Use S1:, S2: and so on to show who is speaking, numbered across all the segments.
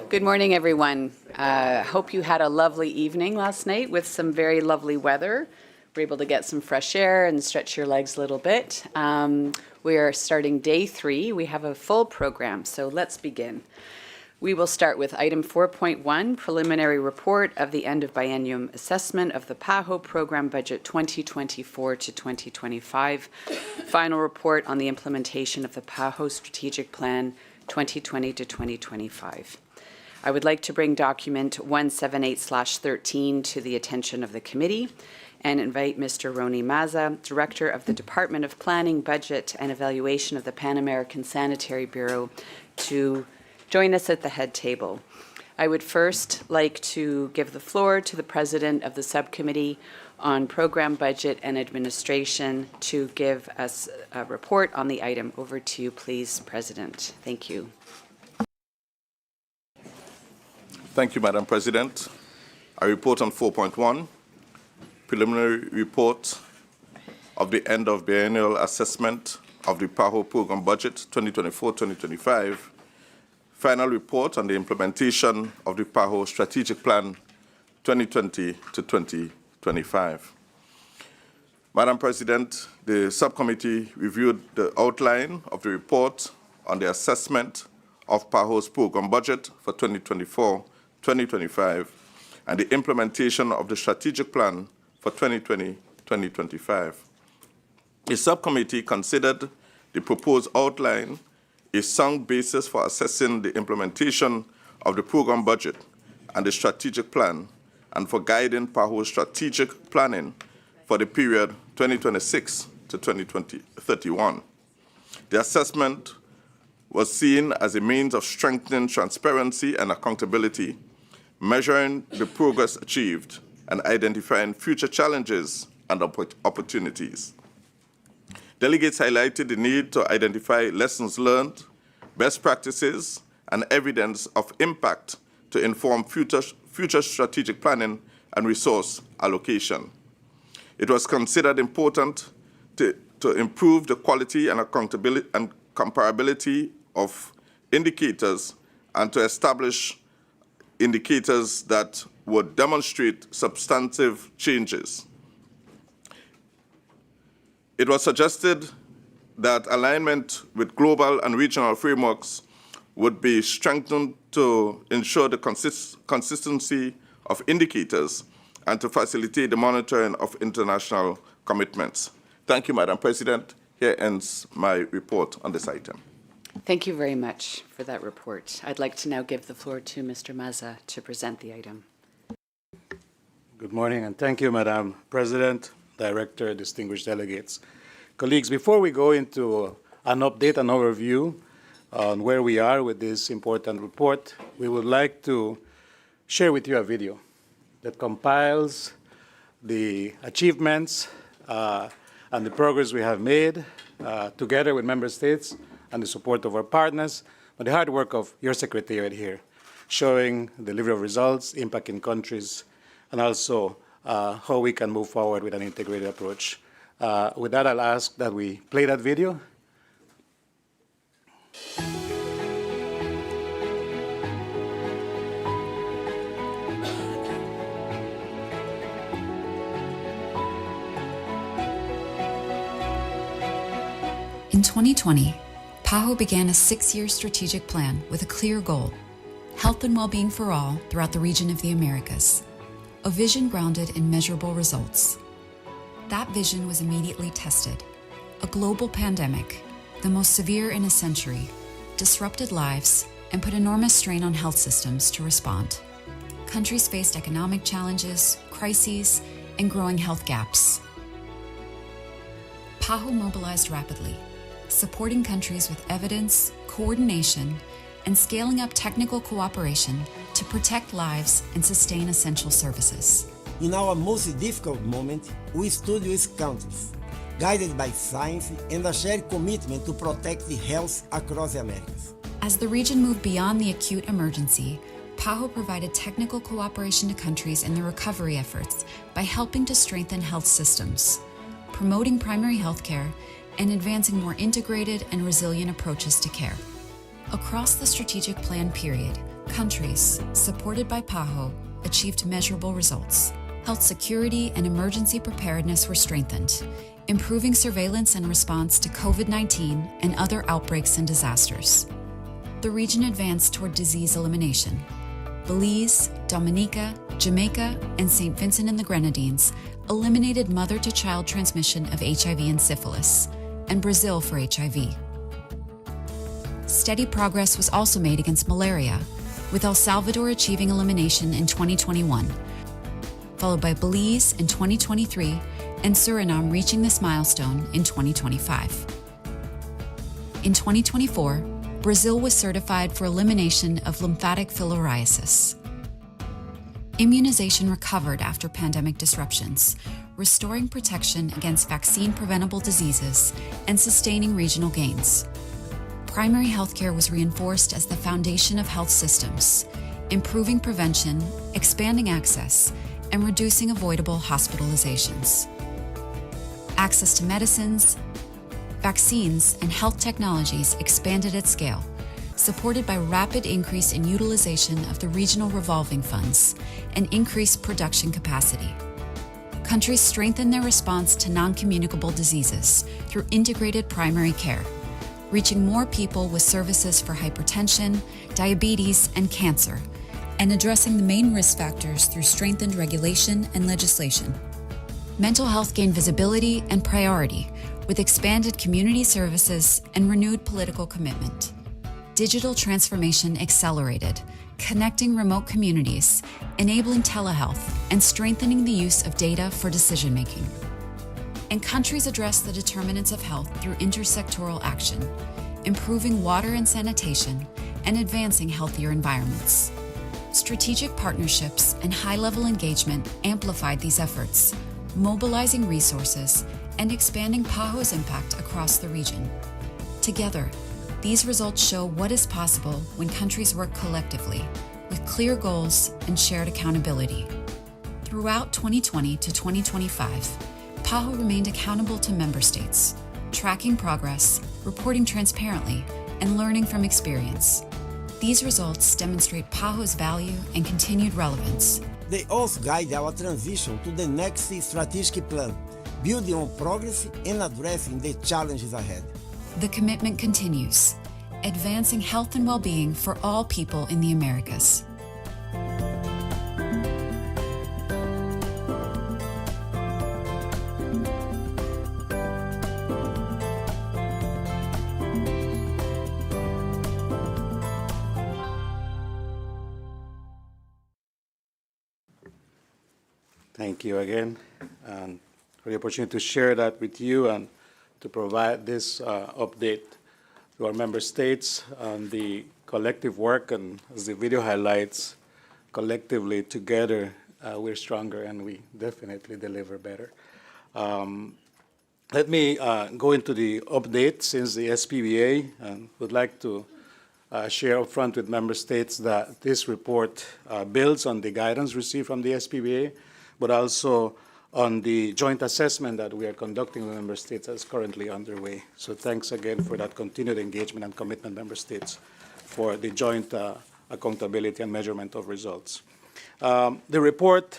S1: Good morning, everyone. Hope you had a lovely evening last night with some very lovely weather. We're able to get some fresh air and stretch your legs a little bit. We are starting day 3. We have a full program, so let's begin. We will start with item 4.1, preliminary report of the end of biennium assessment of the PAHO program budget 2024 to 2025, final report on the implementation of the PAHO strategic plan 2020 to 2025. I would like to bring document 178/13 to the attention of the committee and invite Mr. Roni Maza, Director of the Department of Planning, Budget and Evaluation of the Pan American Sanitary Bureau, to join us at the head table. I would first like to give the floor to the President of the Subcommittee on Program, Budget and Administration to give us a report on the item. Over to you, please, President. Thank you.
S2: Thank you, Madam President. I report on 4.1, preliminary report of the end of biennial assessment of the PAHO program budget 2024-2025, final report on the implementation of the PAHO strategic plan 2020 to 2025. Madam President, the subcommittee reviewed the outline of the report on the assessment of PAHO's program budget for 2024-2025 and the implementation of the strategic plan for 2020-2025. The subcommittee considered the proposed outline a sound basis for assessing the implementation of the program budget and the strategic plan and for guiding PAHO's strategic planning for the period 2026 to 2031. The assessment was seen as a means of strengthening transparency and accountability, measuring the progress achieved, and identifying future challenges and opportunities. Delegates highlighted the need to identify lessons learned, best practices, and evidence of impact to inform future strategic planning and resource allocation. It was considered important to improve the quality and accountability and comparability of indicators and to establish indicators that would demonstrate substantive changes. It was suggested that alignment with global and regional frameworks would be strengthened to ensure the consistency of indicators and to facilitate the monitoring of international commitments. Thank you, Madam President. Here ends my report on this item.
S1: Thank you very much for that report. I'd like to now give the floor to Mr. Maza to present the item.
S3: Good morning, and thank you, Madam President, Director, distinguished delegates. Colleagues, before we go into an update and overview on where we are with this important report, we would like to share with you a video that compiles the achievements and the progress we have made together with member states and the support of our partners, but the hard work of your secretariat here, showing delivery of results, impact in countries, and also how we can move forward with an integrated approach. With that, I'll ask that we play that video.
S4: In 2020, PAHO began a 6-year strategic plan with a clear goal: health and well-being for all throughout the region of the Americas, a vision grounded in measurable results. That vision was immediately tested. A global pandemic, the most severe in a century, disrupted lives and put enormous strain on health systems to respond. Countries faced economic challenges, crises, and growing health gaps. PAHO mobilized rapidly, supporting countries with evidence, coordination, and scaling up technical cooperation to protect lives and sustain essential services.
S5: In our most difficult moment, we stood with countries, guided by science and a shared commitment to protect the health across the Americas.
S4: As the region moved beyond the acute emergency, PAHO provided technical cooperation to countries in their recovery efforts by helping to strengthen health systems, promoting primary health care, and advancing more integrated and resilient approaches to care. Across the strategic plan period, Countries, supported by PAHO, achieved measurable results. Health security and emergency preparedness were strengthened, improving surveillance and response to COVID-19 and other outbreaks and disasters. The region advanced toward disease elimination. Belize, Dominica, Jamaica, and St. Vincent and the Grenadines eliminated mother-to-child transmission of HIV and syphilis, and Brazil for HIV. Steady progress was also made against malaria, with El Salvador achieving elimination in 2021, followed by Belize in 2023, and Suriname reaching this milestone in 2025. In 2024, Brazil was certified for elimination of lymphatic filariasis. Immunization recovered after pandemic disruptions, restoring protection against vaccine-preventable diseases and sustaining regional gains. Primary healthcare was reinforced as the foundation of health systems, improving prevention, expanding access, and reducing avoidable hospitalizations. Access to medicines, vaccines, and health technologies expanded at scale, supported by rapid increase in utilization of the regional revolving funds and increased production capacity. Countries strengthened their response to non-communicable diseases through integrated primary care, reaching more people with services for hypertension, diabetes, and cancer, and addressing the main risk factors through strengthened regulation and legislation. Mental health gained visibility and priority, with expanded community services and renewed political commitment. Digital transformation accelerated, connecting remote communities, enabling telehealth, and strengthening the use of data for decision-making. And countries address the determinants of health through intersectoral action, improving water and sanitation, and advancing healthier environments. Strategic partnerships and high-level engagement amplified these efforts, mobilizing resources and expanding PAHO's impact across the region. Together, these results show what is possible when countries work collectively, with clear goals and shared accountability. Throughout 2020 to 2025, PAHO remained accountable to member states, tracking progress, reporting transparently, and learning from experience. These results demonstrate PAHO's value and continued relevance.
S5: They also guide our transition to the next strategic plan, building on progress and addressing the challenges ahead.
S4: The commitment continues, advancing health and well-being for all people in the Americas.
S3: Thank you again, and for the opportunity to share that with you and to provide this update to our member states on the collective work. And as the video highlights, collectively together we're stronger and we definitely deliver better. Let me go into the update since the SPBA, and would like to share up front with member states that this report builds on the guidance received from the SPBA, but also on the joint assessment that we are conducting with member states that's currently underway. So thanks again for that continued engagement and commitment, member states, for the joint accountability and measurement of results. The report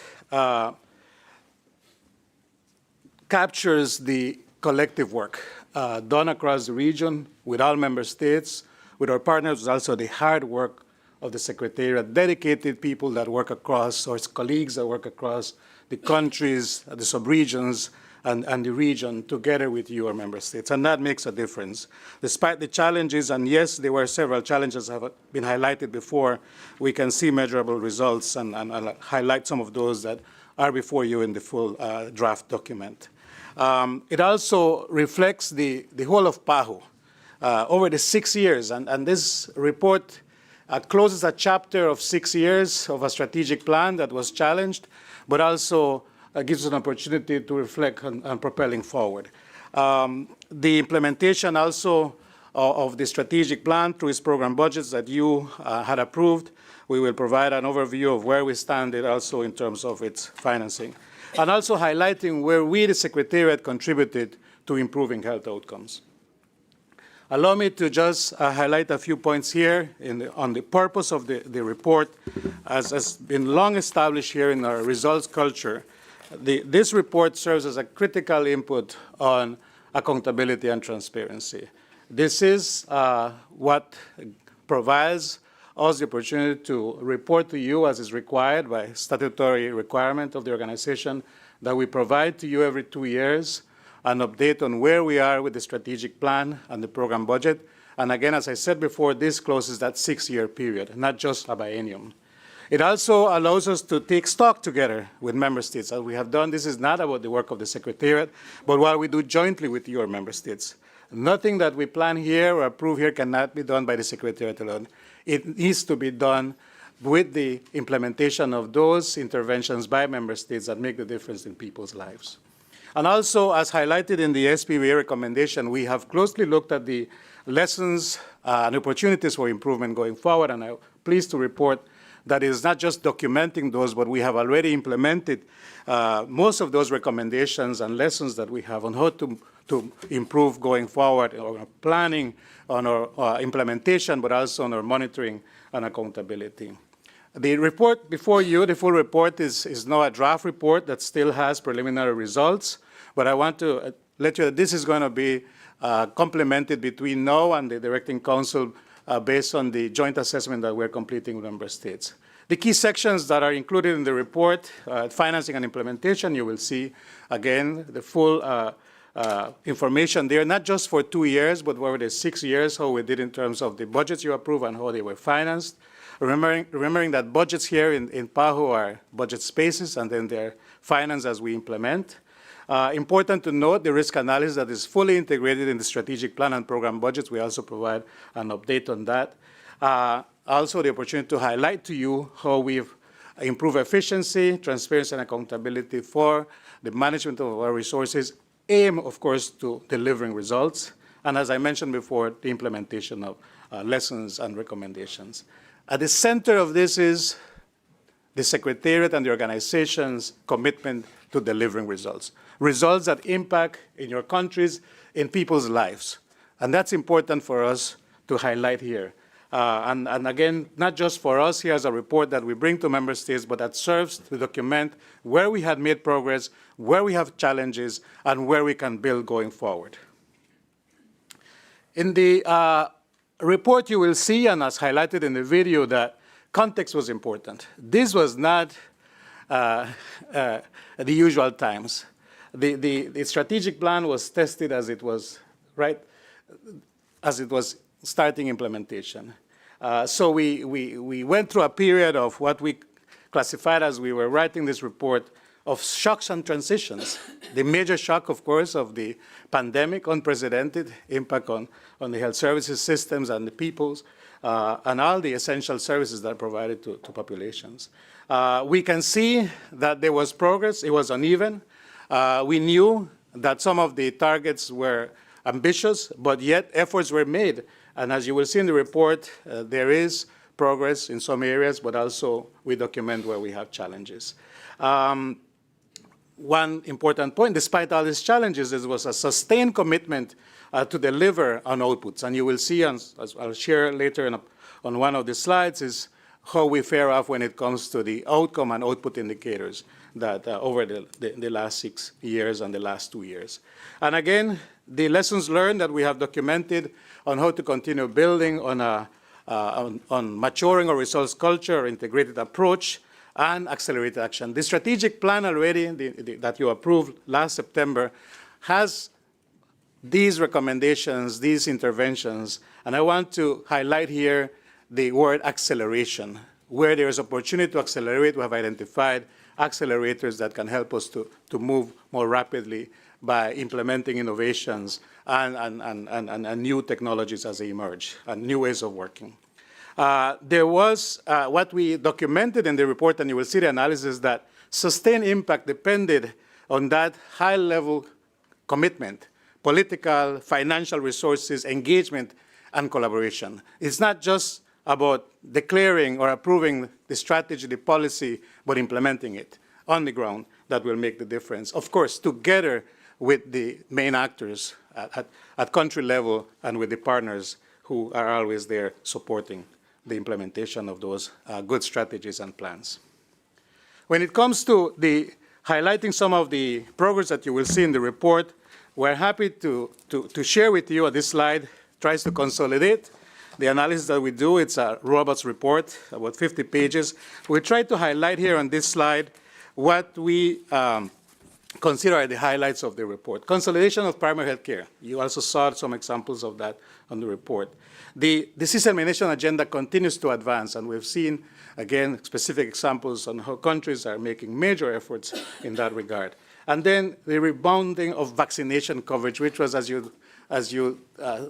S3: captures the collective work done across the region with all member states, with our partners, also the hard work of the Secretariat, dedicated people that work across, or colleagues that work across the countries, the sub-regions, and the region together with you, our member states. And that makes a difference. Despite the challenges, and yes, there were several challenges that have been highlighted before, we can see measurable results, and I'll highlight some of those that are before you in the full draft document. It also reflects the whole of PAHO over the 6 years, and this report closes a chapter of 6 years of a strategic plan that was challenged, but also gives an opportunity to reflect on propelling forward. The implementation also of the strategic plan through its program budgets that you had approved, we will provide an overview of where we stand and also in terms of its financing. And also highlighting where we, the Secretariat, contributed to improving health outcomes. Allow me to just highlight a few points here on the purpose of the report. As has been long established here in our results culture, this report serves as a critical input on accountability and transparency. This is what provides us the opportunity to report to you, as is required by statutory requirement of the organization, that we provide to you every 2 years an update on where we are with the strategic plan and the program budget. And again, as I said before, this closes that 6-year period, not just a biennium. It also allows us to take stock together with member states. As we have done, this is not about the work of the Secretariat, but what we do jointly with your member states. Nothing that we plan here or approve here cannot be done by the Secretariat alone. It needs to be done with the implementation of those interventions by member states that make the difference in people's lives. And also, as highlighted in the SPVA recommendation, we have closely looked at the lessons and opportunities for improvement going forward, and I'm pleased to report that it is not just documenting those, but we have already implemented most of those recommendations and lessons that we have on how to improve going forward, on our planning, on our implementation, but also on our monitoring and accountability. The report before you, the full report, is now a draft report that still has preliminary results, but I want to let you know that this is going to be complemented between now and the Directing Council based on the joint assessment that we're completing with member states. The key sections that are included in the report, financing and implementation, you will see, again, the full information there, not just for 2 years, but over the 6 years, how we did in terms of the budgets you approve and how they were financed. Remembering that budgets here in PAHO are budget spaces, and then they're financed as we implement. Important to note the risk analysis that is fully integrated in the strategic plan and program budgets. We also provide an update on that. Also, the opportunity to highlight to you how we've improved efficiency, transparency, and accountability for the management of our resources, aim, of course, to delivering results, and as I mentioned before, the implementation of lessons and recommendations. At the center of this is the Secretariat and the organization's commitment to delivering results. Results that impact in your countries, in people's lives. And that's important for us to highlight here. And again, not just for us here as a report that we bring to member states, but that serves to document where we had made progress, where we have challenges, and where we can build going forward. In the report, you will see, and as highlighted in the video, that context was important. This was not the usual times. The strategic plan was tested as it was, right, as it was starting implementation. So we went through a period of what we classified as we were writing this report of shocks and transitions. The major shock, of course, of the pandemic, unprecedented impact on the health services systems and the peoples, and all the essential services that are provided to populations. We can see that there was progress. It was uneven. We knew that some of the targets were ambitious, but yet efforts were made. And as you will see in the report, there is progress in some areas, but also we document where we have challenges. One important point, despite all these challenges, there was a sustained commitment to deliver on outputs. And you will see, as I'll share later on one of the slides, is how we fare off when it comes to the outcome and output indicators that over the last 6 years and the last 2 years. And again, the lessons learned that we have documented on how to continue building on maturing our results culture, integrated approach, and accelerated action. The strategic plan already that you approved last September has these recommendations, these interventions, and I want to highlight here the word acceleration. Where there is opportunity to accelerate, we have identified accelerators that can help us to move more rapidly by implementing innovations and new technologies as they emerge, and new ways of working. There was what we documented in the report, and you will see the analysis, that sustained impact depended on that high-level commitment, political, financial resources, engagement, and collaboration. It's not just about declaring or approving the strategy, the policy, but implementing it on the ground that will make the difference. Of course, together with the main actors at country level and with the partners who are always there supporting the implementation of those good strategies and plans. When it comes to the highlighting some of the progress that you will see in the report, we're happy to share with you. This slide tries to consolidate the analysis that we do. It's a robust report, about 50 pages. We try to highlight here on this slide what we consider are the highlights of the report. Consolidation of primary health care. You also saw some examples of that on the report. The disease elimination agenda continues to advance, and we've seen, again, specific examples on how countries are making major efforts in that regard. And then the rebounding of vaccination coverage, which was, as you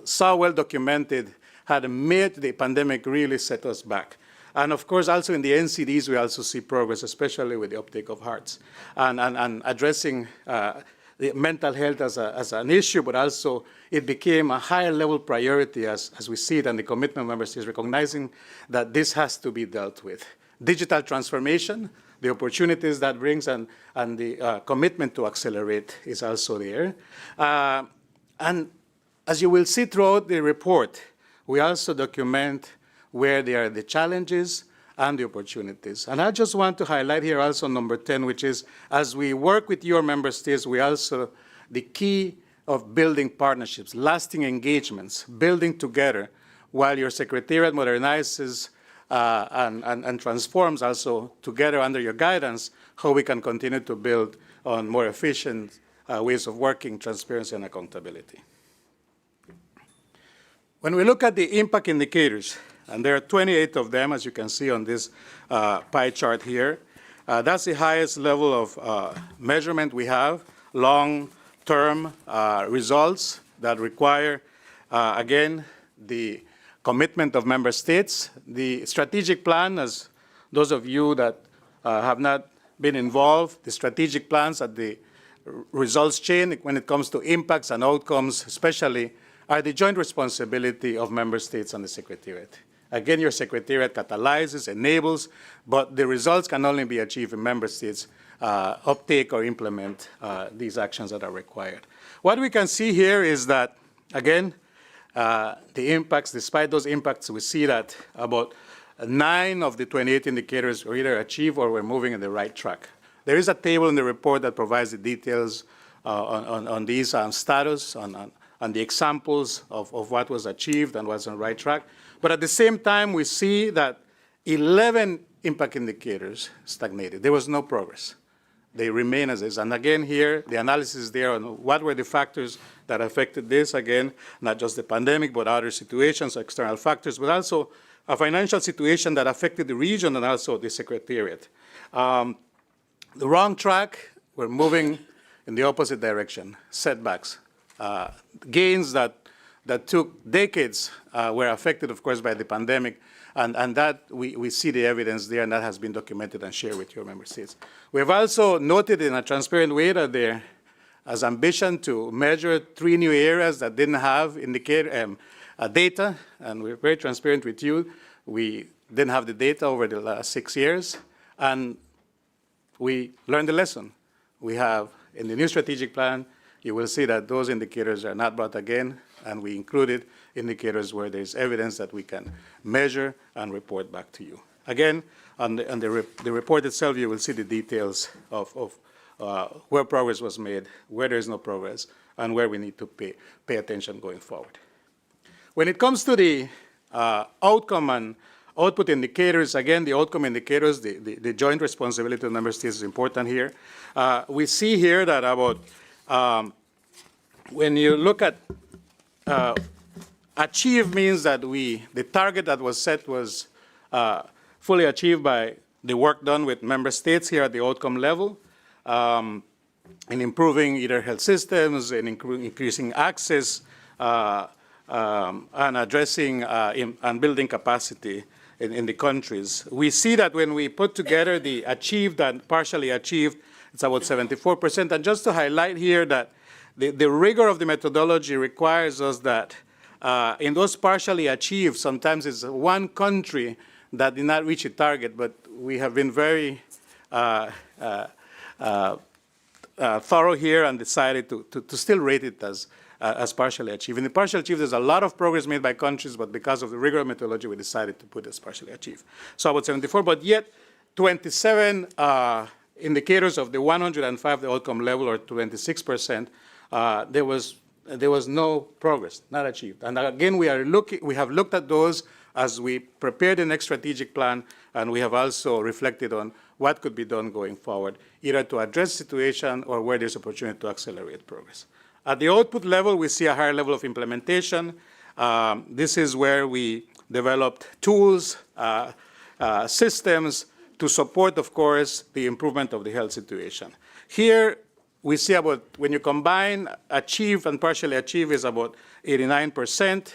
S3: saw well documented, had made the pandemic really set us back. And of course, also in the NCDs, we also see progress, especially with the uptake of hearts and addressing the mental health as an issue, but also it became a higher level priority as we see it, and the commitment of member states recognizing that this has to be dealt with. Digital transformation, the opportunities that brings, and the commitment to accelerate is also there. And as you will see throughout the report, we also document where there are the challenges and the opportunities. And I just want to highlight here also number 10, which is, as we work with your member states, we also, the key of building partnerships, lasting engagements, building together, while your secretariat modernizes and transforms also together under your guidance, how we can continue to build on more efficient ways of working, transparency, and accountability. When we look at the impact indicators, and there are 28 of them, as you can see on this pie chart here. That's the highest level of measurement we have, long-term results that require, again, the commitment of member states. The strategic plan, as those of you that have not been involved, the strategic plans at the results chain when it comes to impacts and outcomes especially, are the joint responsibility of member states and the Secretariat. Again, your Secretariat catalyzes, enables, but the results can only be achieved if member states uptake or implement these actions that are required. What we can see here is that, again, the impacts, despite those impacts, we see that about 9 of the 28 indicators were either achieved or we're moving in the right track. There is a table in the report that provides the details on these status, on the examples of what was achieved and what's on the right track. But at the same time, we see that 11 impact indicators stagnated. There was no progress. They remain as is. And again, here, the analysis is there on what were the factors that affected this. Again, not just the pandemic, but other situations, external factors, but also a financial situation that affected the region and also the Secretariat. The wrong track, we're moving in the opposite direction, setbacks. Gains that took decades were affected, of course, by the pandemic, and that we see the evidence there, and that has been documented and shared with your member states. We have also noted in a transparent way that there is ambition to measure 3 new areas that didn't have data, and we're very transparent with you. We didn't have the data over the last 6 years, and we learned the lesson. We have, in the new strategic plan, you will see that those indicators are not brought again, and we included indicators where there's evidence that we can measure and report back to you. Again, on the report itself, you will see the details of where progress was made, where there is no progress, and where we need to pay attention going forward. When it comes to the outcome and output indicators, again, the outcome indicators, the joint responsibility of member states is important here. We see here that about when you look at achieve means that the target that was set was fully achieved by the work done with member states here at the outcome level in improving either health systems, in increasing access, and addressing and building capacity in the countries. We see that when we put together the achieved and partially achieved, it's about 74%. And just to highlight here that the rigor of the methodology requires us that in those partially achieved, sometimes it's one country that did not reach a target, but we have been very thorough here and decided to still rate it as partially achieved. In the partially achieved, there's a lot of progress made by countries, but because of the rigor of methodology, we decided to put it as partially achieved. So about 74, but yet 27 indicators of the 105, the outcome level, or 26%, there was no progress, not achieved. And again, we have looked at those as we prepare the next strategic plan, and we have also reflected on what could be done going forward, either to address the situation or where there's opportunity to accelerate progress. At the output level, we see a higher level of implementation. This is where we developed tools, systems to support, of course, the improvement of the health situation. Here, we see about, when you combine achieve and partially achieve, is about 89%,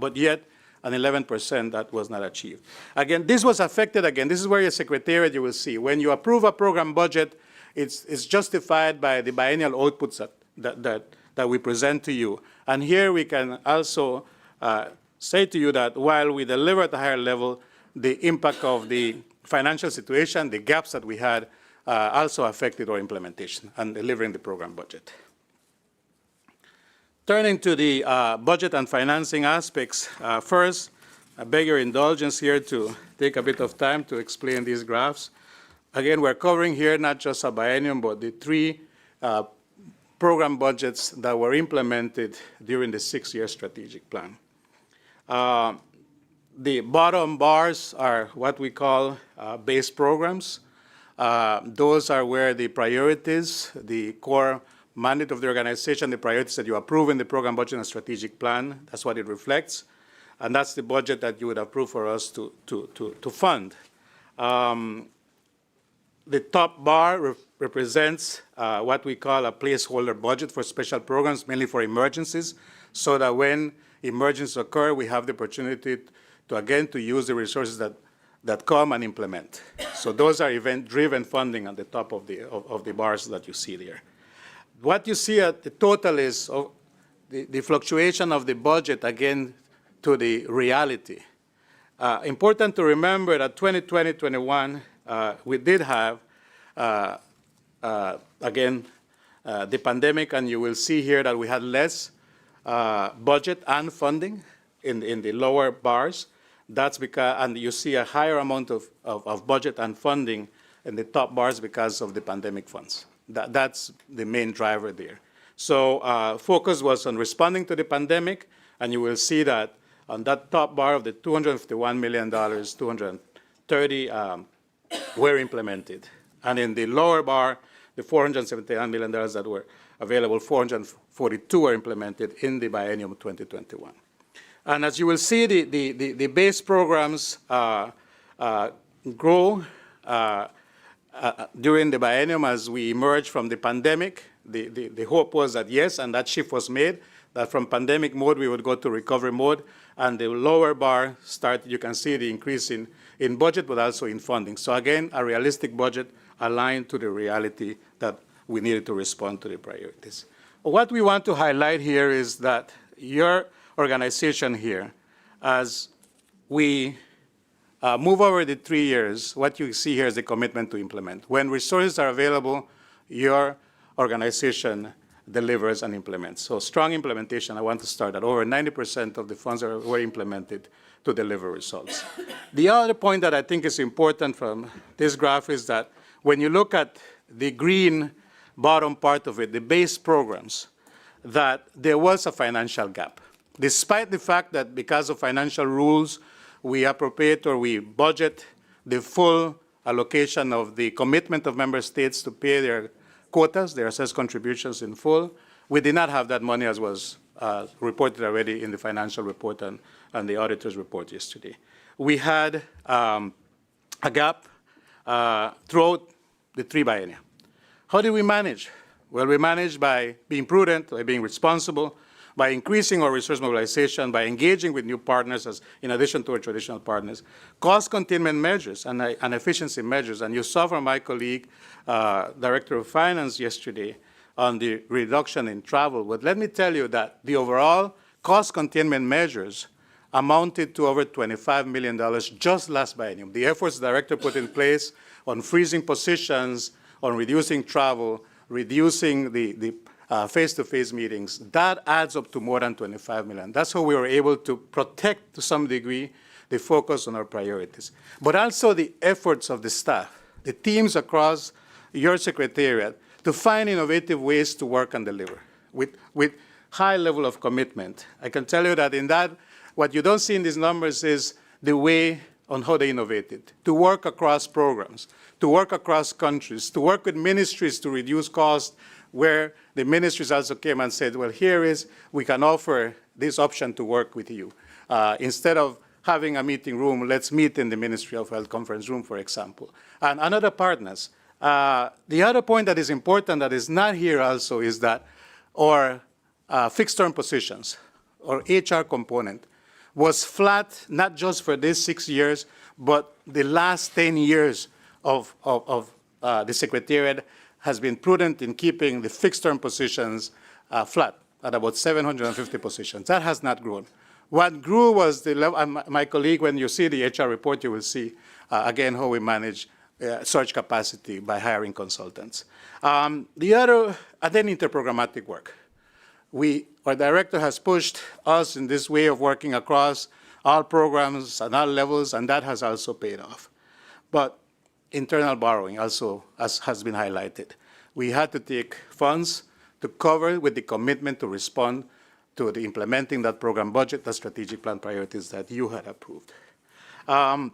S3: but yet an 11% that was not achieved. Again, this was affected, again, this is where your secretariat, you will see. When you approve a program budget, it's justified by the biennial outputs that we present to you. And here we can also say to you that while we deliver at a higher level, the impact of the financial situation, the gaps that we had, also affected our implementation and delivering the program budget. Turning to the budget and financing aspects, first, I beg your indulgence here to take a bit of time to explain these graphs. Again, we're covering here not just a biennium, but the 3 program budgets that were implemented during the 6-year strategic plan. The bottom bars are what we call base programs. Those are where the priorities, the core mandate of the organization, the priorities that you approve in the program budget and strategic plan, that's what it reflects. And that's the budget that you would approve for us to fund. The top bar represents what we call a placeholder budget for special programs, mainly for emergencies, so that when emergencies occur, we have the opportunity to use the resources that come and implement. So those are event-driven funding at the top of the bars that you see there. What you see at the total is the fluctuation of the budget, again, to the reality. Important to remember that 2020-21, we did have, again, the pandemic, and you will see here that we had less budget and funding in the lower bars. That's because, and you see a higher amount of budget and funding in the top bars because of the pandemic funds. That's the main driver there. So focus was on responding to the pandemic, and you will see that on that top bar of the $251 million, 230 were implemented. And in the lower bar, the $479 million that were available, 442 were implemented in the biennium 2021. And as you will see, the base programs grow during the biennium as we emerge from the pandemic. The hope was that yes, and that shift was made, that from pandemic mode we would go to recovery mode, and the lower bar started, you can see the increase in budget, but also in funding. So again, a realistic budget aligned to the reality that we needed to respond to the priorities. What we want to highlight here is that your organization here, as we move over the 3 years, what you see here is the commitment to implement. When resources are available, your organization delivers and implements. So strong implementation, I want to start at over 90% of the funds were implemented to deliver results. The other point that I think is important from this graph is that when you look at the green bottom part of it, the base programs, that there was a financial gap. Despite the fact that because of financial rules, we appropriate or we budget the full allocation of the commitment of member states to pay their quotas, their assessed contributions in full, we did not have that money, as was reported already in the financial report and the auditor's report yesterday. We had a gap throughout the 3 biennia. How did we manage? Well, we managed by being prudent, by being responsible, by increasing our resource mobilization, by engaging with new partners as in addition to our traditional partners, cost containment measures and efficiency measures. And you saw from my colleague, Director of Finance yesterday, on the reduction in travel. But let me tell you that the overall cost containment measures amounted to over $25 million just last biennium. The efforts the Director put in place on freezing positions, on reducing travel, reducing the face-to-face meetings, that adds up to more than 25 million. That's how we were able to protect, to some degree, the focus on our priorities. But also the efforts of the staff, the teams across your secretariat, to find innovative ways to work and deliver with high level of commitment. I can tell you that in that, what you don't see in these numbers is the way on how they innovated, to work across programs, to work across countries, to work with ministries to reduce costs, where the ministries also came and said, well, we can offer this option to work with you. Instead of having a meeting room, let's meet in the Ministry of Health conference room, for example. And other partners. The other point that is important that is not here also is that our fixed-term positions, or HR component, was flat, not just for these 6 years, but the last 10 years of the Secretariat has been prudent in keeping the fixed-term positions flat at about 750 positions. That has not grown. What grew was the level, my colleague, when you see the HR report, you will see, again, how we manage search capacity by hiring consultants. The other, and then interprogrammatic work. Our director has pushed us in this way of working across all programs and all levels, and that has also paid off. But internal borrowing also has been highlighted. We had to take funds to cover with the commitment to respond to the implementing that program budget, the strategic plan priorities that you had approved. I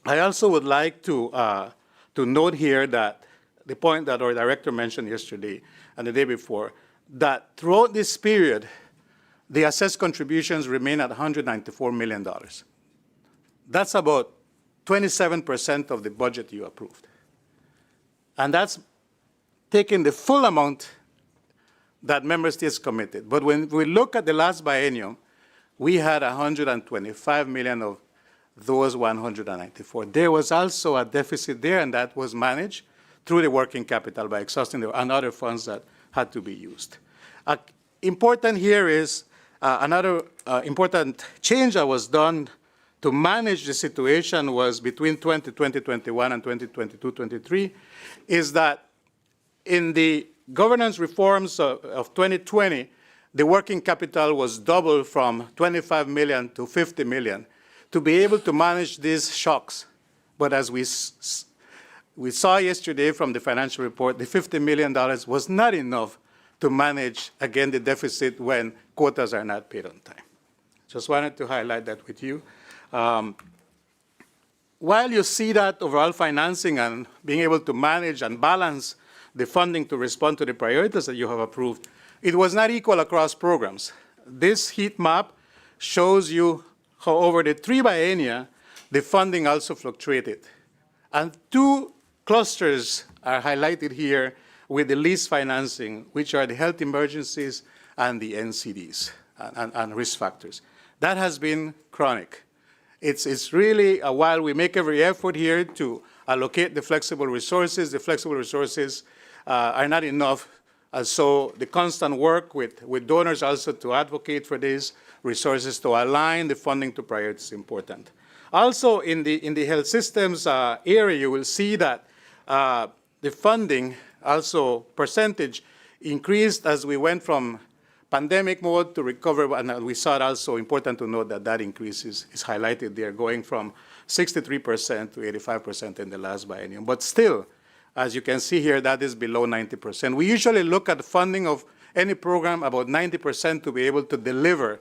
S3: also would like to note here that the point that our director mentioned yesterday and the day before, that throughout this period, the assessed contributions remain at $194 million. That's about 27% of the budget you approved. And that's taking the full amount that member states committed. But when we look at the last biennium, we had 125 million of those 194. There was also a deficit there, and that was managed through the working capital by exhausting and other funds that had to be used. Important here is another important change that was done to manage the situation was between 2021 and 2022-23, is that in the governance reforms of 2020, the working capital was doubled from 25 million to 50 million to be able to manage these shocks. But as we saw yesterday from the financial report, the $50 million was not enough to manage, again, the deficit when quotas are not paid on time. Just wanted to highlight that with you. While you see that overall financing and being able to manage and balance the funding to respond to the priorities that you have approved, it was not equal across programs. This heat map shows you how over the 3 biennia, the funding also fluctuated. And 2 clusters are highlighted here with the least financing, which are the health emergencies and the NCDs and risk factors. That has been chronic. It's really, while we make every effort here to allocate the flexible resources are not enough. So the constant work with donors also to advocate for these resources to align the funding to priorities is important. Also in the health systems area, you will see that the funding also percentage increased as we went from pandemic mode to recover, and we saw it also important to note that that increase is highlighted there, going from 63% to 85% in the last biennium. But still, as you can see here, that is below 90%. We usually look at the funding of any program about 90% to be able to deliver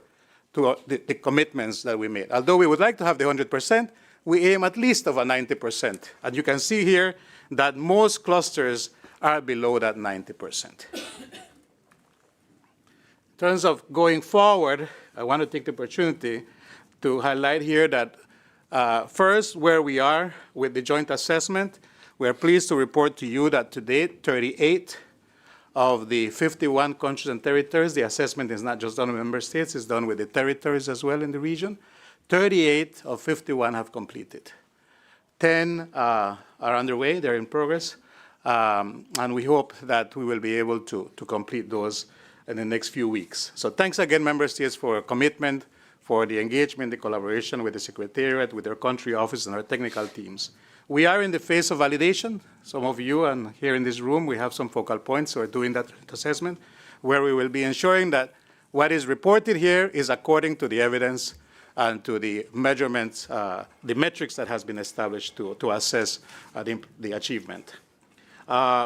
S3: to the commitments that we made. Although we would like to have the 100%, we aim at least of a 90%. And you can see here that most clusters are below that 90%. In terms of going forward, I want to take the opportunity to highlight here that first, where we are with the joint assessment, we are pleased to report to you that to date, 38 of the 51 countries and territories, the assessment is not just done with member states, it's done with the territories as well in the region. 38 of 51 have completed. 10 are underway, they're in progress, and we hope that we will be able to complete those in the next few weeks. So thanks again, member states, for your commitment, for the engagement, the collaboration with the Secretariat, with our country office and our technical teams. We are in the phase of validation. Some of you, and here in this room, we have some focal points who are doing that assessment. where we will be ensuring that what is reported here is according to the evidence and to the measurements, the metrics that has been established to assess the achievement.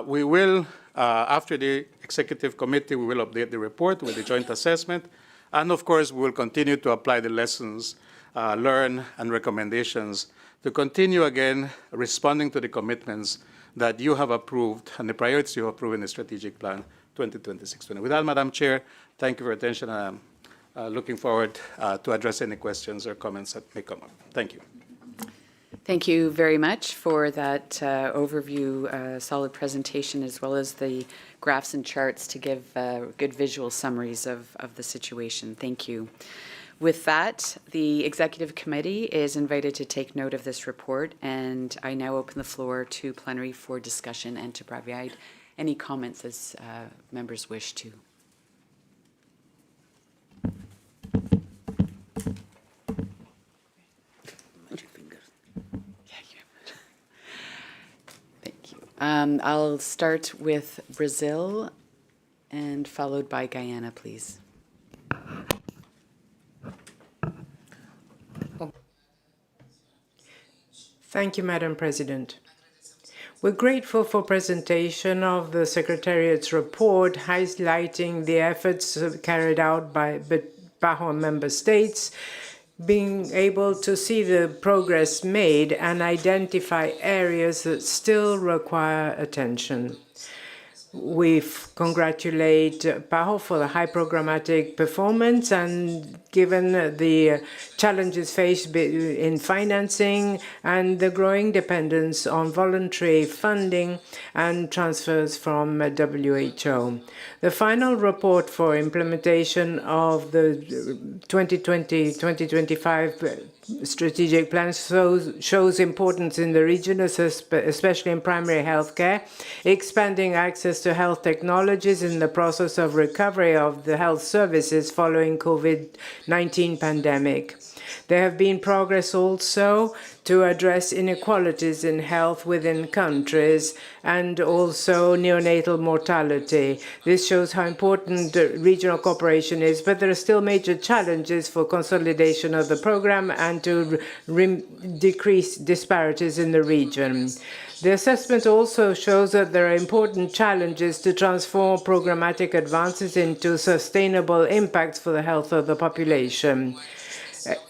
S3: We will, after the executive committee, we will update the report with the joint assessment. And of course, we will continue to apply the lessons learned and recommendations to continue again responding to the commitments that you have approved and the priorities you have approved in the strategic plan 2026-20. With that, Madam Chair, thank you for your attention. I'm looking forward to address any questions or comments that may come up. Thank you.
S1: Thank you very much for that overview, solid presentation, as well as the graphs and charts to give good visual summaries of the situation. Thank you. With that, the Executive Committee is invited to take note of this report, and I now open the floor to plenary for discussion and to provide any comments as members wish to. Thank you. I'll start with Brazil and followed by Guyana, please.
S6: Thank you, Madam President. We're grateful for presentation of the Secretariat's report highlighting the efforts carried out by PAHO member states, being able to see the progress made and identify areas that still require attention. We congratulate PAHO for the high programmatic performance and given the challenges faced in financing and the growing dependence on voluntary funding and transfers from WHO. The final report for implementation of the 2020-2025 strategic plan shows importance in the region, especially in primary health care, expanding access to health technologies in the process of recovery of the health services following COVID-19 pandemic. There have been progress also to address inequalities in health within countries and also neonatal mortality. This shows how important regional cooperation is, but there are still major challenges for consolidation of the program and to decrease disparities in the region. The assessment also shows that there are important challenges to transform programmatic advances into sustainable impacts for the health of the population.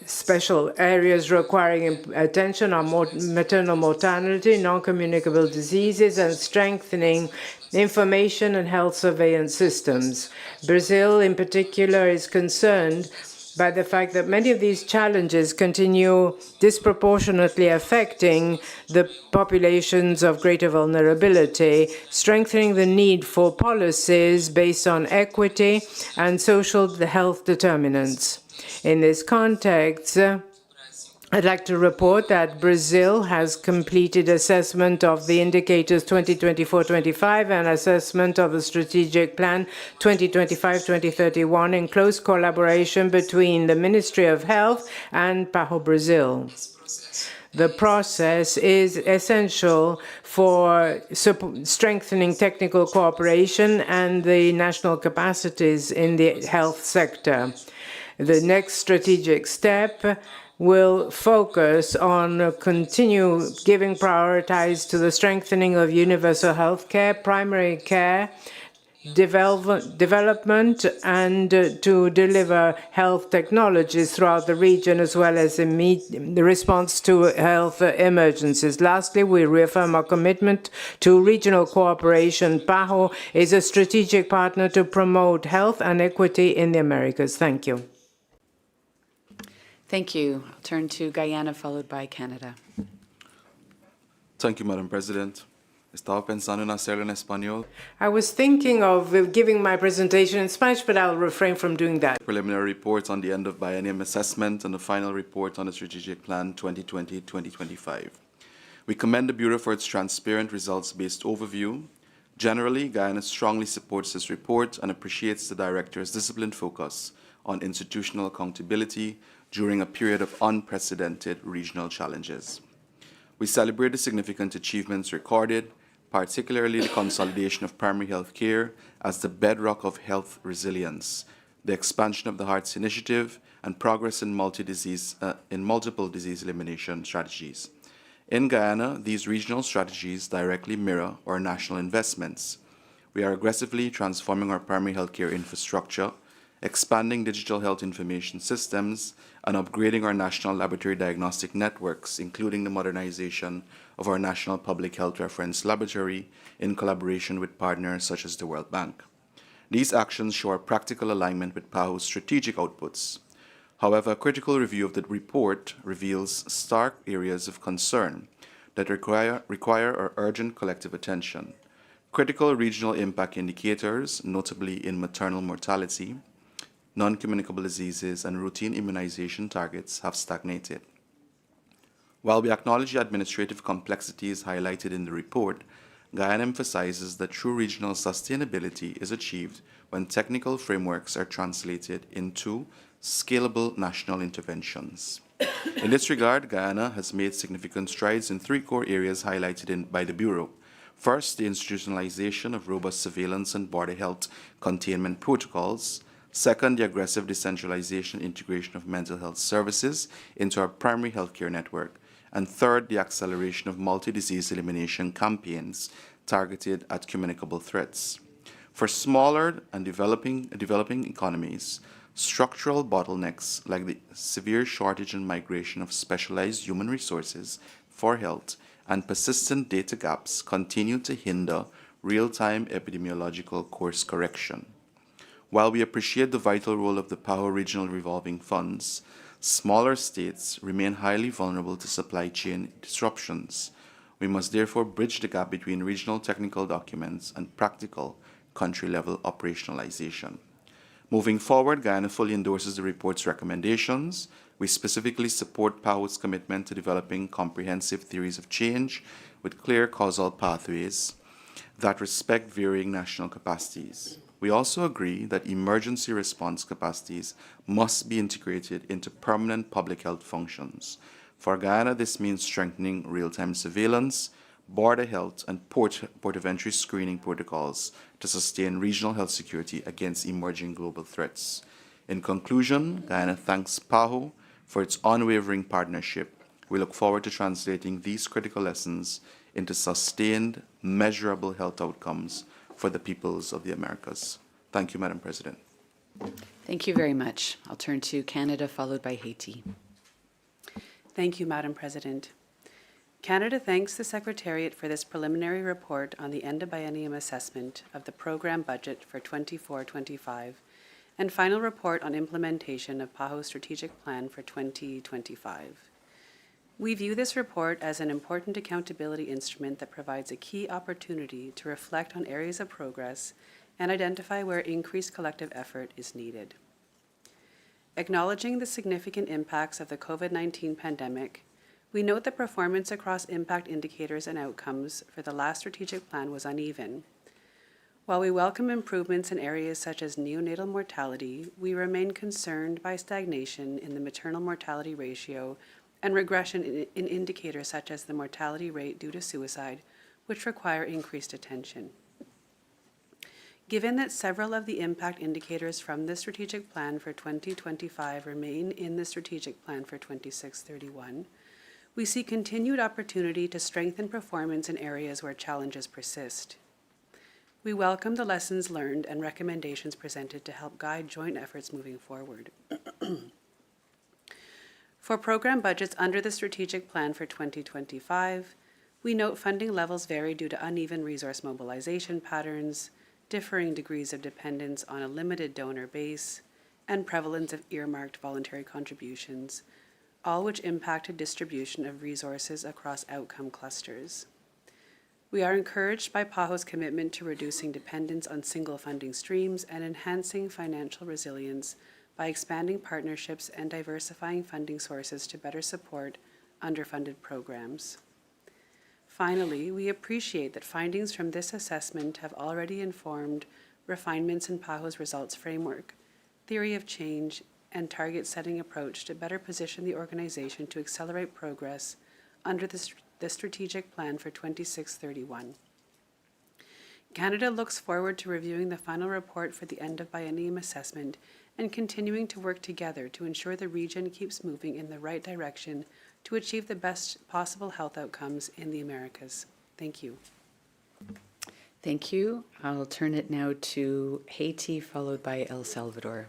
S6: Special areas requiring attention are maternal mortality, non-communicable diseases, and strengthening information and health surveillance systems. Brazil, in particular, is concerned by the fact that many of these challenges continue disproportionately affecting the populations of greater vulnerability, strengthening the need for policies based on equity and social health determinants. In this context, I'd like to report that Brazil has completed assessment of the indicators 2024-25 and assessment of the strategic plan 2025-2031 in close collaboration between the Ministry of Health and PAHO Brazil. The process is essential for strengthening technical cooperation and the national capacities in the health sector. The next strategic step will focus on continue giving priorities to the strengthening of universal health care, primary care, development, and to deliver health technologies throughout the region, as well as the response to health emergencies. Lastly, we reaffirm our commitment to regional cooperation. PAHO is a strategic partner to promote health and equity in the Americas. Thank you.
S1: Thank you. I'll turn to Guyana, followed by Canada.
S7: Thank you, Madam President. Estaba pensando en hacerlo en español.
S6: I was thinking of giving my presentation in Spanish, but I'll refrain from doing that.
S7: Preliminary report on the end of biennium assessment and the final report on the strategic plan 2020-2025. We commend the Bureau for its transparent results-based overview. Generally, Guyana strongly supports this report and appreciates the Director's disciplined focus on institutional accountability during a period of unprecedented regional challenges. We celebrate the significant achievements recorded, particularly the consolidation of primary health care as the bedrock of health resilience, the expansion of the Hearts Initiative, and progress in multiple disease elimination strategies. In Guyana, these regional strategies directly mirror our national investments. We are aggressively transforming our primary healthcare infrastructure, expanding digital health information systems, and upgrading our national laboratory diagnostic networks, including the modernization of our National Public Health Reference Laboratory in collaboration with partners such as the World Bank. These actions show a practical alignment with PAHO's strategic outputs. However, a critical review of the report reveals stark areas of concern that require our urgent collective attention. Critical regional impact indicators, notably in maternal mortality, non-communicable diseases, and routine immunization targets, have stagnated. While we acknowledge the administrative complexities highlighted in the report, Guyana emphasizes that true regional sustainability is achieved when technical frameworks are translated into scalable national interventions. In this regard, Guyana has made significant strides in three core areas highlighted by the Bureau. First, the institutionalization of robust surveillance and border health containment protocols. Second, the aggressive decentralization and integration of mental health services into our primary healthcare network. And third, the acceleration of multi-disease elimination campaigns targeted at communicable threats. For smaller and developing economies, structural bottlenecks like the severe shortage and migration of specialized human resources for health and persistent data gaps continue to hinder real-time epidemiological course correction. While we appreciate the vital role of the PAHO Regional Revolving Funds, smaller states remain highly vulnerable to supply chain disruptions. We must therefore bridge the gap between regional technical documents and practical country-level operationalization. Moving forward, Guyana fully endorses the report's recommendations. We specifically support PAHO's commitment to developing comprehensive theories of change with clear causal pathways that respect varying national capacities. We also agree that emergency response capacities must be integrated into permanent public health functions. For Guyana, this means strengthening real-time surveillance, border health, and port of entry screening protocols to sustain regional health security against emerging global threats. In conclusion, Guyana thanks PAHO for its unwavering partnership. We look forward to translating these critical lessons into sustained, measurable health outcomes for the peoples of the Americas. Thank you, Madam President.
S1: Thank you very much. I'll turn to Canada, followed by Haiti.
S8: Thank you, Madam President. Canada thanks the Secretariat for this preliminary report on the end-of-biennium assessment of the program budget for 24-25 and final report on implementation of PAHO's strategic plan for 2025. We view this report as an important accountability instrument that provides a key opportunity to reflect on areas of progress and identify where increased collective effort is needed. Acknowledging the significant impacts of the COVID-19 pandemic, we note that performance across impact indicators and outcomes for the last strategic plan was uneven. While we welcome improvements in areas such as neonatal mortality, we remain concerned by stagnation in the maternal mortality ratio and regression in indicators such as the mortality rate due to suicide, which require increased attention. Given that several of the impact indicators from the strategic plan for 2025 remain in the strategic plan for 2631, we see continued opportunity to strengthen performance in areas where challenges persist. We welcome the lessons learned and recommendations presented to help guide joint efforts moving forward. For program budgets under the strategic plan for 2025, we note funding levels vary due to uneven resource mobilization patterns, differing degrees of dependence on a limited donor base, and prevalence of earmarked voluntary contributions, all which impacted distribution of resources across outcome clusters. We are encouraged by PAHO's commitment to reducing dependence on single funding streams and enhancing financial resilience by expanding partnerships and diversifying funding sources to better support underfunded programs. Finally, we appreciate that findings from this assessment have already informed refinements in PAHO's results framework, theory of change, and target setting approach to better position the organization to accelerate progress under the strategic plan for 2631. Canada looks forward to reviewing the final report for the end of biennium assessment and continuing to work together to ensure the region keeps moving in the right direction to achieve the best possible health outcomes in the Americas. Thank you.
S1: Thank you. I'll turn it now to Haiti, followed by El Salvador.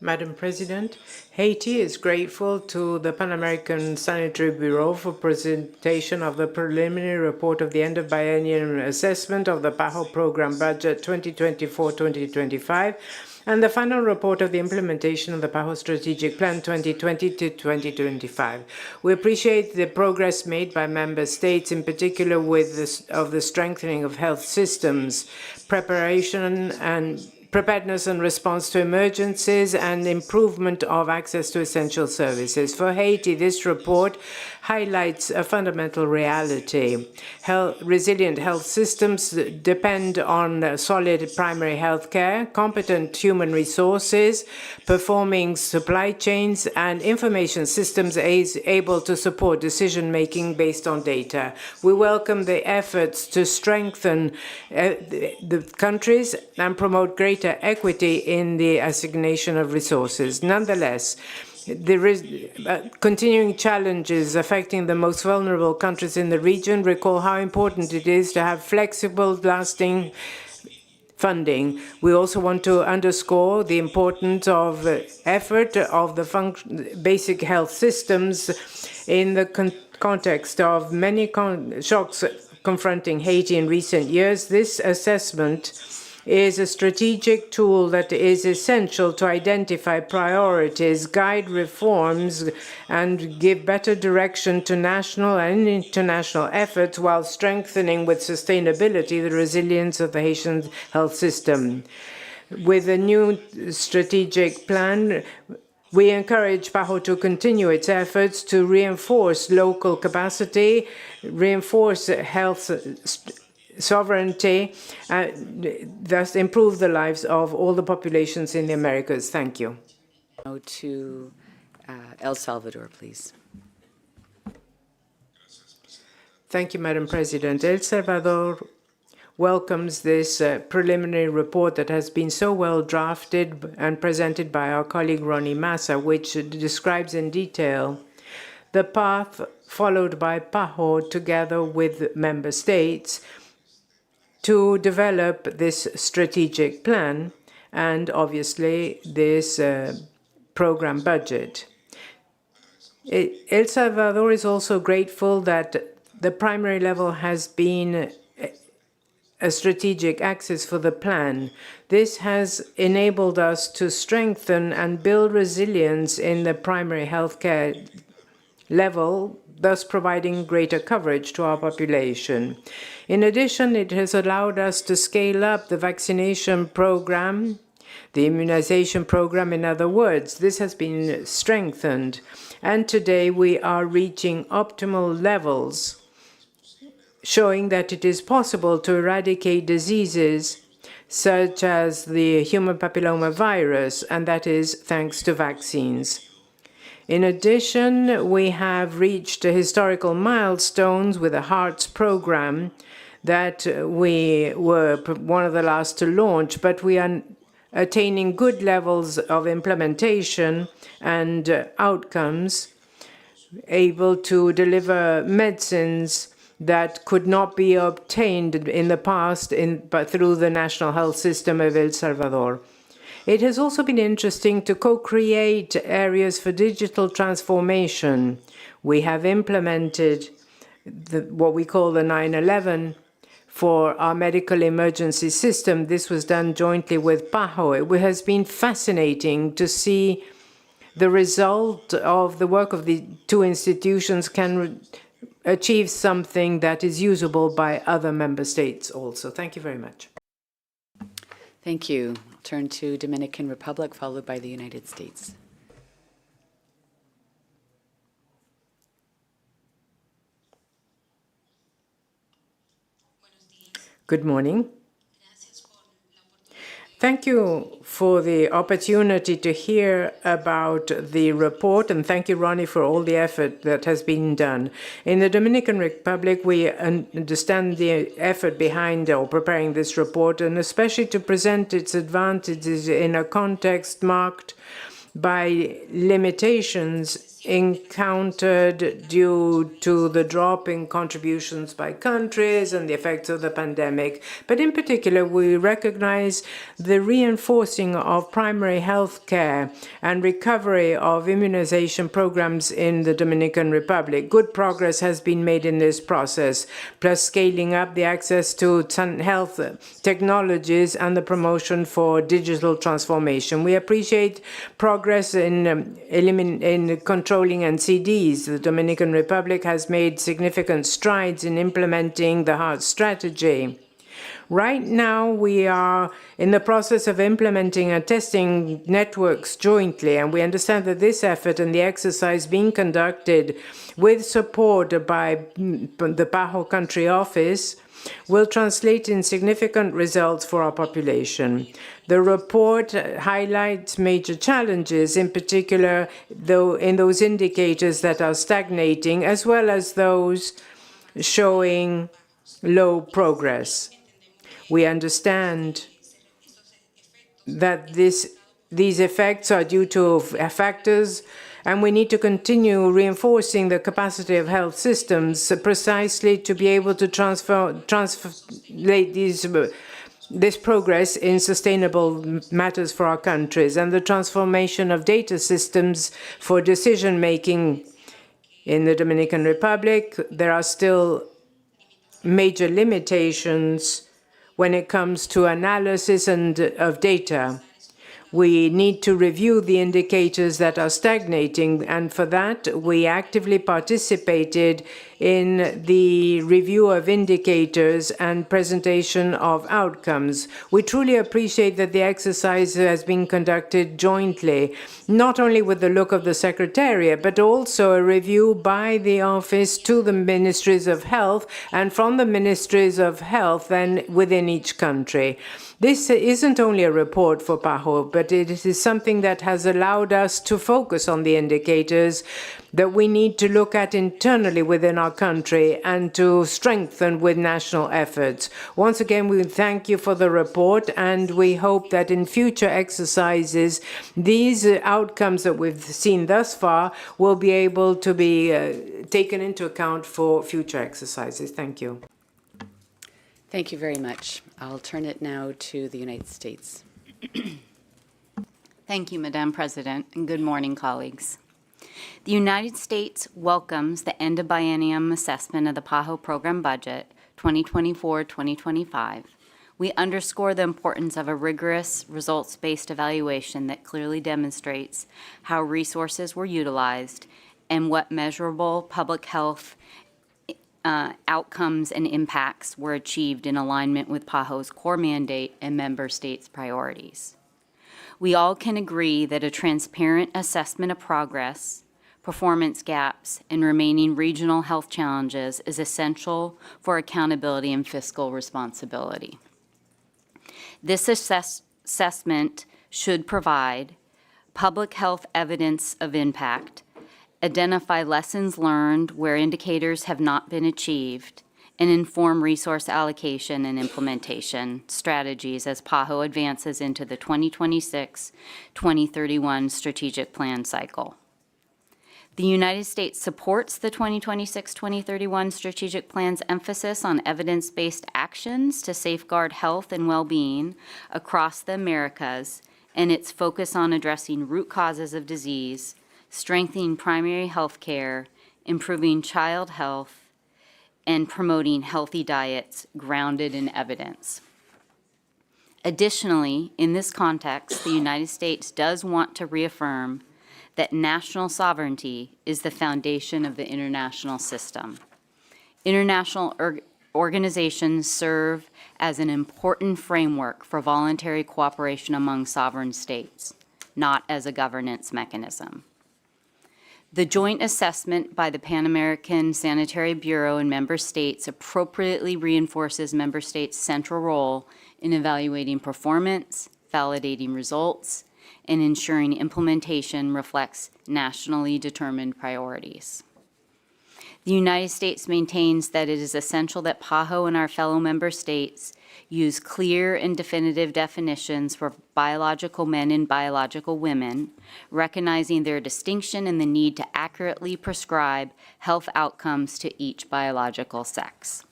S6: Madam President, Haiti is grateful to the Pan American Sanitary Bureau for presentation of the preliminary report of the end of biennium assessment of the PAHO program budget 2024-2025 and the final report of the implementation of the PAHO strategic plan 2020 to 2025. We appreciate the progress made by member states, in particular with the strengthening of health systems, preparedness and response to emergencies, and improvement of access to essential services. For Haiti, this report highlights a fundamental reality. Resilient health systems depend on solid primary health care, competent human resources, performing supply chains, and information systems able to support decision-making based on data. We welcome the efforts to strengthen the countries and promote greater equity in the assignation of resources. Nonetheless, there is continuing challenges affecting the most vulnerable countries in the region. Recall how important it is to have flexible, lasting funding. We also want to underscore the importance of effort of the basic health systems in the context of many shocks confronting Haiti in recent years. This assessment is a strategic tool that is essential to identify priorities, guide reforms, and give better direction to national and international efforts while strengthening with sustainability the resilience of the Haitian health system. With a new strategic plan, we encourage PAHO to continue its efforts to reinforce local capacity, reinforce health sovereignty, thus improve the lives of all the populations in the Americas. Thank you.
S1: Now to El Salvador, please.
S6: Thank you, Madam President. El Salvador welcomes this preliminary report that has been so well drafted and presented by our colleague Ronnie Massa, which describes in detail the path followed by PAHO together with member states to develop this strategic plan and obviously this program budget. El Salvador is also grateful that the primary level has been a strategic axis for the plan. This has enabled us to strengthen and build resilience in the primary healthcare level, thus providing greater coverage to our population. In addition, it has allowed us to scale up the vaccination program, the immunization program, in other words. This has been strengthened, and today we are reaching optimal levels, showing that it is possible to eradicate diseases such as the human papilloma virus, and that is thanks to vaccines. In addition, we have reached historical milestones with the HEARTS program that we were one of the last to launch, but we are attaining good levels of implementation and outcomes, able to deliver medicines that could not be obtained in the past but through the national health system of El Salvador. It has also been interesting to co-create areas for digital transformation. We have implemented what we call the 911 for our medical emergency system. This was done jointly with PAHO. It has been fascinating to see the result of the work of the two institutions can achieve something that is usable by other member states also. Thank you very much.
S1: Thank you. I'll turn to Dominican Republic, followed by the United States.
S6: Good morning. Thank you for the opportunity to hear about the report, and thank you, Ronnie, for all the effort that has been done. In the Dominican Republic, we understand the effort behind or preparing this report, and especially to present its advantages in a context marked by limitations encountered due to the drop in contributions by countries and the effects of the pandemic. But in particular, we recognize the reinforcing of primary health care and recovery of immunization programs in the Dominican Republic. Good progress has been made in this process, plus scaling up the access to health technologies and the promotion for digital transformation. We appreciate progress in controlling NCDs. The Dominican Republic has made significant strides in implementing the HEART strategy. Right now, we are in the process of implementing and testing networks jointly, and we understand that this effort and the exercise being conducted with support by the PAHO Country Office will translate in significant results for our population. The report highlights major challenges, in particular, though, in those indicators that are stagnating, as well as those showing low progress. We understand that these effects are due to factors, and we need to continue reinforcing the capacity of health systems precisely to be able to translate this progress in sustainable matters for our countries, and the transformation of data systems for decision-making in the Dominican Republic. There are still major limitations when it comes to analysis of data. We need to review the indicators that are stagnating, and for that, we actively participated in the review of indicators and presentation of outcomes. We truly appreciate that the exercise has been conducted jointly, not only with the look of the Secretariat, but also a review by the office to the Ministries of Health and from the Ministries of Health and within each country. This isn't only a report for PAHO, but it is something that has allowed us to focus on the indicators that we need to look at internally within our country and to strengthen with national efforts. Once again, we thank you for the report, and we hope that in future exercises, these outcomes that we've seen thus far will be able to be taken into account for future exercises. Thank you.
S1: Thank you very much. I'll turn it now to the United States.
S9: Thank you, Madam President, and good morning, colleagues. The United States welcomes the end of biennium assessment of the PAHO program budget 2024-2025. We underscore the importance of a rigorous, results-based evaluation that clearly demonstrates how resources were utilized and what measurable public health outcomes and impacts were achieved in alignment with PAHO's core mandate and member states' priorities. We all can agree that a transparent assessment of progress, performance gaps, and remaining regional health challenges is essential for accountability and fiscal responsibility. This assessment should provide public health evidence of impact, identify lessons learned where indicators have not been achieved, and inform resource allocation and implementation strategies as PAHO advances into the 2026-2031 strategic plan cycle. The United States supports the 2026-2031 strategic plan's emphasis on evidence-based actions to safeguard health and well-being across the Americas, and its focus on addressing root causes of disease, strengthening primary health care, improving child health, and promoting healthy diets grounded in evidence. Additionally, in this context, the United States does want to reaffirm that national sovereignty is the foundation of the international system. International organizations serve as an important framework for voluntary cooperation among sovereign states, not as a governance mechanism. The joint assessment by the Pan American Sanitary Bureau and member states appropriately reinforces member states' central role in evaluating performance, validating results, and ensuring implementation reflects nationally determined priorities. The United States maintains that it is essential that PAHO and our fellow member states use clear and definitive definitions for biological men and biological women, recognizing their distinction and the need to accurately prescribe health outcomes to each biological sex.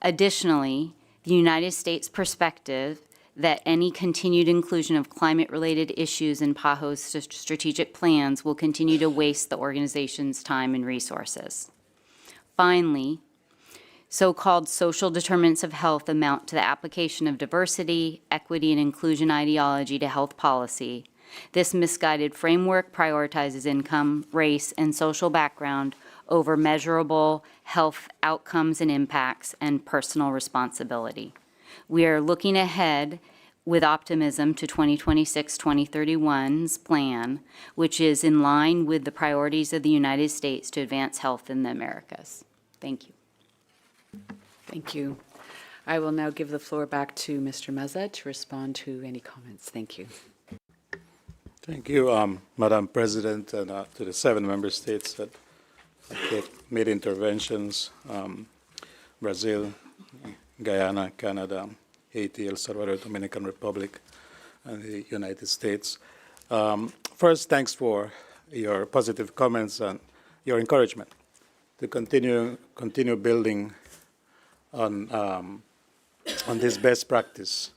S9: Additionally, the United States perspective that any continued inclusion of climate-related issues in PAHO's strategic plans will continue to waste the organization's time and resources. Finally, so-called social determinants of health amount to the application of diversity, equity, and inclusion ideology to health policy. This misguided framework prioritizes income, race, and social background over measurable health outcomes and impacts and personal responsibility. We are looking ahead with optimism to 2026-2031's plan, which is in line with the priorities of the United States to advance health in the Americas. Thank you.
S1: Thank you. I will now give the floor back to Mr. Meza to respond to any comments. Thank you.
S3: Thank you, Madam President, and to the 7 member states that made interventions, Brazil, Guyana, Canada, Haiti, El Salvador, Dominican Republic, and the United States. First, thanks for your positive comments and your encouragement to continue building on this best practice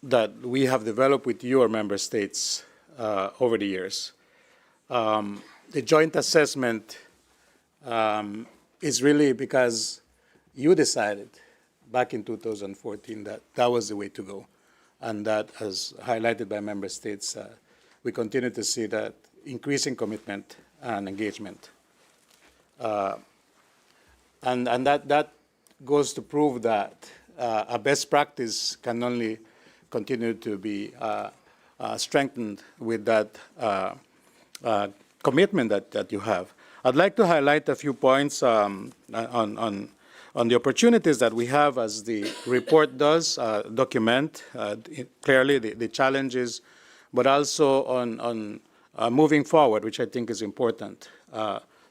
S3: that we have developed with your member states over the years. The joint assessment is really because you decided back in 2014 that that was the way to go, and that, as highlighted by member states, we continue to see that increasing commitment and engagement. And that goes to prove that a best practice can only continue to be strengthened with that commitment that you have. I'd like to highlight a few points on the opportunities that we have, as the report does document clearly the challenges, but also on moving forward, which I think is important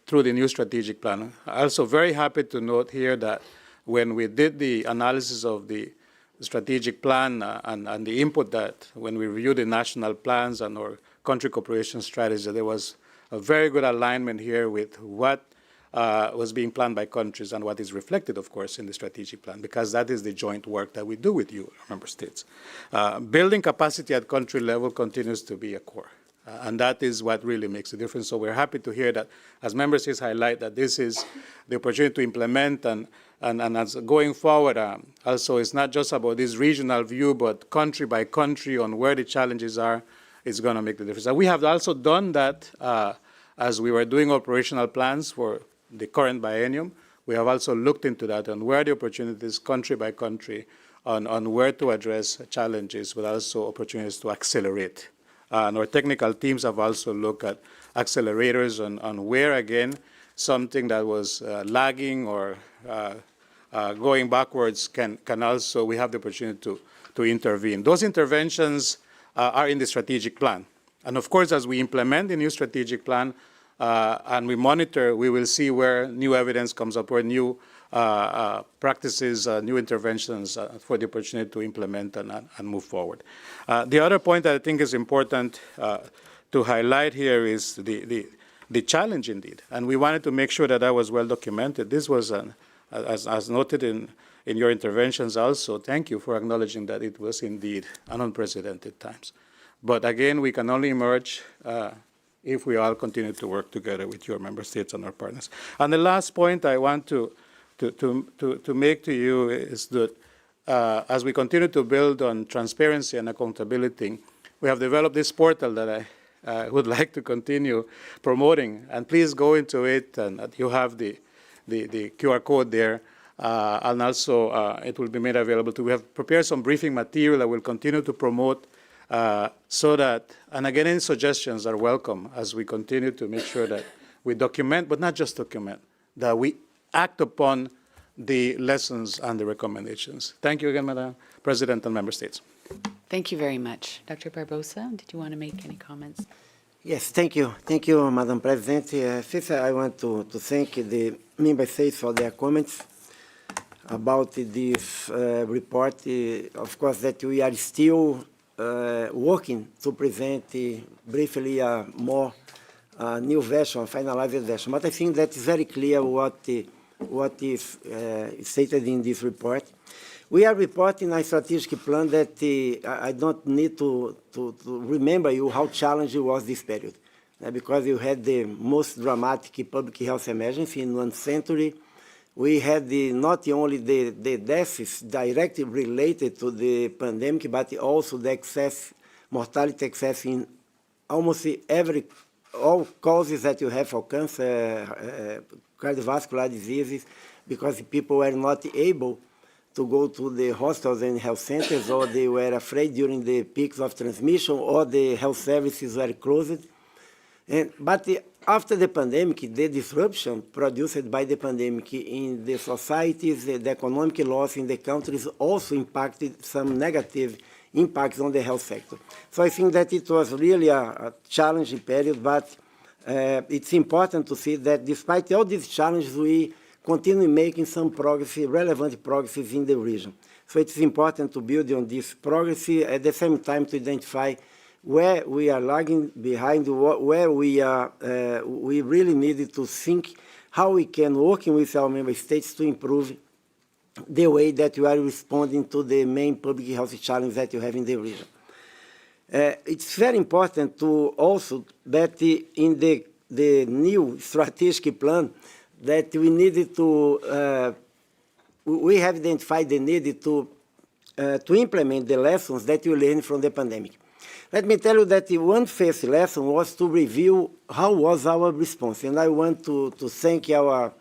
S3: through the new strategic plan. I'm also very happy to note here that when we did the analysis of the strategic plan and the input that when we reviewed the national plans and our country cooperation strategy, there was a very good alignment here with what was being planned by countries and what is reflected, of course, in the strategic plan, because that is the joint work that we do with you, member states. Building capacity at country level continues to be a core. And that is what really makes a difference. So we're happy to hear that, as member states highlight, that this is the opportunity to implement, and as going forward, also it's not just about this regional view, but country by country on where the challenges are is going to make the difference. And we have also done that as we were doing operational plans for the current biennium. We have also looked into that and where the opportunities country by country on where to address challenges, but also opportunities to accelerate. And our technical teams have also looked at accelerators on where, again, something that was lagging or going backwards can also, we have the opportunity to intervene. Those interventions are in the strategic plan. And of course, as we implement the new strategic plan and we monitor, we will see where new evidence comes up, where new practices, new interventions for the opportunity to implement and move forward. The other point that I think is important to highlight here is the challenge indeed. And we wanted to make sure that that was well documented. This was, as noted in your interventions also, thank you for acknowledging that it was indeed an unprecedented times. But again, we can only emerge if we all continue to work together with your member states and our partners. And the last point I want to make to you is that as we continue to build on transparency and accountability, we have developed this portal that I would like to continue promoting. And please go into it, and you have the QR code there. And also, it will be made available to. We have prepared some briefing material that will continue to promote so that, and again, any suggestions are welcome as we continue to make sure that we document, but not just document, that we act upon the lessons and the recommendations. Thank you again, Madam President and Member States.
S1: Thank you very much. Dr. Barbosa, did you want to make any comments?
S5: Yes, thank you. Thank you, Madam President. First, I want to thank the Member States for their comments about this report. Of course, that we are still working to present briefly a more new version, finalized version. But I think that is very clear what is stated in this report. We are reporting a strategic plan that I don't need to remember you how challenging was this period, because you had the most dramatic public health emergency in 1 century. We had not only the deaths directly related to the pandemic, but also the mortality excess in almost all causes that you have for cancer, cardiovascular diseases, because people were not able to go to the hospitals and health centers, or they were afraid during the peaks of transmission, or the health services were closed. But after the pandemic, the disruption produced by the pandemic in the societies, the economic loss in the countries also impacted some negative impacts on the health sector. So I think that it was really a challenging period, but it's important to see that despite all these challenges, we continue making some progress, relevant progresses in the region. So it's important to build on this progress, at the same time to identify where we are lagging behind, where we really needed to think how we can, working with our member states, to improve the way that we are responding to the main public health challenges that you have in the region. It's very important to also that in the new strategic plan, that we needed to, we have identified the need to implement the lessons that we learned from the pandemic. Let me tell you that the one first lesson was to review how was our response. And I want to thank our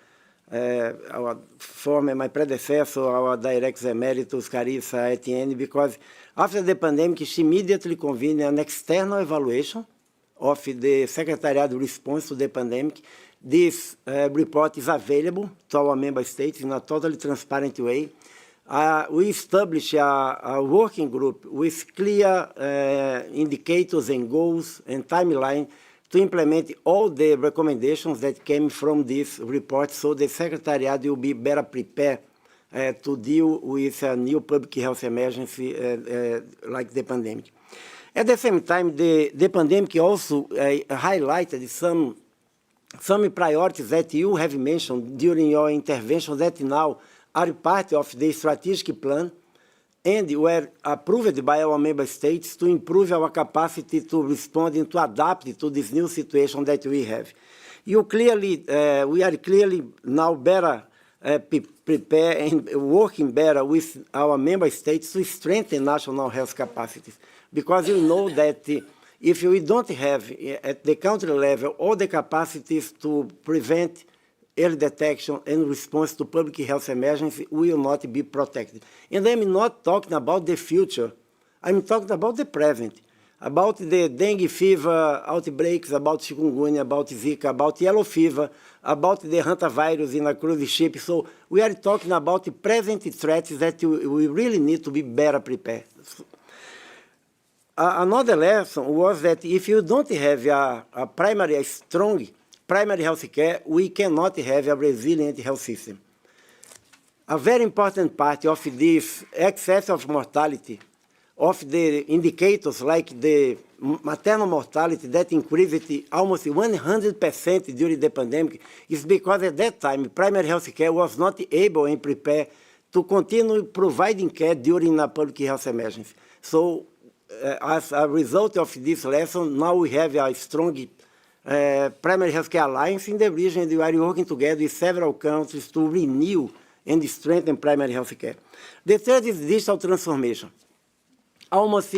S5: my predecessor, our Director Emeritus, Carissa Etienne, because after the pandemic, she immediately convened an external evaluation of the Secretariat response to the pandemic. This report is available to our member states in a totally transparent way. We established a working group with clear indicators and goals and timeline to implement all the recommendations that came from this report, so the Secretariat will be better prepared to deal with a new public health emergency like the pandemic. At the same time, the pandemic also highlighted some priorities that you have mentioned during your intervention that now are part of the strategic plan and were approved by our member states to improve our capacity to respond and to adapt to this new situation that we have. We are clearly now better prepared and working better with our member states to strengthen national health capacities, because you know that if we don't have at the country level all the capacities to prevent early detection and response to public health emergency, we will not be protected. And I'm not talking about the future. I'm talking about the present, about the dengue fever outbreaks, about chikungunya, about Zika, about yellow fever, about the hantavirus in a cruise ship. So we are talking about the present threats that we really need to be better prepared. Another lesson was that if you don't have a strong primary health care, we cannot have a resilient health system. A very important part of this excess of mortality, of the indicators like the maternal mortality that increased almost 100% during the pandemic, is because at that time primary health care was not able and prepared to continue providing care during a public health emergency. So as a result of this lesson, now we have a strong primary healthcare alliance in the region, and we are working together with several countries to renew and strengthen primary health care. The third is digital transformation. Almost,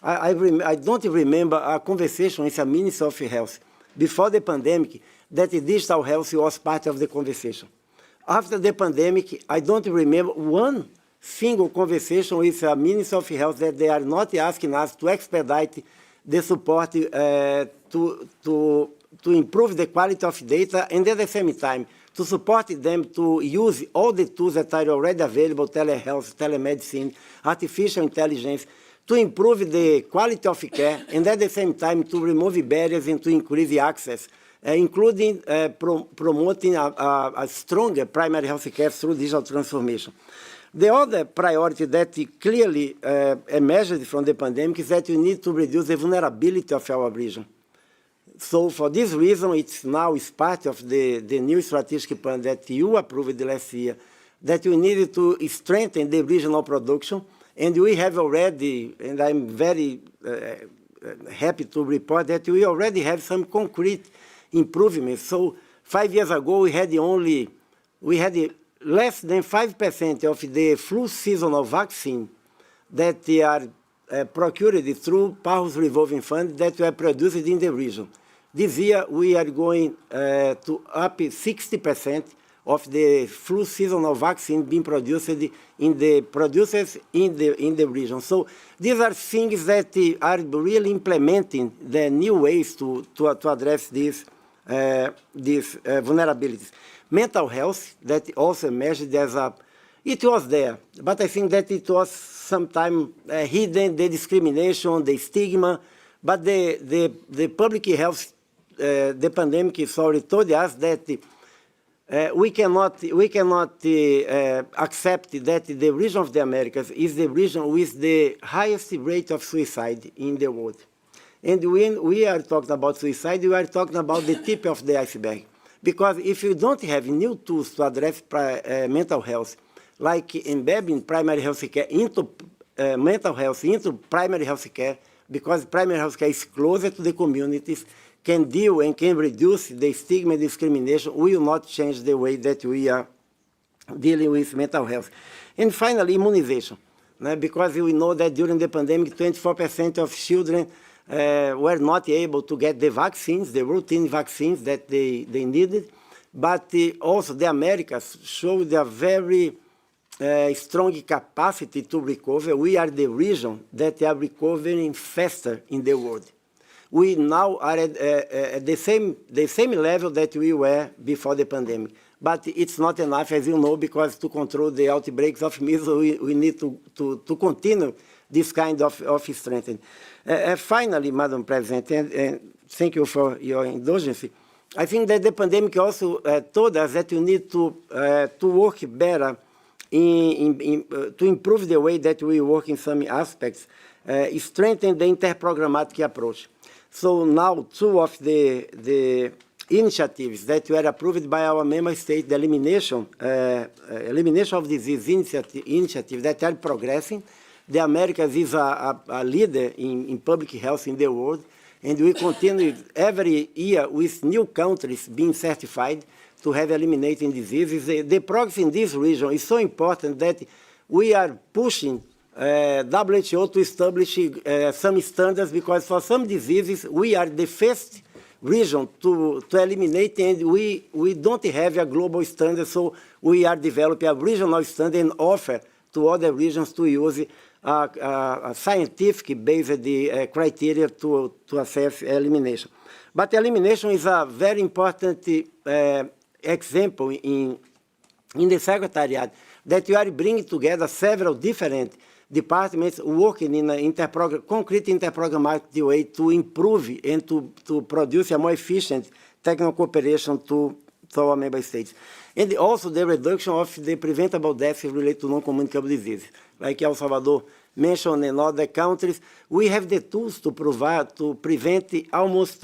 S5: I don't remember a conversation with a Minister of Health before the pandemic that digital health was part of the conversation. After the pandemic, I don't remember one single conversation with a Minister of Health that they are not asking us to expedite the support to improve the quality of data, and at the same time to support them to use all the tools that are already available, telehealth, telemedicine, artificial intelligence, to improve the quality of care, and at the same time to remove barriers and to increase the access, including promoting a stronger primary health care through digital transformation. The other priority that clearly emerged from the pandemic is that we need to reduce the vulnerability of our region. So for this reason, it's part of the new strategic plan that you approved last year, that we needed to strengthen the regional production. And we have already, and I'm very happy to report that we already have some concrete improvements. So 5 years ago, we had less than 5% of the flu seasonal vaccine that are procured through PAHO's revolving fund that were produced in the region. This year, we are going to up 60% of the flu seasonal vaccine being produced in the producers in the region. So these are things that are really implementing the new ways to address these vulnerabilities. Mental health, that also emerged as it was there, but I think that it was sometimes hidden, the discrimination, the stigma, but the public health, the pandemic has already told us that we cannot accept that the region of the Americas is the region with the highest rate of suicide in the world. And when we are talking about suicide, we are talking about the tip of the iceberg. Because if you don't have new tools to address mental health, like embedding primary health care into mental health, into primary health care, because primary health care is closer to the communities, can deal and can reduce the stigma and discrimination, we will not change the way that we are dealing with mental health. And finally, immunization, because we know that during the pandemic, 24% of children were not able to get the vaccines, the routine vaccines that they needed, but also the Americas showed a very strong capacity to recover. We are the region that are recovering faster in the world. We now are at the same level that we were before the pandemic. But it's not enough, as you know, because to control the outbreaks of measles, we need to continue this kind of strengthening. Finally, Madam President, and thank you for your indulgence, I think that the pandemic also told us that we need to work better to improve the way that we work in some aspects, strengthen the interprogrammatic approach. So now, two of the initiatives that were approved by our member states, the elimination of disease initiative that are progressing. The Americas is a leader in public health in the world, and we continue every year with new countries being certified to have eliminating diseases. The progress in this region is so important that we are pushing WHO to establish some standards, because for some diseases, we are the first region to eliminate, and we don't have a global standard, so we are developing a regional standard and offer to other regions to use a scientific-based criteria to assess elimination. But elimination is a very important example in the Secretariat, that we are bringing together several different departments working in an concrete interprogrammatic way to improve and to produce a more efficient technical cooperation to our member states. And also the reduction of the preventable deaths related to non-communicable diseases. Like El Salvador mentioned in other countries, we have the tools to prevent almost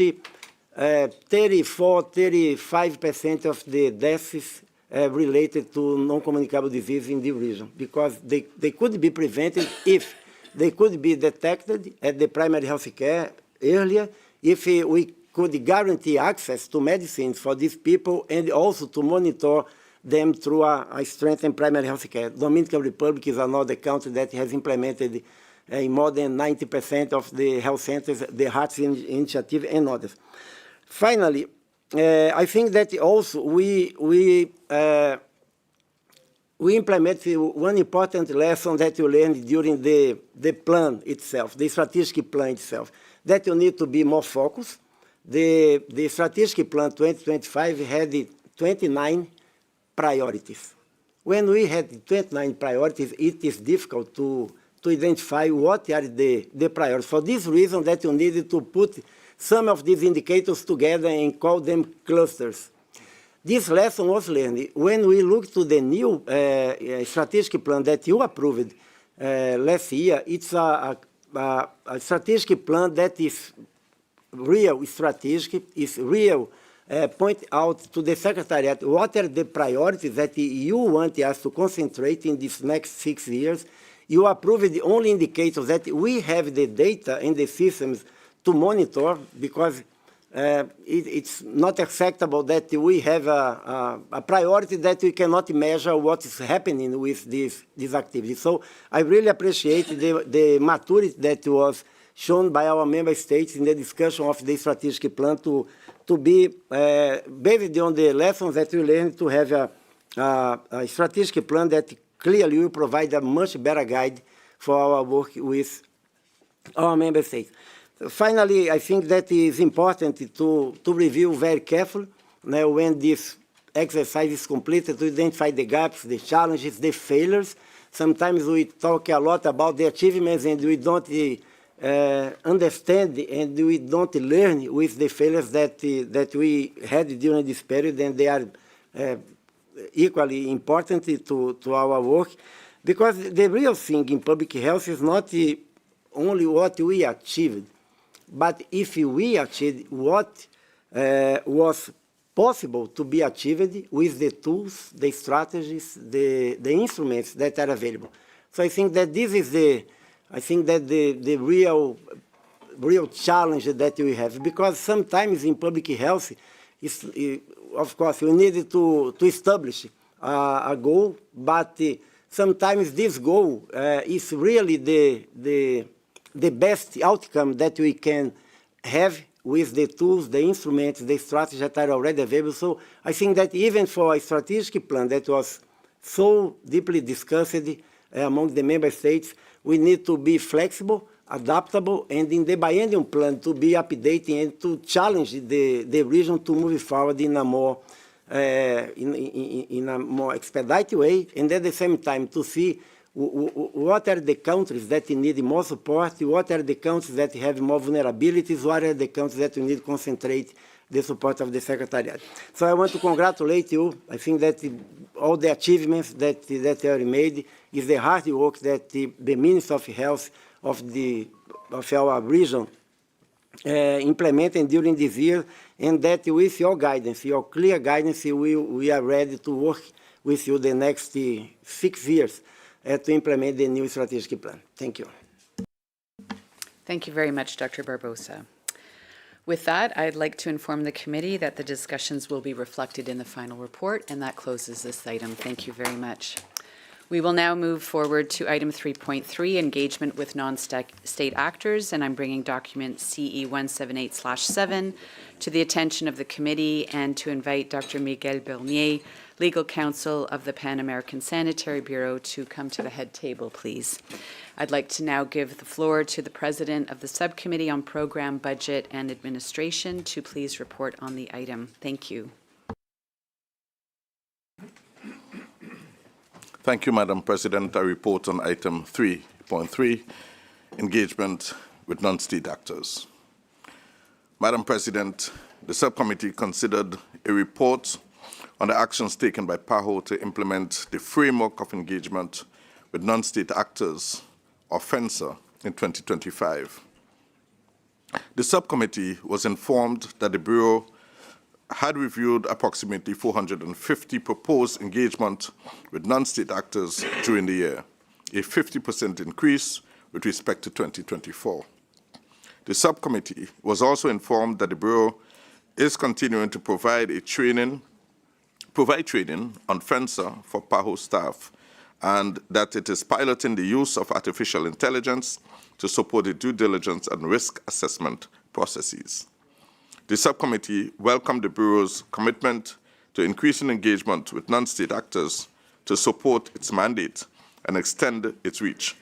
S5: 35% of the deaths related to non-communicable disease in the region, because they could be prevented if they could be detected at the primary health care earlier, if we could guarantee access to medicines for these people, and also to monitor them through a strengthened primary health care. Dominican Republic is another country that has implemented in more than 90% of the health centers, the Hearts Initiative and others. Finally, I think that also we implemented one important lesson that you learned during the plan itself, the strategic plan itself, that you need to be more focused. The strategic plan 2025 had 29 priorities. When we had 29 priorities, it is difficult to identify what are the priorities. For this reason that you needed to put some of these indicators together and call them clusters. This lesson was learned. When we look to the new strategic plan that you approved last year, it's a strategic plan that is real strategic, is real, point out to the Secretariat what are the priorities that you want us to concentrate in these next 6 years. You approved the only indicators that we have the data and the systems to monitor, because it's not acceptable that we have a priority that we cannot measure what is happening with these activities. So I really appreciate the maturity that was shown by our member states in the discussion of the strategic plan to be based on the lessons that we learned, to have a strategic plan that clearly will provide a much better guide for our work with our member states. Finally, I think that it is important to review very carefully when this exercise is completed, to identify the gaps, the challenges, the failures. Sometimes we talk a lot about the achievements and we don't understand and we don't learn with the failures that we had during this period, and they are equally important to our work, because the real thing in public health is not only what we achieved, but if we achieved what was possible to be achieved with the tools, the strategies, the instruments that are available. So I think that this is the real challenge that we have, because sometimes in public health, of course, we need to establish a goal, but sometimes this goal is really the best outcome that we can have with the tools, the instruments, the strategies that are already available. So I think that even for a strategic plan that was so deeply discussed among the member states, we need to be flexible, adaptable, and in the biennial plan to be updating and to challenge the region to move forward in a more expedited way, and at the same time to see what are the countries that need more support, what are the countries that have more vulnerabilities, what are the countries that we need to concentrate the support of the Secretariat. So I want to congratulate you. I think that all the achievements that are made is the hard work that the Minister of Health of our region implemented during this year, and that with your guidance, your clear guidance, we are ready to work with you the next 6 years to implement the new strategic plan. Thank you.
S1: Thank you very much, Dr. Barbosa. With that, I'd like to inform the committee that the discussions will be reflected in the final report, and that closes this item. Thank you very much. We will now move forward to item 3.3, engagement with non-state actors, and I'm bringing document CE 178/7 to the attention of the committee, and to invite Dr. Miguel Bernier, Legal Counsel of the Pan American Sanitary Bureau, to come to the head table, please. I'd like to now give the floor to the President of the Subcommittee on Program, Budget, and Administration to please report on the item. Thank you.
S2: Thank you, Madam President. I report on item 3.3, engagement with non-state actors. Madam President, the subcommittee considered a report on the actions taken by PAHO to implement the framework of engagement with non-state actors, or FENSA, in 2025. The subcommittee was informed that the Bureau had reviewed approximately 450 proposed engagement with non-state actors during the year, a 50% increase with respect to 2024. The subcommittee was also informed that the Bureau is continuing to provide training on FENSA for PAHO staff, and that it is piloting the use of artificial intelligence to support the due diligence and risk assessment processes. The subcommittee welcomed the Bureau's commitment to increasing engagement with non-state actors to support its mandate and extend its reach.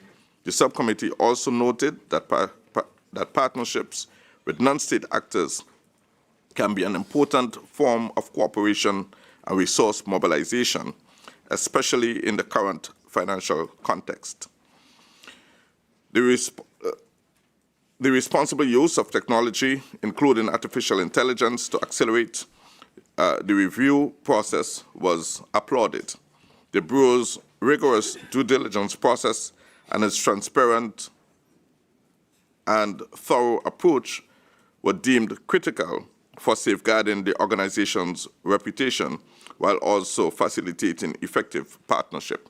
S2: The subcommittee also noted that partnerships with non-state actors can be an important form of cooperation and resource mobilization, especially in the current financial context. The responsible use of technology, including artificial intelligence, to accelerate the review process was applauded. The Bureau's rigorous due diligence process and its transparent and thorough approach were deemed critical for safeguarding the organization's reputation while also facilitating effective partnership.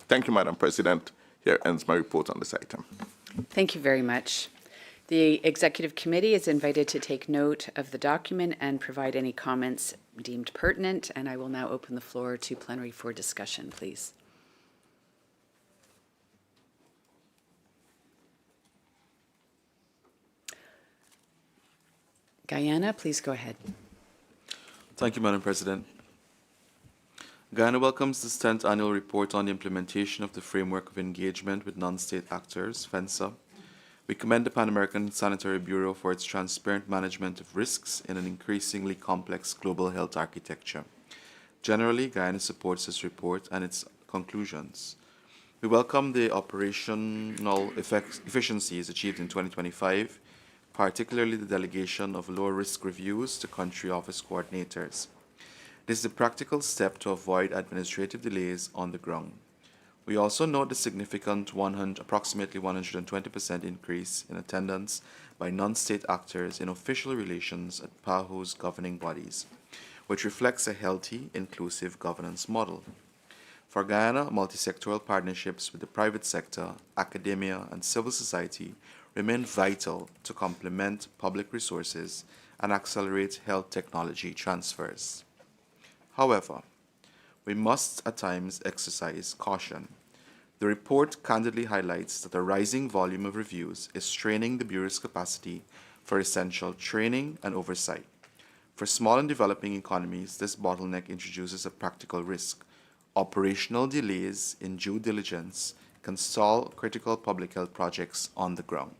S2: Thank you, Madam President. Here ends my report on this item.
S1: Thank you very much. The Executive Committee is invited to take note of the document and provide any comments deemed pertinent, and I will now open the floor to plenary for discussion, please. Guyana, please go ahead.
S7: Thank you, Madam President. Guyana welcomes this 10th annual report on the implementation of the Framework of Engagement with Non-State Actors, FENSA. We commend the Pan American Sanitary Bureau for its transparent management of risks in an increasingly complex global health architecture. Generally, Guyana supports this report and its conclusions. We welcome the operational efficiencies achieved in 2025, particularly the delegation of low-risk reviews to country office coordinators. This is a practical step to avoid administrative delays on the ground. We also note the significant approximately 120% increase in attendance by non-state actors in official relations at PAHO's governing bodies, which reflects a healthy, inclusive governance model. For Guyana, multi-sectoral partnerships with the private sector, academia, and civil society remain vital to complement public resources and accelerate health technology transfers. However, we must at times exercise caution. The report candidly highlights that a rising volume of reviews is straining the Bureau's capacity for essential training and oversight. For small and developing economies, this bottleneck introduces a practical risk. Operational delays in due diligence can stall critical public health projects on the ground.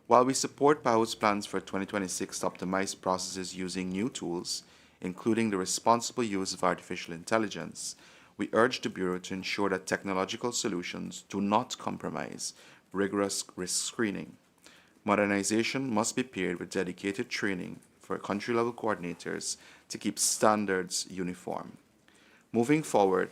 S7: While we support PAHO's plans for 2026 to optimize processes using new tools, including the responsible use of artificial intelligence, we urge the Bureau to ensure that technological solutions do not compromise rigorous risk screening. Modernization must be paired with dedicated training for country-level coordinators to keep standards uniform. Moving forward,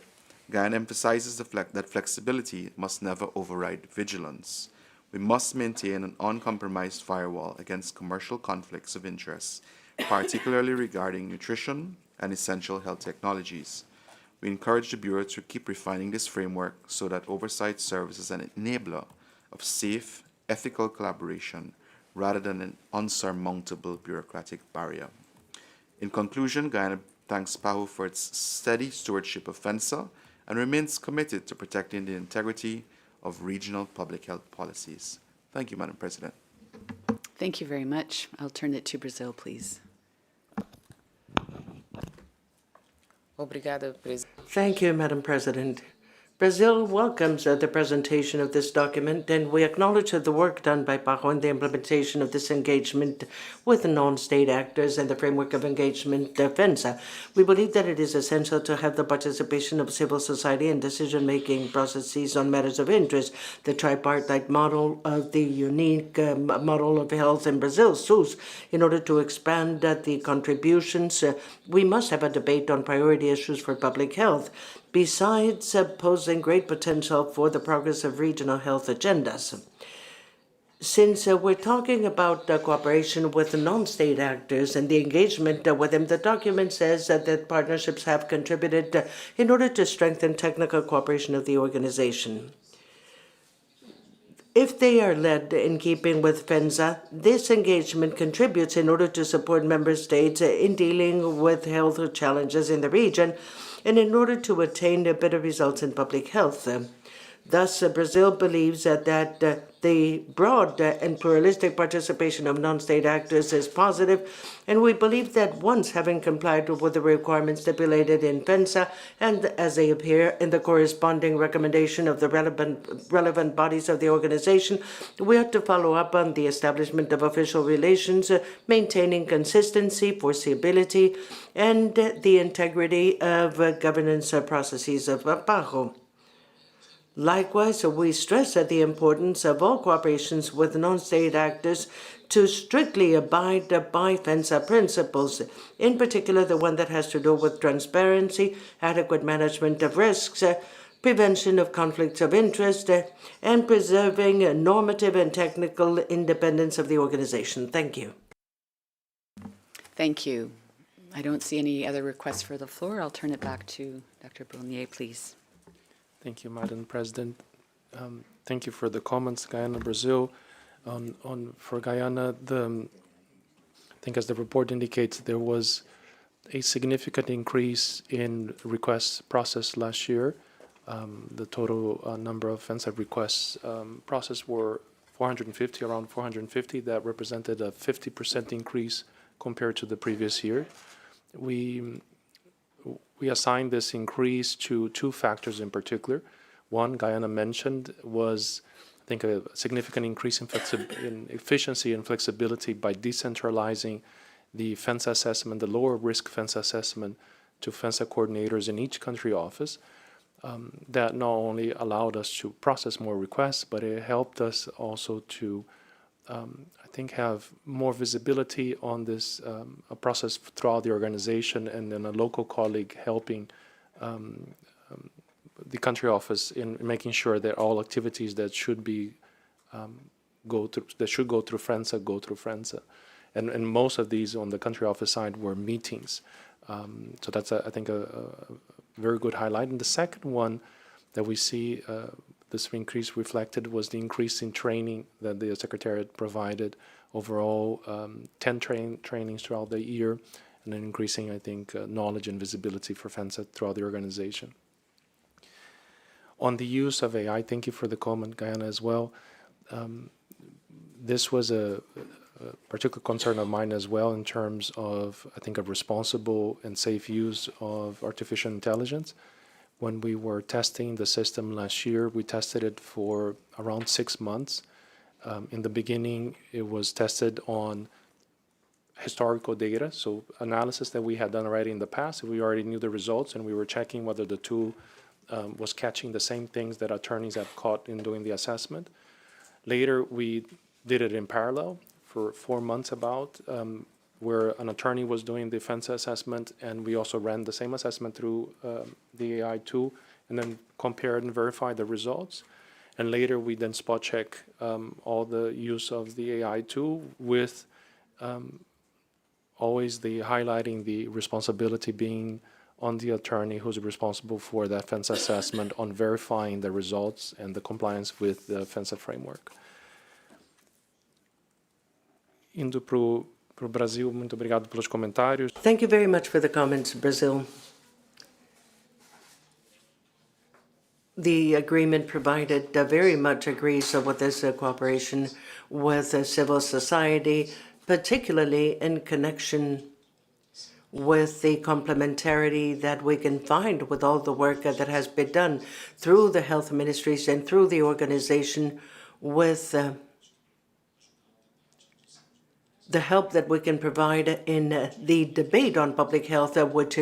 S7: Guyana emphasizes that flexibility must never override vigilance. We must maintain an uncompromised firewall against commercial conflicts of interest, particularly regarding nutrition and essential health technologies. We encourage the Bureau to keep refining this framework so that oversight serves as an enabler of safe, ethical collaboration rather than an unsurmountable bureaucratic barrier. In conclusion, Guyana thanks PAHO for its steady stewardship of FENSA and remains committed to protecting the integrity of regional public health policies. Thank you, Madam President.
S1: Thank you very much. I'll turn it to Brazil, please.
S6: Thank you, Madam President. Brazil welcomes the presentation of this document, and we acknowledge the work done by PAHO in the implementation of this engagement with non-state actors and the framework of engagement, FENSA. We believe that it is essential to have the participation of civil society in decision-making processes on matters of interest. The tripartite model of the unique model of health in Brazil, SUS, in order to expand the contributions, we must have a debate on priority issues for public health, besides posing great potential for the progress of regional health agendas. Since we're talking about cooperation with non-state actors and the engagement with them, the document says that partnerships have contributed in order to strengthen technical cooperation of the organization. If they are led in keeping with FENSA, this engagement contributes in order to support member states in dealing with health challenges in the region and in order to attain better results in public health. Thus, Brazil believes that the broad and pluralistic participation of non-state actors is positive, and we believe that once having complied with the requirements stipulated in PENSA and as they appear in the corresponding recommendation of the relevant bodies of the organization, we have to follow up on the establishment of official relations, maintaining consistency, foreseeability, and the integrity of governance processes of PAHO. Likewise, we stress the importance of all cooperations with non-state actors to strictly abide by PENSA principles, in particular the one that has to do with transparency, adequate management of risks, prevention of conflicts of interest, and preserving normative and technical independence of the organization. Thank you.
S1: Thank you. I don't see any other requests for the floor. I'll turn it back to Dr. Brunier, please.
S10: Thank you, Madam President. Thank you for the comments, Guyana, Brazil. For Guyana, I think as the report indicates, there was a significant increase in requests processed last year. The total number of FENSA requests processed were 450, around 450. That represented a 50% increase compared to the previous year. We assigned this increase to two factors in particular. One, Guyana mentioned, was, I think, a significant increase in efficiency and flexibility by decentralizing the FENSA assessment, the lower risk FENSA assessment, to FENSA coordinators in each country office. That not only allowed us to process more requests, but it helped us also to, I think, have more visibility on this process throughout the organization, and then a local colleague helping the country office in making sure that all activities that should be go through FENSA go through FENSA, and most of these on the country office side were meetings. So that's I think a very good highlight. And the second one that we see this increase reflected was the increase in training that the Secretariat provided. Overall, 10 trainings throughout the year, and then increasing, I think, knowledge and visibility for FENSA throughout the organization. On the use of AI, thank you for the comment, Guyana, as well. This was a particular concern of mine as well in terms of, I think, a responsible and safe use of artificial intelligence. When we were testing the system last year, we tested it for around 6 months. In the beginning, it was tested on historical data, so analysis that we had done already in the past. We already knew the results, and we were checking whether the tool was catching the same things that attorneys have caught in doing the assessment. Later, we did it in parallel for 4 months about, where an attorney was doing the FENSA assessment, and we also ran the same assessment through the AI tool, and then compared and verified the results. And later, we then spot check all the use of the AI tool with always the highlighting the responsibility being on the attorney who's responsible for that FENSA assessment on verifying the results and the compliance with the FENSA framework. Indo pro Brasil, muito obrigado pelos comentários.
S6: Thank you very much for the comments, Brazil. The agreement provided very much agrees with this cooperation with civil society, particularly in connection with the complementarity that we can find with all the work that has been done through the health ministries and through the organization, with the help that we can provide in the debate on public health, which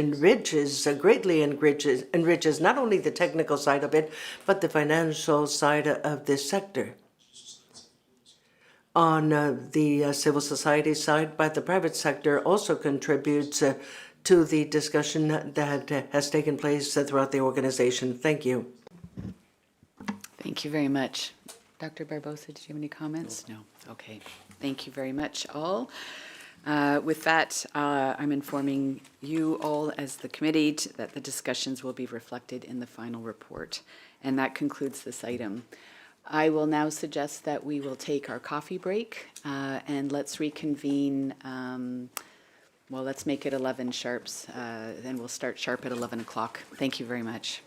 S6: greatly enriches not only the technical side of it, but the financial side of this sector. On the civil society side, but the private sector also contributes to the discussion that has taken place throughout the organization. Thank you.
S1: Thank you very much. Dr. Barbosa, did you have any comments? No. Okay. Thank you very much, all. With that, I'm informing you all as the committee that the discussions will be reflected in the final report. And that concludes this item. I will now suggest that we will take our coffee break and let's reconvene. Well, let's make it 11 sharps. Then we'll start sharp at 11 o'clock. Thank you very much.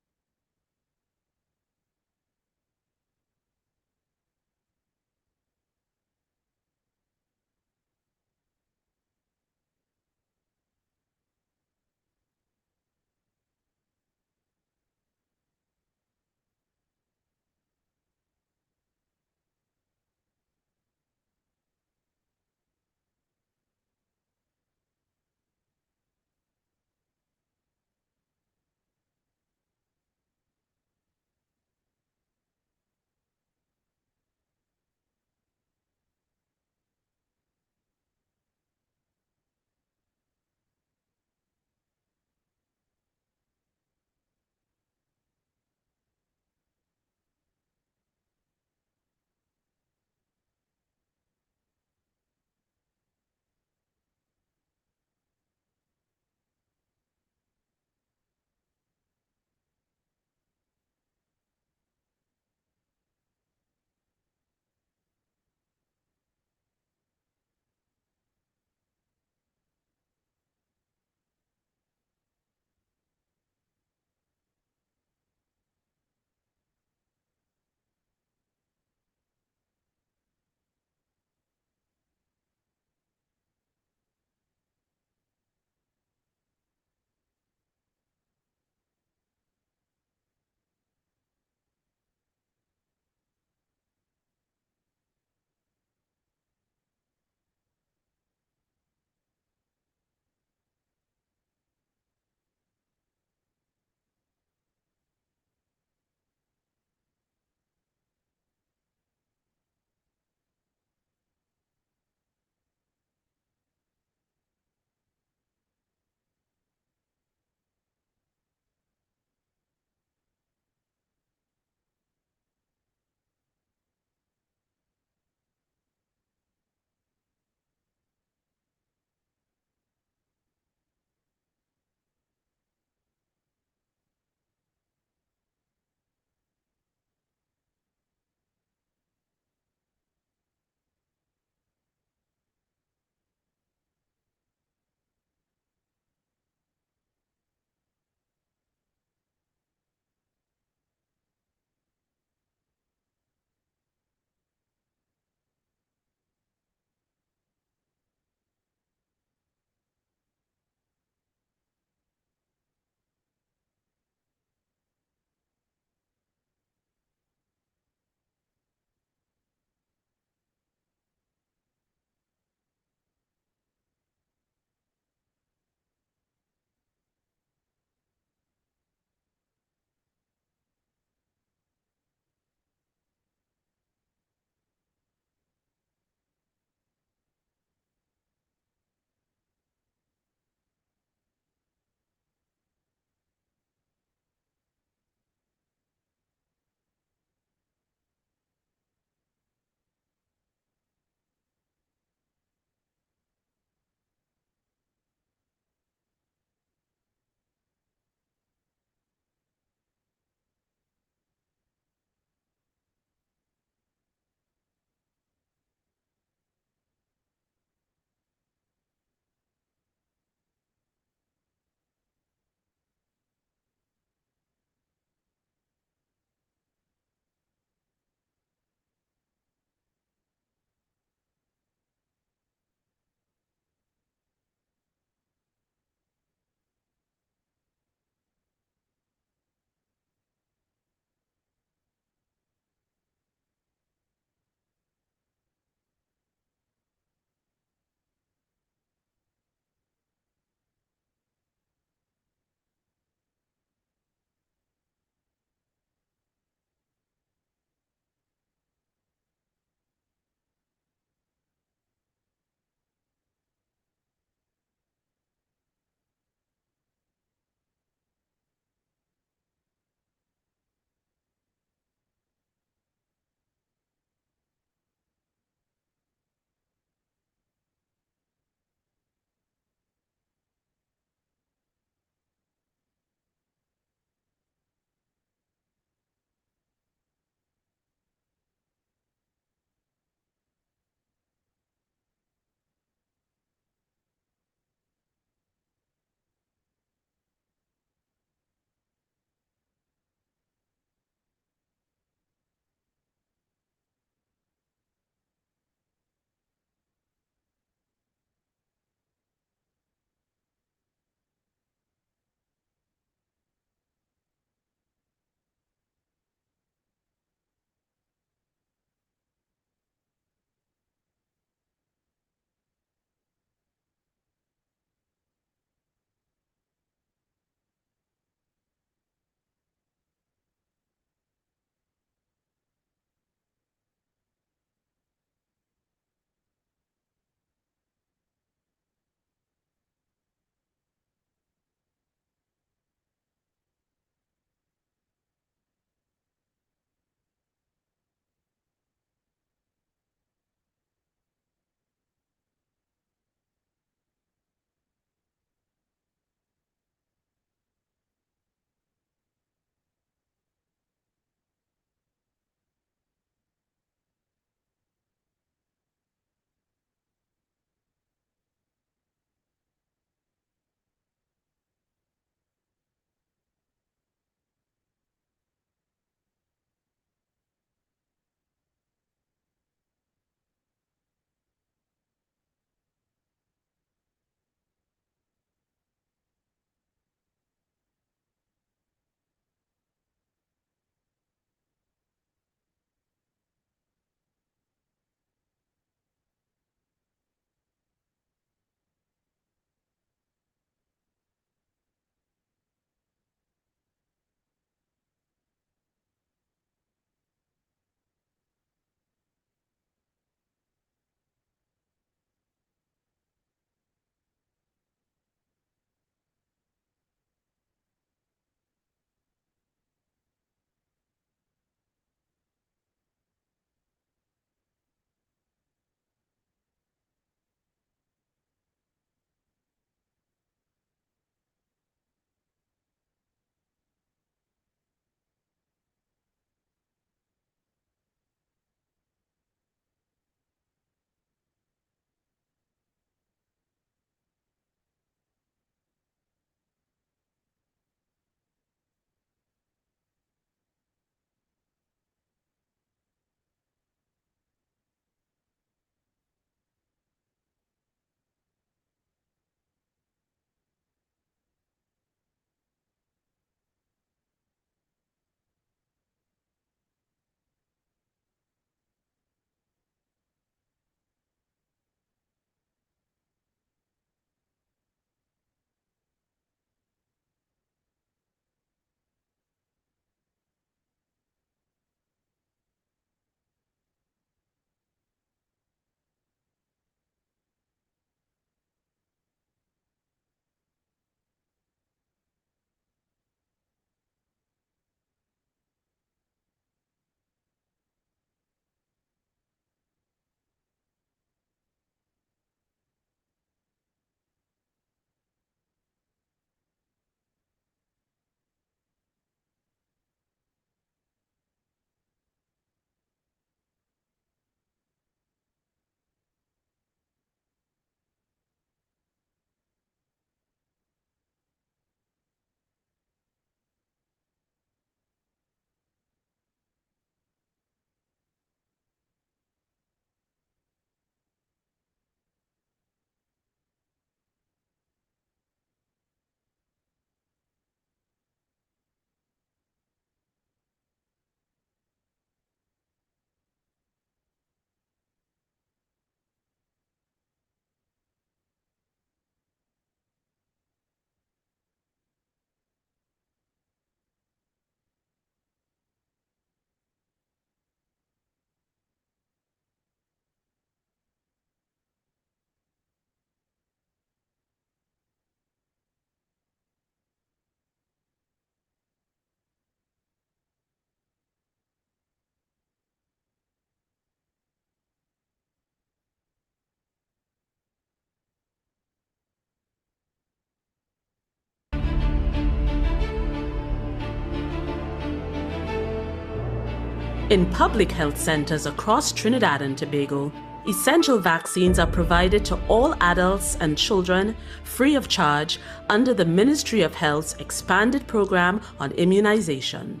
S11: In public health centers across Trinidad and Tobago, essential vaccines are provided to all adults and children free of charge under the Ministry of Health's expanded program on immunization.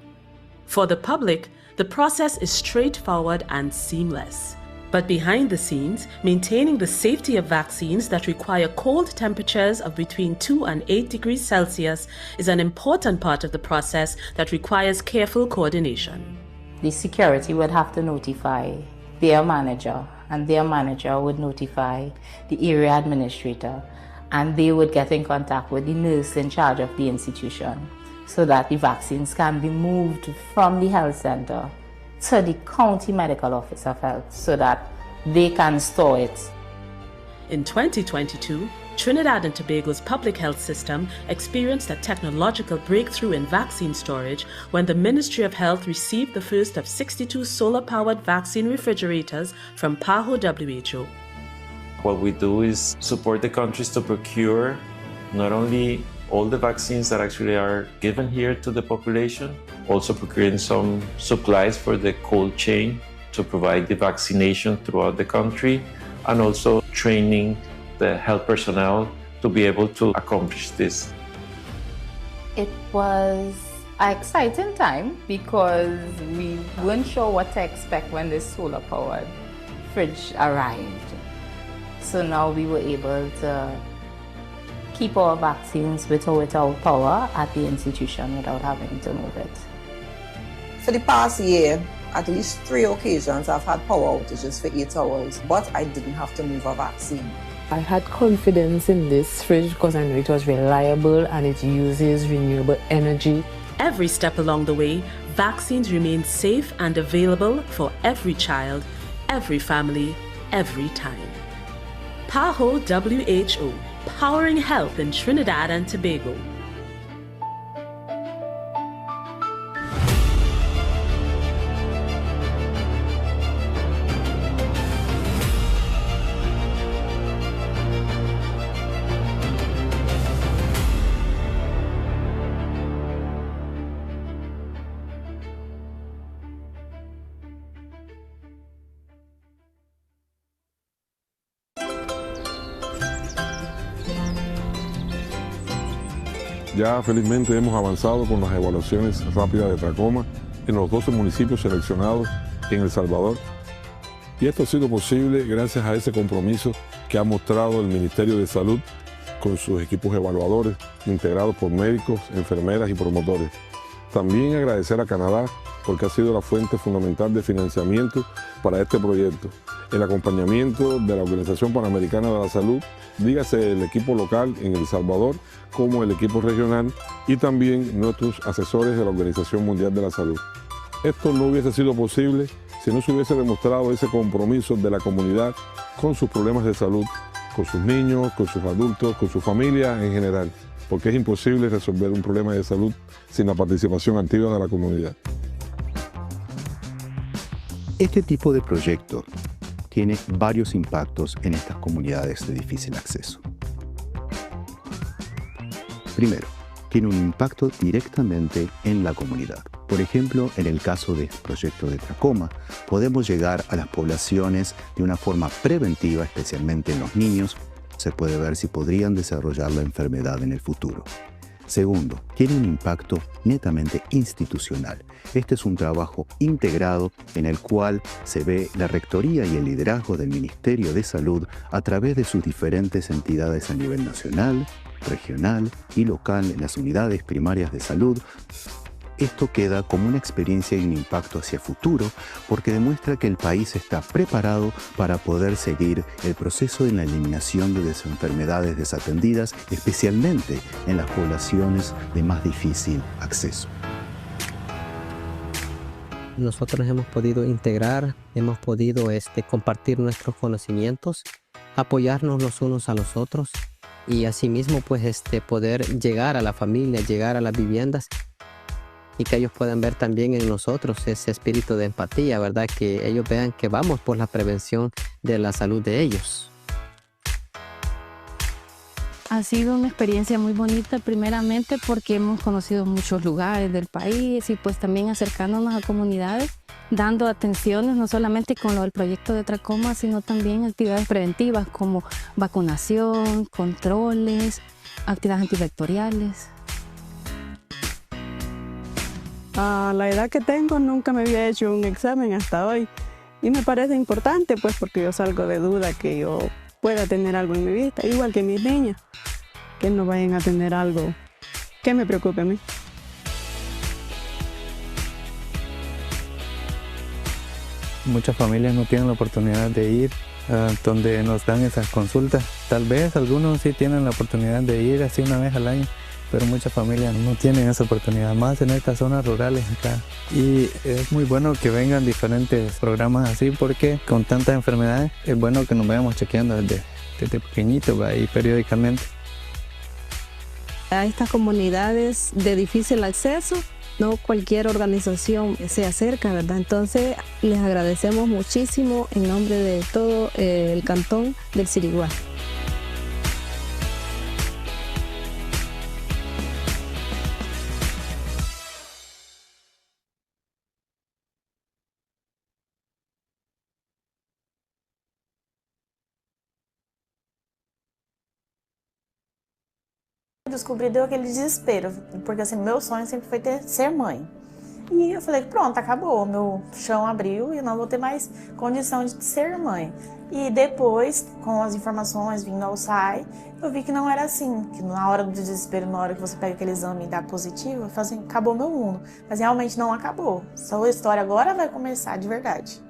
S11: For the public, the process is straightforward and seamless. But behind the scenes, maintaining the safety of vaccines that require cold temperatures of between 2 and 8 degrees Celsius is an important part of the process that requires careful coordination.
S12: The security would have to notify their manager, and their manager would notify the area administrator, and they would get in contact with the nurse in charge of the institution so that the vaccines can be moved from the health center to the county medical office of health so that they can store it.
S11: In 2022, Trinidad and Tobago's public health system experienced a technological breakthrough in vaccine storage when the Ministry of Health received the first of 62 solar-powered vaccine refrigerators from PAHO WHO.
S13: What we do is support the countries to procure not only all the vaccines that actually are given here to the population, also procuring some supplies for the cold chain to provide the vaccination throughout the country, and also training the health personnel to be able to accomplish this.
S12: It was an exciting time because we weren't sure what to expect when this solar-powered fridge arrived. So now we were able to keep our vaccines with or without power at the institution without having to move it.
S14: For the past year, at least 3 occasions I've had power outages for 8 hours, but I didn't have to move a vaccine.
S6: I had confidence in this fridge because I know it was reliable and it uses renewable energy.
S11: Every step along the way, vaccines remain safe and available for every child, every family, every time. PAHO WHO, powering health in Trinidad and Tobago.
S15: Ya felizmente hemos avanzado con las evaluaciones rápidas de tracoma en los 12 municipios seleccionados en El Salvador. Y esto ha sido posible gracias a ese compromiso que ha mostrado el Ministerio de Salud con sus equipos evaluadores, integrados por médicos, enfermeras y promotores. También agradecer a Canadá porque ha sido la fuente fundamental de financiamiento para este proyecto. El acompañamiento de la Organización Panamericana de la Salud, dígase el equipo local en El Salvador como el equipo regional y también nuestros asesores de la Organización Mundial de la Salud. Esto no hubiese sido posible si no se hubiese demostrado ese compromiso de la comunidad con sus problemas de salud, con sus niños, con sus adultos, con su familia en general, porque es imposible resolver un problema de salud sin la participación activa de la comunidad.
S16: Este tipo de proyecto tiene varios impactos en estas comunidades de difícil acceso. Primero, tiene un impacto directamente en la comunidad. Por ejemplo, en el caso del proyecto de tracoma, podemos llegar a las poblaciones de una forma preventiva, especialmente en los niños. Se puede ver si podrían desarrollar la enfermedad en el futuro. Segundo, tiene un impacto netamente institucional. Este es un trabajo integrado en el cual se ve la rectoría y el liderazgo del Ministerio de Salud a través de sus diferentes entidades a nivel nacional, regional y local en las unidades primarias de salud. Esto queda como una experiencia y un impacto hacia futuro porque demuestra que el país está preparado para poder seguir el proceso de la eliminación de las enfermedades desatendidas, especialmente en las poblaciones de más difícil acceso.
S17: Nosotros hemos podido integrar, hemos podido compartir nuestros conocimientos, apoyarnos los unos a los otros y asimismo poder llegar a la familia, llegar a las viviendas y que ellos puedan ver también en nosotros ese espíritu de empatía, ¿verdad? Que ellos vean que vamos por la prevención de la salud de ellos.
S18: Ha sido una experiencia muy bonita, primeramente porque hemos conocido muchos lugares del país y pues también acercándonos a comunidades, dando atenciones no solamente con lo del proyecto de tracoma, sino también actividades preventivas como vacunación, controles, actividades antivectoriales.
S19: A la edad que tengo nunca me había hecho un examen hasta hoy y me parece importante pues porque yo salgo de duda que yo pueda tener algo en mi vista, igual que mis niñas, que no vayan a tener algo que me preocupe a mí.
S20: Muchas familias no tienen la oportunidad de ir donde nos dan esas consultas. Tal vez algunos sí tienen la oportunidad de ir así una vez al año, pero muchas familias no tienen esa oportunidad, más en estas zonas rurales acá. Y es muy bueno que vengan diferentes programas así porque con tantas enfermedades es bueno que nos vayamos chequeando desde pequeñitos y periódicamente.
S21: A estas comunidades de difícil acceso, no cualquier organización se acerca, ¿verdad? Entonces les agradecemos muchísimo en nombre de todo el cantón del Siriguá.
S22: Descobri, deu aquele desespero, porque assim, meu sonho sempre foi ser mãe. E eu falei, pronto, acabou, meu chão abriu e eu não vou ter mais condição de ser mãe. E depois, com as informações vindo ao SAI, eu vi que não era assim, que na hora do desespero, na hora que você pega aquele exame e dá positivo, eu falo assim, acabou meu mundo. Mas realmente não acabou, só a história agora vai começar de verdade.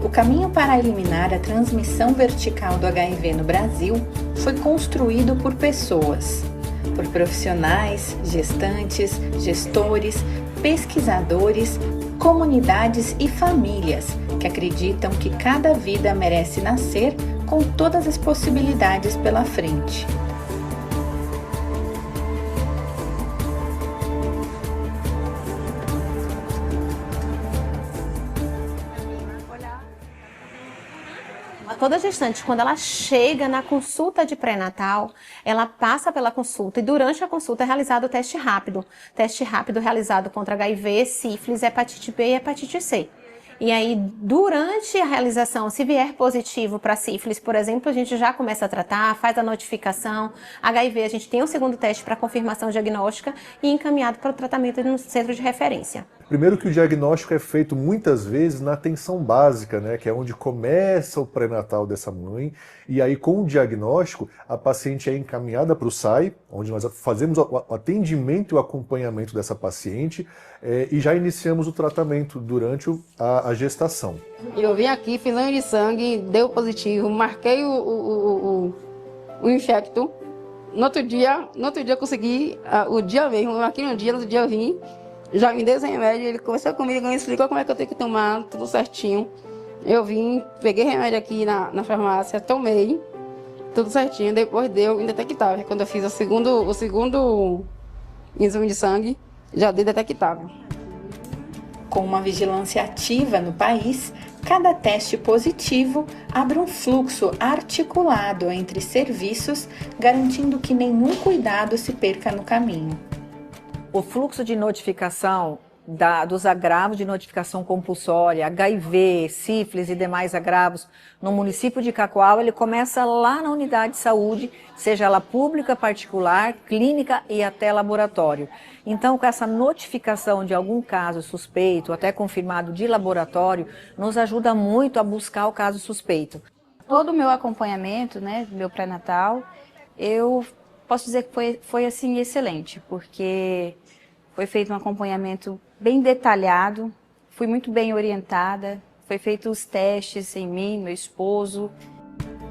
S23: O caminho para eliminar a transmissão vertical do HIV no Brasil foi construído por pessoas, por profissionais, gestantes, gestores, pesquisadores, comunidades e famílias que acreditam que cada vida merece nascer com todas as possibilidades pela frente.
S24: Toda gestante, quando ela chega na consulta de pré-natal, ela passa pela consulta e durante a consulta é realizado o teste rápido. Teste rápido realizado contra HIV, sífilis, hepatite B e hepatite C. E aí, durante a realização, se vier positivo para sífilis, por exemplo, a gente já começa a tratar, faz a notificação. HIV, a gente tem um segundo teste para confirmação diagnóstica e encaminhado para o tratamento no centro de referência.
S25: Primeiro que o diagnóstico é feito muitas vezes na atenção básica, né, que é onde começa o pré-natal dessa mãe, e aí com o diagnóstico a paciente é encaminhada para o SAI, onde nós fazemos o atendimento e o acompanhamento dessa paciente e já iniciamos o tratamento durante a gestação.
S26: Eu vim aqui, fiz exame de sangue, deu positivo, marquei o infecto, no outro dia eu consegui, o dia mesmo, aqui no dia, no outro dia eu vim, já me deu esse remédio, ele conversou comigo, me explicou como é que eu tenho que tomar, tudo certinho. Eu vim, peguei remédio aqui na farmácia, tomei, tudo certinho, depois deu indetectável. Quando eu fiz o segundo exame de sangue, já deu detectável.
S23: Com uma vigilância ativa no país, cada teste positivo abre um fluxo articulado entre serviços, garantindo que nenhum cuidado se perca no caminho.
S27: O fluxo de notificação dos agravos de notificação compulsória, HIV, sífilis e demais agravos no município de Cacoal, ele começa lá na unidade de saúde, seja ela pública, particular, clínica e até laboratório. Então, com essa notificação de algum caso suspeito, até confirmado de laboratório, nos ajuda muito a buscar o caso suspeito.
S28: Todo o meu acompanhamento, né, meu pré-natal, eu posso dizer que foi assim excelente, porque foi feito um acompanhamento bem detalhado, fui muito bem orientada, foi feito os testes em mim, meu esposo.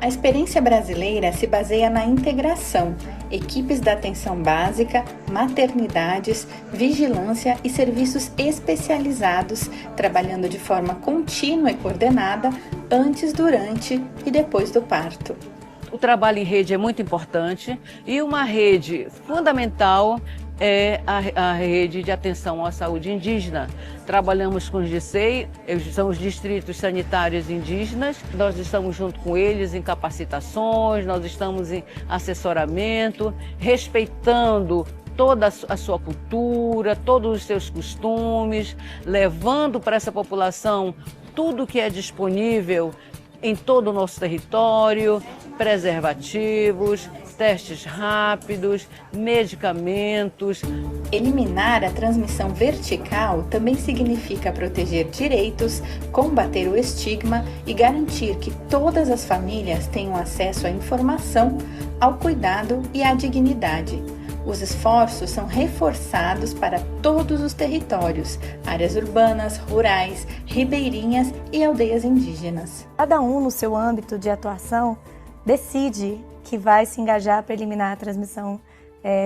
S23: A experiência brasileira se baseia na integração, equipes da atenção básica, maternidades, vigilância e serviços especializados, trabalhando de forma contínua e coordenada antes, durante e depois do parto.
S29: O trabalho em rede é muito importante e uma rede fundamental
S2: é a rede de atenção à saúde indígena. Trabalhamos com os DICEI, são os distritos sanitários indígenas, nós estamos junto com eles em capacitações, nós estamos em assessoramento, respeitando toda a sua cultura, todos os seus costumes, levando para essa população tudo que é disponível em todo o nosso território, preservativos, testes rápidos, medicamentos.
S23: Eliminar a transmissão vertical também significa proteger direitos, combater o estigma e garantir que todas as famílias tenham acesso à informação, ao cuidado e à dignidade. Os esforços são reforçados para todos os territórios, áreas urbanas, rurais, ribeirinhas e aldeias indígenas.
S3: Cada um, no seu âmbito de atuação, decide que vai se engajar para eliminar a transmissão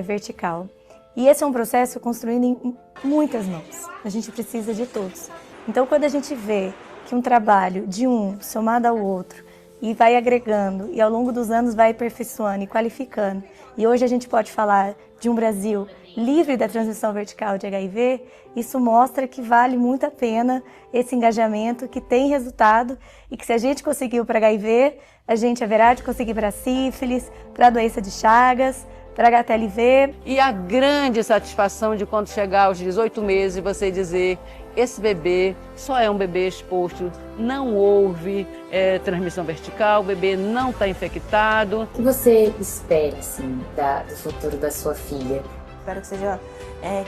S3: vertical. E esse é um processo construído em muitas mãos. A gente precisa de todos. Então, quando a gente vê que um trabalho de um somado ao outro e vai agregando e ao longo dos anos vai aperfeiçoando e qualificando, e hoje a gente pode falar de um Brasil livre da transmissão vertical de HIV, isso mostra que vale muito a pena esse engajamento, que tem resultado e que se a gente conseguiu para HIV, a gente haverá de conseguir para sífilis, para a doença de Chagas, para HTLV.
S2: E a grande satisfação de quando chegar aos 18 meses você dizer: esse bebê só é um bebê exposto, não houve transmissão vertical, o bebê não está infectado.
S4: O que você espera assim, do futuro da sua filha?
S22: Espero que seja,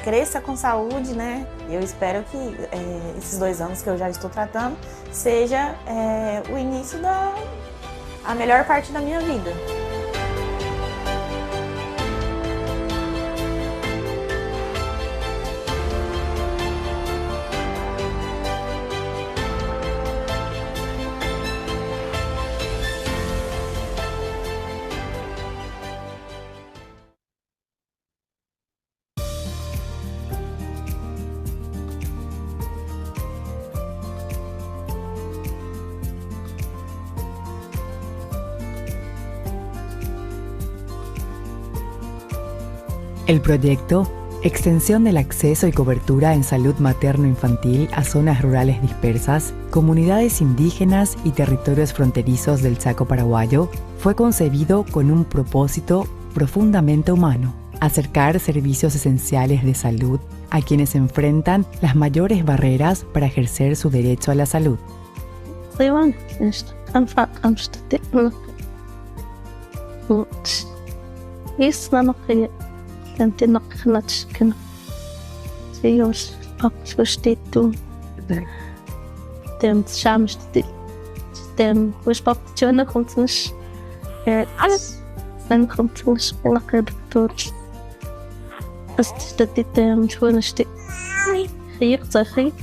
S22: cresça com saúde, né? E eu espero que esses 2 anos que eu já estou tratando seja o início a melhor parte da minha vida.
S5: El proyecto Extensión del acceso y cobertura en salud materno-infantil a zonas rurales dispersas, comunidades indígenas y territorios fronterizos del Chaco paraguayo fue concebido con un propósito profundamente humano: acercar servicios esenciales de salud a quienes enfrentan las mayores barreras para ejercer su derecho a la salud.
S7: Tentinok latchkin. Seos papsvestitu. Dem shamstit. Dem wispaptiona kuntsnish. Alles. Dann kommt uns lacker durch. Das dem schwunesti. Hier zachi.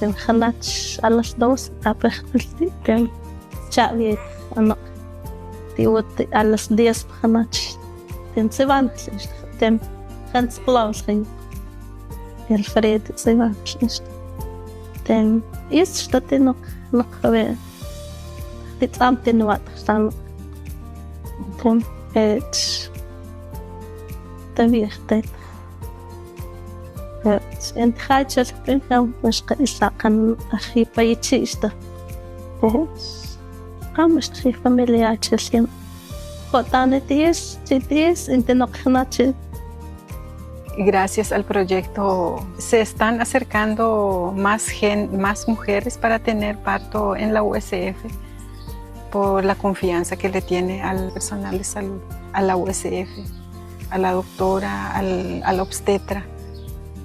S7: Dem khalach alles dos apechti. Dem chavi anak. Die wird alles dies khalach. Dem Sevantes. Dem ganz Blauschen. Der Fred Sevantes. Dem ist statt noch habe. Die Tramte nur stand. Dem der Wichtet. Und hat es bin was kann akhi paitista. Vamos a familiar chesem.
S8: Gracias al proyecto se están acercando más mujeres para tener parto en la USF por la confianza que le tiene al personal de salud, a la USF, a la doctora, al obstetra,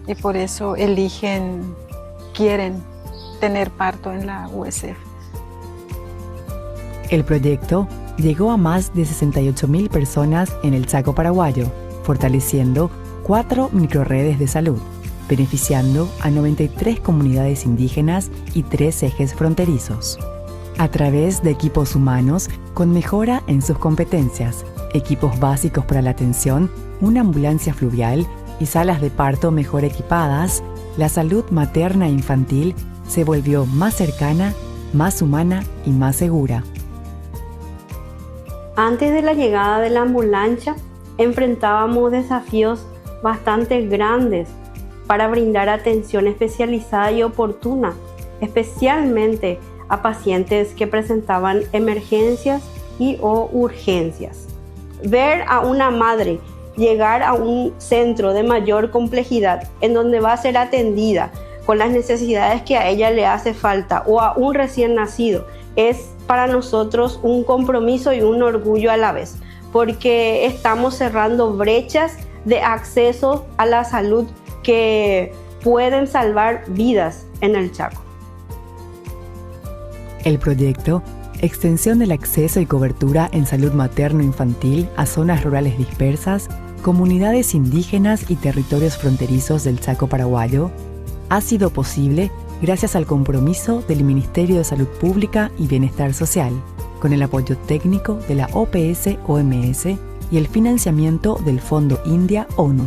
S8: y por eso quieren tener parto en la USF.
S5: El proyecto llegó a más de 68.000 personas en el Chaco paraguayo, fortaleciendo 4 microredes de salud, beneficiando a 93 comunidades indígenas y 3 ejes fronterizos. A través de equipos humanos con mejora en sus competencias, equipos básicos para la atención, una ambulancia fluvial y salas de parto mejor equipadas, la salud materna e infantil se volvió más cercana, más humana y más segura.
S9: Antes de la llegada de la ambulancia, enfrentábamos desafíos
S1: bastante grandes para brindar atención especializada y oportuna, especialmente a pacientes que presentaban emergencias y o urgencias. Ver a una madre llegar a un centro de mayor complejidad en donde va a ser atendida con las necesidades que a ella le hace falta o a un recién nacido es para nosotros un compromiso y un orgullo a la vez, porque estamos cerrando brechas de acceso a la salud que pueden salvar vidas en el Chaco.
S5: El proyecto Extensión del acceso y cobertura en salud materno-infantil a zonas rurales dispersas, comunidades indígenas y territorios fronterizos del Chaco paraguayo ha sido posible gracias al compromiso del Ministerio de Salud Pública y Bienestar Social, con el apoyo técnico de la OPS-OMS y el financiamiento del Fondo India-ONU.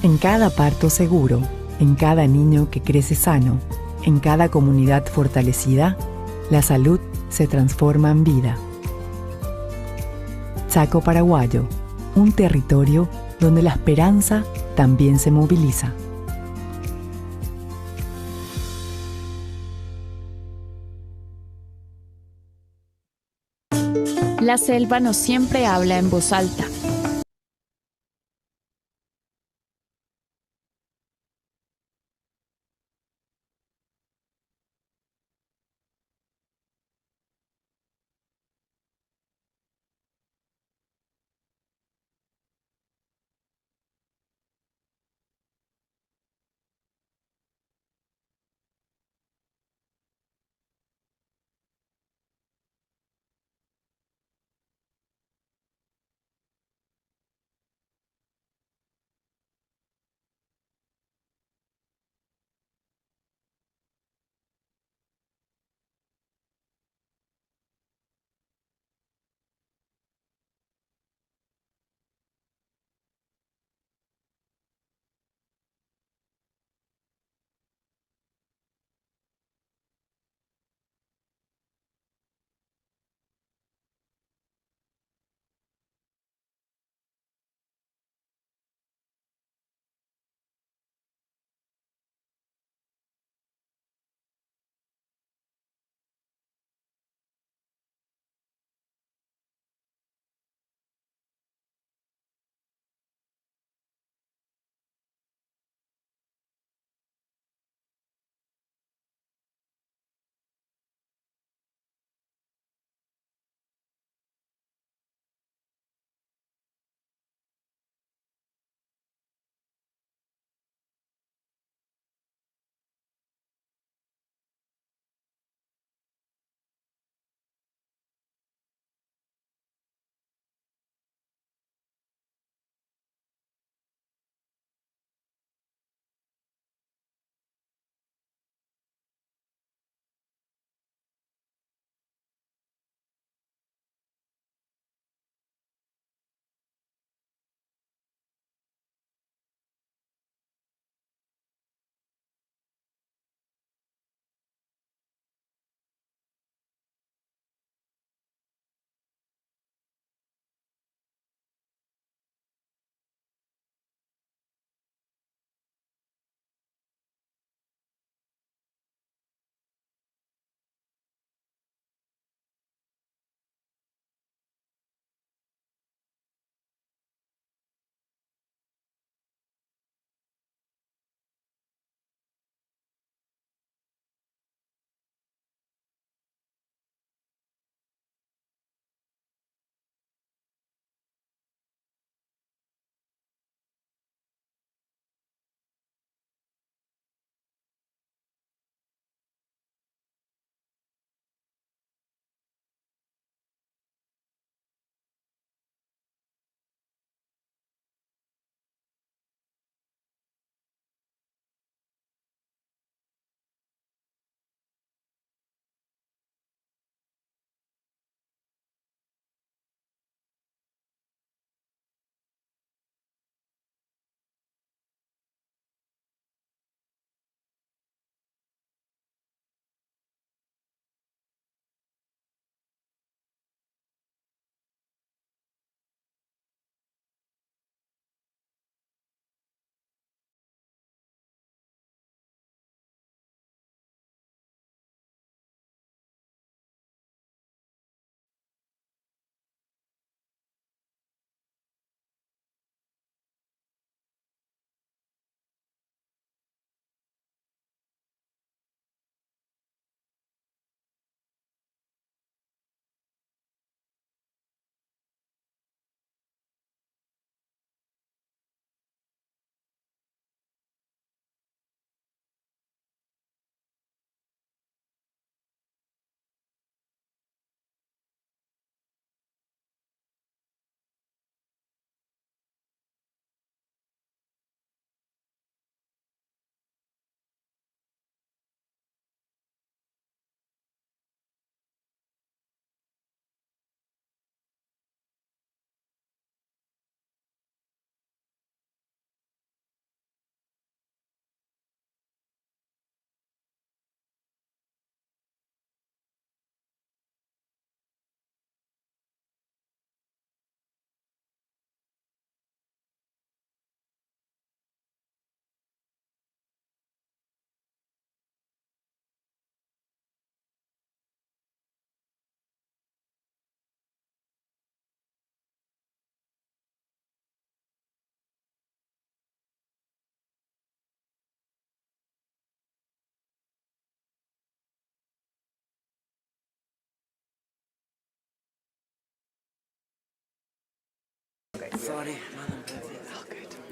S5: En cada parto seguro, en cada niño que crece sano, en cada comunidad fortalecida, la salud se transforma en vida. Chaco paraguayo, un territorio donde la esperanza también se moviliza.
S6: La selva no siempre habla en voz alta.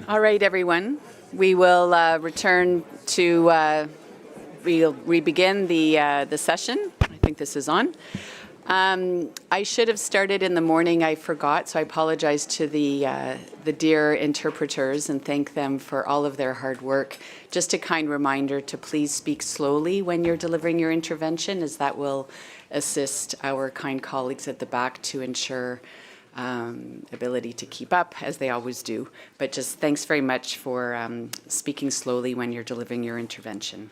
S9: All right, everyone. We will return to we'll begin the session. I think this is on. I should have started in the morning. I forgot, so I apologize to the dear interpreters and thank them for all of their hard work. Just a kind reminder to please speak slowly when you're delivering your intervention, as that will assist our kind colleagues at the back to ensure ability to keep up, as they always do. But just thanks very much for speaking slowly when you're delivering your intervention.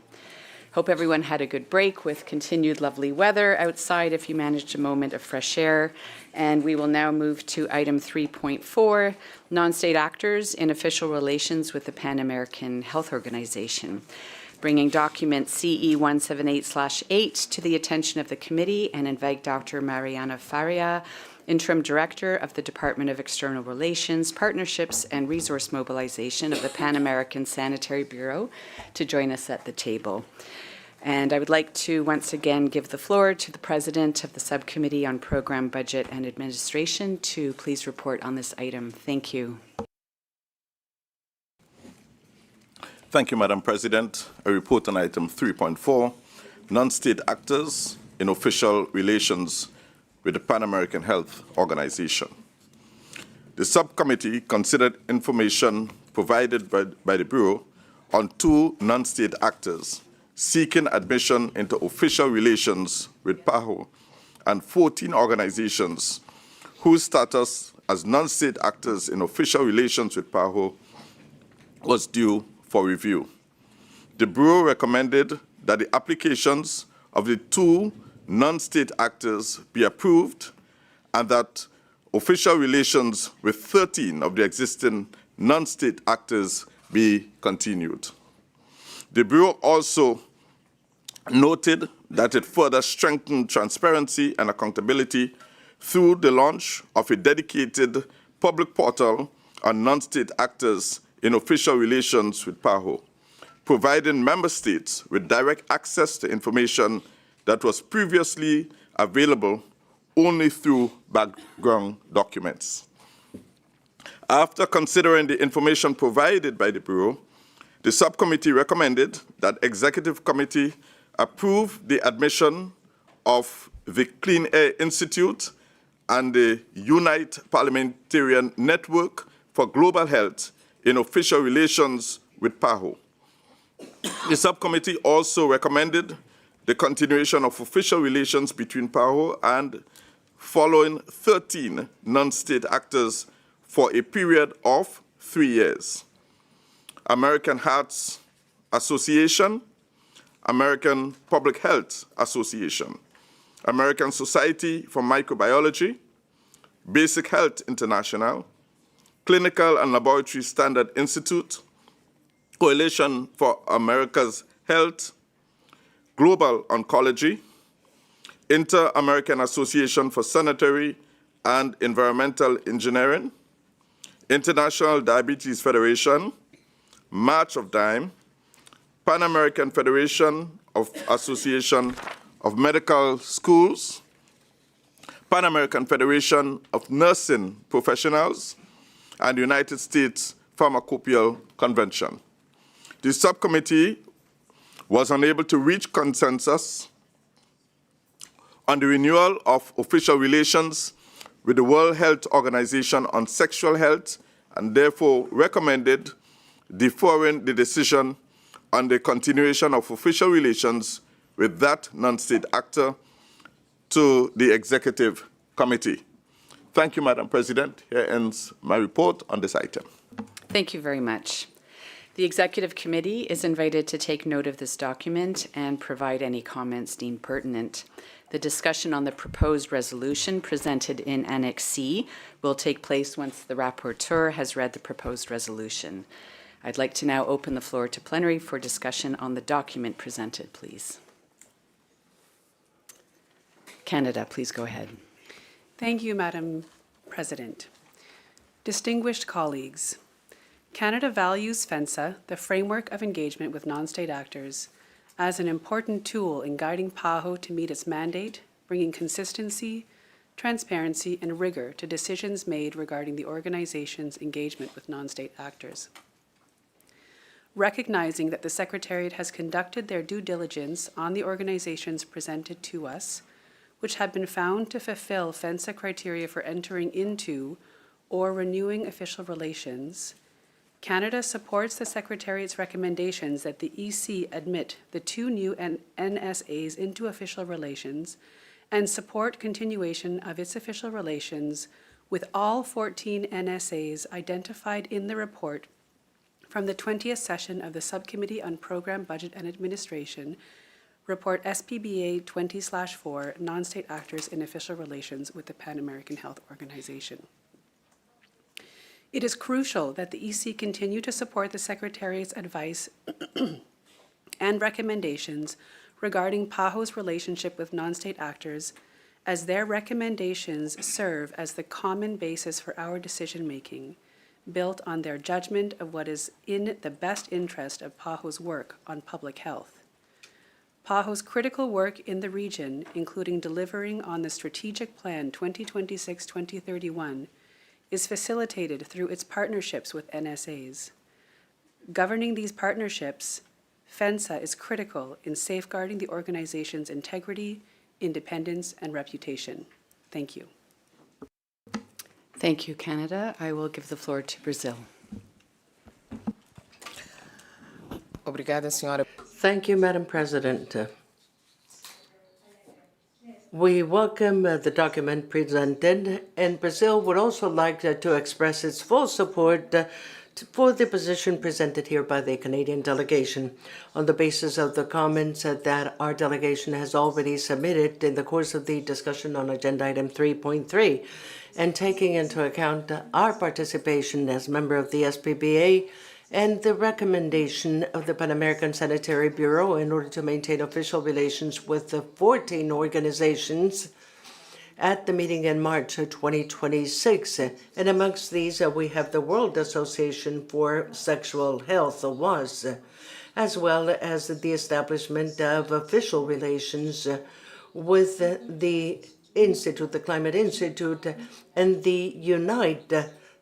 S9: Hope everyone had a good break with continued lovely weather outside if you managed a moment of fresh air. And we will now move to item 3.4, non-state actors in official relations with the Pan American Health Organization, bringing document CE 178/8 to the attention of the committee and invite Dr. Mariana Faria, Interim Director of the Department of External Relations, Partnerships and Resource Mobilization of the Pan American Sanitary Bureau, to join us at the table. And I would like to once again give the floor to the President of the Subcommittee on Program, Budget and Administration to please report on this item. Thank you.
S10: Thank you, Madam President. A report on item 3.4, non-state actors in official relations with the Pan American Health Organization. The subcommittee considered information provided by the Bureau on 2 non-state actors seeking admission into official relations with PAHO and 14 organizations whose status as non-state actors in official relations with PAHO was due for review. The Bureau recommended that the applications of the 2 non-state actors be approved and that official relations with 13 of the existing non-state actors be continued. The Bureau also noted that it further strengthened transparency and accountability through the launch of a dedicated public portal on non-state actors in official relations with PAHO, providing member states with direct access to information that was previously available only through background documents. After considering the information provided by the Bureau, the subcommittee recommended that Executive Committee approve the admission of the Clean Air Institute and the Unite Parliamentarian Network for Global Health in official relations with PAHO. The subcommittee also recommended the continuation of official relations between PAHO and following 13 non-state actors for a period of 3 years: American Heart Association, American Public Health Association, American Society for Microbiology, Basic Health International, Clinical and Laboratory Standard Institute, Coalition for America's Health, Global Oncology, Inter-American Association for Sanitary and Environmental Engineering, International Diabetes Federation, March of Dime, Pan American Federation of Association of Medical Schools, Pan American Federation of Nursing Professionals, and United States Pharmacopeal Convention. The subcommittee was unable to reach consensus on the renewal of official relations with the World Health Organization on sexual health, and therefore recommended deferring the decision on the continuation of official relations with that non-state actor to the Executive Committee. Thank you, Madam President. Here ends my report on this item.
S9: Thank you very much. The Executive Committee is invited to take note of this document and provide any comments deemed pertinent. The discussion on the proposed resolution presented in Annex C will take place once the rapporteur has read the proposed resolution. I'd like to now open the floor to plenary for discussion on the document presented, please. Canada, please go ahead.
S11: Thank you, Madam President. Distinguished colleagues, Canada values FENSA, the Framework of Engagement with Non-State Actors, as an important tool in guiding PAHO to meet its mandate, bringing consistency, transparency, and rigor to decisions made regarding the organization's engagement with non-state actors. Recognizing that the Secretariat has conducted their due diligence on the organizations presented to us, which have been found to fulfill FENSA criteria for entering into or renewing official relations, Canada supports the Secretariat's recommendations that the EC admit the 2 new NSAs into official relations and support continuation of its official relations with all 14 NSAs identified in the report from the 20th session of the Subcommittee on Program, Budget and Administration, Report SPBA 20/4, Non-State Actors in Official Relations with the Pan American Health Organization. It is crucial that the EC continue to support the Secretariat's advice and recommendations regarding PAHO's relationship with non-state actors, as their recommendations serve as the common basis for our decision-making, built on their judgment of what is in the best interest of PAHO's work on public health. PAHO's critical work in the region, including delivering on the Strategic Plan 2026-2031, is facilitated through its partnerships with NSAs. Governing these partnerships, FENSA is critical in safeguarding the organization's integrity, independence, and reputation. Thank you.
S12: Thank you, Canada. I will give the floor to Brazil.
S13: Obrigada, senhora.
S14: Thank you, Madam President. We welcome the document presented, and Brazil would also like to express its full support for the position presented here by the Canadian delegation on the basis of the comments that our delegation has already submitted in the course of the discussion on Agenda Item 3.3, and taking into account our participation as member of the SPBA and the recommendation of the Pan American Sanitary Bureau in order to maintain official relations with the 14 organizations at the meeting in March of 2026. And amongst these, we have the World Association for Sexual Health, the WAS, as well as the establishment of official relations with the Institute, the Climate Institute, and the Unite,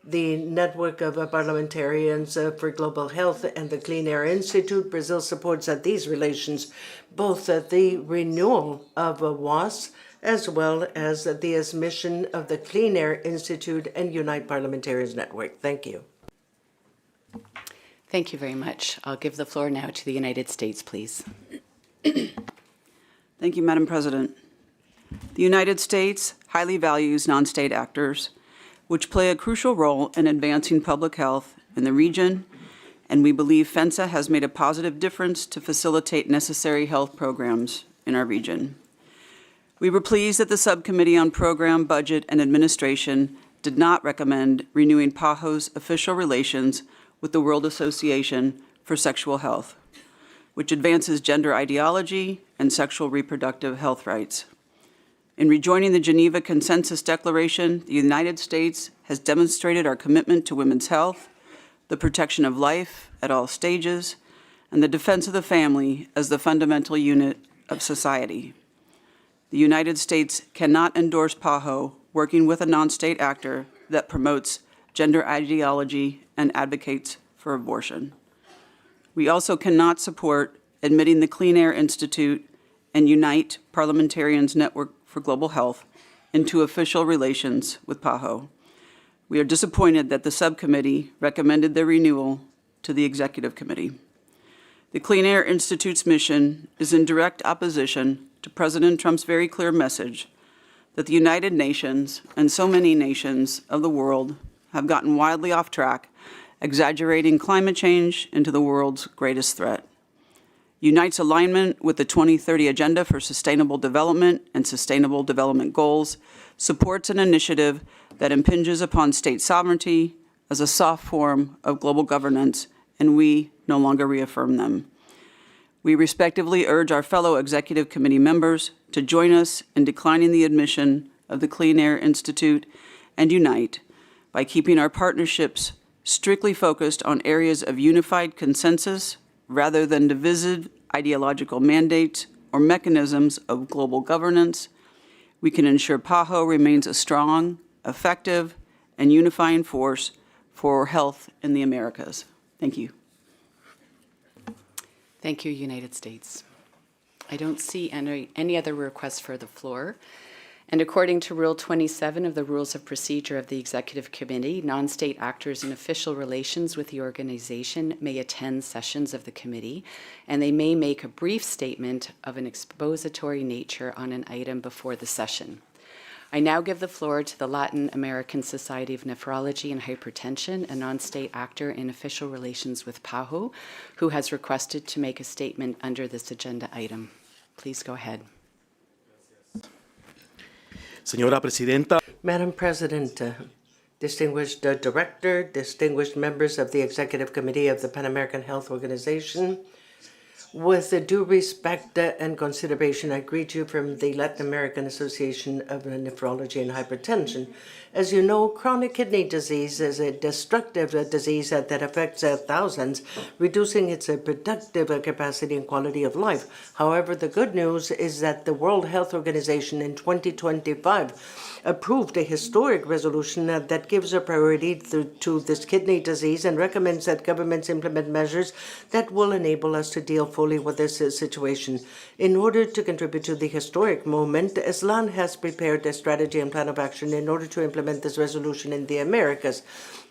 S14: the Network of Parliamentarians for Global Health, and the Clean Air Institute. Brazil supports these relations, both the renewal of WAS as well as the admission of the Clean Air Institute and Unite Parliamentarians Network. Thank you.
S12: Thank you very much. I'll give the floor now to the United States, please.
S15: Thank you, Madam President. The United States highly values non-state actors, which play a crucial role in advancing public health in the region, and we believe FENSA has made a positive difference to facilitate necessary health programs in our region. We were pleased that the Subcommittee on Program, Budget, and Administration did not recommend renewing PAHO's official relations with the World Association for Sexual Health, which advances gender ideology and sexual reproductive health rights. In rejoining the Geneva Consensus Declaration, the United States has demonstrated our commitment to women's health, the protection of life at all stages, and the defense of the family as the fundamental unit of society. The United States cannot endorse PAHO working with a non-state actor that promotes gender ideology and advocates for abortion. We also cannot support admitting the Clean Air Institute and Unite Parliamentarians Network for Global Health into official relations with PAHO. We are disappointed that the subcommittee recommended their renewal to the Executive Committee. The Clean Air Institute's mission is in direct opposition to President Trump's very clear message that the United Nations and so many nations of the world have gotten wildly off track, exaggerating climate change into the world's greatest threat. Unite's alignment with the 2030 Agenda for Sustainable Development and Sustainable Development Goals supports an initiative that impinges upon state sovereignty as a soft form of global governance, and we no longer reaffirm them. We respectively urge our fellow Executive Committee members to join us in declining the admission of the Clean Air Institute and Unite by keeping our partnerships strictly focused on areas of unified consensus rather than divisive ideological mandates or mechanisms of global governance. we can ensure PAHO remains a strong, effective, and unifying force for health in the Americas. Thank you.
S12: Thank you, United States. I don't see any other requests for the floor. And according to Rule 27 of the Rules of Procedure of the Executive Committee, non-state actors in official relations with the organization may attend sessions of the committee, and they may make a brief statement of an expository nature on an item before the session. I now give the floor to the Latin American Society of Nephrology and Hypertension, a non-state actor in official relations with PAHO, who has requested to make a statement under this agenda item. Please go ahead.
S16: Señora Presidenta.
S14: Madam President, distinguished Director, distinguished members of the Executive Committee of the Pan American Health Organization, with due respect and consideration, I greet you from the Latin American Association of Nephrology and Hypertension. As you know, chronic kidney disease is a destructive disease that affects thousands, reducing its productive capacity and quality of life. However, the good news is that the World Health Organization in 2025 approved a historic resolution that gives a priority to this kidney disease and recommends that governments implement measures that will enable us to deal fully with this situation. In order to contribute to the historic moment, ESLAN has prepared a strategy and plan of action in order to implement this resolution in the Americas.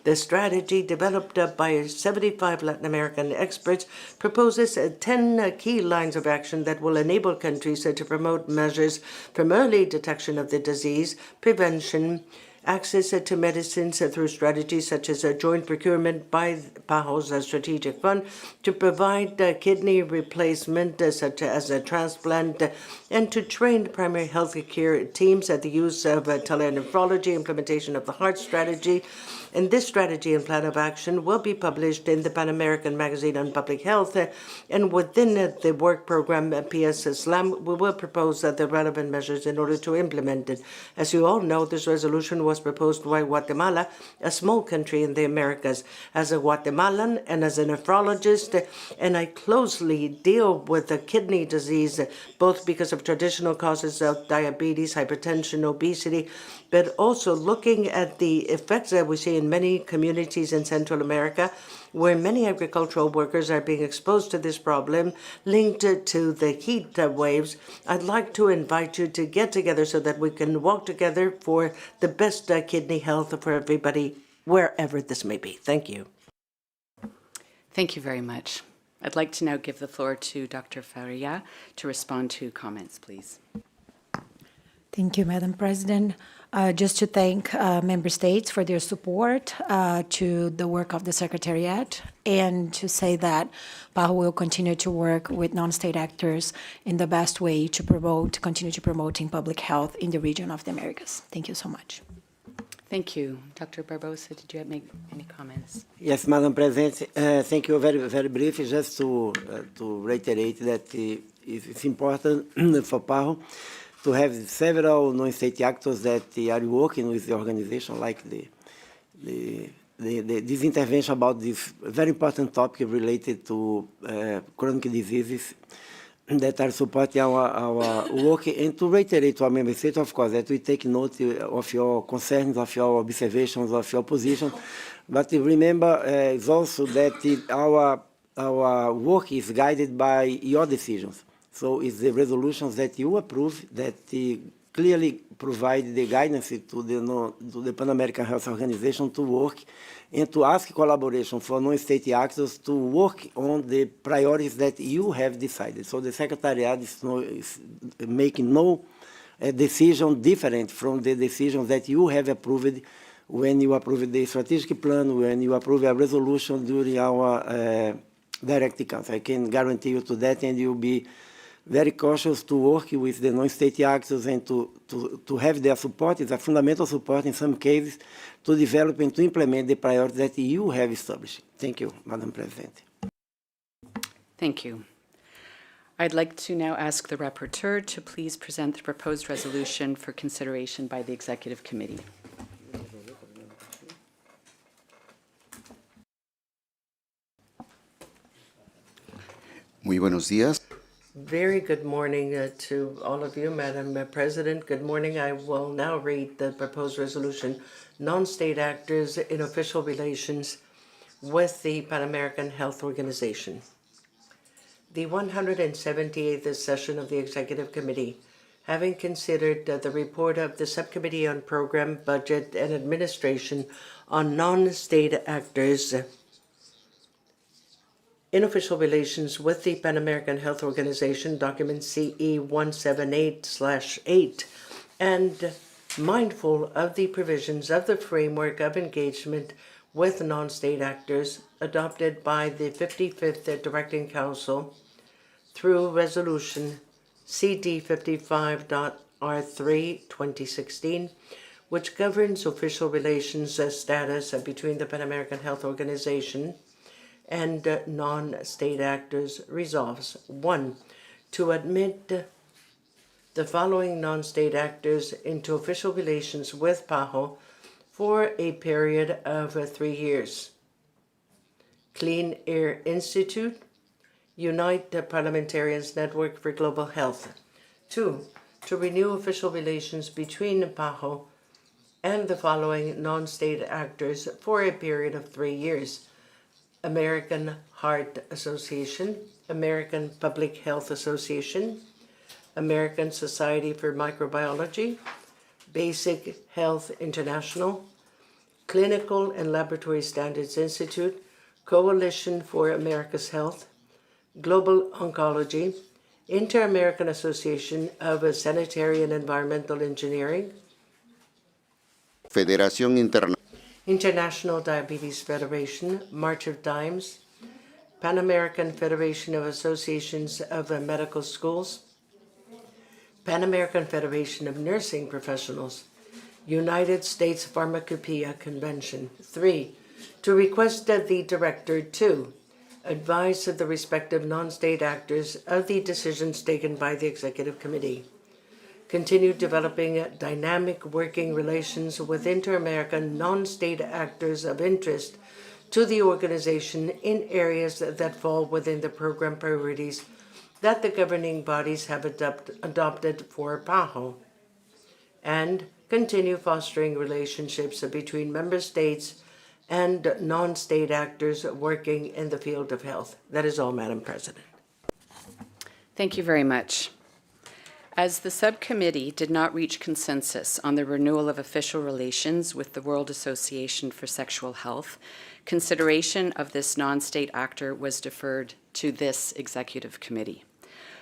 S14: The strategy, developed by 75 Latin American experts, proposes 10 key lines of action that will enable countries to promote measures from early detection of the disease, prevention, access to medicines through strategies such as a joint procurement by PAHO's strategic fund to provide kidney replacement such as a transplant and to train primary health care teams at the use of telenephrology, implementation of the heart strategy. And this strategy and plan of action will be published in the Pan American Magazine on Public Health. And within the work program PS SLAM, we will propose the relevant measures in order to implement it. As you all know, this resolution was proposed by Guatemala, a small country in the Americas. As a Guatemalan and as a nephrologist, and I closely deal with the kidney disease, both because of traditional causes of diabetes, hypertension, obesity, but also looking at the effects that we see in many communities in Central America, where many agricultural workers are being exposed to this problem linked to the heat waves. I'd like to invite you to get together so that we can walk together for the best kidney health for everybody, wherever this may be. Thank you.
S12: Thank you very much. I'd like to now give the floor to Dr. Faria to respond to comments, please.
S17: Thank you, Madam President. Just to thank member states for their support to the work of the Secretariat, and to say that PAHO will continue to work with non-state actors in the best way to continue to promoting public health in the region of the Americas. Thank you so much.
S12: Thank you. Dr. Barbosa, did you make any comments?
S18: Yes, Madam President. Thank you. Very, very brief. Just to reiterate that it's important for PAHO to have several non-state actors that are working with the organization, like this intervention about this very important topic related to chronic diseases that are supporting our work, and to reiterate to our member states, of course, that we take note of your concerns, of your observations, of your position. But remember is also that our work is guided by your decisions. So it's the resolutions that you approve that clearly provide the guidance to the Pan American Health Organization to work and to ask collaboration for non-state actors to work on the priorities that you have decided. So the Secretariat is making no decision different from the decisions that you have approved when you approved the strategic plan, when you approved a resolution during our direct council. I can guarantee you to that, and you'll be very cautious to work with the non-state actors and to have their support, is a fundamental support in some cases, to develop and to implement the priorities that you have established. Thank you, Madam President.
S12: Thank you. I'd like to now ask the rapporteur to please present the proposed resolution for consideration by the Executive Committee.
S19: Muy buenos días.
S14: Very good morning to all of you, Madam President. Good morning. I will now read the proposed resolution, non-state actors in official relations with the Pan American Health Organization. The 178th session of the Executive Committee, having considered the report of the Subcommittee on Program, Budget, and Administration on non-state actors in official relations with the Pan American Health Organization, document CE 178/8, and mindful of the provisions of the framework of engagement with non-state actors adopted by the 55th Directing Council through Resolution CD 55.R3/2016, which governs official relations status between the Pan American Health Organization and non-state actors, resolves 1. To admit the following non-state actors into official relations with PAHO for a period of 3 years. Clean Air Institute, Unite the Parliamentarians Network for Global Health. 2. To renew official relations between PAHO and the following non-state actors for a period of 3 years. American Heart Association, American Public Health Association, American Society for Microbiology, Basic Health International, Clinical and Laboratory Standards Institute, Coalition for America's Health, Global Oncology, Inter-American Association of Sanitary and Environmental Engineering,
S19: Federación
S14: International Diabetes Federation, March of Dimes, Pan American Federation of Associations of Medical Schools, Pan American Federation of Nursing Professionals, United States Pharmacopoeia Convention. 3. To request that the Director, 2. Advise the respective non-state actors of the decisions taken by the Executive Committee. Continue developing dynamic working relations with inter-American non-state actors of interest to the organization in areas that fall within the program priorities that the governing bodies have adopted for PAHO. And continue fostering relationships between member states and non-state actors working in the field of health. That is all, Madam President.
S12: Thank you very much. As the subcommittee did not reach consensus on the renewal of official relations with the World Association for Sexual Health, consideration of this non-state actor was deferred to this executive committee.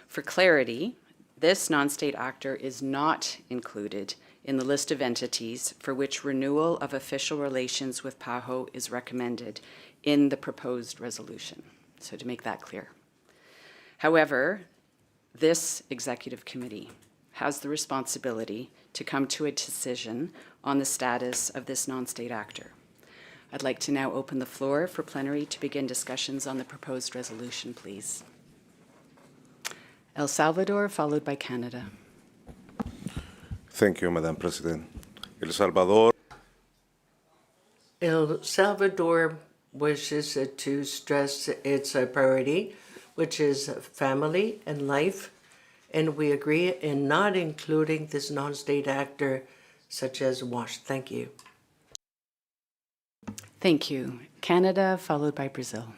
S12: For clarity, this non-state actor is not included in the list of entities for which renewal of official relations with PAHO is recommended in the proposed resolution. So to make that clear. However, this executive committee has the responsibility to come to a decision on the status of this non-state actor. I'd like to now open the floor for plenary to begin discussions on the proposed resolution, please. El Salvador, followed by Canada.
S20: Thank you, Madam President. El Salvador.
S14: El Salvador wishes to stress its priority, which is family and life, and we agree in not including this non-state actor such as WASH. Thank you.
S12: Thank you. Canada, followed by Brazil.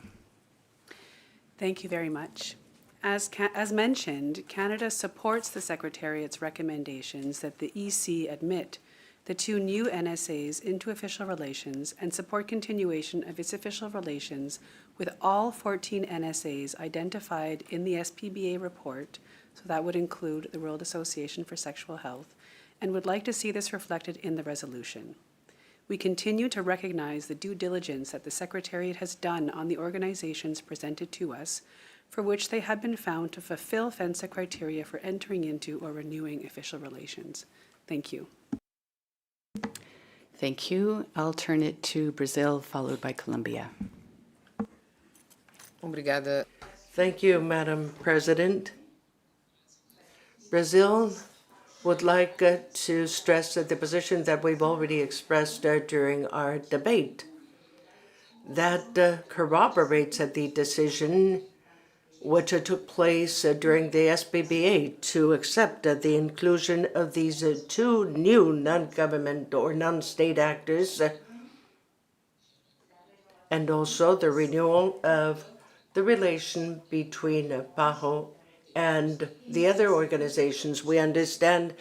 S11: Thank you very much. As mentioned, Canada supports the Secretariat's recommendations that the EC admit the 2 new NSAs into official relations and support continuation of its official relations with all 14 NSAs identified in the SPBA report, so that would include the World Association for Sexual Health, and would like to see this reflected in the resolution. We continue to recognize the due diligence that the Secretariat has done on the organizations presented to us, for which they have been found to fulfill FENSA criteria for entering into or renewing official relations. Thank you.
S12: Thank you. I'll turn it to Brazil, followed by Colombia.
S13: Obrigada.
S14: Thank you, Madam President. Brazil would like to stress the position that we've already expressed during our debate. That corroborates the decision which took place during the SBBA to accept the inclusion of these two new non-government or non-state actors, and also the renewal of the relation between PAHO and the other organizations. We understand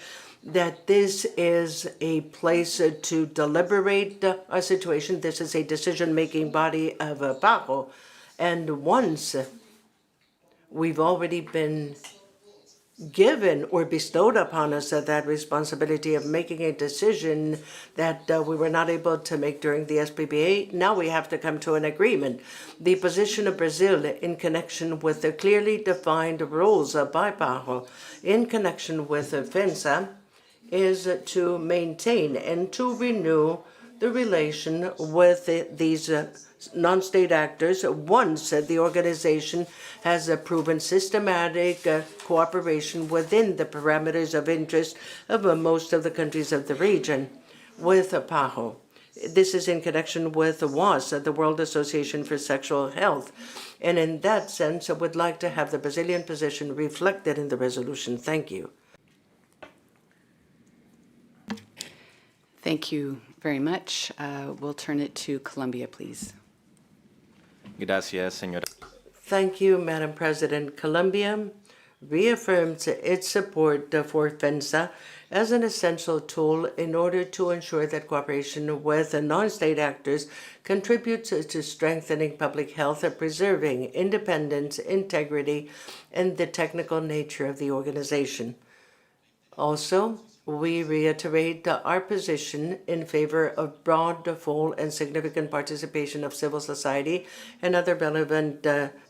S14: that this is a place to deliberate a situation. This is a decision-making body of PAHO. And once we've already been given or bestowed upon us that responsibility of making a decision that we were not able to make during the SPBA. Now we have to come to an agreement. The position of Brazil in connection with the clearly defined rules by PAHO in connection with FENSA is to maintain and to renew the relation with these non-state actors once the organization has proven systematic cooperation within the parameters of interest of most of the countries of the region with PAHO. This is in connection with WAS, the World Association for Sexual Health. And in that sense, I would like to have the Brazilian position reflected in the resolution. Thank you.
S12: Thank you very much. We'll turn it to Colombia, please.
S19: Gracias, señora.
S14: Thank you, Madam President. Colombia reaffirms its support for FENSA as an essential tool in order to ensure that cooperation with non-state actors contributes to strengthening public health and preserving independence, integrity, and the technical nature of the organization. Also, we reiterate our position in favor of broad, full, and significant participation of civil society and other relevant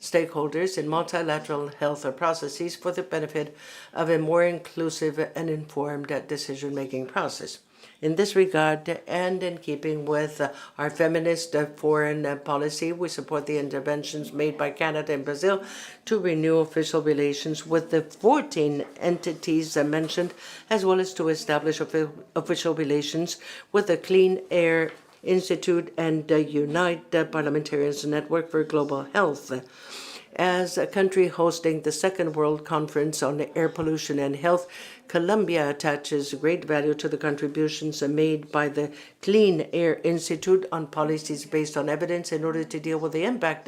S14: stakeholders in multilateral health processes for the benefit of a more inclusive and informed decision-making process. In this regard, and in keeping with our feminist foreign policy, we support the interventions made by Canada and Brazil to renew official relations with the 14 entities mentioned, as well as to establish official relations with the Clean Air Institute and Unite Parliamentarians Network for Global Health. As a country hosting the Second World Conference on Air Pollution and Health, Colombia attaches great value to the contributions made by the Clean Air Institute on policies based on evidence in order to deal with the impact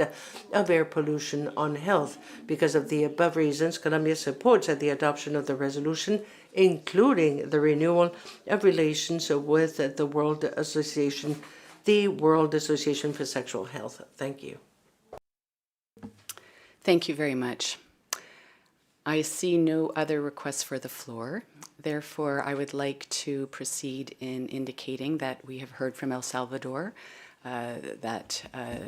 S14: of air pollution on health. Because of the above reasons, Colombia supports the adoption of the resolution, including the renewal of relations with the World Association for Sexual Health. Thank you.
S12: Thank you very much. I see no other requests for the floor. Therefore, I would like to proceed in indicating that we have heard from El Salvador that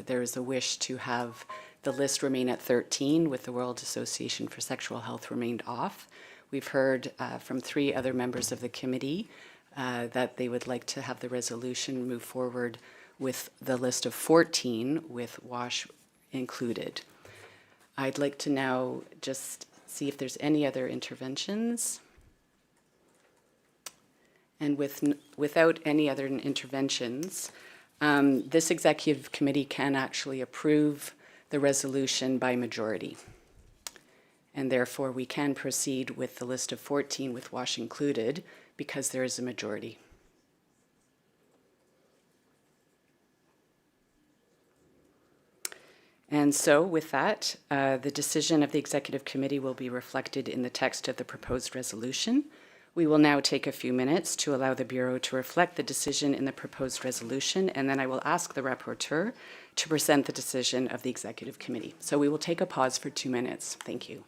S12: there is a wish to have the list remain at 13 with the World Association for Sexual Health remained off. We've heard from 3 other members of the committee that they would like to have the resolution move forward with the list of 14 with WASH included. I'd like to now just see if there's any other interventions. And without any other interventions, this executive committee can actually approve the resolution by majority. And therefore, we can proceed with the list of 14 with WASH included because there is a majority. And so with that, the decision of the Executive Committee will be reflected in the text of the proposed resolution. We will now take a few minutes to allow the Bureau to reflect the decision in the proposed resolution, and then I will ask the rapporteur to present the decision of the Executive Committee. So we will take a pause for 2 minutes. Thank you.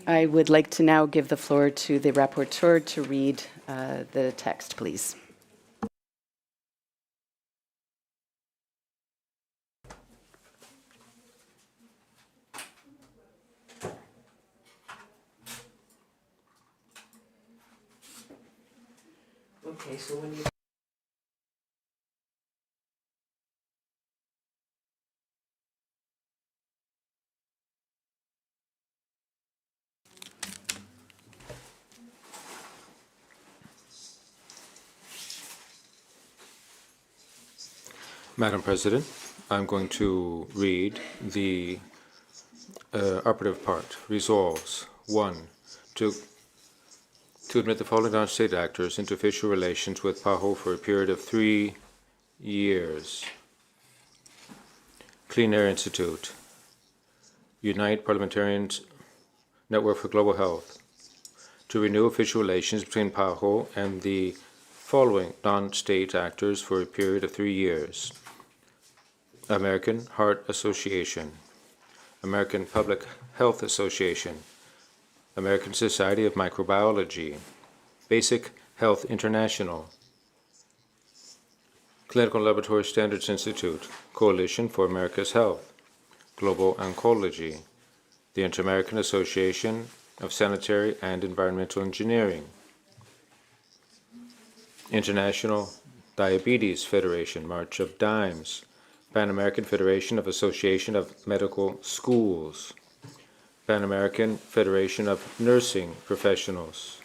S12: I would like to now give the floor to the rapporteur to read the text, please.
S14: Okay, so when you
S3: Madam President, I'm going to read the operative part. Resolves 1. To admit the following non-state actors into official relations with PAHO for a period of 3 years. Clean Air Institute, Unite Parliamentarians Network for Global Health, to renew official relations between PAHO and the following non-state actors for a period of 3 years. American Heart Association, American Public Health Association, American Society of Microbiology, Basic Health International, Clinical Laboratory Standards Institute, Coalition for America's Health, Global Oncology, the Inter-American Association of Sanitary and Environmental Engineering, International Diabetes Federation, March of Dimes, Pan American Federation of Association of Medical Schools, Pan American Federation of Nursing Professionals,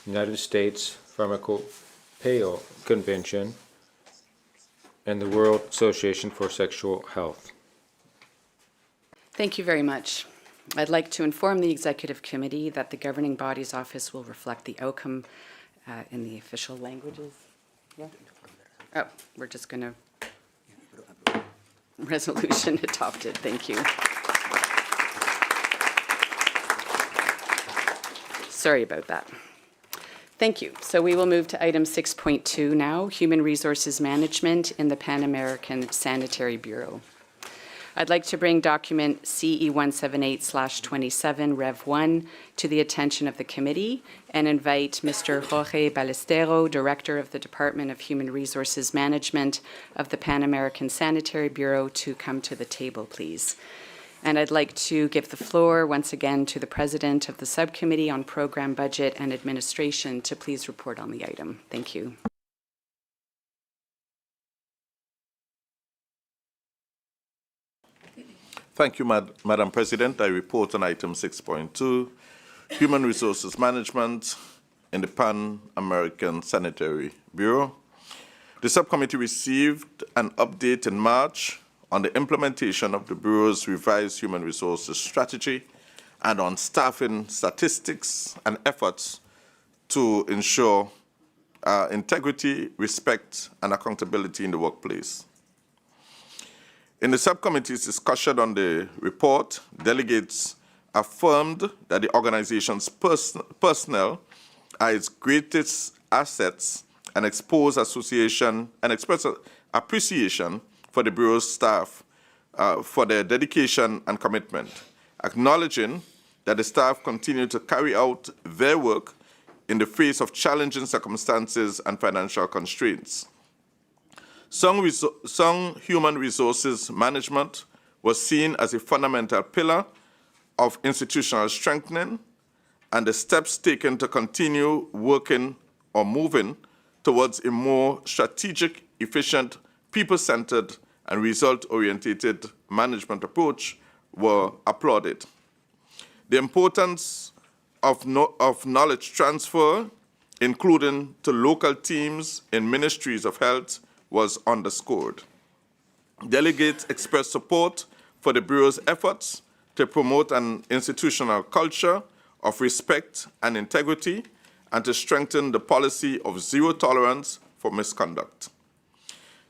S3: United States Pharmacopeia Convention, and the World Association for Sexual Health.
S12: Thank you very much. I'd like to inform the Executive Committee that the Governing Body's Office will reflect the outcome in the official languages. Yeah? Oh, we're just going to... Resolution adopted. Thank you. Sorry about that. Thank you. So we will move to item 6.2 now, Human Resources Management in the Pan American Sanitary Bureau. I'd like to bring document CE 178/27 Rev 1 to the attention of the committee and invite Mr. Jorge Ballestero, Director of the Department of Human Resources Management of the Pan American Sanitary Bureau, to come to the table, please. And I'd like to give the floor once again to the President of the Subcommittee on Program Budget and Administration to please report on the item. Thank you.
S10: Thank you, Madam President. I report on item 6.2, Human Resources Management in the Pan American Sanitary Bureau. The subcommittee received an update in March on the implementation of the Bureau's revised human resources strategy and on staffing statistics and efforts to ensure integrity, respect, and accountability in the workplace. In the subcommittee's discussion on the report, delegates affirmed that the organization's personnel are its greatest assets and express appreciation for the Bureau's staff for their dedication and commitment, acknowledging that the staff continue to carry out their work in the face of challenging circumstances and financial constraints. Some human resources management was seen as a fundamental pillar of institutional strengthening, and the steps taken to continue working or moving towards a more strategic, efficient, people-centered, and result-oriented management approach were applauded. The importance of knowledge transfer, including to local teams in ministries of health, was underscored. Delegates expressed support for the Bureau's efforts to promote an institutional culture of respect and integrity and to strengthen the policy of zero tolerance for misconduct.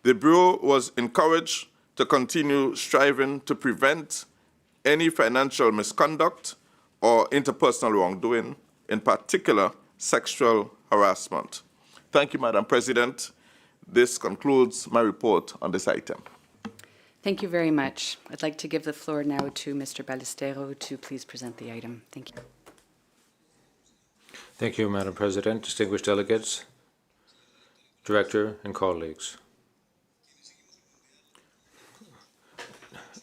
S10: The Bureau was encouraged to continue striving to prevent any financial misconduct or interpersonal wrongdoing, in particular sexual harassment. Thank you, Madam President. This concludes my report on this item.
S12: Thank you very much. I'd like to give the floor now to Mr. Ballestero to please present the item. Thank you.
S3: Thank you, Madam President, distinguished delegates, Director, and colleagues.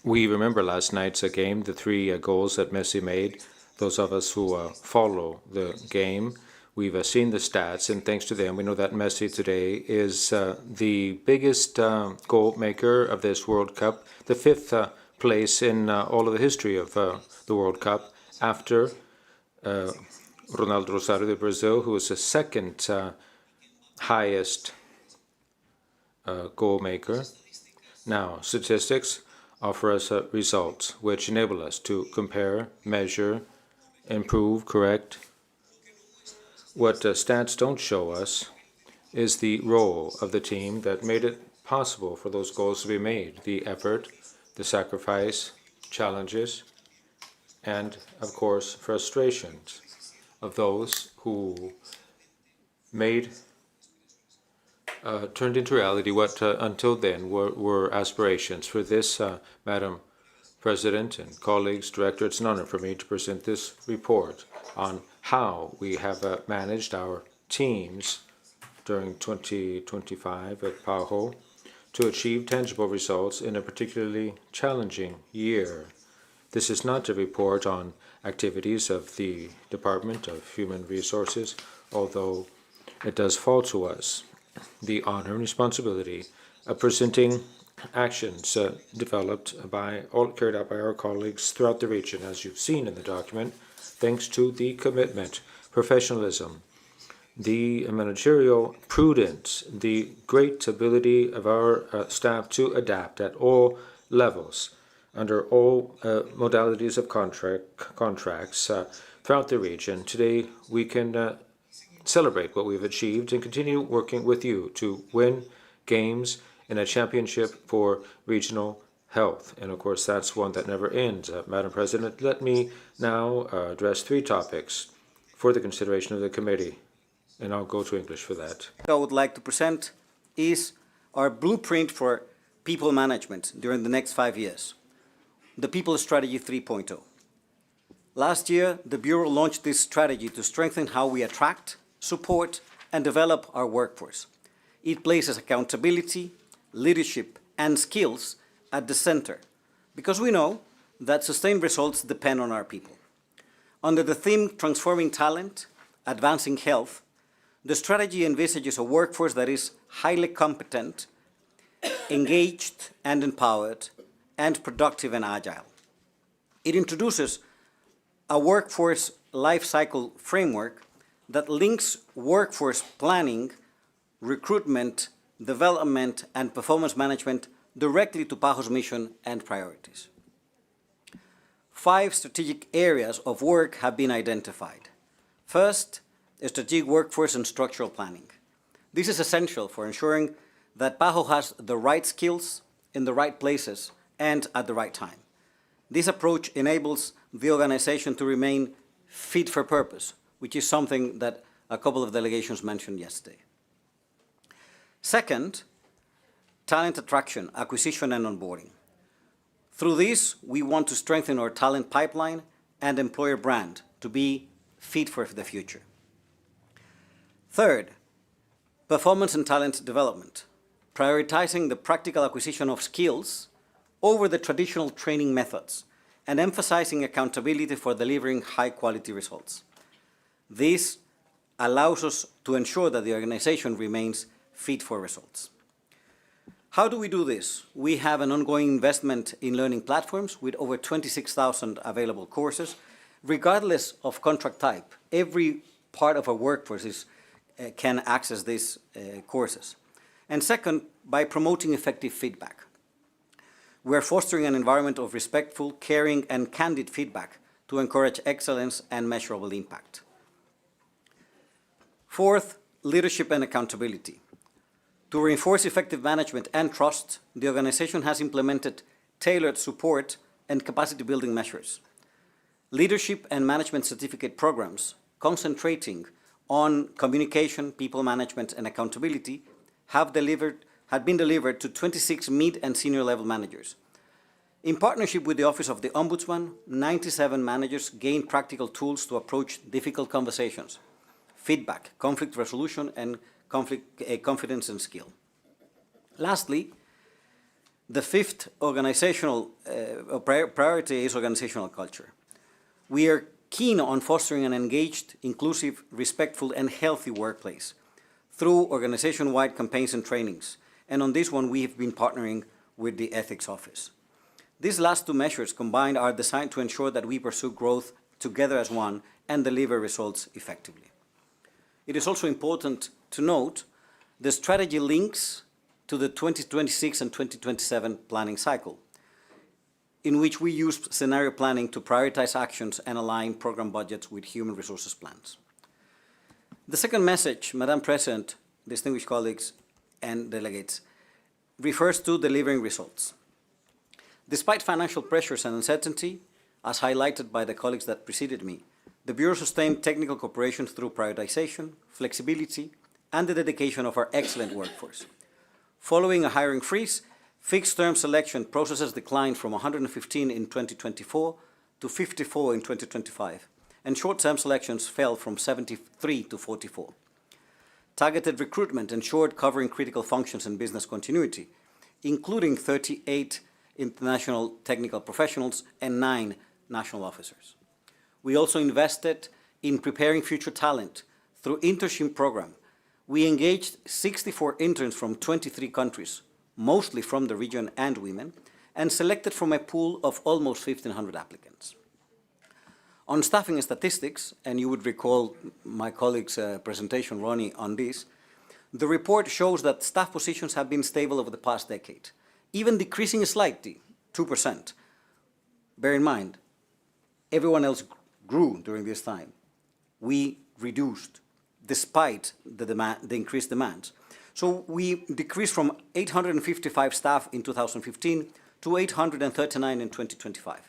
S3: We remember last night's game, the three goals that Messi made. Those of us who follow the game, we've seen the stats, and thanks to them, we know that Messi today is the biggest goal maker of this World Cup, the fifth place in all of the history of the World Cup, after Ronaldo Rosario of Brazil, who is the second highest goal maker. Now, statistics offer us results which enable us to compare, measure, improve, correct. What stats don't show us is the role of the team that made it possible for those goals to be made, the effort, the sacrifice, challenges, and, of course, frustrations of those who made turned into reality what until then were aspirations. For this, Madam President and colleagues, Director, it's an honor for me to present this report on how we have managed our teams during 2025 at PAHO to achieve tangible results in a particularly challenging year. This is not a report on activities of the Department of Human Resources, although it does fall to us the honor and responsibility of presenting actions carried out by our colleagues throughout the region, as you've seen in the document, thanks to the commitment, professionalism, the managerial prudence, the great ability of our staff to adapt at all levels, under all modalities of contracts throughout the region. Today, we can celebrate what we've achieved and continue working with you to win games in a championship for regional health. And of course, that's one that never ends. Madam President, let me now address three topics for the consideration of the committee. And I'll go to English for that.
S2: I would like to present is our blueprint for people management during the next 5 years, the People Strategy 3.0. Last year, the Bureau launched this strategy to strengthen how we attract, support, and develop our workforce. It places accountability, leadership, and skills at the center, because we know that sustained results depend on our people. Under the theme Transforming Talent, Advancing Health, the strategy envisages a workforce that is highly competent, engaged and empowered, and productive and agile. It introduces a workforce life cycle framework that links workforce planning, recruitment, development, and performance management directly to PAHO's mission and priorities. 5 strategic areas of work have been identified. First, strategic workforce and structural planning. This is essential for ensuring that PAHO has the right skills in the right places and at the right time. This approach enables the organization to remain fit for purpose, which is something that a couple of delegations mentioned yesterday. Second, talent attraction, acquisition, and onboarding. Through this, we want to strengthen our talent pipeline and employer brand to be fit for the future. Third, performance and talent development, prioritizing the practical acquisition of skills over the traditional training methods and emphasizing accountability for delivering high-quality results. This allows us to ensure that the organization remains fit for results. How do we do this? We have an ongoing investment in learning platforms with over 26,000 available courses, regardless of contract type. Every part of our workforce can access these courses. And second, by promoting effective feedback. We're fostering an environment of respectful, caring, and candid feedback to encourage excellence and measurable impact. Fourth, leadership and accountability. To reinforce effective management and trust, the organization has implemented tailored support and capacity building measures. Leadership and management certificate programs concentrating on communication, people management, and accountability had been delivered to 26 mid and senior level managers. In partnership with the Office of the Ombudsman, 97 managers gained practical tools to approach difficult conversations, feedback, conflict resolution, and confidence and skill. Lastly, the fifth organizational priority is organizational culture. We are keen on fostering an engaged, inclusive, respectful, and healthy workplace through organization-wide campaigns and trainings. And on this one, we have been partnering with the Ethics Office. These last two measures combined are designed to ensure that we pursue growth together as one and deliver results effectively. It is also important to note the strategy links to the 2026 and 2027 planning cycle, in which we use scenario planning to prioritize actions and align program budgets with human resources plans. The second message, Madam President, distinguished colleagues and delegates, refers to delivering results. Despite financial pressures and uncertainty, as highlighted by the colleagues that preceded me, the Bureau sustained technical cooperation through prioritization, flexibility, and the dedication of our excellent workforce. Following a hiring freeze, fixed-term selection processes declined from 115 in 2024 to 54 in 2025, and short-term selections fell from 73 to 44. Targeted recruitment ensured covering critical functions and business continuity, including 38 international technical professionals and 9 national officers. We also invested in preparing future talent through internship program. We engaged 64 interns from 23 countries, mostly from the region and women, and selected from a pool of almost 1,500 applicants. On staffing and statistics, and you would recall my colleague's presentation, Ronnie, on this, the report shows that staff positions have been stable over the past decade, even decreasing slightly, 2%. Bear in mind, everyone else grew during this time. We reduced despite the increased demands. So we decreased from 855 staff in 2015 to 839 in 2025.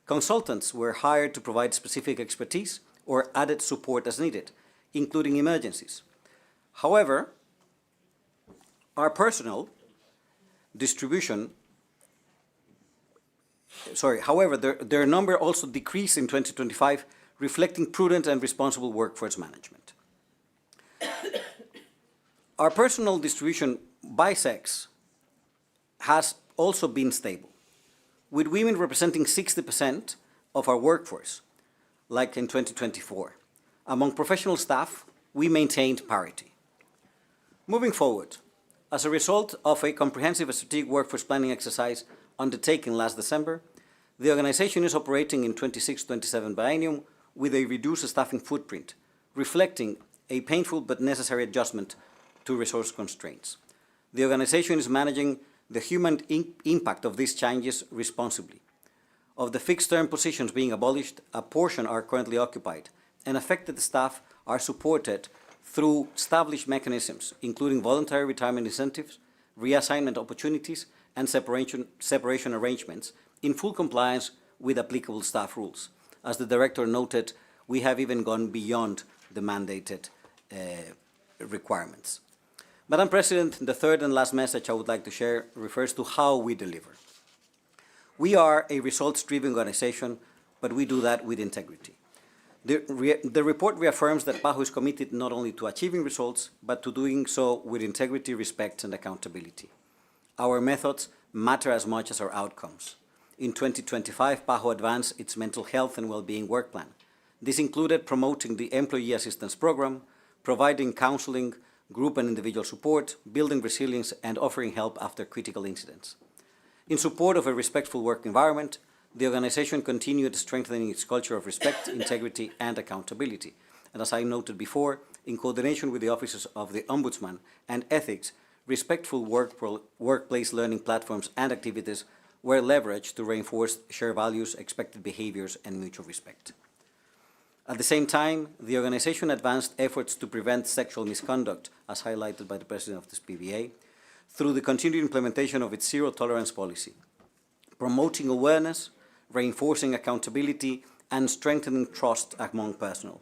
S2: Consultants were hired to provide specific expertise or added support as needed, including emergencies. However, our personnel distribution, their number also decreased in 2025, reflecting prudent and responsible workforce management. Our personnel distribution by sex has also been stable, with women representing 60% of our workforce, like in 2024. Among professional staff, we maintained parity. Moving forward, as a result of a comprehensive strategic workforce planning exercise undertaken last December, the organization is operating in 26-27 biennium with a reduced staffing footprint, reflecting a painful but necessary adjustment to resource constraints. The organization is managing the human impact of these changes responsibly. Of the fixed-term positions being abolished, a portion are currently occupied, and affected staff are supported through established mechanisms, including voluntary retirement incentives, reassignment opportunities, and separation arrangements in full compliance with applicable staff rules. As the Director noted, we have even gone beyond the mandated requirements. Madam President, the third and last message I would like to share refers to how we deliver. We are a results-driven organization, but we do that with integrity. The report reaffirms that PAHO is committed not only to achieving results, but to doing so with integrity, respect, and accountability. Our methods matter as much as our outcomes. In 2025, PAHO advanced its mental health and well-being work plan. This included promoting the Employee Assistance Program, providing counseling, group and individual support, building resilience, and offering help after critical incidents. In support of a respectful work environment, the organization continued strengthening its culture of respect, integrity, and accountability. And as I noted before, in coordination with the offices of the Ombudsman and Ethics, respectful workplace learning platforms and activities were leveraged to reinforce shared values, expected behaviors, and mutual respect. At the same time, the organization advanced efforts to prevent sexual misconduct, as highlighted by the President of this PBA, through the continued implementation of its zero-tolerance policy, promoting awareness, reinforcing accountability, and strengthening trust among personnel.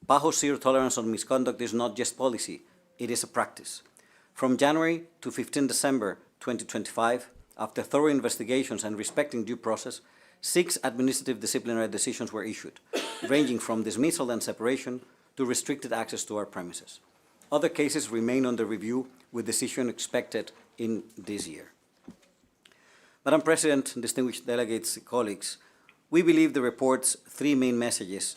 S2: PAHO's zero tolerance on misconduct is not just policy, it is a practice. From January to 15 December 2025, after thorough investigations and respecting due process, 6 administrative disciplinary decisions were issued, ranging from dismissal and separation to restricted access to our premises. Other cases remain under review, with decision expected in this year. Madam President, distinguished delegates, colleagues, we believe the report's three main messages: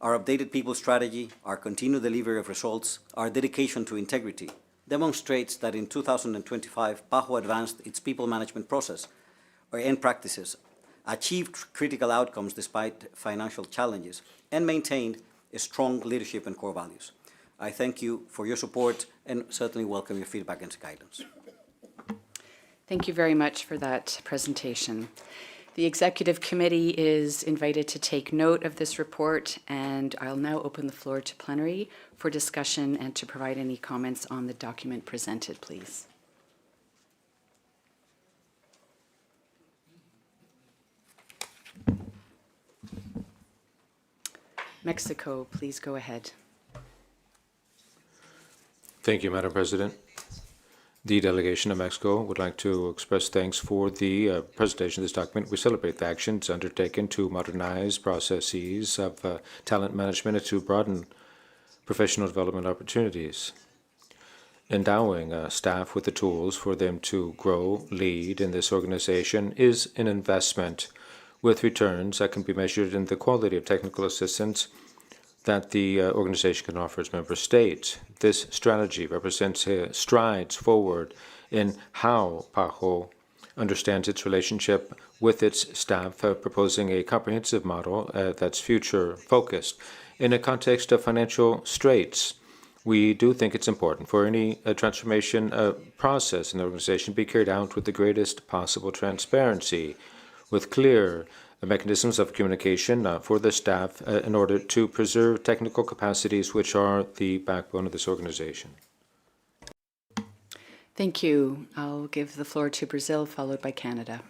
S2: our updated people strategy, our continued delivery of results, our dedication to integrity, demonstrates that in 2025, PAHO advanced its people management process and practices, achieved critical outcomes despite financial challenges, and maintained a strong leadership and core values. I thank you for your support and certainly welcome your feedback and guidance.
S12: Thank you very much for that presentation. The Executive Committee is invited to take note of this report, and I'll now open the floor to plenary for discussion and to provide any comments on the document presented, please. Mexico, please go ahead.
S3: Thank you, Madam President. The delegation of Mexico would like to express thanks for the presentation of this document. We celebrate the actions undertaken to modernize processes of talent management and to broaden professional development opportunities. Endowing staff with the tools for them to grow, lead in this organization is an investment with returns that can be measured in the quality of technical assistance that the organization can offer its member states. This strategy represents strides forward in how PAHO understands its relationship with its staff, proposing a comprehensive model that's future-focused. In a context of financial straits, we do think it's important for any transformation process in the organization be carried out with the greatest possible transparency, with clear mechanisms of communication for the staff in order to preserve technical capacities which are the backbone of this organization.
S12: Thank you. I'll give the floor to Brazil, followed by Canada.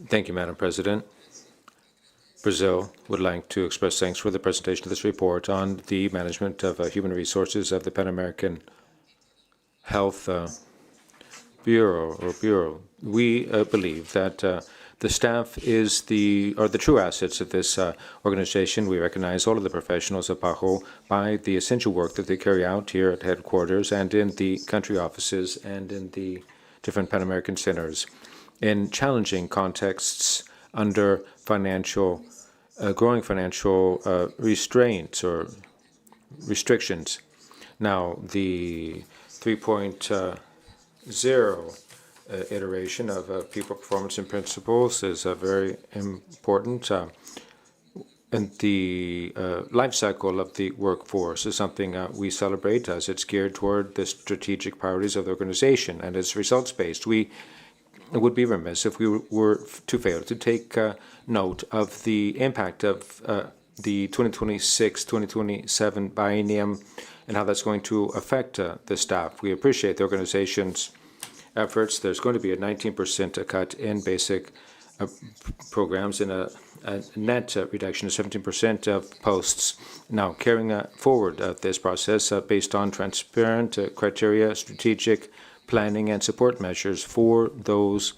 S3: Thank you, Madam President. Brazil would like to express thanks for the presentation of this report on the management of human resources of the Pan American Health Bureau. We believe that the staff are the true assets of this organization. We recognize all of the professionals of PAHO by the essential work that they carry out here at headquarters and in the country offices and in the different Pan American centers. In challenging contexts under growing financial restraints or restrictions. Now, the 3.0 iteration of people performance and principles is very important. And the life cycle of the workforce is something we celebrate as it's geared toward the strategic priorities of the organization and it's results-based. We would be remiss if we were to fail to take note of the impact of the 2026-2027 biennium and how that's going to affect the staff. We appreciate the organization's efforts. There's going to be a 19% cut in basic programs and a net reduction of 17% of posts. Now, carrying forward this process based on transparent criteria, strategic planning, and support measures for those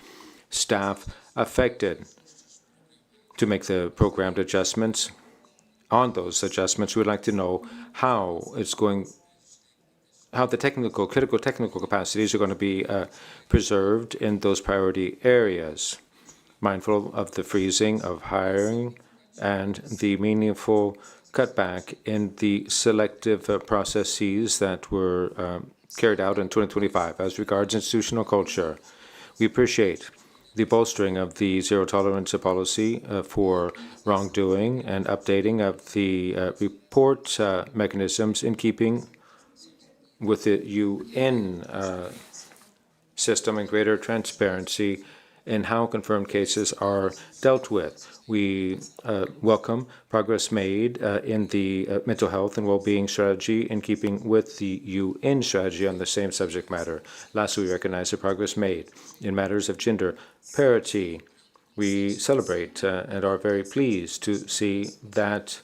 S3: staff affected to make the programmed adjustments. On those adjustments, we'd like to know how the critical technical capacities are going to be preserved in those priority areas, mindful of the freezing of hiring and the meaningful cutback in the selective processes that were carried out in 2025. As regards institutional culture, we appreciate the bolstering of the zero-tolerance policy for wrongdoing and updating of the report mechanisms in keeping with the UN system and greater transparency in how confirmed cases are dealt with. We welcome progress made in the mental health and well-being strategy in keeping with the UN strategy on the same subject matter. Lastly, we recognize the progress made in matters of gender parity. We celebrate and are very pleased to see that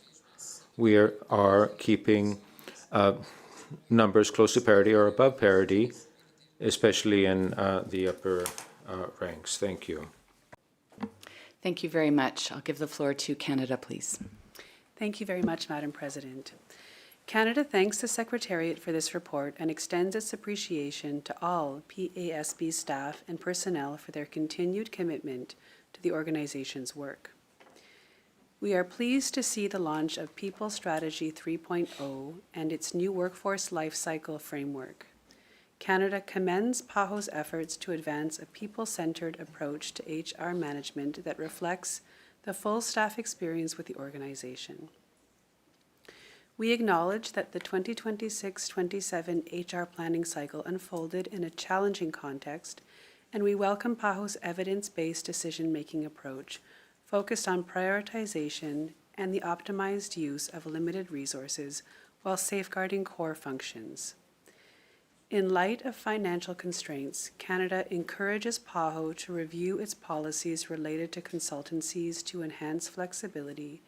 S3: we are keeping numbers close to parity or above parity, especially in the upper ranks. Thank you.
S12: Thank you very much. I'll give the floor to Canada, please.
S11: Thank you very much, Madam President. Canada thanks the Secretariat for this report and extends its appreciation to all PASB staff and personnel for their continued commitment to the organization's work. We are pleased to see the launch of People Strategy 3.0 and its new workforce lifecycle framework. Canada commends PAHO's efforts to advance a people-centered approach to HR management that reflects the full staff experience with the organization. We acknowledge that the 2026-27 HR planning cycle unfolded in a challenging context, and we welcome PAHO's evidence-based decision-making approach focused on prioritization and the optimized use of limited resources while safeguarding core functions. In light of financial constraints, Canada encourages PAHO to review its policies related to consultancies to enhance flexibility,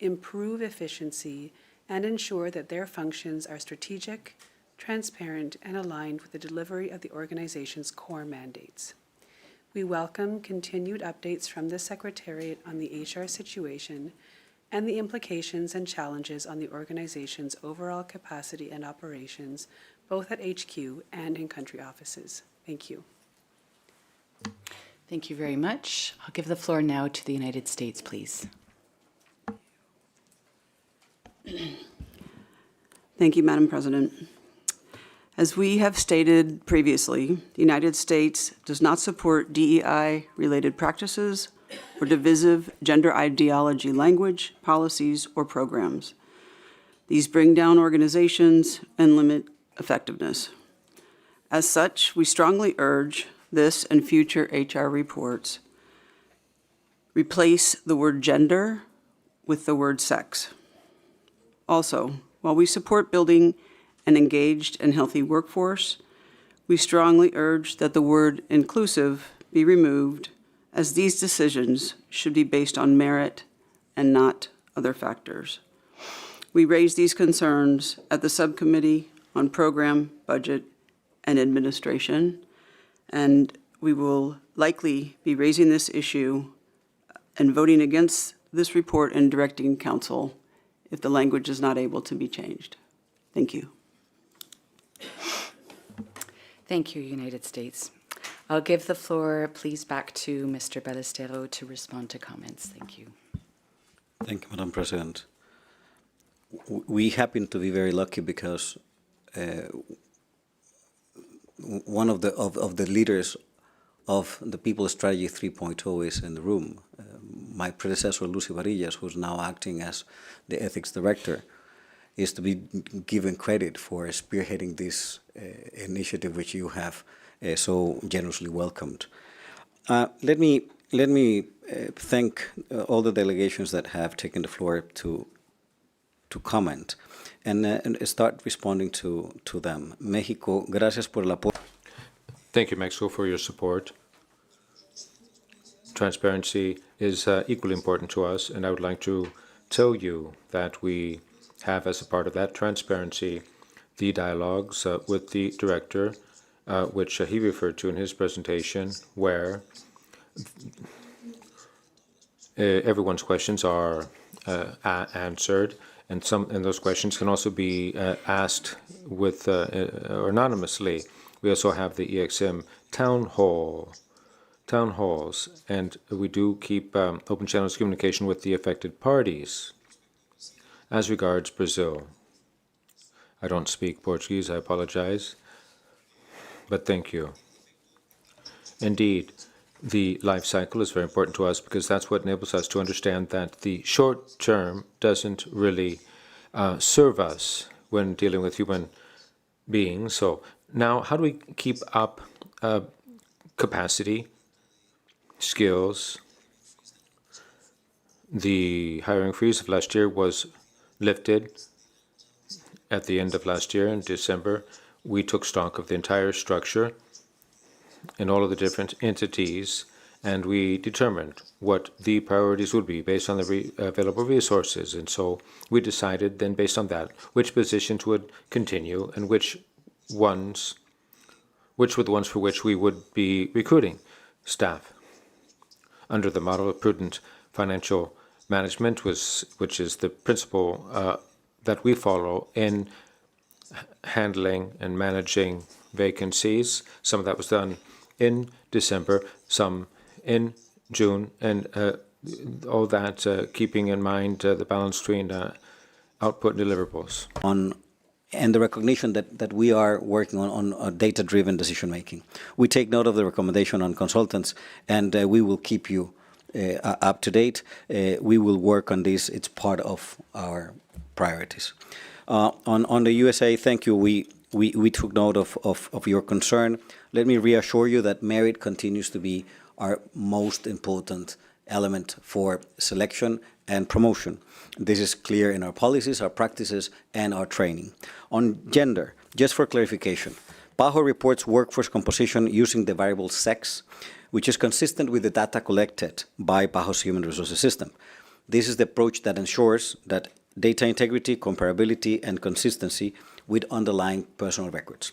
S11: improve efficiency, and ensure that their functions are strategic, transparent, and aligned with the delivery of the organization's core mandates. We welcome continued updates from the Secretariat on the HR situation and the implications and challenges on the organization's overall capacity and operations, both at HQ and in country offices. Thank you.
S12: Thank you very much. I'll give the floor now to the United States, please.
S15: Thank you, Madam President. As we have stated previously, the United States does not support DEI-related practices or divisive gender ideology language, policies, or programs. These bring down organizations and limit effectiveness. As such, we strongly urge this and future HR reports replace the word gender with the word sex. Also, while we support building an engaged and healthy workforce, we strongly urge that the word inclusive be removed, as these decisions should be based on merit and not other factors. We raised these concerns at the Subcommittee on Program, Budget, and Administration, and we will likely be raising this issue and voting against this report and directing Council if the language is not able to be changed. Thank you.
S12: Thank you, United States. I'll give the floor, please, back to Mr. Ballestero to respond to comments. Thank you.
S2: Thank you, Madam President. We happen to be very lucky because one of the leaders of the People Strategy 3.0 is in the room. My predecessor, Lucy Varillas, who's now acting as the ethics director, is to be given credit for spearheading this initiative, which you have so generously welcomed. Let me thank all the delegations that have taken the floor to comment and start responding to them. Mexico, gracias por el apoyo.
S3: Thank you, Mexico, for your support. Transparency is equally important to us, and I would like to tell you that we have, as a part of that transparency, the dialogues with the director, which he referred to in his presentation, where everyone's questions are answered, and those questions can also be asked with or anonymously. We also have the EXM town halls, and we do keep open channels of communication with the affected parties. As regards Brazil, I don't speak Portuguese, I apologize, but thank you. Indeed, the life cycle is very important to us because that's what enables us to understand that the short term doesn't really serve us when dealing with human beings. So now, how do we keep up capacity, skills? The hiring freeze of last year was lifted at the end of last year in December. We took stock of the entire structure and all of the different entities, and we determined what the priorities would be based on the available resources. And so we decided then, based on that, which positions would continue and which were the ones for which we would be recruiting staff. under the model of prudent financial management, which is the principle that we follow in handling and managing vacancies. Some of that was done in December, some in June, and all that keeping in mind the balance between output and deliverables.
S2: And the recognition that we are working on data-driven decision-making. We take note of the recommendation on consultants, and we will keep you up to date. We will work on this. It's part of our priorities. On the USA, thank you. We took note of your concern. Let me reassure you that merit continues to be our most important element for selection and promotion. This is clear in our policies, our practices, and our training. On gender, just for clarification, PAHO reports workforce composition using the variable sex, which is consistent with the data collected by PAHO's human resources system. This is the approach that ensures that data integrity, comparability, and consistency with underlying personal records.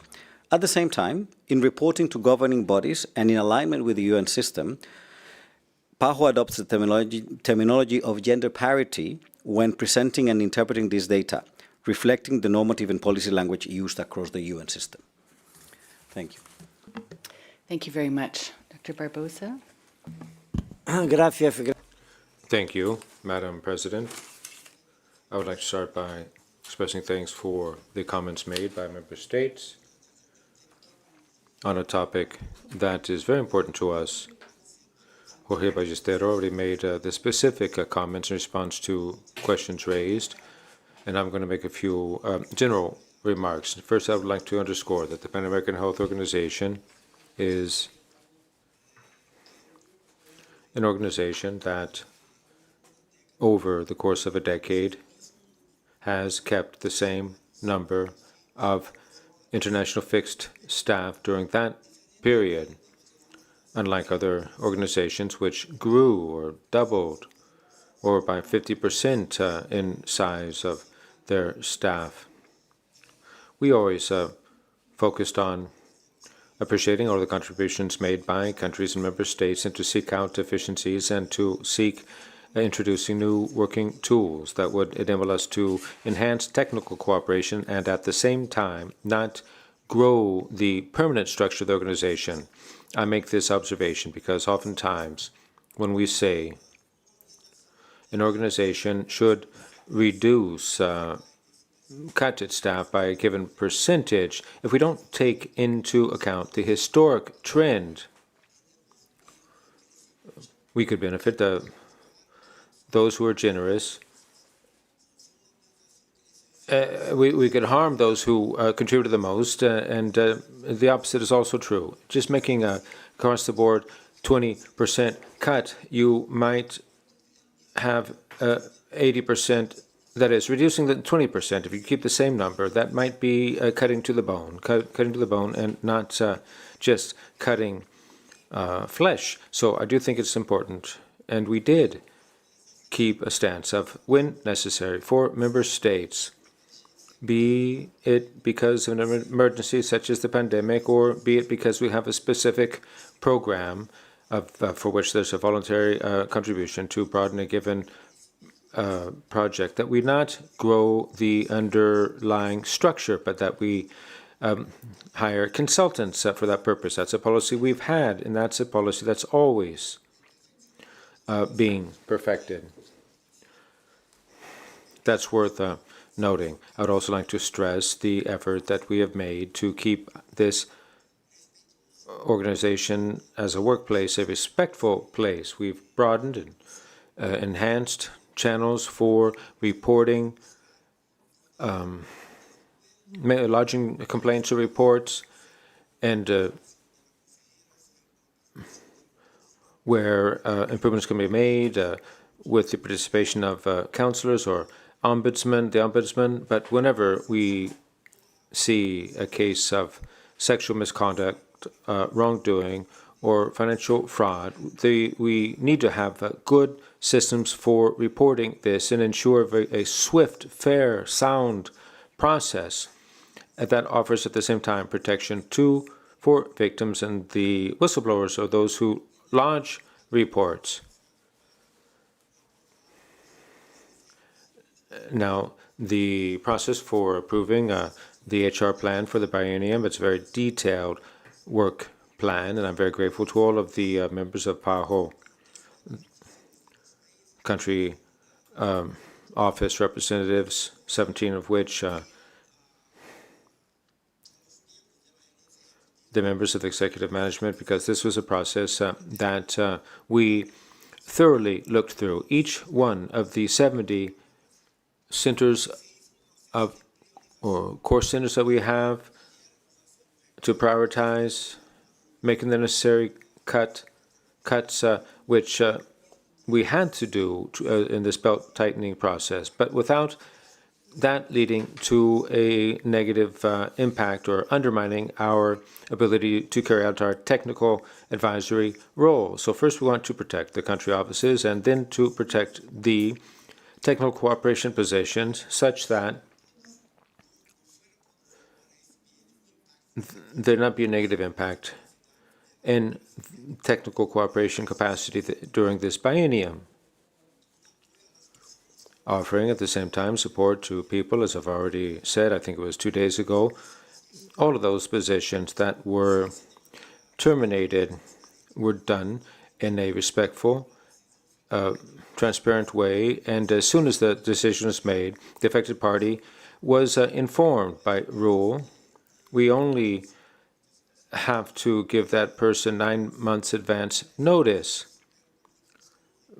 S2: At the same time, in reporting to governing bodies and in alignment with the UN system, PAHO adopts the terminology of gender parity when presenting and interpreting this data, reflecting the normative and policy language used across the UN system. Thank you.
S12: Thank you very much. Dr. Barbosa?
S18: Gracias.
S3: Thank you, Madam President. I would like to start by expressing thanks for the comments made by member states on a topic that is very important to us. Jorge Ballester already made the specific comments in response to questions raised, and I'm going to make a few general remarks. First, I would like to underscore that the Pan American Health Organization is an organization that, over the course of a decade, has kept the same number of international fixed staff during that period, unlike other organizations which grew or doubled or by 50% in size of their staff. We always focused on appreciating all the contributions made by countries and member states and to seek out efficiencies and to seek introducing new working tools that would enable us to enhance technical cooperation and at the same time not grow the permanent structure of the organization. I make this observation because oftentimes when we say an organization should reduce, cut its staff by a given percentage, if we don't take into account the historic trend, we could benefit those who are generous. We could harm those who contribute the most, and the opposite is also true. Just making a across-the-board 20% cut, you might have 80%, that is, reducing the 20%. If you keep the same number, that might be cutting to the bone, cutting to the bone, and not just cutting flesh. So I do think it's important, and we did keep a stance of, when necessary, for member states, be it because of an emergency such as the pandemic, or be it because we have a specific program for which there's a voluntary contribution to broaden a given project, that we not grow the underlying structure, but that we hire consultants for that purpose. That's a policy we've had, and that's a policy that's always being perfected. That's worth noting. I would also like to stress the effort that we have made to keep this organization as a workplace a respectful place. We've broadened and enhanced channels for reporting, lodging complaints or reports, and where improvements can be made with the participation of counselors or the ombudsman, but whenever we see a case of sexual misconduct, wrongdoing, or financial fraud, we need to have good systems for reporting this and ensure a swift, fair, sound process that offers at the same time protection for victims and the whistleblowers or those who lodge reports. Now, the process for approving the HR plan for the biennium, it's a very detailed work plan, and I'm very grateful to all of the members of PAHO country office representatives, 17 of which the members of the executive management, because this was a process that we thoroughly looked through. Each one of the 70 centers of or core centers that we have to prioritize, making the necessary cuts which we had to do in this belt tightening process, but without that leading to a negative impact or undermining our ability to carry out our technical advisory role. So first we want to protect the country offices and then to protect the technical cooperation positions such that there not be a negative impact in technical cooperation capacity during this biennium, offering at the same time support to people, as I've already said, I think it was 2 days ago, all of those positions that were terminated were done in a respectful, transparent way, and as soon as the decision was made, the affected party was informed by rule. We only have to give that person 9 months advance notice,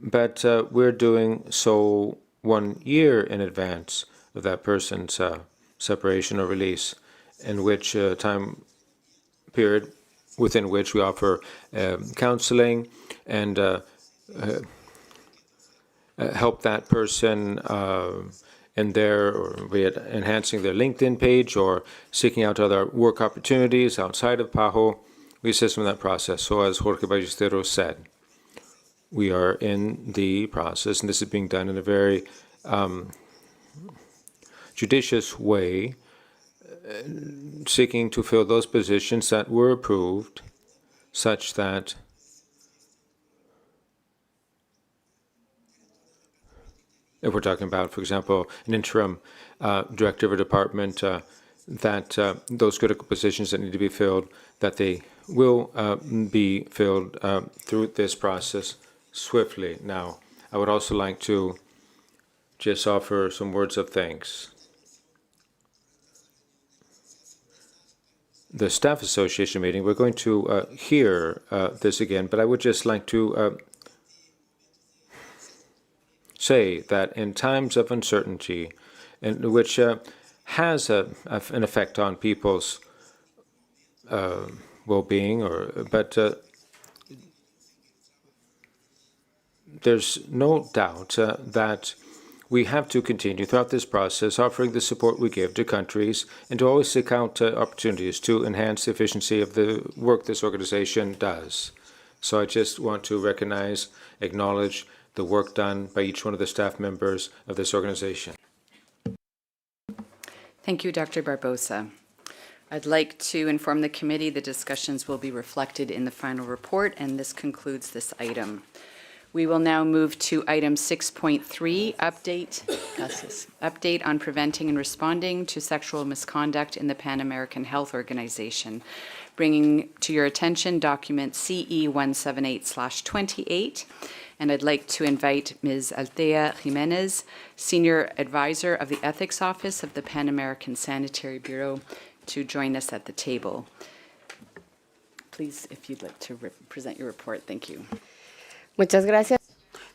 S3: but we're doing so 1 year in advance of that person's separation or release, in which time period within which we offer counseling and help that person in their, or be it enhancing their LinkedIn page or seeking out other work opportunities outside of PAHO. We assist them in that process. So as Jorge Ballesteros said, we are in the process, and this is being done in a very judicious way, seeking to fill those positions that were approved such that if we're talking about, for example, an interim director of a department, that those critical positions that need to be filled, that they will be filled through this process swiftly. Now, I would also like to just offer some words of thanks. The Staff Association meeting, we're going to hear this again, but I would just like to say that in times of uncertainty, and which has an effect on people's well-being, but there's no doubt that we have to continue throughout this process offering the support we give to countries and to always seek out opportunities to enhance the efficiency of the work this organization does. So I just want to recognize, acknowledge the work done by each one of the staff members of this organization.
S12: Thank you, Dr. Barbosa. I'd like to inform the committee the discussions will be reflected in the final report, and this concludes this item. We will now move to item 6.3, update on preventing and responding to sexual misconduct in the Pan American Health Organization. Bringing to your attention document CE 178/28. And I'd like to invite Ms. Althea Jimenez, Senior Advisor of the Ethics Office of the Pan American Sanitary Bureau, to join us at the table. Please, if you'd like to present your report. Thank you.
S4: Muchas gracias.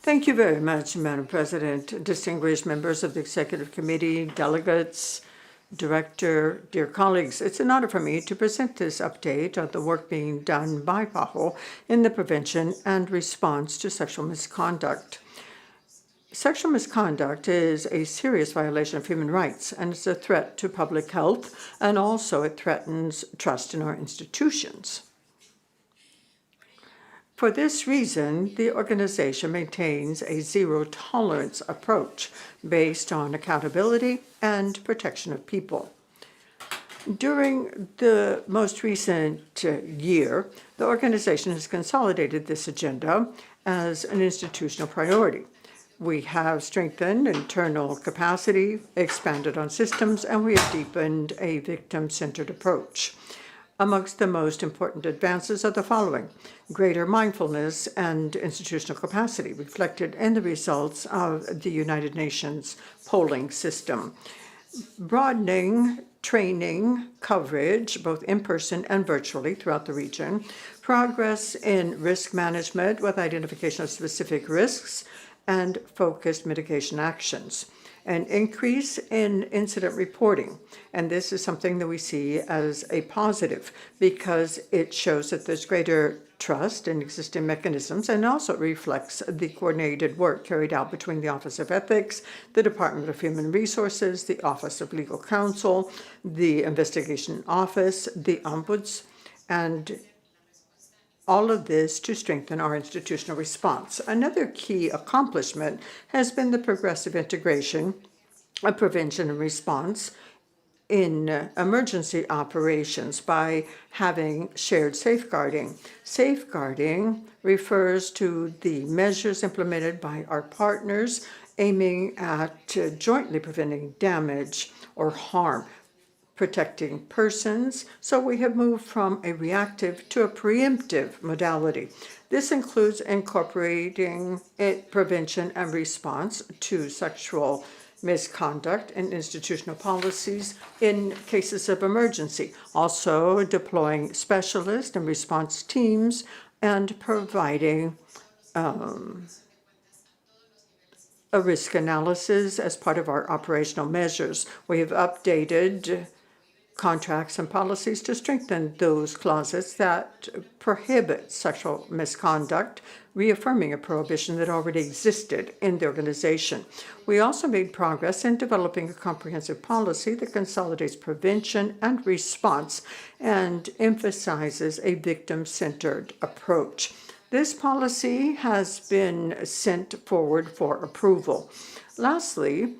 S4: Thank you very much, Madam President, distinguished members of the Executive Committee, delegates, Director, dear colleagues. It's an honor for me to present this update of the work being done by PAHO in the prevention and response to sexual misconduct. Sexual misconduct is a serious violation of human rights, and it's a threat to public health, and also it threatens trust in our institutions. For this reason, the organization maintains a zero-tolerance approach based on accountability and protection of people. During the most recent year, the organization has consolidated this agenda as an institutional priority. We have strengthened internal capacity, expanded on systems, and we have deepened a victim-centered approach. Amongst the most important advances are the following: greater mindfulness and institutional capacity reflected in the results of the United Nations polling system. Broadening training coverage, both in person and virtually throughout the region. Progress in risk management with identification of specific risks and focused mitigation actions. An increase in incident reporting. And this is something that we see as a positive because it shows that there's greater trust in existing mechanisms and also reflects the coordinated work carried out between the Office of Ethics, the Department of Human Resources, the Office of Legal Counsel, the Investigation Office, the Ombuds, and all of this to strengthen our institutional response. Another key accomplishment has been the progressive integration of prevention and response in emergency operations by having shared safeguarding. Safeguarding refers to the measures implemented by our partners aiming at jointly preventing damage or harm, protecting persons, so we have moved from a reactive to a preemptive modality. This includes incorporating prevention and response to sexual misconduct and institutional policies in cases of emergency, also deploying specialist and response teams and providing a risk analysis as part of our operational measures. We have updated contracts and policies to strengthen those clauses that prohibit sexual misconduct, reaffirming a prohibition that already existed in the organization. We also made progress in developing a comprehensive policy that consolidates prevention and response and emphasizes a victim-centered approach. This policy has been sent forward for approval. Lastly,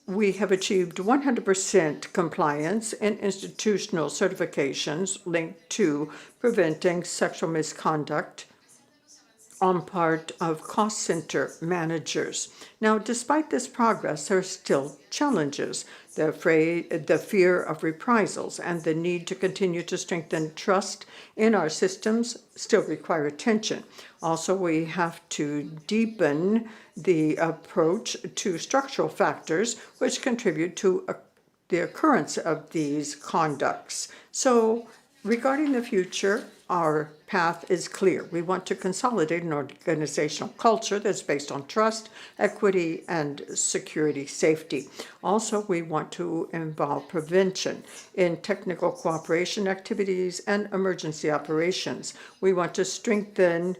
S4: we have achieved 100% compliance in institutional certifications linked to preventing sexual misconduct on part of cost center managers. Now, despite this progress, there are still challenges. The fear of reprisals and the need to continue to strengthen trust in our systems still require attention. Also, we have to deepen the approach to structural factors which contribute to the occurrence of these conducts. So, regarding the future, our path is clear. We want to consolidate an organizational culture that's based on trust, equity, and security safety. Also, we want to involve prevention in technical cooperation activities and emergency operations. We want to strengthen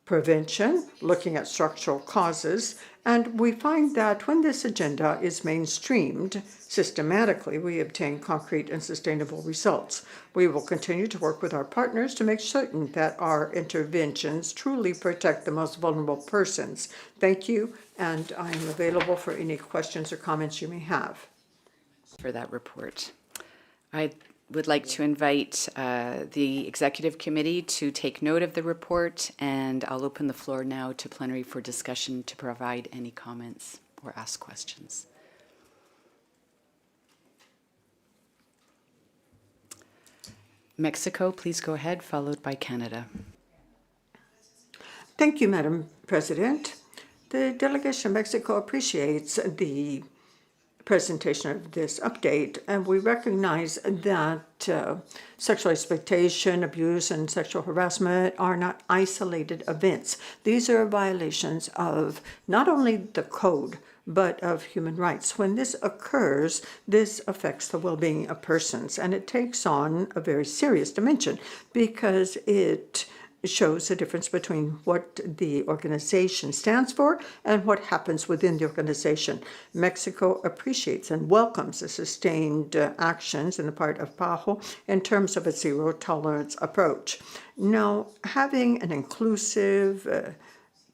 S4: prevention, looking at structural causes, and we find that when this agenda is mainstreamed systematically, we obtain concrete and sustainable results. We will continue to work with our partners to make certain that our interventions truly protect the most vulnerable persons. Thank you, and I am available for any questions or comments you may have.
S12: For that report. I would like to invite the Executive Committee to take note of the report, and I'll open the floor now to plenary for discussion to provide any comments or ask questions. Mexico, please go ahead, followed by Canada.
S4: Thank you, Madam President. The delegation of Mexico appreciates the presentation of this update, and we recognize that sexual exploitation, abuse, and sexual harassment are not isolated events. These are violations of not only the code, but of human rights. When this occurs, this affects the well-being of persons, and it takes on a very serious dimension because it shows the difference between what the organization stands for and what happens within the organization. Mexico appreciates and welcomes the sustained actions on the part of PAHO in terms of its zero-tolerance approach. Now, having an inclusive,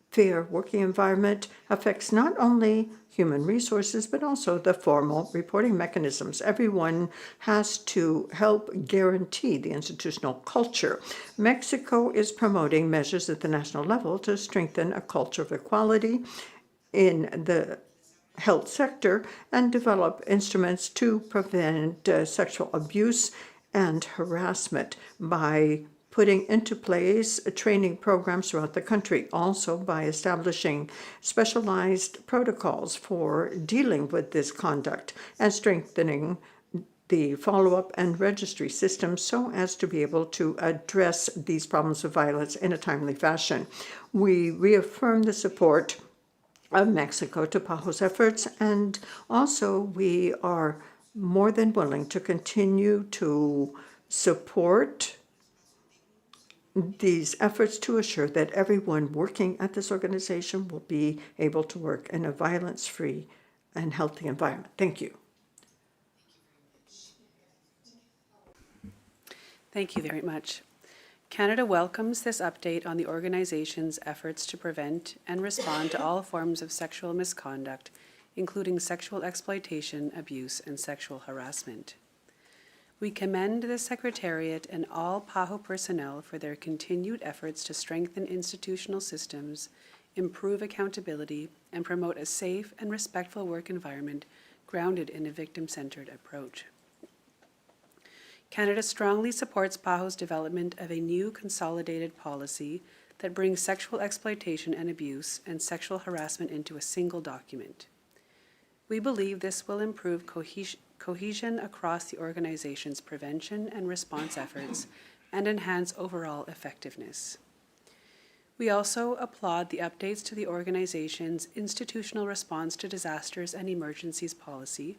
S4: fair working environment affects not only human resources, but also the formal reporting mechanisms. Everyone has to help guarantee the institutional culture. Mexico is promoting measures at the national level to strengthen a culture of equality in the health sector and develop instruments to prevent sexual abuse and harassment by putting into place training programs throughout the country, also by establishing specialized protocols for dealing with this conduct and strengthening the follow-up and registry system so as to be able to address these problems of violence in a timely fashion. We reaffirm the support of Mexico to PAHO's efforts, and also we are more than willing to continue to support these efforts to assure that everyone working at this organization will be able to work in a violence-free and healthy environment. Thank you.
S11: Thank you very much. Canada welcomes this update on the organization's efforts to prevent and respond to all forms of sexual misconduct, including sexual exploitation, abuse, and sexual harassment. We commend the Secretariat and all PAHO personnel for their continued efforts to strengthen institutional systems, improve accountability, and promote a safe and respectful work environment grounded in a victim-centered approach. Canada strongly supports PAHO's development of a new consolidated policy that brings sexual exploitation and abuse and sexual harassment into a single document. We believe this will improve cohesion across the organization's prevention and response efforts and enhance overall effectiveness. We also applaud the updates to the organization's institutional response to disasters and emergencies policy,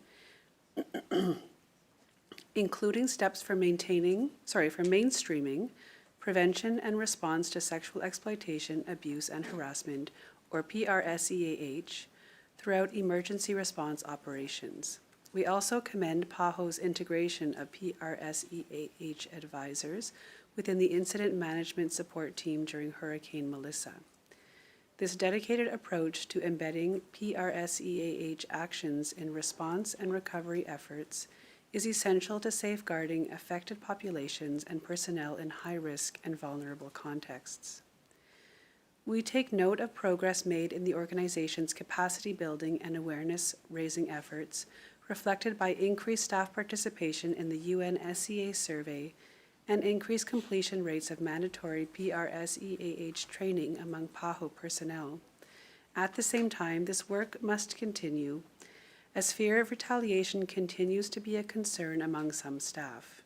S11: including steps for mainstreaming prevention and response to sexual exploitation, abuse, and harassment, or PRSEAH, throughout emergency response operations. We also commend PAHO's integration of PRSEAH advisors within the Incident Management Support Team during Hurricane Melissa. This dedicated approach to embedding PRSEAH actions in response and recovery efforts is essential to safeguarding affected populations and personnel in high-risk and vulnerable contexts. We take note of progress made in the organization's capacity building and awareness-raising efforts, reflected by increased staff participation in the UN-SCA survey and increased completion rates of mandatory PRSEAH training among PAHO personnel. At the same time, this work must continue as fear of retaliation continues to be a concern among some staff.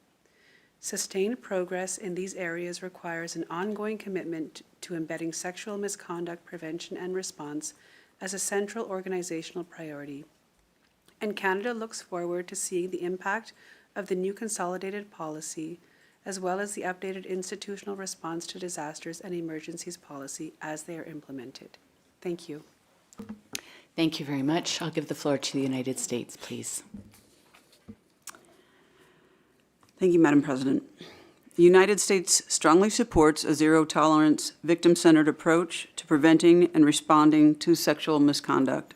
S11: Sustained progress in these areas requires an ongoing commitment to embedding sexual misconduct prevention and response as a central organizational priority, and Canada looks forward to seeing the impact of the new consolidated policy as well as the updated institutional response to disasters and emergencies policy as they are implemented. Thank you.
S12: Thank you very much. I'll give the floor to the United States, please.
S15: Thank you, Madam President. The United States strongly supports a zero-tolerance, victim-centered approach to preventing and responding to sexual misconduct.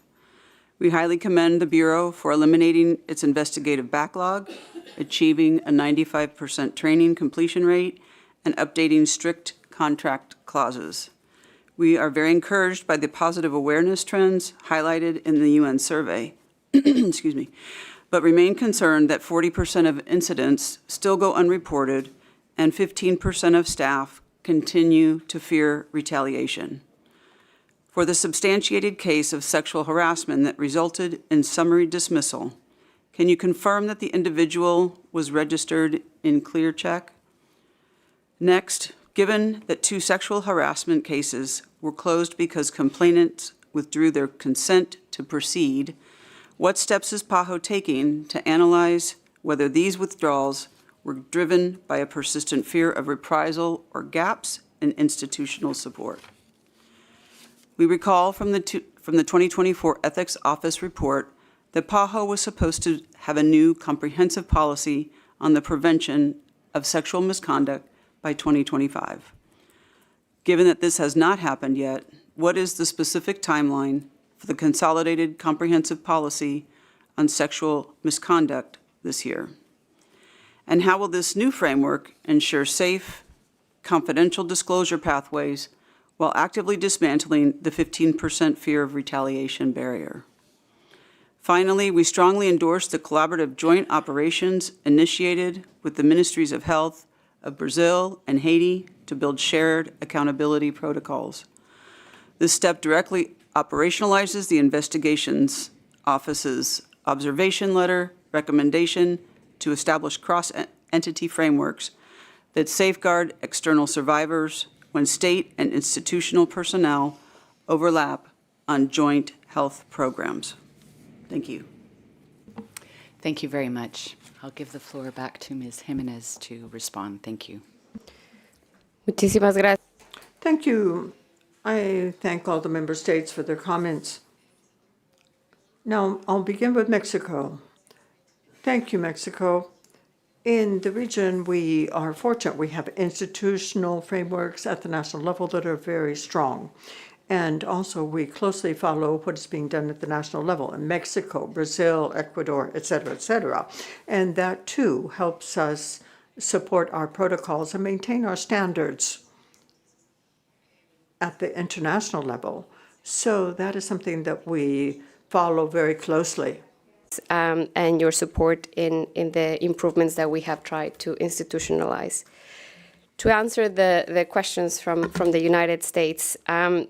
S15: We highly commend the Bureau for eliminating its investigative backlog, achieving a 95% training completion rate, and updating strict contract clauses. We are very encouraged by the positive awareness trends highlighted in the UN survey, excuse me, but remain concerned that 40% of incidents still go unreported and 15% of staff continue to fear retaliation. For the substantiated case of sexual harassment that resulted in summary dismissal, can you confirm that the individual was registered in ClearCheck? Next, given that 2 sexual harassment cases were closed because complainants withdrew their consent to proceed, what steps is PAHO taking to analyze whether these withdrawals were driven by a persistent fear of reprisal or gaps in institutional support? We recall from the 2024 Ethics Office report that PAHO was supposed to have a new comprehensive policy on the prevention of sexual misconduct by 2025. Given that this has not happened yet, what is the specific timeline for the consolidated comprehensive policy on sexual misconduct this year? And how will this new framework ensure safe, confidential disclosure pathways while actively dismantling the 15% fear of retaliation barrier. Finally, we strongly endorse the collaborative joint operations initiated with the Ministries of Health of Brazil and Haiti to build shared accountability protocols. This step directly operationalizes the investigations office's observation letter recommendation to establish cross-entity frameworks that safeguard external survivors when state and institutional personnel overlap on joint health programs. Thank you.
S12: Thank you very much. I'll give the floor back to Ms. Jimenez to respond. Thank you.
S4: Muchísimas gracias. Thank you. I thank all the member states for their comments. Now, I'll begin with Mexico. Thank you, Mexico. In the region, we are fortunate. We have institutional frameworks at the national level that are very strong. And also, we closely follow what is being done at the national level in Mexico, Brazil, Ecuador, et cetera, et cetera. And that, too, helps us support our protocols and maintain our standards at the international level. So that is something that we follow very closely.
S21: And your support in the improvements that we have tried to institutionalize. To answer the questions from the United States, let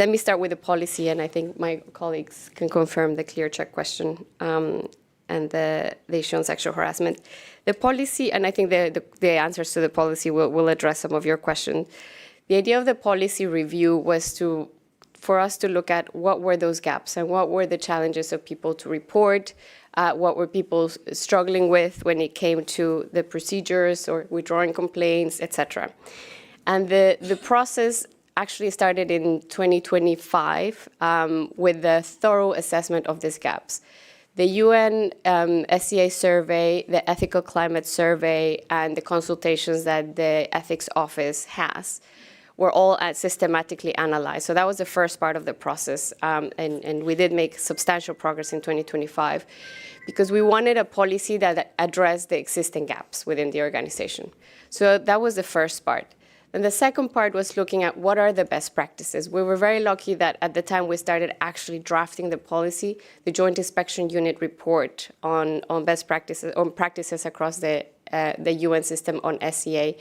S21: me start with the policy, and I think my colleagues can confirm the clear check question and the issue on sexual harassment. The policy, and I think the answers to the policy will address some of your questions. The idea of the policy review was for us to look at what were those gaps and what were the challenges of people to report, what were people struggling with when it came to the procedures or withdrawing complaints, etc. And the process actually started in 2025 with the thorough assessment of these gaps. The UN SCA survey, the Ethical Climate Survey, and the consultations that the Ethics Office has were all systematically analyzed. So that was the first part of the process, and we did make substantial progress in 2025 because we wanted a policy that addressed the existing gaps within the organization. So that was the first part. And the second part was looking at what are the best practices. We were very lucky that at the time we started actually drafting the policy, the Joint Inspection Unit report on best practices, on practices across the UN system on SCA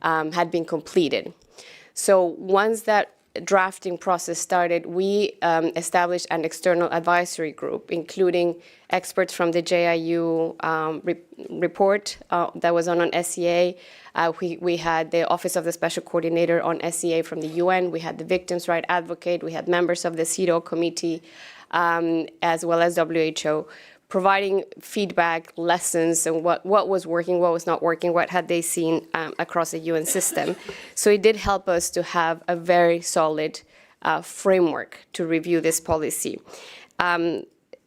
S21: had been completed. So once that drafting process started, we established an external advisory group, including experts from the JIU report that was on SCA. We had the Office of the Special Coordinator on SCA from the UN. We had the Victims' Rights Advocate. We had members of the CEDAW committee, as well as WHO, providing feedback, lessons, and what was working, what was not working, what had they seen across the UN system. So it did help us to have a very solid framework to review this policy.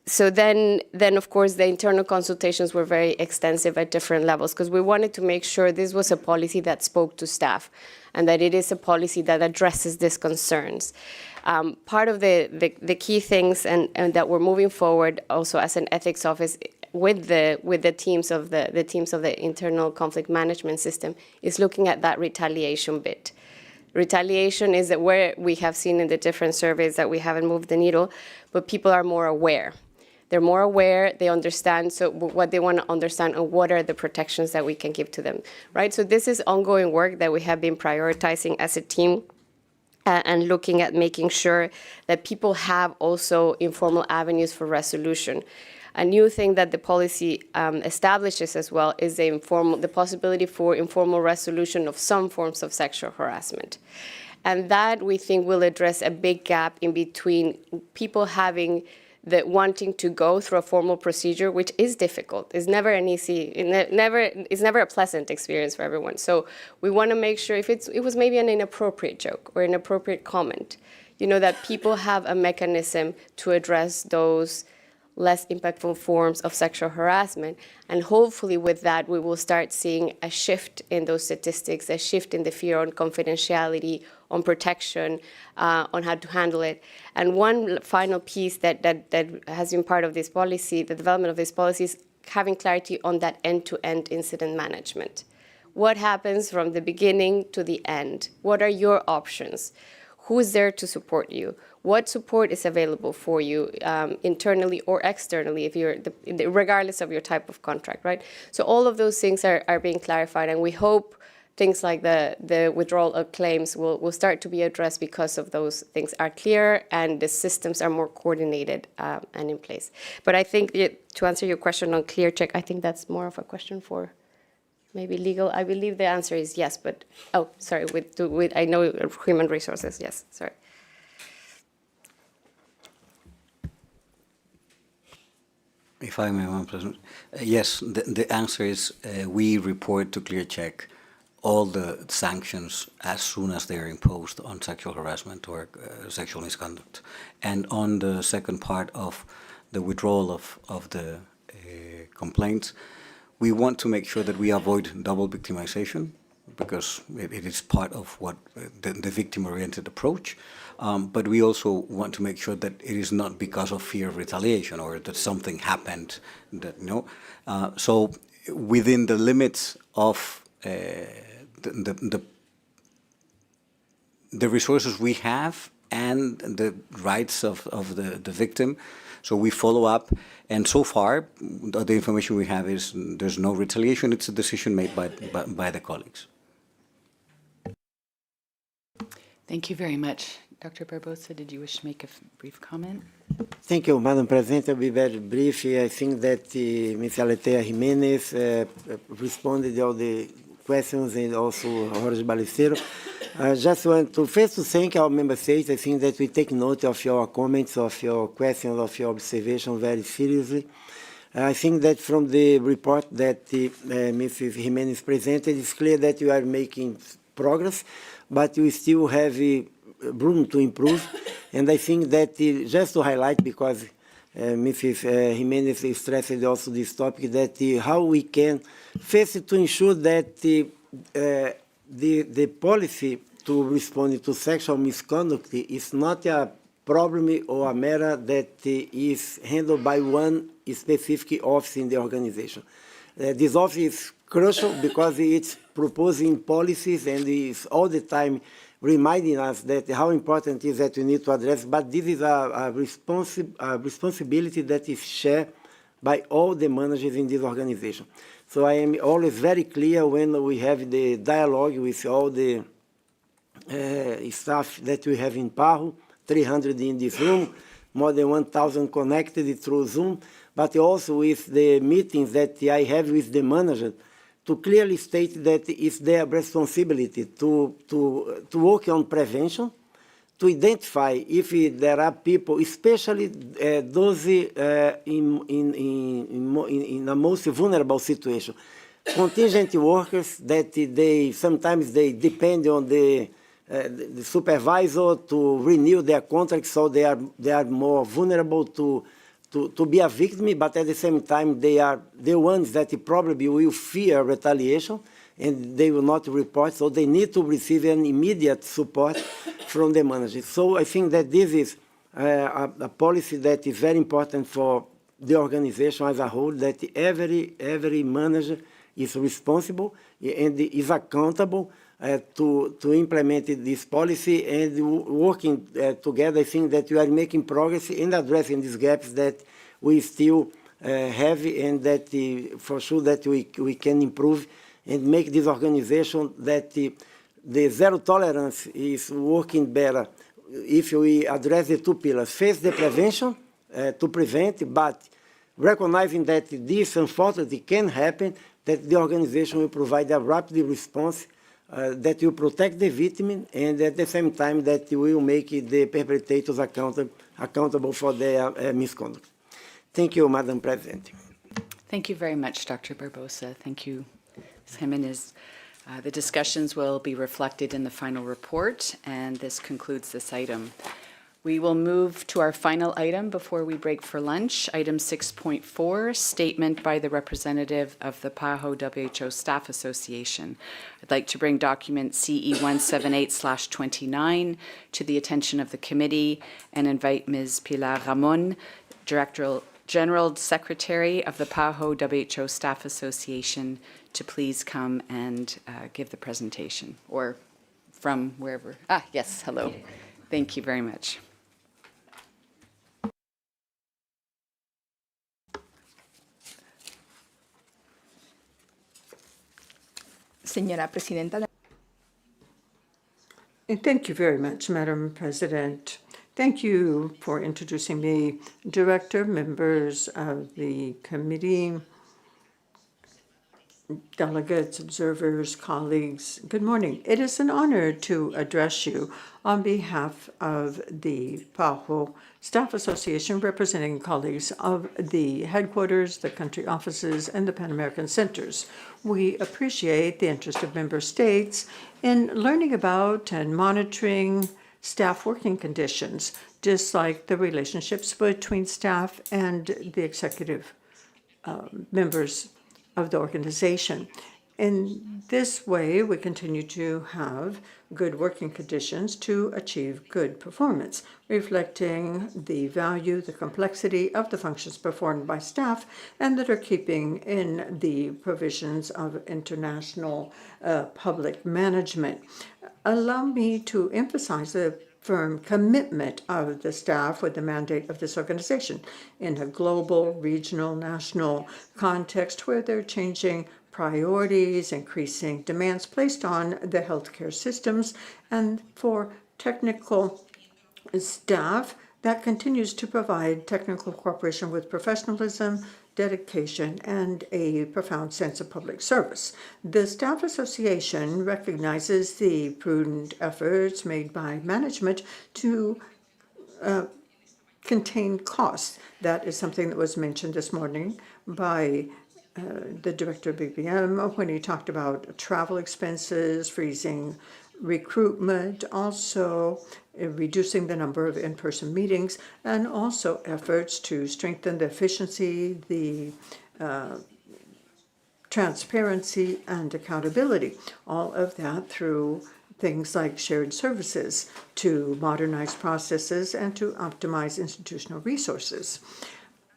S21: So then, of course, the internal consultations were very extensive at different levels because we wanted to make sure this was a policy that spoke to staff and that it is a policy that addresses these concerns. Part of the key things and that we're moving forward also as an ethics office with the teams of the internal conflict management system is looking at that retaliation bit. Retaliation is that where we have seen in the different surveys that we haven't moved the needle, but people are more aware. They're more aware, they understand what they want to understand and what are the protections that we can give to them, right? So this is ongoing work that we have been prioritizing as a team and looking at making sure that people have also informal avenues for resolution. A new thing that the policy establishes as well is the possibility for informal resolution of some forms of sexual harassment. And that we think will address a big gap in between people having wanting to go through a formal procedure, which is difficult. It's never an easy, it's never a pleasant experience for everyone. So we want to make sure if it was maybe an inappropriate joke or inappropriate comment, that people have a mechanism to address those less impactful forms of sexual harassment. And hopefully with that, we will start seeing a shift in those statistics, a shift in the fear on confidentiality, on protection, on how to handle it. And one final piece that has been part of this policy, the development of this policy, is having clarity on that end-to-end incident management. What happens from the beginning to the end? What are your options? Who's there to support you? What support is available for you internally or externally, if you're regardless of your type of contract, right? So all of those things are being clarified, and we hope things like the withdrawal of claims will start to be addressed because of those things are clear and the systems are more coordinated and in place. But I think to answer your question on clear check, I think that's more of a question for maybe legal. I believe the answer is yes, but, oh, sorry, with I know human resources, yes, sorry.
S2: If I may, Madam President. Yes, the answer is we report to ClearCheck all the sanctions as soon as they are imposed on sexual harassment or sexual misconduct. And on the second part of the withdrawal of the complaints, we want to make sure that we avoid double victimization, because it is part of what the victim-oriented approach. But we also want to make sure that it is not because of fear of retaliation or that something happened that, so within the limits of the resources we have and the rights of the victim, so we follow up, and so far the information we have is there's no retaliation. It's a decision made by the colleagues.
S12: Thank you very much. Dr. Barbosa, did you wish to make a brief comment?
S18: Thank you, Madam President. I'll be very brief. I think that Ms. Aletea Jimenez responded to all the questions, and also Jorge Balesteiro. I just want to first to thank our member states. I think that we take note of your comments, of your questions, of your observations very seriously. I think that from the report that Mrs. Jimenez presented, it's clear that you are making progress, but we still have room to improve. And I think that just to highlight, because Mrs. Jimenez stressed also this topic, that how we can first to ensure that the policy to respond to sexual misconduct is not a problem or a matter that is handled by one specific office in the organization. This office is crucial because it's proposing policies and is all the time reminding us that how important it is that we need to address, but this is a responsibility that is shared by all the managers in this organization. So I am always very clear when we have the dialogue with all the staff that we have in PAHO, 300 in this room, more than 1,000 connected through Zoom, but also with the meetings that I have with the manager, to clearly state that it's their responsibility to work on prevention, to identify if there are people, especially those in the most vulnerable situation. Contingent workers that sometimes they depend on the supervisor to renew their contract, so they are more vulnerable to be a victim, but at the same time, they are the ones that probably will fear retaliation, and they will not report, so they need to receive an immediate support from the manager. So I think that this is a policy that is very important for the organization as a whole, that every manager is responsible and is accountable to implement this policy, and working together. I think that we are making progress in addressing these gaps that we still have, and that for sure that we can improve and make this organization that the zero tolerance is working better if we address the two pillars. First, the prevention, to prevent, but recognizing that this unfortunately can happen, that the organization will provide a rapid response that will protect the victim, and at the same time that will make the perpetrators accountable for their misconduct. Thank you, Madam President.
S12: Thank you very much, Dr. Barbosa. Thank you, Ms. Jimenez. The discussions will be reflected in the final report, and this concludes this item. We will move to our final item before we break for lunch. Item 6.4, statement by the representative of the PAHO WHO Staff Association. I'd like to bring document CE 178/29 to the attention of the committee and invite Ms. Pilar Ramon, Director General Secretary of the PAHO WHO Staff Association to please come and give the presentation, or from wherever. Yes, hello. Thank you very much.
S7: Señora Presidenta.
S4: Thank you very much, Madam President. Thank you for introducing me, Director, members of the committee, delegates, observers, colleagues. Good morning. It is an honor to address you on behalf of the PAHO Staff Association, representing colleagues of the headquarters, the country offices, and the Pan American centers. We appreciate the interest of member states in learning about and monitoring staff working conditions, just like the relationships between staff and the executive members of the organization. In this way, we continue to have good working conditions to achieve good performance, reflecting the value, the complexity of the functions performed by staff, and that are keeping in the provisions of international public management. Allow me to emphasize the firm commitment of the staff with the mandate of this organization in a global, regional, national context where they're changing priorities, increasing demands placed on the healthcare systems, and for technical staff that continues to provide technical cooperation with professionalism, dedication, and a profound sense of public service. The Staff Association recognizes the prudent efforts made by management to contain costs. That is something that was mentioned this morning by the director of BBM when he talked about travel expenses, freezing recruitment, also reducing the number of in-person meetings, and also efforts to strengthen the efficiency, the transparency, and accountability. All of that through things like shared services to modernize processes and to optimize institutional resources.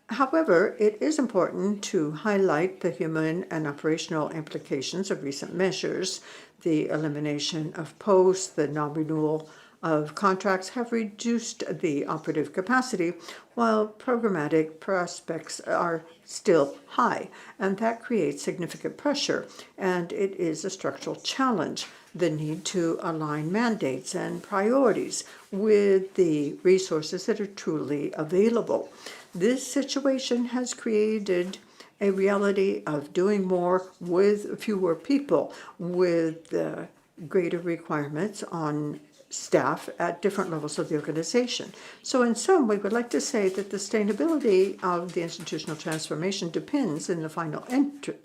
S4: However, it is important to highlight the human and operational implications of recent measures. The elimination of posts, the non-renewal of contracts have reduced the operative capacity, while programmatic prospects are still high, and that creates significant pressure, and it is a structural challenge. The need to align mandates and priorities with the resources that are truly available. This situation has created a reality of doing more with fewer people, with greater requirements on staff at different levels of the organization. So in sum, we would like to say that the sustainability of the institutional transformation depends in the final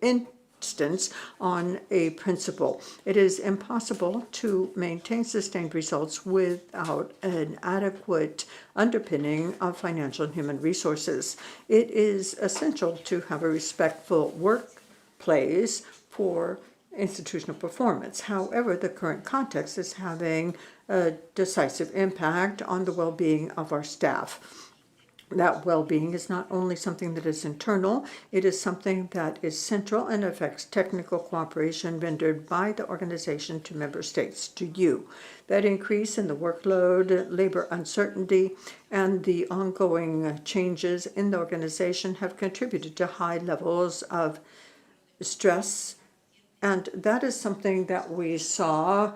S4: instance on a principle. It is impossible to maintain sustained results without an adequate underpinning of financial and human resources. It is essential to have a respectful workplace for institutional performance. However, the current context is having a decisive impact on the well-being of our staff. That well-being is not only something that is internal, it is something that is central and affects technical cooperation rendered by the organization to member states, to you. That increase in the workload, labor uncertainty, and the ongoing changes in the organization have contributed to high levels of stress, and that is something that we saw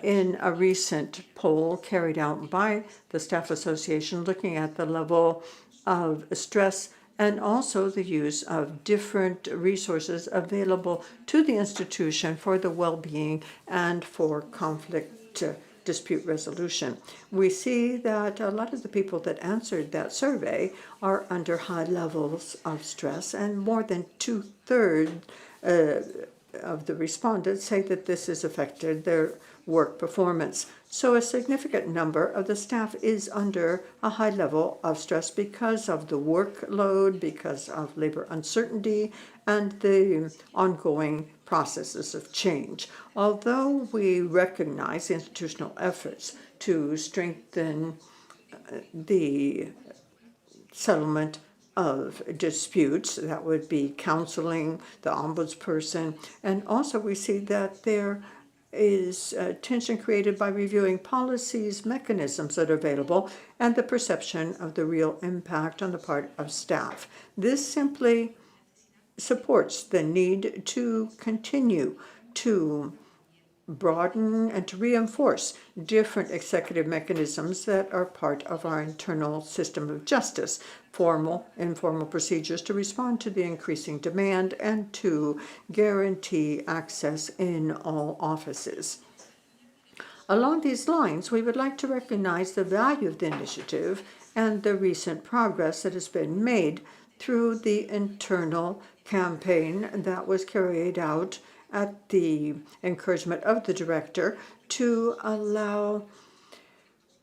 S4: in a recent poll carried out by the Staff Association, looking at the level of stress and also the use of different resources available to the institution for the well-being and for conflict dispute resolution. We see that a lot of the people that answered that survey are under high levels of stress, and more than two-thirds of the respondents say that this has affected their work performance. So a significant number of the staff is under a high level of stress because of the workload, because of labor uncertainty, and the ongoing processes of change. Although we recognize institutional efforts to strengthen the settlement of disputes. That would be counseling, the ombudsperson, and also we see that there is tension created by reviewing policies, mechanisms that are available, and the perception of the real impact on the part of staff. This simply supports the need to continue to broaden and to reinforce different executive mechanisms that are part of our internal system of justice, formal, informal procedures to respond to the increasing demand and to guarantee access in all offices. Along these lines, we would like to recognize the value of the initiative and the recent progress that has been made through the internal campaign that was carried out at the encouragement of the director to allow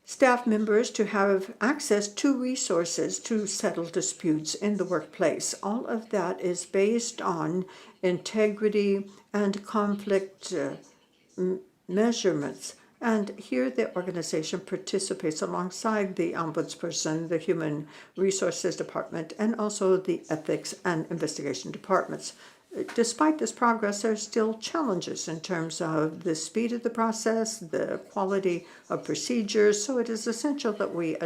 S4: staff members to have access to resources to settle disputes in the workplace. All of that is based on integrity and conflict measurements. And here the organization participates alongside the ombudsperson, the Human Resources Department, and also the Ethics and Investigation Departments. Despite this progress, there are still challenges in terms of the speed of the process, the quality of procedures, so it is essential that we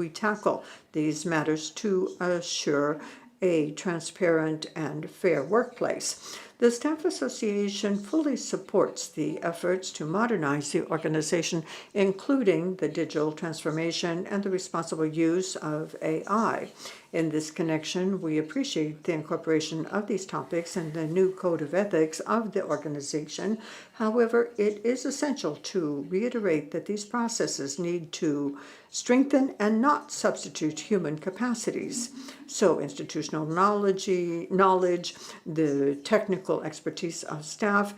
S4: tackle these matters to assure a transparent and fair workplace. The Staff Association fully supports the efforts to modernize the organization, including the digital transformation and the responsible use of AI. In this connection, we appreciate the incorporation of these topics in the new Code of Ethics of the organization. However, it is essential to reiterate that these processes need to strengthen and not substitute human capacities. So institutional knowledge, the technical expertise of staff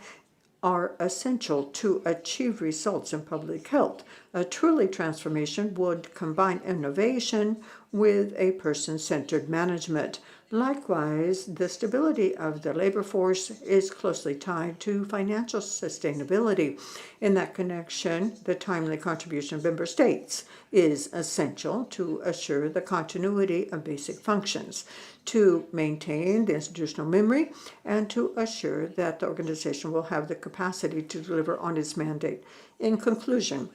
S4: are essential to achieve results in public health. A truly transformation would combine innovation with a person-centered management. Likewise, the stability of the labor force is closely tied to financial sustainability. In that connection, the timely contribution of member states is essential to assure the continuity of basic functions, to maintain the institutional memory, and to assure that the organization will have the capacity to deliver on its mandate. In conclusion,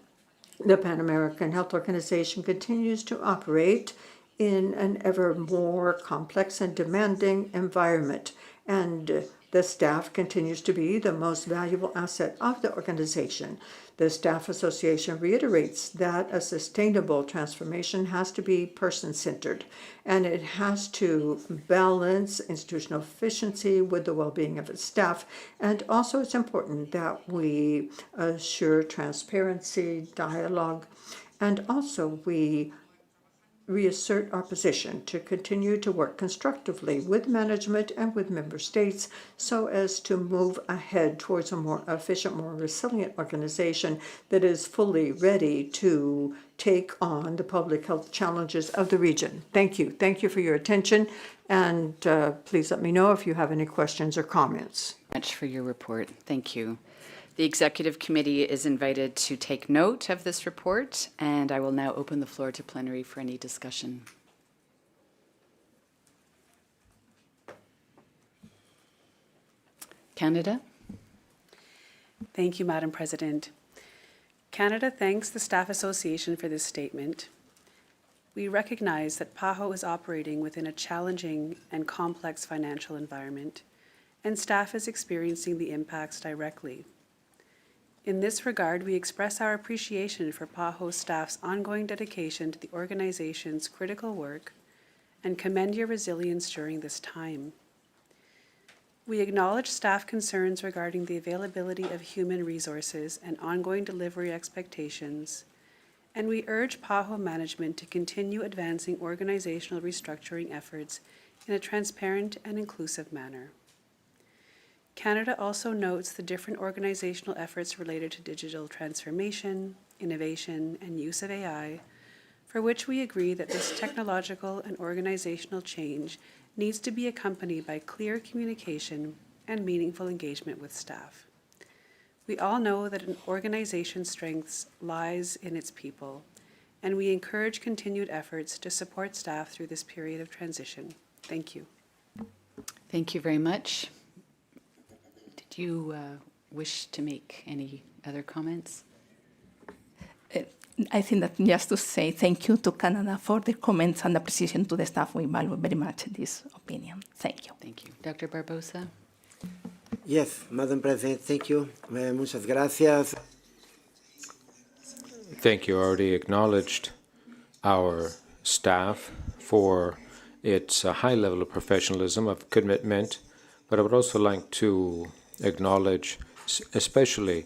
S4: the Pan American Health Organization continues to operate in an ever more complex and demanding environment, and the staff continues to be the most valuable asset of the organization. The Staff Association reiterates that a sustainable transformation has to be person-centered, and it has to balance institutional efficiency with the well-being of its staff. And also it's important that we assure transparency, dialogue, and also we reassert our position to continue to work constructively with management and with member states so as to move ahead towards a more efficient, more resilient organization that is fully ready to take on the public health challenges of the region. Thank you. Thank you for your attention, and please let me know if you have any questions or comments.
S12: Much for your report. Thank you. The Executive Committee is invited to take note of this report, and I will now open the floor to plenary for any discussion. Canada.
S11: Thank you, Madam President. Canada thanks the Staff Association for this statement. We recognize that PAHO is operating within a challenging and complex financial environment, and staff is experiencing the impacts directly. In this regard, we express our appreciation for PAHO staff's ongoing dedication to the organization's critical work and commend your resilience during this time. We acknowledge staff concerns regarding the availability of human resources and ongoing delivery expectations, and we urge PAHO management to continue advancing organizational restructuring efforts in a transparent and inclusive manner. Canada also notes the different organizational efforts related to digital transformation, innovation, and use of AI, for which we agree that this technological and organizational change needs to be accompanied by clear communication and meaningful engagement with staff. We all know that an organization's strength lies in its people, and we encourage continued efforts to support staff through this period of transition. Thank you.
S12: Thank you very much. Did you wish to make any other comments?
S7: I think that just to say thank you to Canada for the comments and appreciation to the staff. We value very much this opinion. Thank you.
S12: Thank you. Dr. Barbosa?
S18: Yes, Madam President, thank you. Muchas gracias.
S3: Thank you. I already acknowledged our staff for its high level of professionalism, of commitment, but I would also like to acknowledge especially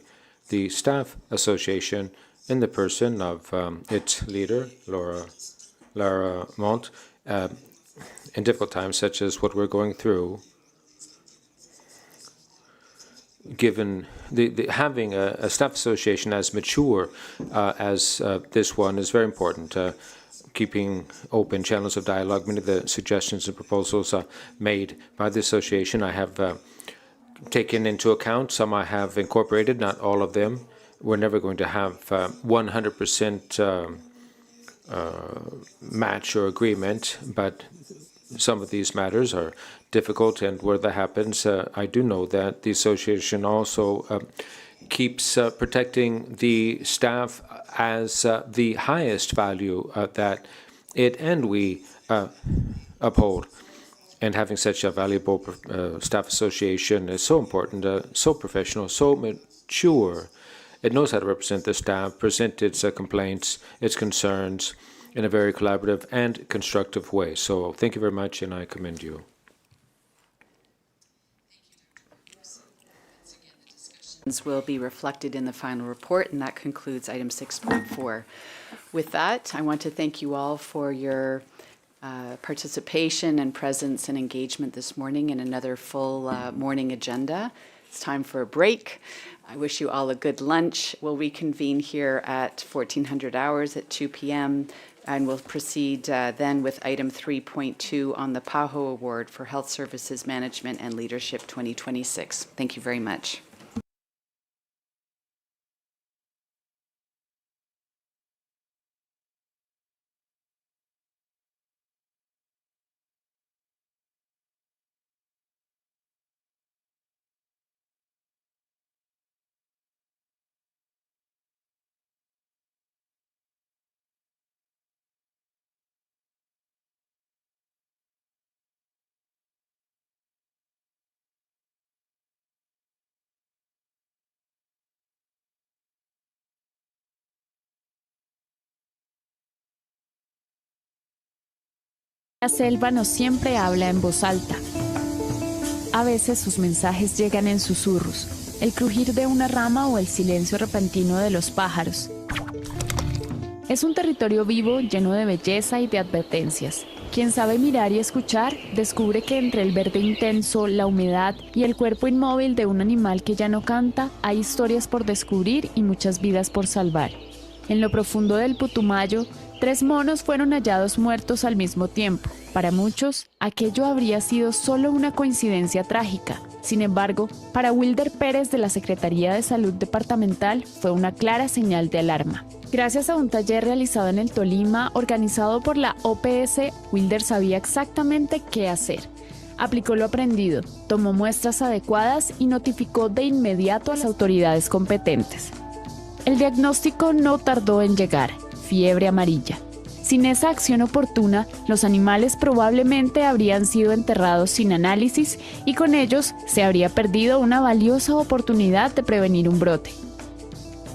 S3: the Staff Association in the person of its leader, Lara Mont, in difficult times such as what we're going through. Given having a staff association as mature as this one is very important. Keeping open channels of dialogue. Many of the suggestions and proposals made by the association I have taken into account. Some I have incorporated, not all of them. We're never going to have 100% match or agreement, but some of these matters are difficult, and where that happens, I do know that the association also keeps protecting the staff as the highest value that it and we uphold. And having such a valuable staff association is so important, so professional, so mature. It knows how to represent the staff, present its complaints, its concerns in a very collaborative and constructive way. So thank you very much, and I commend you.
S12: Will be reflected in the final report, and that concludes item 6.4. With that, I want to thank you all for your participation and presence and engagement this morning in another full morning agenda. It's time for a break. I wish you all a good lunch. We'll reconvene here at 1400 hours at 2 p.m. and we'll proceed then with item 3.2 on the PAHO Award for Health Services Management and Leadership 2026. Thank you very much.
S6: La selva no siempre habla en voz alta. A veces sus mensajes llegan en susurros, el crujir de una rama o el silencio repentino de los pájaros. Es un territorio vivo, lleno de belleza y de advertencias. Quien sabe mirar y escuchar, descubre que entre el verde intenso, la humedad y el cuerpo inmóvil de un animal que ya no canta, hay historias por descubrir y muchas vidas por salvar. En lo profundo del Putumayo, 3 monos fueron hallados muertos al mismo tiempo. Para muchos, aquello habría sido solo una coincidencia trágica. Sin embargo, para Wilder Pérez de la Secretaría de Salud Departamental fue una clara señal de alarma. Gracias a un taller realizado en el Tolima, organizado por la OPS, Wilder sabía exactamente qué hacer. Aplicó lo aprendido, tomó muestras adecuadas y notificó de inmediato a las autoridades competentes. El diagnóstico no tardó en llegar: fiebre amarilla. Sin esa acción oportuna, los animales probablemente habrían sido enterrados sin análisis y con ellos se habría perdido una valiosa oportunidad de prevenir un brote.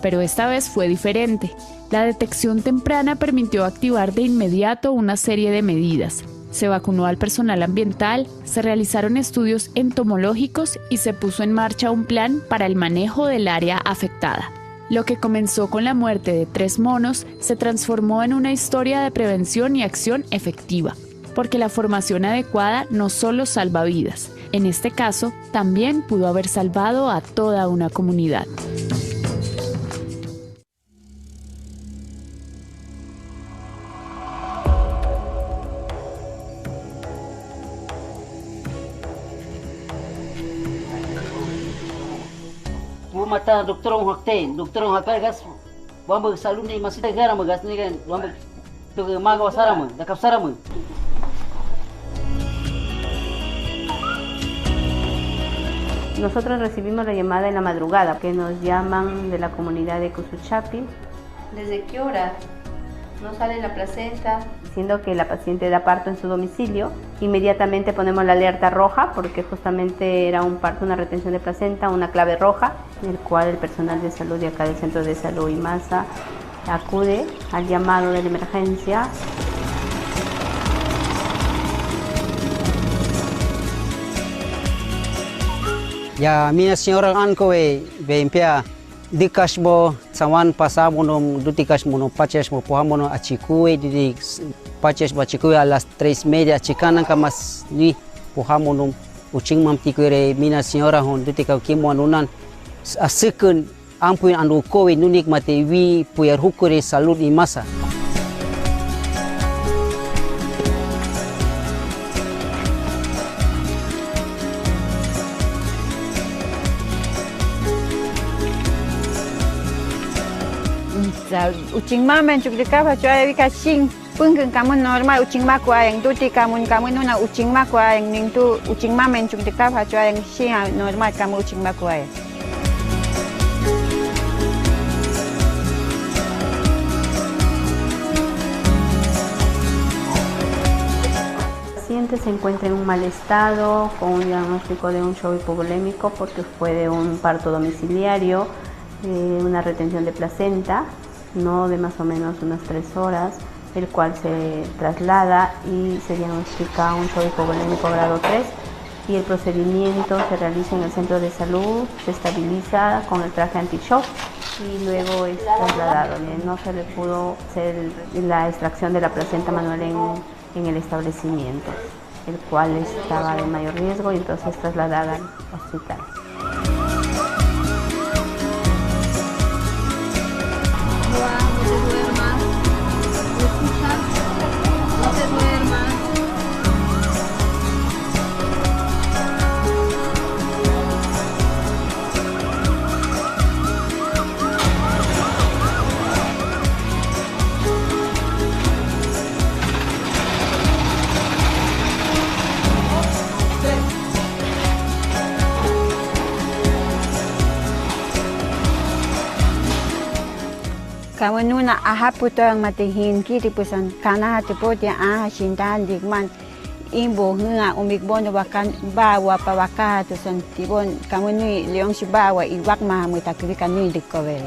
S6: Pero esta vez fue diferente. La detección temprana permitió activar de inmediato una serie de medidas. Se vacunó al personal ambiental, se realizaron estudios entomológicos y se puso en marcha un plan para el manejo del área afectada. Lo que comenzó con la muerte de 3 monos se transformó en una historia de prevención y acción efectiva, porque la formación adecuada no solo salva vidas, en este caso también pudo haber salvado a toda una comunidad.
S8: Mata doktorong hakte doktorong hakargas Wamba salud ni masita gara magas ni kan wamba tu maga wasara da kapsara mu.
S1: Nosotros recibimos la llamada en la madrugada que nos llaman de la comunidad de Cusuchapi. ¿Desde qué hora no sale la placenta? Diciendo que la paciente da parto en su domicilio. Inmediatamente ponemos la alerta roja porque justamente era un parto, una retención de placenta, una clave roja, en el cual el personal de salud de acá del Centro de Salud IMASA acude al llamado de la emergencia.
S22: Ya minha senhora anko bempia dikas bo sawan pasamono dutikas mono paches mo pohamono achikue di paches bo achikue a las 3:30 chikanan kamas ni pohamono ucing mam tikure minha senhora hon dutika kimo anunan asekun ampuin anu kowe nunik mate wi puyer hukure salud IMASA.
S23: Ucing mama yang cukup dekat macam ayah kasing pun kamu normal ucing mak yang tu ti kamu nuna ucing mak yang ning tu ucing mama yang cukup dekat macam yang sing normal kamu ucing mak ayah.
S1: El paciente se encuentra en un mal estado con un diagnóstico de un shock hipovolémico porque fue de un parto domiciliario, una retención de placenta, no de más o menos unas 3 horas, el cual se traslada y se diagnostica un shock hipovolémico grado 3 y el procedimiento se realiza en el centro de salud, se estabiliza con el traje anti-shock y luego es trasladado. No se le pudo hacer la extracción de la placenta manual en el establecimiento, el cual estaba de mayor riesgo y entonces trasladada al hospital.
S23: Kamu nuna aha puto yang matihin kiri pusan kana hati pot yang aha shintan digman imbo hunga umikbono wakan bawa pawaka tusan tibon kamu nui leong si bawa iwak mahamu takrikan nui dikowe.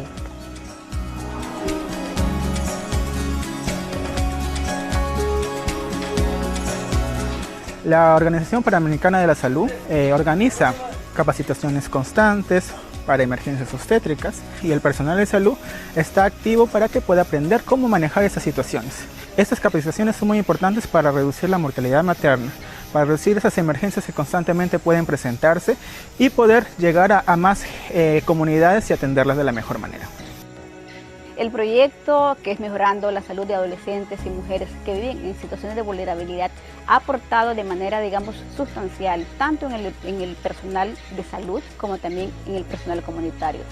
S24: La Organización Panamericana de la Salud organiza capacitaciones constantes para emergencias obstétricas y el personal de salud está activo para que pueda aprender cómo manejar esas situaciones. Estas capacitaciones son muy importantes para reducir la mortalidad materna, para reducir esas emergencias que constantemente pueden presentarse y poder llegar a más comunidades y atenderlas de la mejor manera.
S25: El proyecto, que es mejorando la salud de adolescentes y mujeres que viven en situaciones de vulnerabilidad, ha aportado de manera, digamos, sustancial, tanto en el personal de salud como también en el personal comunitario.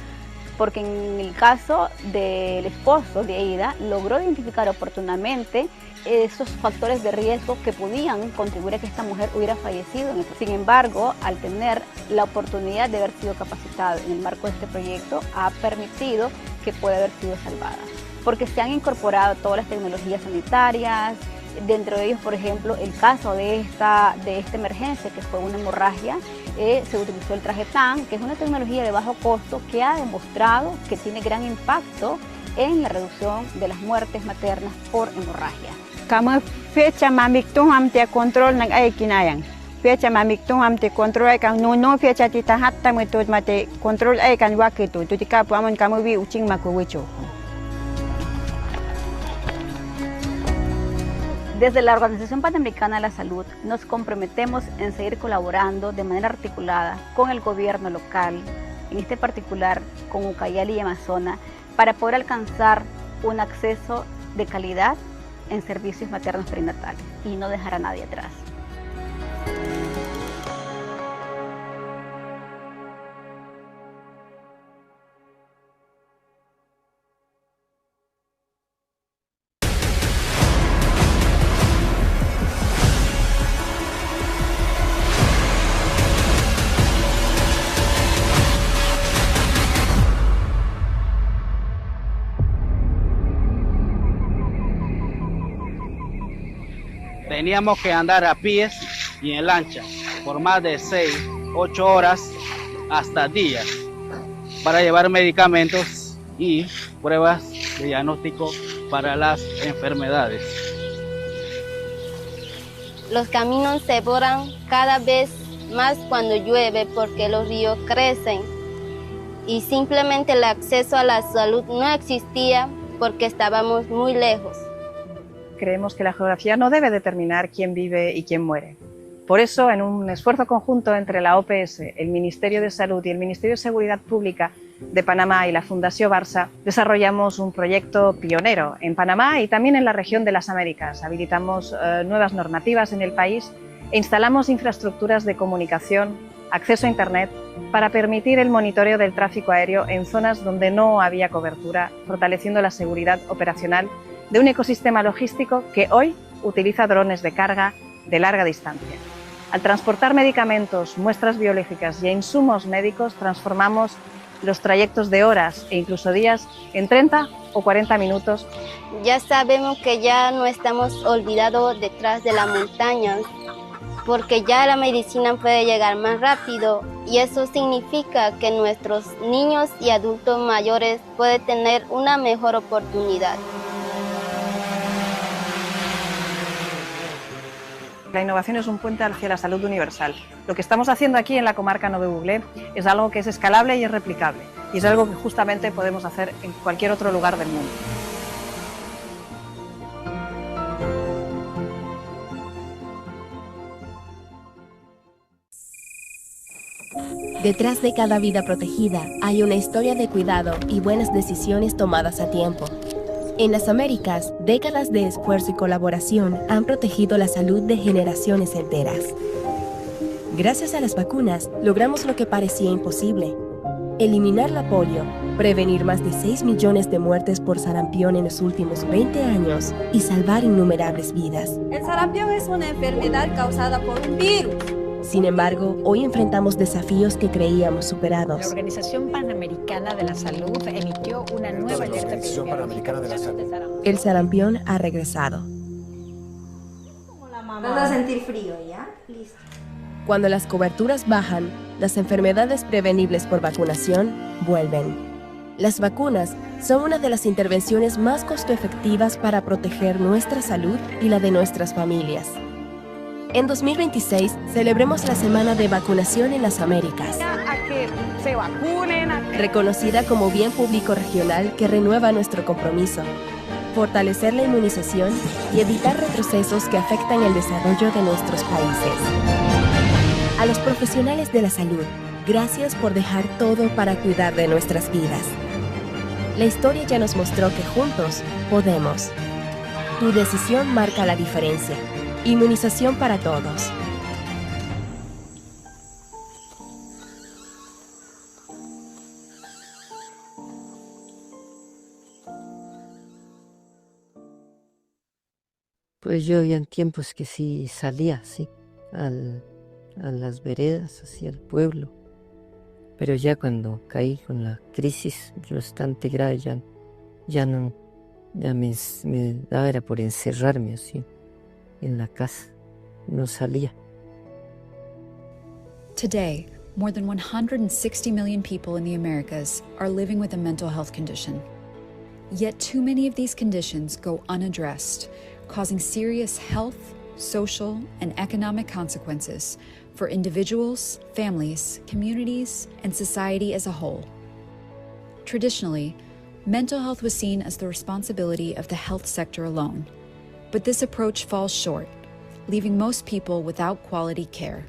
S25: Porque en el caso del esposo de Aida, logró identificar oportunamente esos factores de riesgo que podían contribuir a que esta mujer hubiera fallecido. Sin embargo, al tener la oportunidad de haber sido capacitado en el marco de este proyecto, ha permitido que pueda haber sido salvada. Porque se han incorporado todas las tecnologías sanitarias, dentro de ellos, por ejemplo, el caso de esta emergencia, que fue una hemorragia, se utilizó el traje TAN, que es una tecnología de bajo costo que ha demostrado que tiene gran impacto en la reducción de las muertes maternas por hemorragia.
S23: Kamu fecha mamik tu hamte control nang ay kinayang. Fecha mamik tu hamte control ay kang no fecha tita hatta metod mate control ay kan wakitu. Tutika po amon kamu wi uching makuwicho.
S25: Desde la Organización Panamericana de la Salud nos comprometemos en seguir colaborando de manera articulada con el gobierno local, en este particular con Ucayali y Amazonas, para poder alcanzar un acceso de calidad en servicios maternos prenatales y no dejar a nadie atrás.
S5: teníamos que andar a pies y en lancha por más de 6, 8 horas hasta días para llevar medicamentos y pruebas de diagnóstico para las enfermedades.
S9: Los caminos se borran cada vez más cuando llueve porque los ríos crecen y simplemente el acceso a la salud no existía porque estábamos muy lejos.
S16: Creemos que la geografía no debe determinar quién vive y quién muere. Por eso, en un esfuerzo conjunto entre la OPS, el Ministerio de Salud y el Ministerio de Seguridad Pública de Panamá y la Fundación Barça, desarrollamos un proyecto pionero en Panamá y también en la región de las Américas. Habilitamos nuevas normativas en el país e instalamos infraestructuras de comunicación, acceso a Internet, para permitir el monitoreo del tráfico aéreo en zonas donde no había cobertura, fortaleciendo la seguridad operacional de un ecosistema logístico que hoy utiliza drones de carga de larga distancia. Al transportar medicamentos, muestras biológicas y insumos médicos, transformamos los trayectos de horas e incluso días en 30 o 40 minutos.
S9: Ya sabemos que ya no estamos olvidados detrás de las montañas, porque ya la medicina puede llegar más rápido y eso significa que nuestros niños y adultos mayores pueden tener una mejor oportunidad.
S16: La innovación es un puente hacia la salud universal. Lo que estamos haciendo aquí en la comarca Nové Buglé es algo que es escalable y es replicable. Y es algo que justamente podemos hacer en cualquier otro lugar del mundo.
S17: Detrás de cada vida protegida hay una historia de cuidado y buenas decisiones tomadas a tiempo. En las Américas, décadas de esfuerzo y colaboración han protegido la salud de generaciones enteras. Gracias a las vacunas, logramos lo que parecía imposible: eliminar la polio, prevenir más de 6 millones de muertes por sarampión en los últimos 20 años y salvar innumerables vidas.
S20: El sarampión es una enfermedad causada por un virus.
S17: Sin embargo, hoy enfrentamos desafíos que creíamos superados.
S26: La Organización Panamericana de la Salud emitió una nueva alerta epidemiológica.
S17: El sarampión ha regresado.
S20: Vas a sentir frío, ¿ya? Listo.
S17: Cuando las coberturas bajan, las enfermedades prevenibles por vacunación vuelven. Las vacunas son una de las intervenciones más costoefectivas para proteger nuestra salud y la de nuestras familias. En 2026 celebremos la Semana de Vacunación en las Américas,
S26: A que se vacunen.
S17: reconocida como bien público regional que renueva nuestro compromiso, fortalecer la inmunización y evitar retrocesos que afectan el desarrollo de nuestros países. A los profesionales de la salud, gracias por dejar todo para cuidar de nuestras vidas. La historia ya nos mostró que juntos podemos. Tu decisión marca la diferencia. Inmunización para todos.
S27: Pues yo había tiempos que sí salía, sí, a las veredas, hacia el pueblo. Pero ya cuando caí con la crisis bastante grave, ya no, ya me daba era por encerrarme así en la casa, no salía.
S28: Today, more than 160 million people in the Americas are living with a mental health condition. Yet too many of these conditions go unaddressed, causing serious health, social, and economic consequences for individuals, families, communities, and society as a whole. Traditionally, mental health was seen as the responsibility of the health sector alone. But this approach falls short, leaving most people without quality care.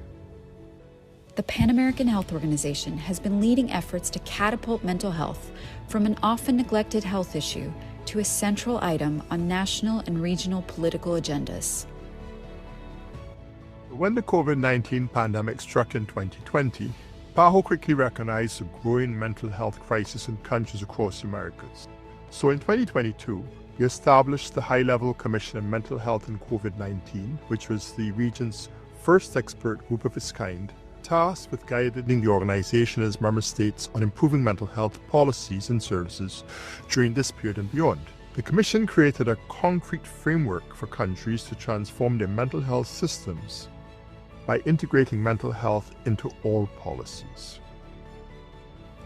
S28: The Pan American Health Organization has been leading efforts to catapult mental health from an often neglected health issue to a central item on national and regional political agendas.
S29: When the COVID-19 pandemic struck in 2020, PAHO quickly recognized the growing mental health crisis in countries across the Americas. So in 2022, we established the High-Level Commission on Mental Health and COVID-19, which was the region's first expert group of its kind, tasked with guiding the organization as member states on improving mental health policies and services during this period and beyond. The Commission created a concrete framework for countries to transform their mental health systems by integrating mental health into all policies.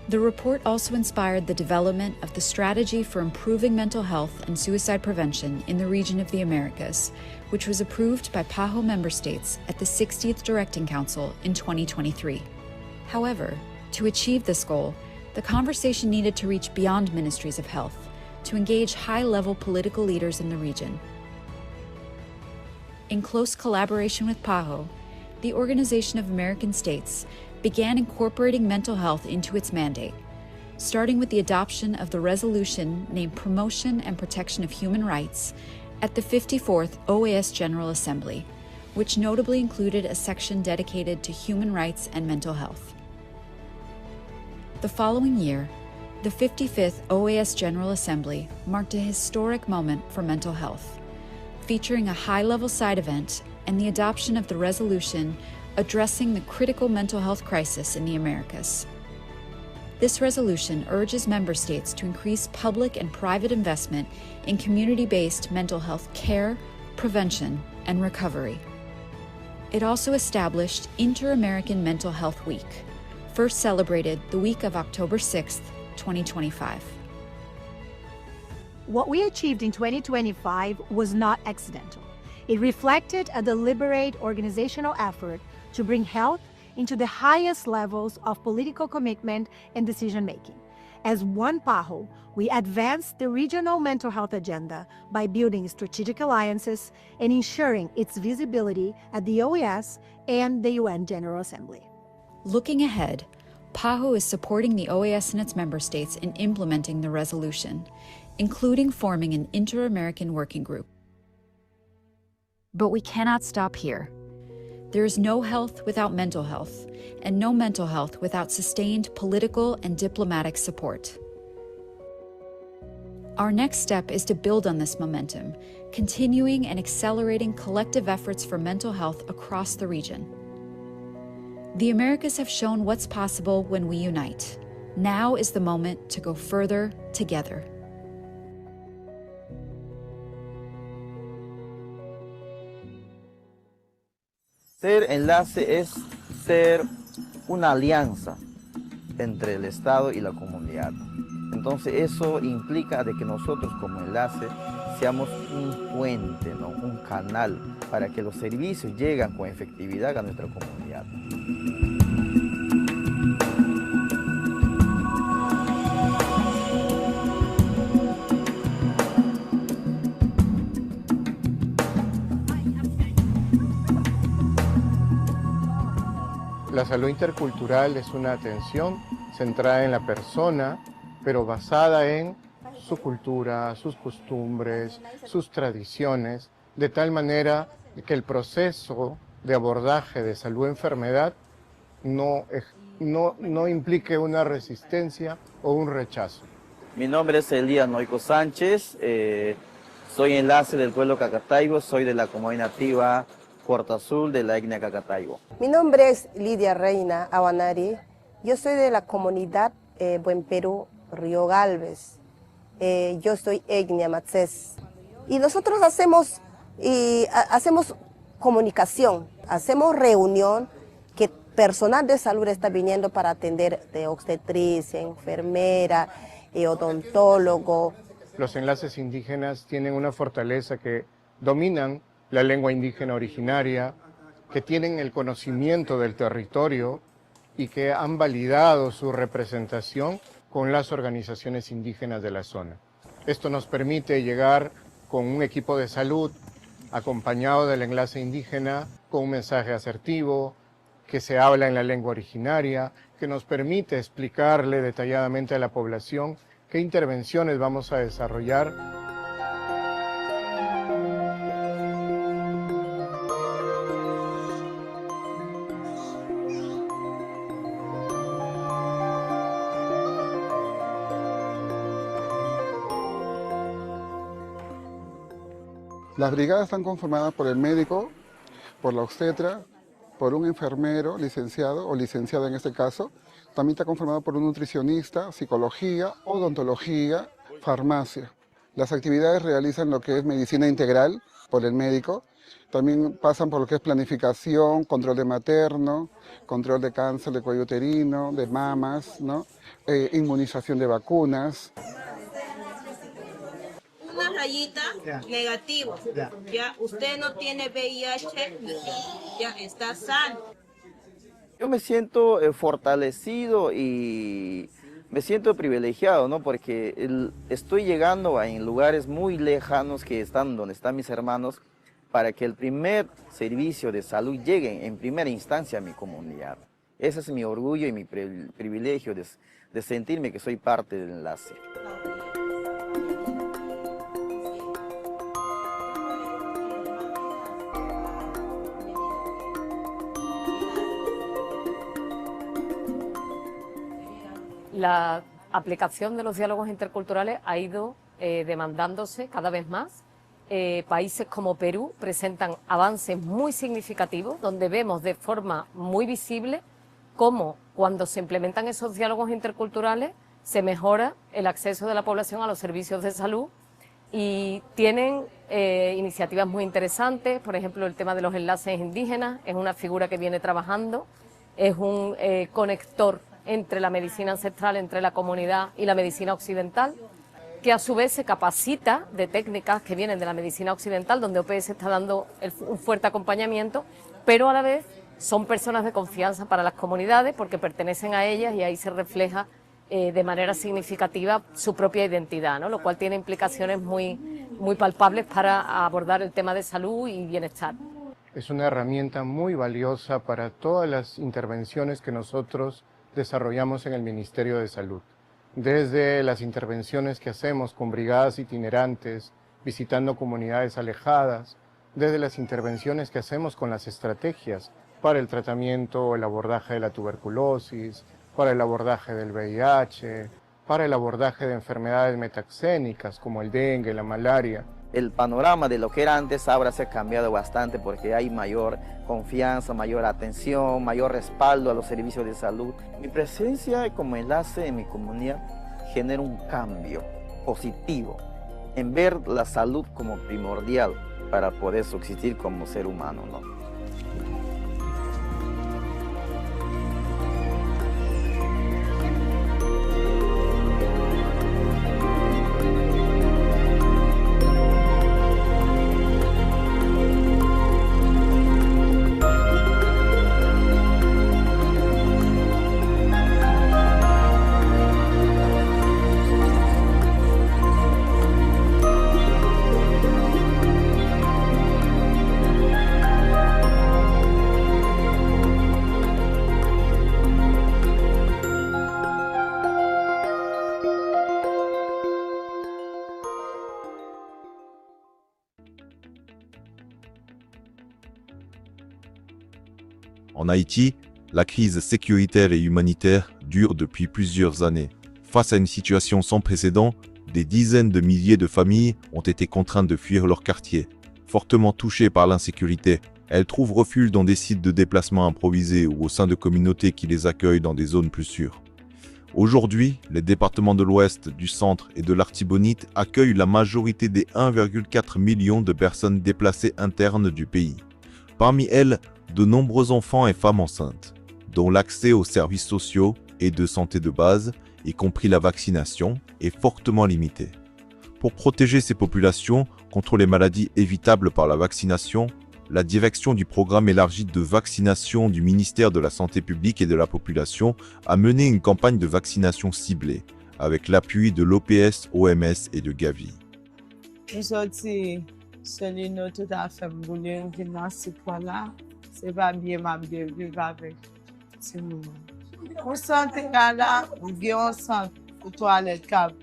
S28: The report also inspired the development of the Strategy for Improving Mental Health and Suicide Prevention in the Region of the Americas, which was approved by PAHO member states at the 60th Directing Council in 2023. However, to achieve this goal, the conversation needed to reach beyond ministries of health, to engage high-level political leaders in the region. In close collaboration with PAHO, the Organization of American States began incorporating mental health into its mandate, starting with the adoption of the resolution named Promotion and Protection of Human Rights at the 54th OAS General Assembly, which notably included a section dedicated to human rights and mental health. The following year, the 55th OAS General Assembly marked a historic moment for mental health, featuring a high-level side event and the adoption of the resolution addressing the critical mental health crisis in the Americas. This resolution urges member states to increase public and private investment in community-based mental health care, prevention, and recovery. It also established Inter-American Mental Health Week, first celebrated the week of October 6th, 2025.
S2: What we achieved in 2025 was not accidental. It reflected a deliberate organizational effort to bring health into the highest levels of political commitment and decision-making. As one PAHO, we advanced the regional mental health agenda by building strategic alliances and ensuring its visibility at the OAS and the UN General Assembly.
S28: Looking ahead, PAHO is supporting the OAS and its member states in implementing the resolution, including forming an Inter-American Working Group. But we cannot stop here. There is no health without mental health, and no mental health without sustained political and diplomatic support. Our next step is to build on this momentum, continuing and accelerating collective efforts for mental health across the region. The Americas have shown what's possible when we unite. Now is the moment to go further together.
S4: Ser enlace es ser una alianza entre el Estado y la comunidad. Entonces eso implica de que nosotros como enlace seamos un puente, ¿no? Un canal para que los servicios lleguen con efectividad a nuestra comunidad.
S10: La salud intercultural es una atención centrada en la persona, pero basada en su cultura, sus costumbres, sus tradiciones, de tal manera que el proceso de abordaje de salud-enfermedad no implique una resistencia o un rechazo.
S4: Mi nombre es Elías Noico Sánchez, soy enlace del pueblo Cacataibo, soy de la comunidad nativa Puerto Azul de la etnia Cacataibo.
S11: Mi nombre es Lidia Reina Avanari, yo soy de la comunidad Buen Perú, Río Galvez, yo soy etnia Matzés. Y nosotros hacemos comunicación, hacemos reunión, que personal de salud está viniendo para atender de obstetricia, enfermera, odontólogo.
S10: Los enlaces indígenas tienen una fortaleza que dominan la lengua indígena originaria, que tienen el conocimiento del territorio y que han validado su representación con las organizaciones indígenas de la zona. Esto nos permite llegar con un equipo de salud acompañado del enlace indígena, con un mensaje asertivo, que se habla en la lengua originaria, que nos permite explicarle detalladamente a la población qué intervenciones vamos a desarrollar.
S13: Las brigadas están conformadas por el médico, por la obstetra, por un enfermero licenciado o licenciada en este caso. También está conformado por un nutricionista, psicología, odontología, farmacia. Las actividades realizan lo que es medicina integral por el médico. También pasan por lo que es planificación, control de materno, control de cáncer de cuello uterino, de mamas, ¿no? Inmunización de vacunas.
S20: Una rayita negativo. Ya usted no tiene VIH, ya está sano.
S4: Yo me siento fortalecido y me siento privilegiado, ¿no? Porque estoy llegando en lugares muy lejanos que están donde están mis hermanos para que el primer servicio de salud llegue en primera instancia a mi comunidad. Ese es mi orgullo y mi privilegio de sentirme que soy parte del enlace.
S3: La aplicación de los diálogos interculturales ha ido demandándose cada vez más. Países como Perú presentan avances muy significativos, donde vemos de forma muy visible cómo cuando se implementan esos diálogos interculturales se mejora el acceso de la población a los servicios de salud y tienen iniciativas muy interesantes. Por ejemplo, el tema de los enlaces indígenas es una figura que viene trabajando, es un conector entre la medicina ancestral, entre la comunidad y la medicina occidental, que a su vez se capacita de técnicas que vienen de la medicina occidental, donde OPS está dando un fuerte acompañamiento, pero a la vez son personas de confianza para las comunidades porque pertenecen a ellas y ahí se refleja de manera significativa su propia identidad, ¿no? Lo cual tiene implicaciones muy palpables para abordar el tema de salud y bienestar.
S10: Es una herramienta muy valiosa para todas las intervenciones que nosotros desarrollamos en el Ministerio de Salud. Desde las intervenciones que hacemos con brigadas itinerantes, visitando comunidades alejadas, desde las intervenciones que hacemos con las estrategias para el tratamiento o el abordaje de la tuberculosis, para el abordaje del VIH, para el abordaje de enfermedades metaxénicas como el dengue, la malaria.
S4: El panorama de lo que era antes ahora se ha cambiado bastante porque hay mayor confianza, mayor atención, mayor respaldo a los servicios de salud. Mi presencia como enlace en mi comunidad genera un cambio positivo en ver la salud como primordial para poder subsistir como ser humano, ¿no?
S6: En Haïti, la crise sécuritaire et humanitaire dure depuis plusieurs années. Face à une situation sans précédent, des dizaines de milliers de familles ont été contraintes de fuir leur quartier. Fortement touchées par l'insécurité, elles trouvent refuge dans des sites de déplacement improvisés ou au sein de communautés qui les accueillent dans des zones plus sûres. Aujourd'hui, les départements de l'Ouest, du Centre et de l'Artibonite accueillent la majorité des 1,4 million de personnes déplacées internes du pays. Parmi elles, de nombreux enfants et femmes enceintes, dont l'accès aux services sociaux et de santé de base, y compris la vaccination, est fortement limité. Pour protéger ces populations contre les maladies évitables par la vaccination, la direction du programme élargi de vaccination du ministère de la Santé publique et de la Population a mené une campagne de vaccination ciblée, avec l'appui de l'OPS, OMS et de Gavi.
S7: C'est pas bien ma bien vivre avec ce moment. Pour santé là, on vient ensemble pour toilette cap.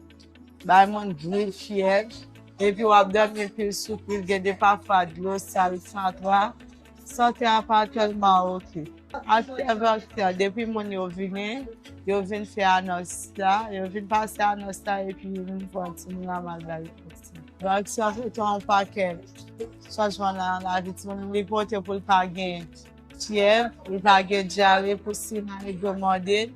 S7: Bah mon grille fièvre et puis on a dormi plus souple, gade parfois de l'eau sale sans toi. Santé a pas tellement OK. Après depuis mon yo vinn faire annonce là, yo vinn passer annonce là et puis une fois tout la malade. Donc ça fait un paquet. Changement dans la vie, les porter pour le pas gagner fièvre, pour le pas gagner diarrhée, pour signaler demander,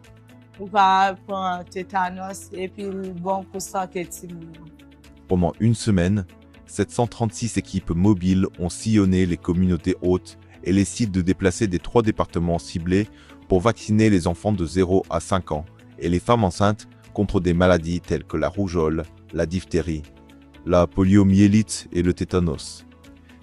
S7: pour pas prendre tétanos et puis bon pour santé de
S6: Pendant une semaine, 736 équipes mobiles ont sillonné les communautés hôtes et les sites de déplacés des 3 départements ciblés pour vacciner les enfants de 0 à 5 ans et les femmes enceintes contre des maladies telles que la rougeole, la diphtérie, la poliomyélite et le tétanos.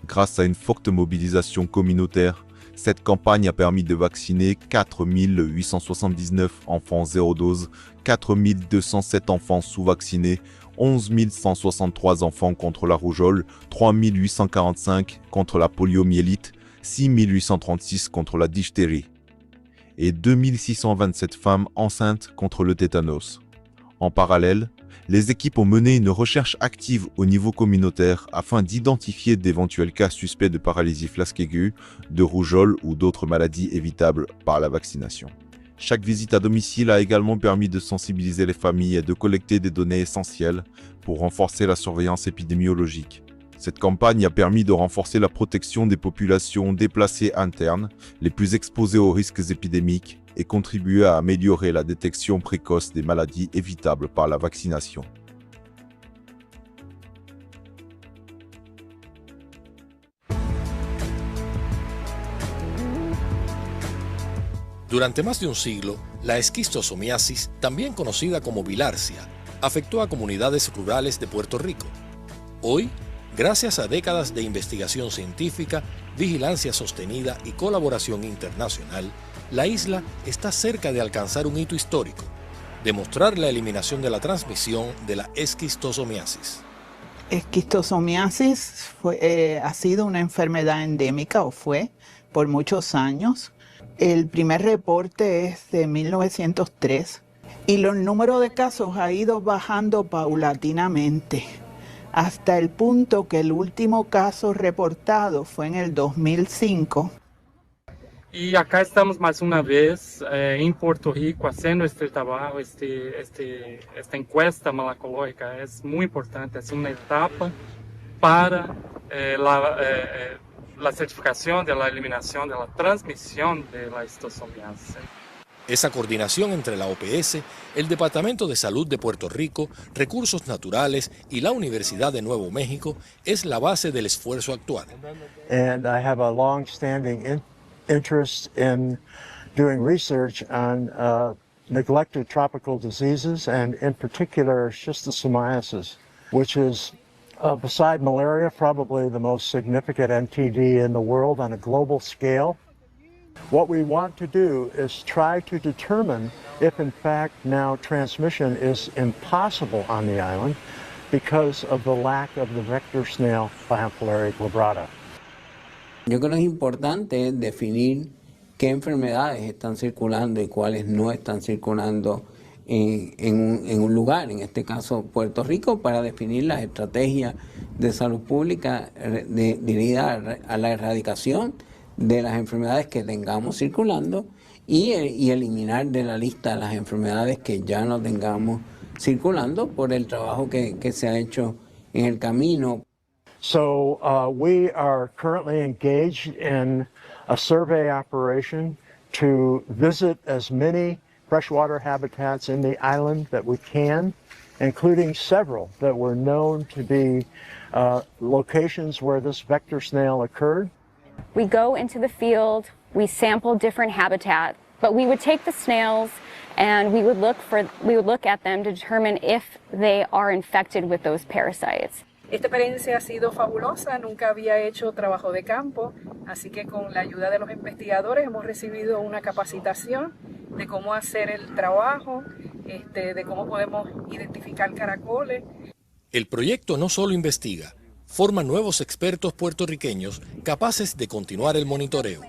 S6: Grâce à une forte mobilisation communautaire, cette campagne a permis de vacciner 4 879 enfants zéro dose, 4 207 enfants sous-vaccinés, 11 163 enfants contre la rougeole, 3 845 contre la poliomyélite, 6 836 contre la diphtérie et 2 627 femmes enceintes contre le tétanos. En parallèle, les équipes ont mené une recherche active au niveau communautaire afin d'identifier d'éventuels cas suspects de paralysie flasque aiguë, de rougeole ou d'autres maladies évitables par la vaccination. Chaque visite à domicile a également permis de sensibiliser les familles et de collecter des données essentielles pour renforcer la surveillance épidémiologique. Cette campagne a permis de renforcer la protection des populations déplacées internes, les plus exposées aux risques épidémiques, et contribuer à améliorer la détection précoce des maladies évitables par la vaccination.
S1: Durante más de un siglo, la esquistosomiasis, también conocida como bilarcia, afectó a comunidades rurales de Puerto Rico. Hoy, gracias a décadas de investigación científica, vigilancia sostenida y colaboración internacional, la isla está cerca de alcanzar un hito histórico, demostrar la eliminación de la transmisión de la esquistosomiasis.
S7: Esquistosomiasis ha sido una enfermedad endémica, o fue, por muchos años. El primer reporte es de 1903 y los números de casos ha ido bajando paulatinamente hasta el punto que el último caso reportado fue en el 2005.
S8: Y acá estamos más una vez en Puerto Rico haciendo este trabajo, esta encuesta malacológica. Es muy importante, es una etapa para la certificación de la eliminación de la transmisión de la esquistosomiasis.
S1: Esa coordinación entre la OPS, el Departamento de Salud de Puerto Rico, Recursos Naturales y la Universidad de Nuevo México es la base del esfuerzo actual.
S12: And I have a long-standing interest in doing research on neglected tropical diseases, and in particular schistosomiasis, which is beside malaria probably the most significant NTD in the world on a global scale. What we want to do is try to determine if in fact now transmission is impossible on the island because of the lack of the vector snail Biamphalaria glabrata.
S14: Yo creo que es importante definir qué enfermedades están circulando y cuáles no están circulando en un lugar, en este caso Puerto Rico, para definir las estrategias de salud pública dirigidas a la erradicación de las enfermedades que tengamos circulando y eliminar de la lista las enfermedades que ya no tengamos circulando por el trabajo que se ha hecho en el camino.
S12: So we are currently engaged in a survey operation to visit as many freshwater habitats in the island that we can, including several that were known to be locations where this vector snail occurred.
S15: We go into the field, we sample different habitat, but we would take the snails and we would look at them to determine if they are infected with those parasites.
S18: Esta experiencia ha sido fabulosa, nunca había hecho trabajo de campo, así que con la ayuda de los investigadores hemos recibido una capacitación de cómo hacer el trabajo, de cómo podemos identificar caracoles.
S1: El proyecto no solo investiga, forma nuevos expertos puertorriqueños capaces de continuar el monitoreo.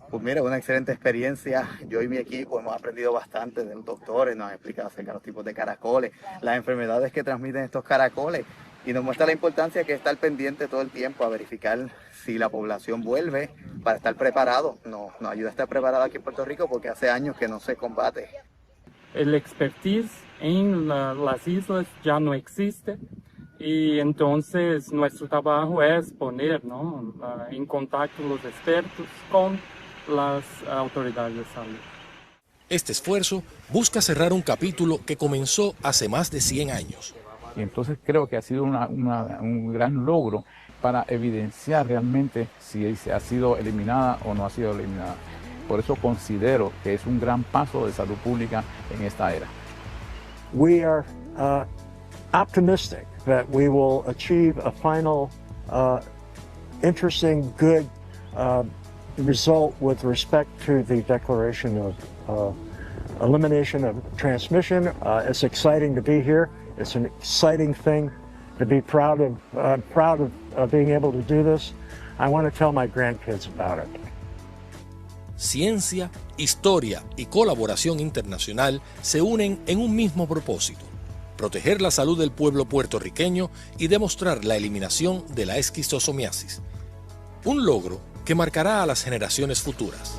S19: Pues mira, una excelente experiencia. Yo y mi equipo hemos aprendido bastante de los doctores, nos han explicado acerca de los tipos de caracoles, las enfermedades que transmiten estos caracoles, y nos muestra la importancia que estar pendiente todo el tiempo a verificar si la población vuelve para estar preparado. Nos ayuda a estar preparado aquí en Puerto Rico porque hace años que no se combate.
S8: El expertise en las islas ya no existe. Y entonces nuestro trabajo es poner en contacto los expertos con las autoridades de salud.
S1: Este esfuerzo busca cerrar un capítulo que comenzó hace más de 100 años.
S5: Y entonces creo que ha sido un gran logro para evidenciar realmente si ha sido eliminada o no ha sido eliminada. Por eso considero que es un gran paso de salud pública en esta era.
S12: We are optimistic that we will achieve a final interesting, good result with respect to the declaration of elimination of transmission. It's exciting to be here. It's an exciting thing to be proud of being able to do this. I want to tell my grandkids about it.
S1: Ciencia, historia y colaboración internacional se unen en un mismo propósito: proteger la salud del pueblo puertorriqueño y demostrar la eliminación de la esquistosomiasis. Un logro que marcará a las generaciones futuras.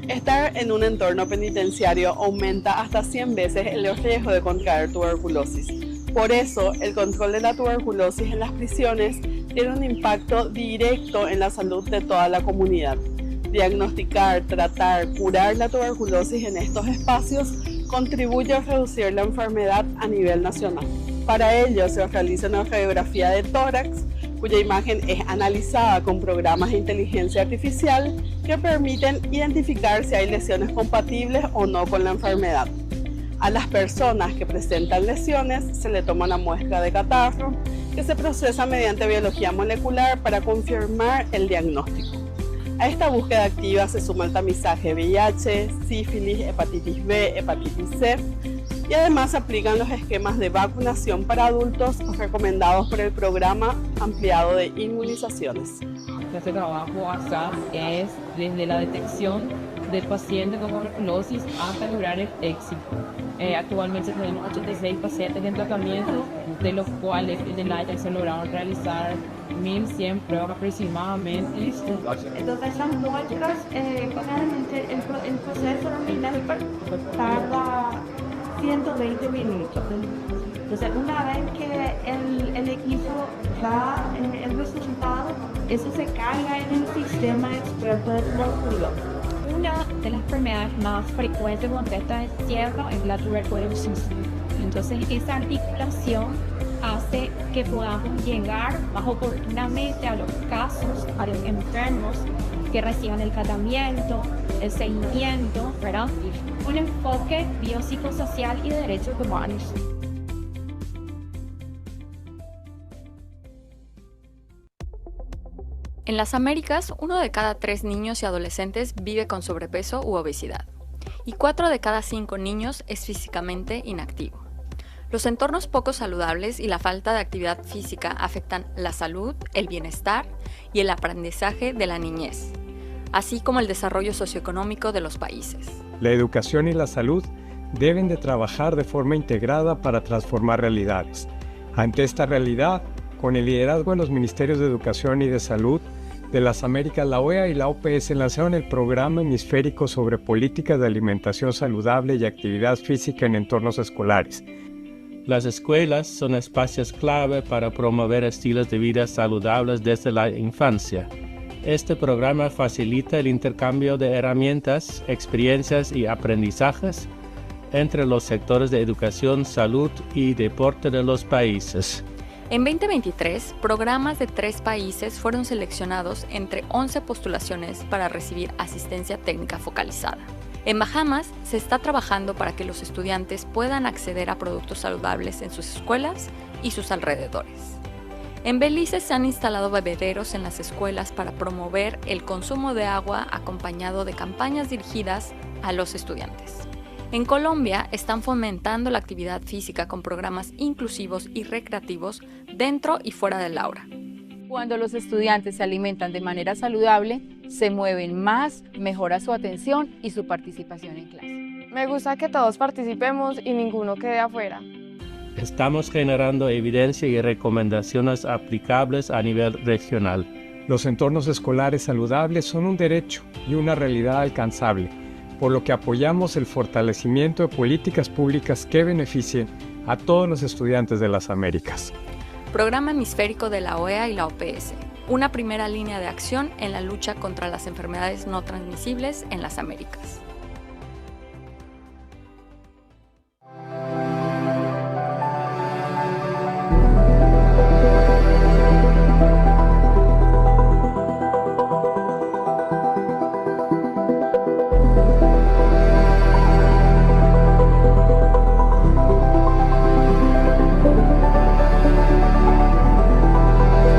S9: Estar en un entorno penitenciario aumenta hasta 100 veces el riesgo de contraer tuberculosis. Por eso, el control de la tuberculosis en las prisiones tiene un impacto directo en la salud de toda la comunidad. Diagnosticar, tratar, curar la tuberculosis en estos espacios contribuye a reducir la enfermedad a nivel nacional. Para ello, se realiza una radiografía de tórax, cuya imagen es analizada con programas de inteligencia artificial que permiten identificar si hay lesiones compatibles o no con la enfermedad. A las personas que presentan lesiones se le toma una muestra de catarro que se procesa mediante biología molecular para confirmar el diagnóstico. A esta búsqueda activa se suma el tamizaje VIH, sífilis, hepatitis B, hepatitis C, y además se aplican los esquemas de vacunación para adultos recomendados por el programa ampliado de inmunizaciones.
S16: Este trabajo acá es desde la detección del paciente con tuberculosis hasta lograr el éxito. Actualmente tenemos 86 pacientes en tratamiento, de los cuales en el año se lograron realizar 1.100 pruebas aproximadamente.
S21: Entonces las muestras, generalmente el proceso nominal tarda 120 minutos. Entonces una vez que el equipo da el resultado, eso se carga en el sistema experto de tuberculosis.
S22: Una de las enfermedades más frecuentes con esta encierro es la tuberculosis. Entonces esa articulación hace que podamos llegar más oportunamente a los casos, a los enfermos que reciban el tratamiento, el seguimiento, ¿verdad? Un enfoque biopsicosocial y de derechos humanos.
S23: En las Américas, 1 de cada 3 niños y adolescentes vive con sobrepeso u obesidad, y 4 de cada 5 niños es físicamente inactivo. Los entornos poco saludables y la falta de actividad física afectan la salud, el bienestar y el aprendizaje de la niñez, así como el desarrollo socioeconómico de los países.
S24: La educación y la salud deben de trabajar de forma integrada para transformar realidades. Ante esta realidad, con el liderazgo de los Ministerios de Educación y de Salud de las Américas, la OEA y la OPS lanzaron el Programa Hemisférico sobre Políticas de Alimentación Saludable y Actividad Física en Entornos Escolares.
S25: Las escuelas son espacios clave para promover estilos de vida saludables desde la infancia. Este programa facilita el intercambio de herramientas, experiencias y aprendizajes entre los sectores de educación, salud y deporte de los países.
S23: En 2023, programas de 3 países fueron seleccionados entre 11 postulaciones para recibir asistencia técnica focalizada. En Bahamas se está trabajando para que los estudiantes puedan acceder a productos saludables en sus escuelas y sus alrededores. En Belice se han instalado bebederos en las escuelas para promover el consumo de agua acompañado de campañas dirigidas a los estudiantes. En Colombia están fomentando la actividad física con programas inclusivos y recreativos dentro y fuera del aula.
S26: Cuando los estudiantes se alimentan de manera saludable, se mueven más, mejora su atención y su participación en clase.
S30: Me gusta que todos participemos y ninguno quede afuera.
S25: Estamos generando evidencia y recomendaciones aplicables a nivel regional.
S24: Los entornos escolares saludables son un derecho y una realidad alcanzable, por lo que apoyamos el fortalecimiento de políticas públicas que beneficien a todos los estudiantes de las Américas.
S23: Programa Hemisférico de la OEA y la OPS, una primera línea de acción en la lucha contra las enfermedades no transmisibles en las Américas.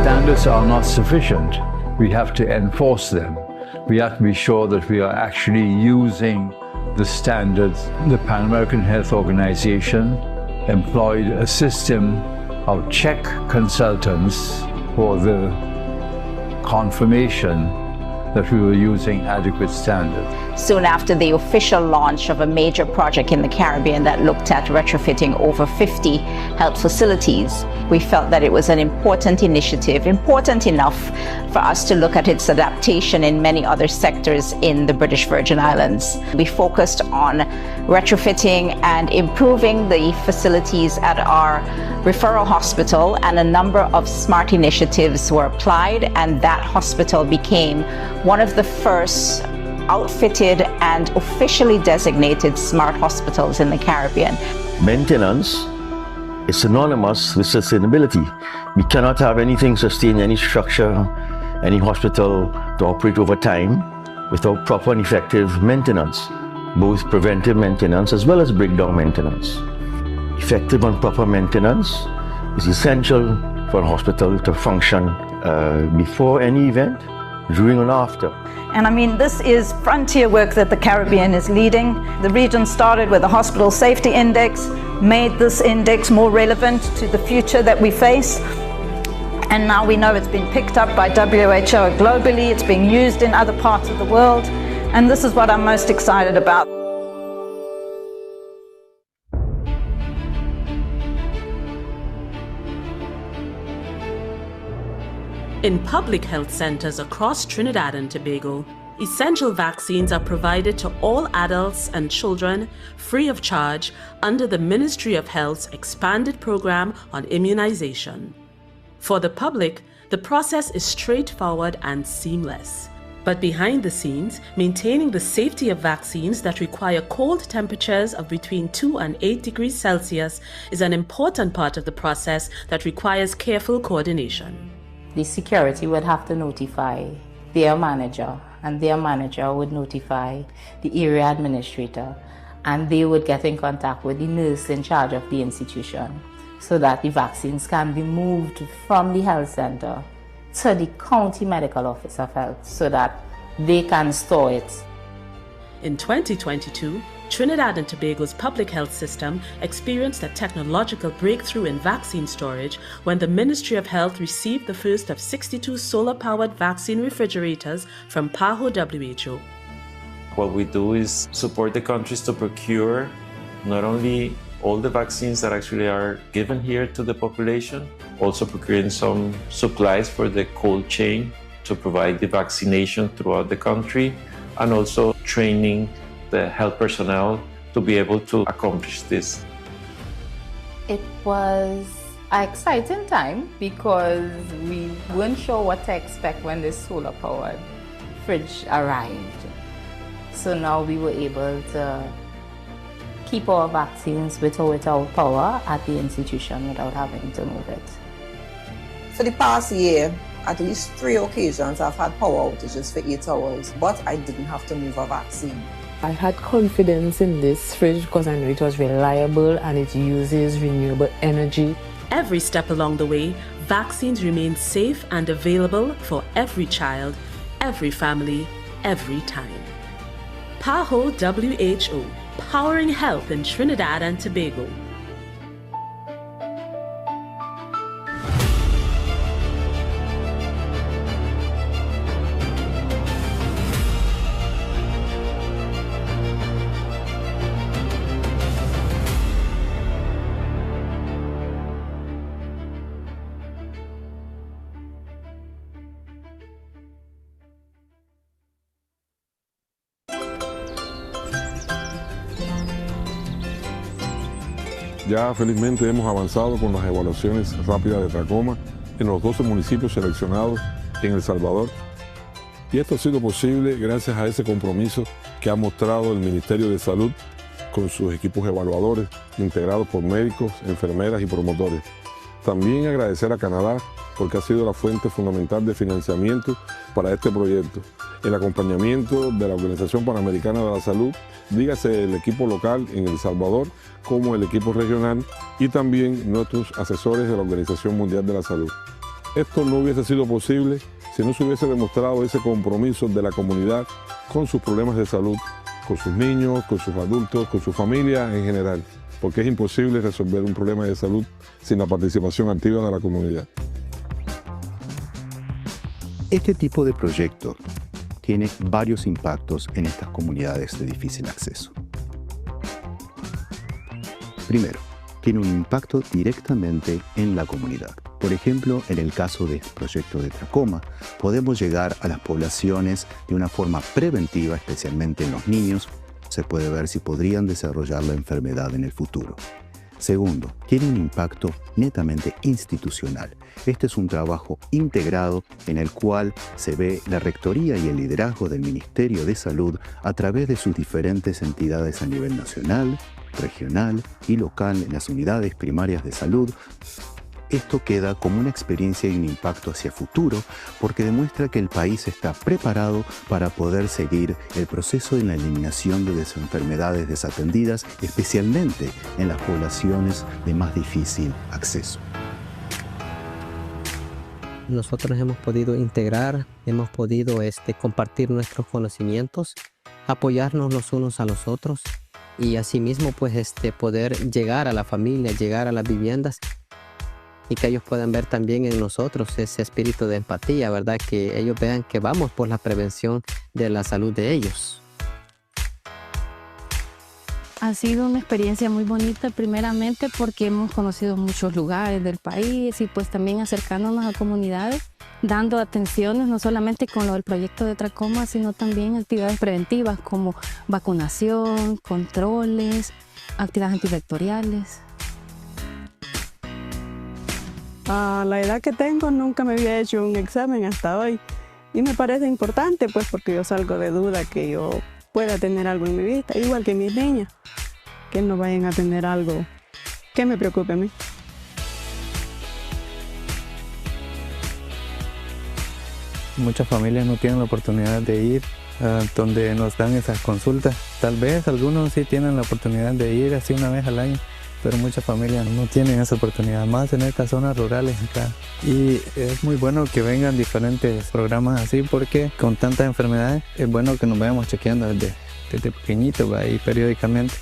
S2: Standards are not sufficient. We have to enforce them. We have to be sure that we are actually using the standards. The Pan American Health Organization employed a system of check consultants for the confirmation that we were using adequate standards.
S3: Soon after the official launch of a major project in the Caribbean that looked at retrofitting over 50 health facilities, we felt that it was an important initiative, important enough for us to look at its adaptation in many other sectors in the British Virgin Islands. We focused on retrofitting and improving the facilities at our referral hospital, and a number of smart initiatives were applied, and that hospital became one of the first outfitted and officially designated smart hospitals in the Caribbean.
S10: Maintenance is synonymous with sustainability. We cannot have anything sustain any structure, any hospital to operate over time without proper and effective maintenance, both preventive maintenance as well as breakdown maintenance. Effective and proper maintenance is essential for a hospital to function before any event, during and after.
S11: And I mean, this is frontier work that the Caribbean is leading. The region started with a hospital safety index, made this index more relevant to the future that we face. And now we know it's been picked up by WHO globally, it's being used in other parts of the world. And this is what I'm most excited about.
S13: In public health centers across Trinidad and Tobago, essential vaccines are provided to all adults and children free of charge under the Ministry of Health's expanded program on immunization. For the public, the process is straightforward and seamless. But behind the scenes, maintaining the safety of vaccines that require cold temperatures of between 2 and 8 degrees Celsius is an important part of the process that requires careful coordination.
S17: The security would have to notify their manager, and their manager would notify the area administrator, and they would get in contact with the nurse in charge of the institution so that the vaccines can be moved from the health center to the county medical office of health so that they can store it.
S13: In 2022, Trinidad and Tobago's public health system experienced a technological breakthrough in vaccine storage when the Ministry of Health received the first of 62 solar-powered vaccine refrigerators from PAHO WHO.
S20: What we do is support the countries to procure not only all the vaccines that actually are given here to the population, also procuring some supplies for the cold chain to provide the vaccination throughout the country, and also training the health personnel to be able to accomplish this.
S17: It was an exciting time because we weren't sure what to expect when this solar-powered fridge arrived. So now we were able to keep our vaccines with or without power at the institution without having to move it.
S27: For the past year, at least 3 occasions I've had power outages for 8 hours, but I didn't have to move a vaccine.
S28: I had confidence in this fridge because I knew it was reliable and it uses renewable energy.
S13: Every step along the way, vaccines remain safe and available for every child, every family, every time. PAHO WHO, powering health in Trinidad and Tobago.
S4: Ya felizmente hemos avanzado con las evaluaciones rápidas de tracoma en los 12 municipios seleccionados en El Salvador. Y esto ha sido posible gracias a ese compromiso que ha mostrado el Ministerio de Salud con sus equipos evaluadores, integrados por médicos, enfermeras y promotores. También agradecer a Canadá porque ha sido la fuente fundamental de financiamiento para este proyecto. El acompañamiento de la Organización Panamericana de la Salud, dígase el equipo local en El Salvador como el equipo regional y también nuestros asesores de la Organización Mundial de la Salud. Esto no hubiese sido posible si no se hubiese demostrado ese compromiso de la comunidad con sus problemas de salud, con sus niños, con sus adultos, con su familia en general, porque es imposible resolver un problema de salud sin la participación activa de la comunidad.
S5: Este tipo de proyecto tiene varios impactos en estas comunidades de difícil acceso. Primero, tiene un impacto directamente en la comunidad. Por ejemplo, en el caso del proyecto de tracoma, podemos llegar a las poblaciones de una forma preventiva, especialmente en los niños. Se puede ver si podrían desarrollar la enfermedad en el futuro. Segundo, tiene un impacto netamente institucional. Este es un trabajo integrado en el cual se ve la rectoría y el liderazgo del Ministerio de Salud a través de sus diferentes entidades a nivel nacional, regional y local en las unidades primarias de salud. Esto queda como una experiencia y un impacto hacia futuro porque demuestra que el país está preparado para poder seguir el proceso de la eliminación de las enfermedades desatendidas, especialmente en las poblaciones de más difícil acceso.
S6: Nosotros hemos podido integrar, hemos podido compartir nuestros conocimientos, apoyarnos los unos a los otros y asimismo poder llegar a la familia, llegar a las viviendas y que ellos puedan ver también en nosotros ese espíritu de empatía, ¿verdad? Que ellos vean que vamos por la prevención de la salud de ellos.
S22: Ha sido una experiencia muy bonita, primeramente porque hemos conocido muchos lugares del país y pues también acercándonos a comunidades, dando atenciones no solamente con lo del proyecto de tracoma, sino también actividades preventivas como vacunación, controles, actividades antivectoriales.
S9: A la edad que tengo nunca me había hecho un examen hasta hoy y me parece importante pues porque yo salgo de duda que yo pueda tener algo en mi vista, igual que mis niñas, que no vayan a tener algo que me preocupe a mí.
S7: Muchas familias no tienen la oportunidad de ir donde nos dan esas consultas. Tal vez algunos sí tienen la oportunidad de ir así una vez al año, pero muchas familias no tienen esa oportunidad, más en estas zonas rurales acá. Y es muy bueno que vengan diferentes programas así porque con tantas enfermedades es bueno que nos vayamos chequeando desde pequeñito y periódicamente.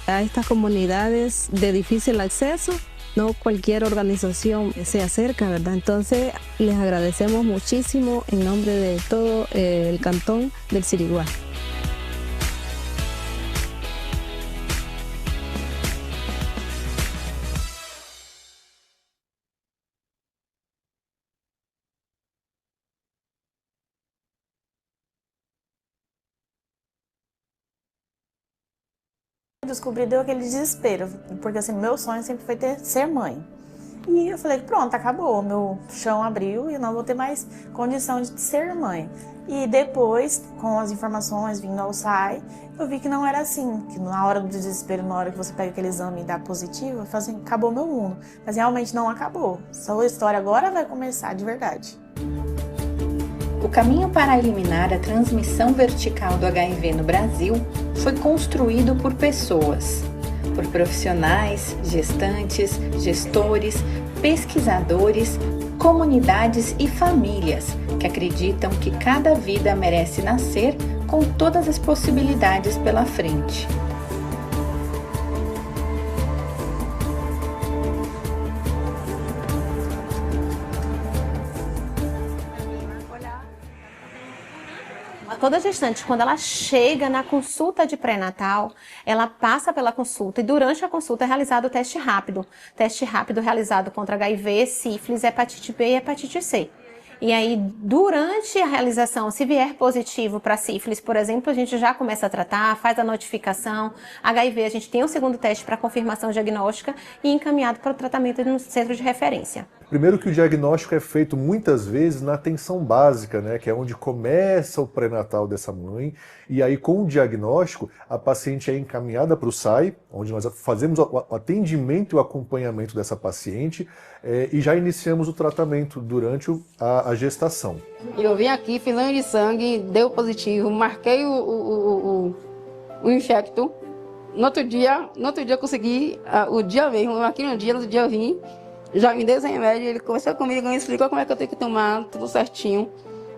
S8: A estas comunidades de difícil acceso, no cualquier organización se acerca, ¿verdad? Entonces les agradecemos muchísimo en nombre de todo el cantón del Siriguá.
S14: Descobri, deu aquele desespero, porque assim, meu sonho sempre foi ser mãe. E eu falei, pronto, acabou, meu chão abriu e eu não vou ter mais condição de ser mãe. E depois, com as informações vindo ao SAI, eu vi que não era assim, que na hora do desespero, na hora que você pega aquele exame e dá positivo, eu falei assim, acabou meu mundo. Mas realmente não acabou, sua história agora vai começar de verdade.
S15: O caminho para eliminar a transmissão vertical do HIV no Brasil foi construído por pessoas, por profissionais, gestantes, gestores, pesquisadores, comunidades e famílias que acreditam que cada vida merece nascer com todas as possibilidades pela frente.
S18: Toda gestante, quando ela chega na consulta de pré-natal, ela passa pela consulta e durante a consulta é realizado o teste rápido. Teste rápido realizado contra HIV, sífilis, hepatite B e hepatite C. E aí, durante a realização, se vier positivo para sífilis, por exemplo, a gente já começa a tratar, faz a notificação. HIV, a gente tem um segundo teste para confirmação diagnóstica e encaminhado para o tratamento no centro de referência.
S1: Primeiro que o diagnóstico é feito muitas vezes na atenção básica, né, que é onde começa o pré-natal dessa mãe, e aí com o diagnóstico a paciente é encaminhada para o SAI, onde nós fazemos o atendimento e o acompanhamento dessa paciente e já iniciamos o tratamento durante a gestação.
S12: Eu vim aqui, fiz exame de sangue, deu positivo, marquei o infecto. No outro dia eu consegui, o dia mesmo, eu marquei no dia, no outro dia eu vim. Já me deu esse remédio, ele conversou comigo, me explicou como é que eu tenho que tomar, tudo certinho.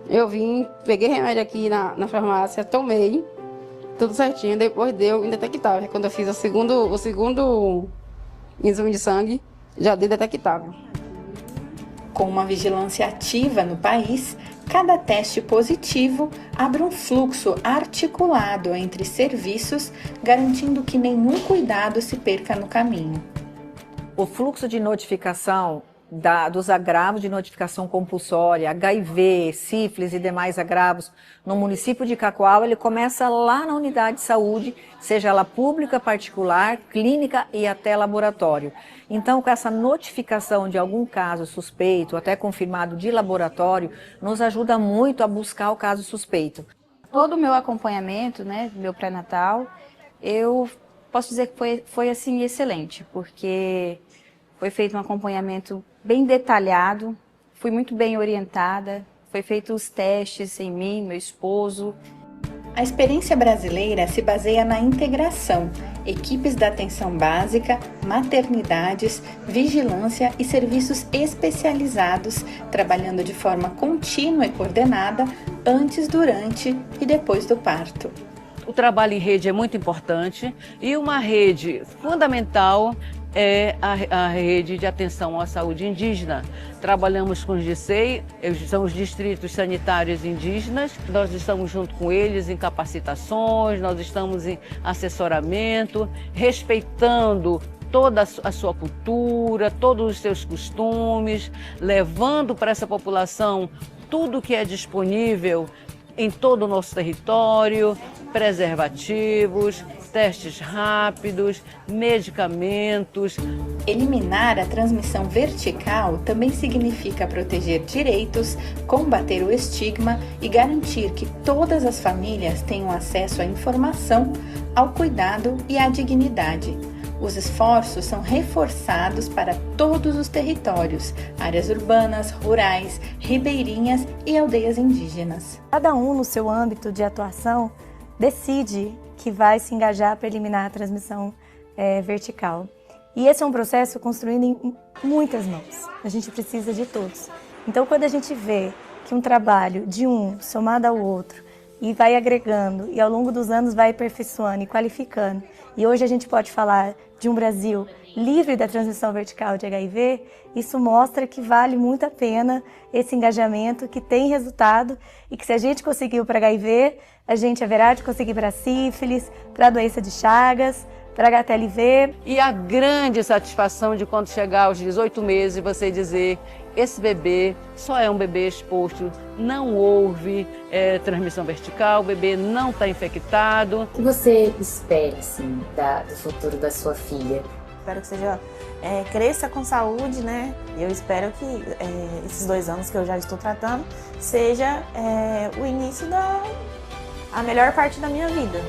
S12: Eu vim, peguei remédio aqui na farmácia, tomei, tudo certinho, depois deu indetectável. Quando eu fiz o segundo exame de sangue, já deu detectável.
S15: Com uma vigilância ativa no país, cada teste positivo abre um fluxo articulado entre serviços, garantindo que nenhum cuidado se perca no caminho.
S11: O fluxo de notificação dos agravos de notificação compulsória, HIV, sífilis e demais agravos no município de Cacoal, ele começa lá na unidade de saúde, seja ela pública, particular, clínica e até laboratório. Então, com essa notificação de algum caso suspeito, até confirmado de laboratório, nos ajuda muito a buscar o caso suspeito.
S16: Todo o meu acompanhamento, né, meu pré-natal, eu posso dizer que foi assim excelente, porque foi feito um acompanhamento bem detalhado, fui muito bem orientada, foi feito os testes em mim, meu esposo.
S15: A experiência brasileira se baseia na integração, equipes da atenção básica, maternidades, vigilância e serviços especializados, trabalhando de forma contínua e coordenada antes, durante e depois do parto.
S19: O trabalho em rede é muito importante e uma rede fundamental é a rede de atenção à saúde indígena. Trabalhamos com os DICEI, são os distritos sanitários indígenas, nós estamos junto com eles em capacitações, nós estamos em assessoramento, respeitando toda a sua cultura, todos os seus costumes, levando para essa população tudo que é disponível em todo o nosso território, preservativos, testes rápidos, medicamentos.
S15: Eliminar a transmissão vertical também significa proteger direitos, combater o estigma e garantir que todas as famílias tenham acesso à informação, ao cuidado e à dignidade. Os esforços são reforçados para todos os territórios, áreas urbanas, rurais, ribeirinhas e aldeias indígenas.
S21: Cada um no seu âmbito de atuação decide que vai se engajar para eliminar a transmissão vertical. E esse é um processo construído em muitas mãos. A gente precisa de todos. Então, quando a gente vê que um trabalho de um somado ao outro e vai agregando e ao longo dos anos vai aperfeiçoando e qualificando, e hoje a gente pode falar de um Brasil livre da transmissão vertical de HIV, isso mostra que vale muito a pena esse engajamento, que tem resultado e que se a gente conseguiu para HIV, a gente haverá de conseguir para sífilis, para a doença de Chagas, para HTLV.
S19: E a grande satisfação de quando chegar aos 18 meses você dizer: esse bebê só é um bebê exposto, não houve transmissão vertical, o bebê não está infectado.
S24: O que você espera, assim, do futuro da sua filha?
S14: Espero que cresça com saúde, né? Eu espero que esses 2 anos que eu já estou tratando seja o início a melhor parte da minha vida.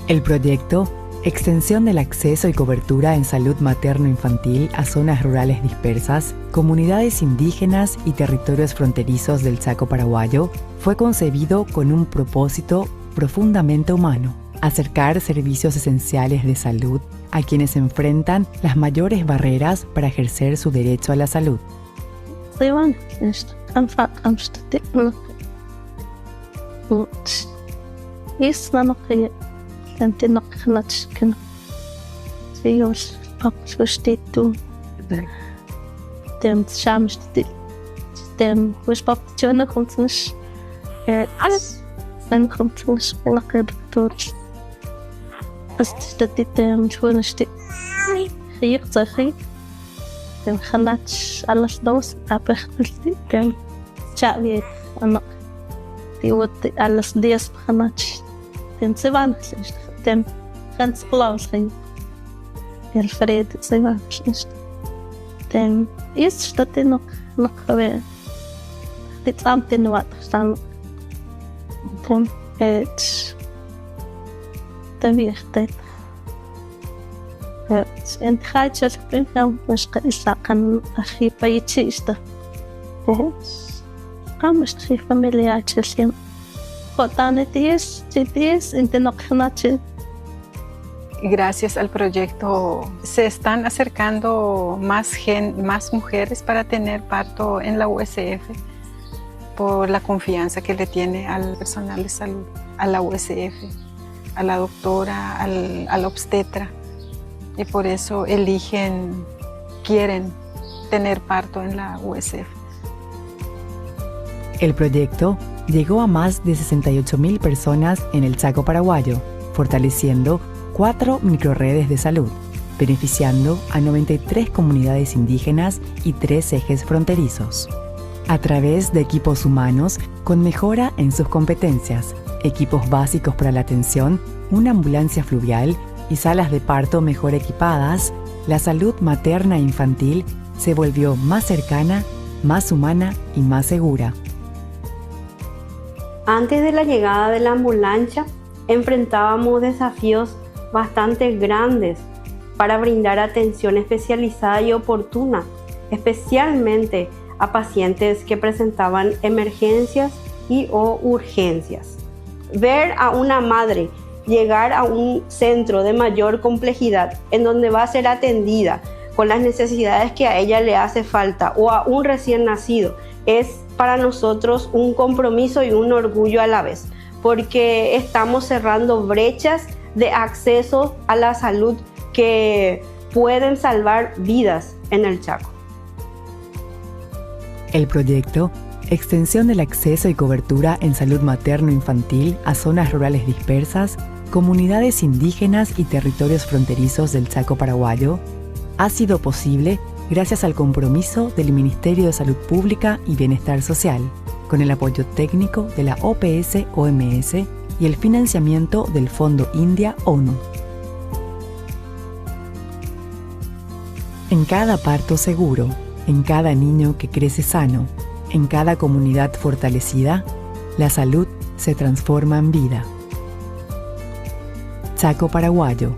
S25: El proyecto Extensión del acceso y cobertura en salud materno-infantil a zonas rurales dispersas, comunidades indígenas y territorios fronterizos del Chaco paraguayo fue concebido con un propósito profundamente humano: acercar servicios esenciales de salud a quienes enfrentan las mayores barreras para ejercer su derecho a la salud.
S15: Gracias al proyecto se están acercando más mujeres para tener parto en la USF por la confianza que le tiene al personal de salud, a la USF, a la doctora, al obstetra, y por eso quieren tener parto en la USF.
S25: El proyecto llegó a más de 68.000 personas en el Chaco paraguayo, fortaleciendo 4 microredes de salud, beneficiando a 93 comunidades indígenas y 3 ejes fronterizos. A través de equipos humanos con mejora en sus competencias, equipos básicos para la atención, una ambulancia fluvial y salas de parto mejor equipadas, la salud materna e infantil se volvió más cercana, más humana y más segura.
S2: Antes de la llegada de la ambulancia, enfrentábamos desafíos bastante grandes para brindar atención especializada y oportuna, especialmente a pacientes que presentaban emergencias o urgencias. Ver a una madre llegar a un centro de mayor complejidad en donde va a ser atendida con las necesidades que a ella le hace falta o a un recién nacido es para nosotros un compromiso y un orgullo a la vez, porque estamos cerrando brechas de acceso a la salud que pueden salvar vidas en el Chaco.
S25: El proyecto Extensión del acceso y cobertura en salud materno-infantil a zonas rurales dispersas, comunidades indígenas y territorios fronterizos del Chaco paraguayo ha sido posible gracias al compromiso del Ministerio de Salud Pública y Bienestar Social, con el apoyo técnico de la OPS-OMS y el financiamiento del Fondo India-ONU. En cada parto seguro, en cada niño que crece sano, en cada comunidad fortalecida, la salud se transforma en vida. Chaco paraguayo,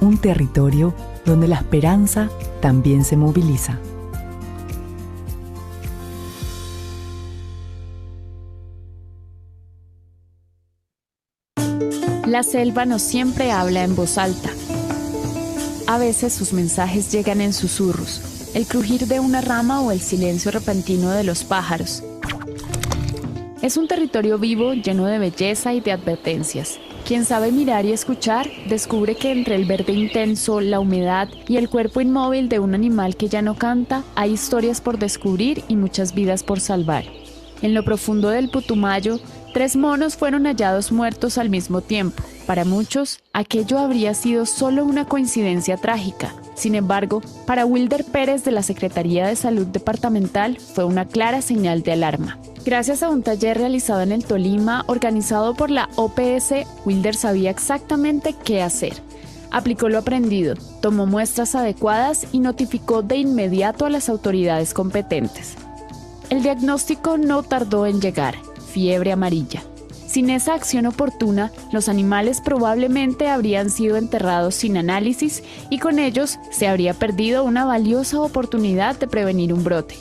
S25: un territorio donde la esperanza también se moviliza.
S3: La selva no siempre habla en voz alta. A veces sus mensajes llegan en susurros, el crujir de una rama o el silencio repentino de los pájaros. Es un territorio vivo, lleno de belleza y de advertencias. Quien sabe mirar y escuchar, descubre que entre el verde intenso, la humedad y el cuerpo inmóvil de un animal que ya no canta, hay historias por descubrir y muchas vidas por salvar. En lo profundo del Putumayo, 3 monos fueron hallados muertos al mismo tiempo. Para muchos, aquello habría sido solo una coincidencia trágica. Sin embargo, para Wilder Pérez de la Secretaría de Salud Departamental fue una clara señal de alarma. Gracias a un taller realizado en el Tolima, organizado por la OPS, Wilder sabía exactamente qué hacer. Aplicó lo aprendido, tomó muestras adecuadas y notificó de inmediato a las autoridades competentes. El diagnóstico no tardó en llegar: fiebre amarilla. Sin esa acción oportuna, los animales probablemente habrían sido enterrados sin análisis y con ellos se habría perdido una valiosa oportunidad de prevenir un brote.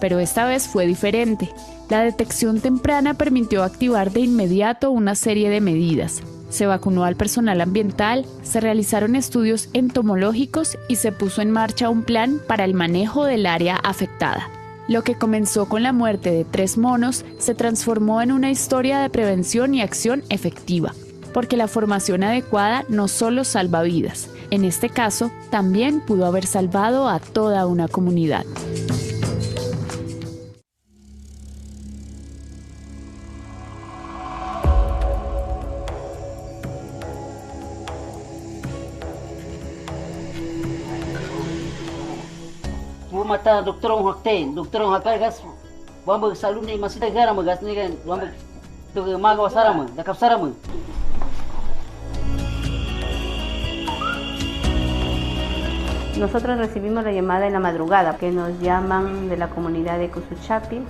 S3: Pero esta vez fue diferente. La detección temprana permitió activar de inmediato una serie de medidas. Se vacunó al personal ambiental, se realizaron estudios entomológicos y se puso en marcha un plan para el manejo del área afectada. Lo que comenzó con la muerte de 3 monos se transformó en una historia de prevención y acción efectiva, porque la formación adecuada no solo salva vidas, en este caso también pudo haber salvado a toda una comunidad.
S10: Mata doktorong hakte, doktorong hakal gas, wamba salud ni masih negara magas ni kan, wamba tu maga wasarama, dakap sarama.
S2: Nosotros recibimos la llamada en la madrugada que nos llaman de la comunidad de Cusuchapi.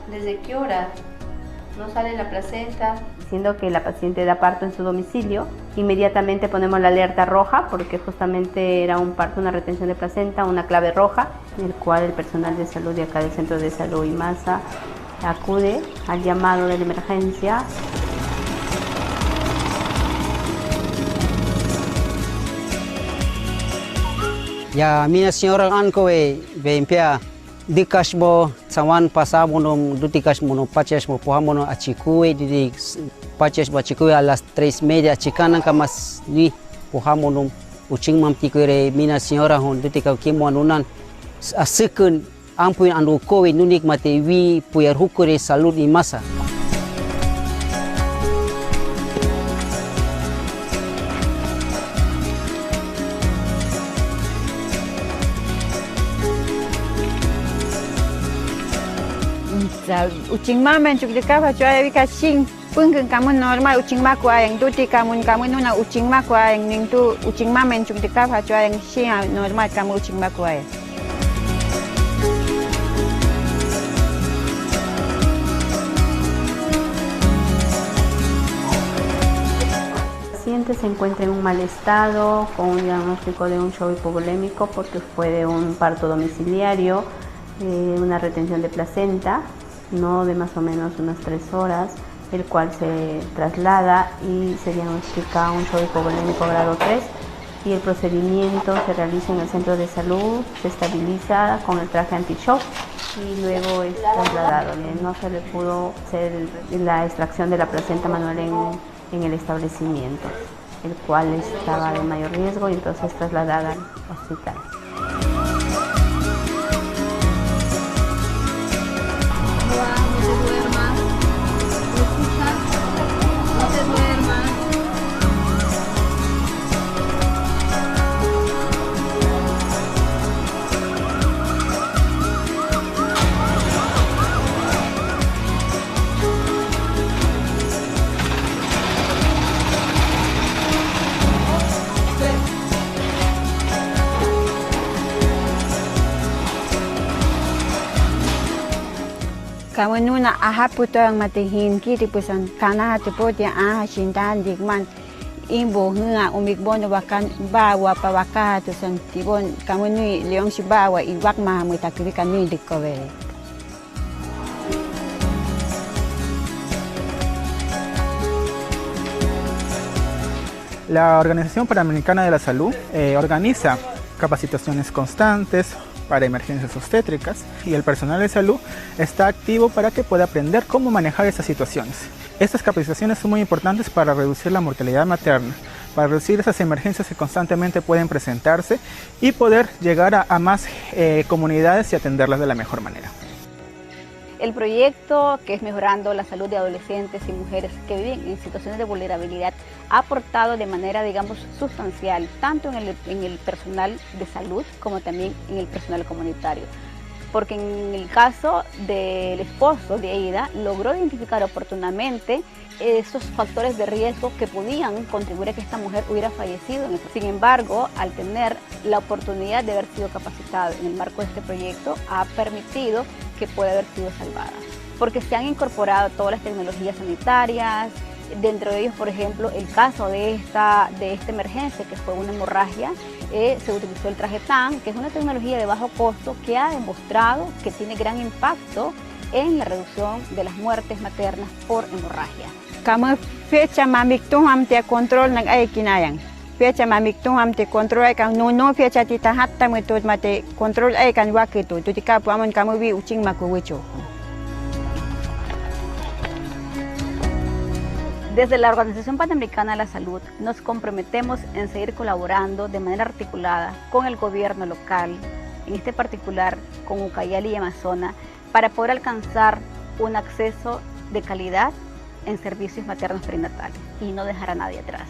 S2: ¿Desde qué hora no sale la placenta? Diciendo que la paciente da parto en su domicilio. Inmediatamente ponemos la alerta roja porque justamente era un parto, una retención de placenta, una clave roja, en el cual el personal de salud de acá del Centro de Salud IMASA acude al llamado de la emergencia.
S13: Ya mina señora anko ve impia dikas bo sawan pasamono dutikas mono paches mo pohamono achikue di paches bo achikue a las 3:30 achikanan kamas ni pohamono ucing mamtikure mina señora hon dutika kimo anunan asekun ampuin andu kowe nunik mate wi puyer hukure salud IMASA.
S17: Ucing mama cuk deka facuai wika cing pungkeng kamu normal ucing maku yang tu ti kamu nuna ucing maku yang ning tu ucing mama cuk deka facuai yang cing normal kamu ucing maku yang.
S2: El paciente se encuentra en un mal estado con un diagnóstico de un shock hipovolémico porque fue de un parto domiciliario, una retención de placenta, no de más o menos unas 3 horas, el cual se traslada y se diagnostica un shock hipovolémico grado 3 y el procedimiento se realiza en el centro de salud, se estabiliza con el traje anti-shock y luego es trasladado. No se le pudo hacer la extracción de la placenta manual en el establecimiento, el cual estaba de mayor riesgo y entonces trasladada al hospital.
S17: Kamu nuna aha puto yang matihin kiri pusan kana tepo dia aha cintaan digman imbo hunga umikbon wakan bawa pawaka tusan tibon kamu nui leong si bawa iwak ma mutakiri kami dikowe.
S20: La Organización Panamericana de la Salud organiza capacitaciones constantes para emergencias obstétricas y el personal de salud está activo para que pueda aprender cómo manejar esas situaciones. Estas capacitaciones son muy importantes para reducir la mortalidad materna, para reducir esas emergencias que constantemente pueden presentarse y poder llegar a más comunidades y atenderlas de la mejor manera.
S16: El proyecto, que es Mejorando la Salud de Adolescentes y Mujeres que viven en situaciones de vulnerabilidad, ha aportado de manera, digamos, sustancial, tanto en el personal de salud como también en el personal comunitario. Porque en el caso del esposo de Aida, logró identificar oportunamente esos factores de riesgo que podían contribuir a que esta mujer hubiera fallecido. Sin embargo, al tener la oportunidad de haber sido capacitado en el marco de este proyecto, ha permitido que pueda haber sido salvada. Porque se han incorporado todas las tecnologías sanitarias, dentro de ellos, por ejemplo, el caso de esta emergencia, que fue una hemorragia, se utilizó el traje TAN, que es una tecnología de bajo costo que ha demostrado que tiene gran impacto en la reducción de las muertes maternas por hemorragia.
S17: Kama fecha mamiktuham te control ng ay kinayang. Fecha mamiktuham te control ay kang no fecha ti tahatta metod mate control ay kan wakitu tutika puamon kamu wi uching makuwicho.
S16: Desde la Organización Panamericana de la Salud nos comprometemos en seguir colaborando de manera articulada con el gobierno local, en este particular con Ucayali y Amazonas, para poder alcanzar un acceso de calidad en servicios maternos prenatales y no dejar a nadie atrás.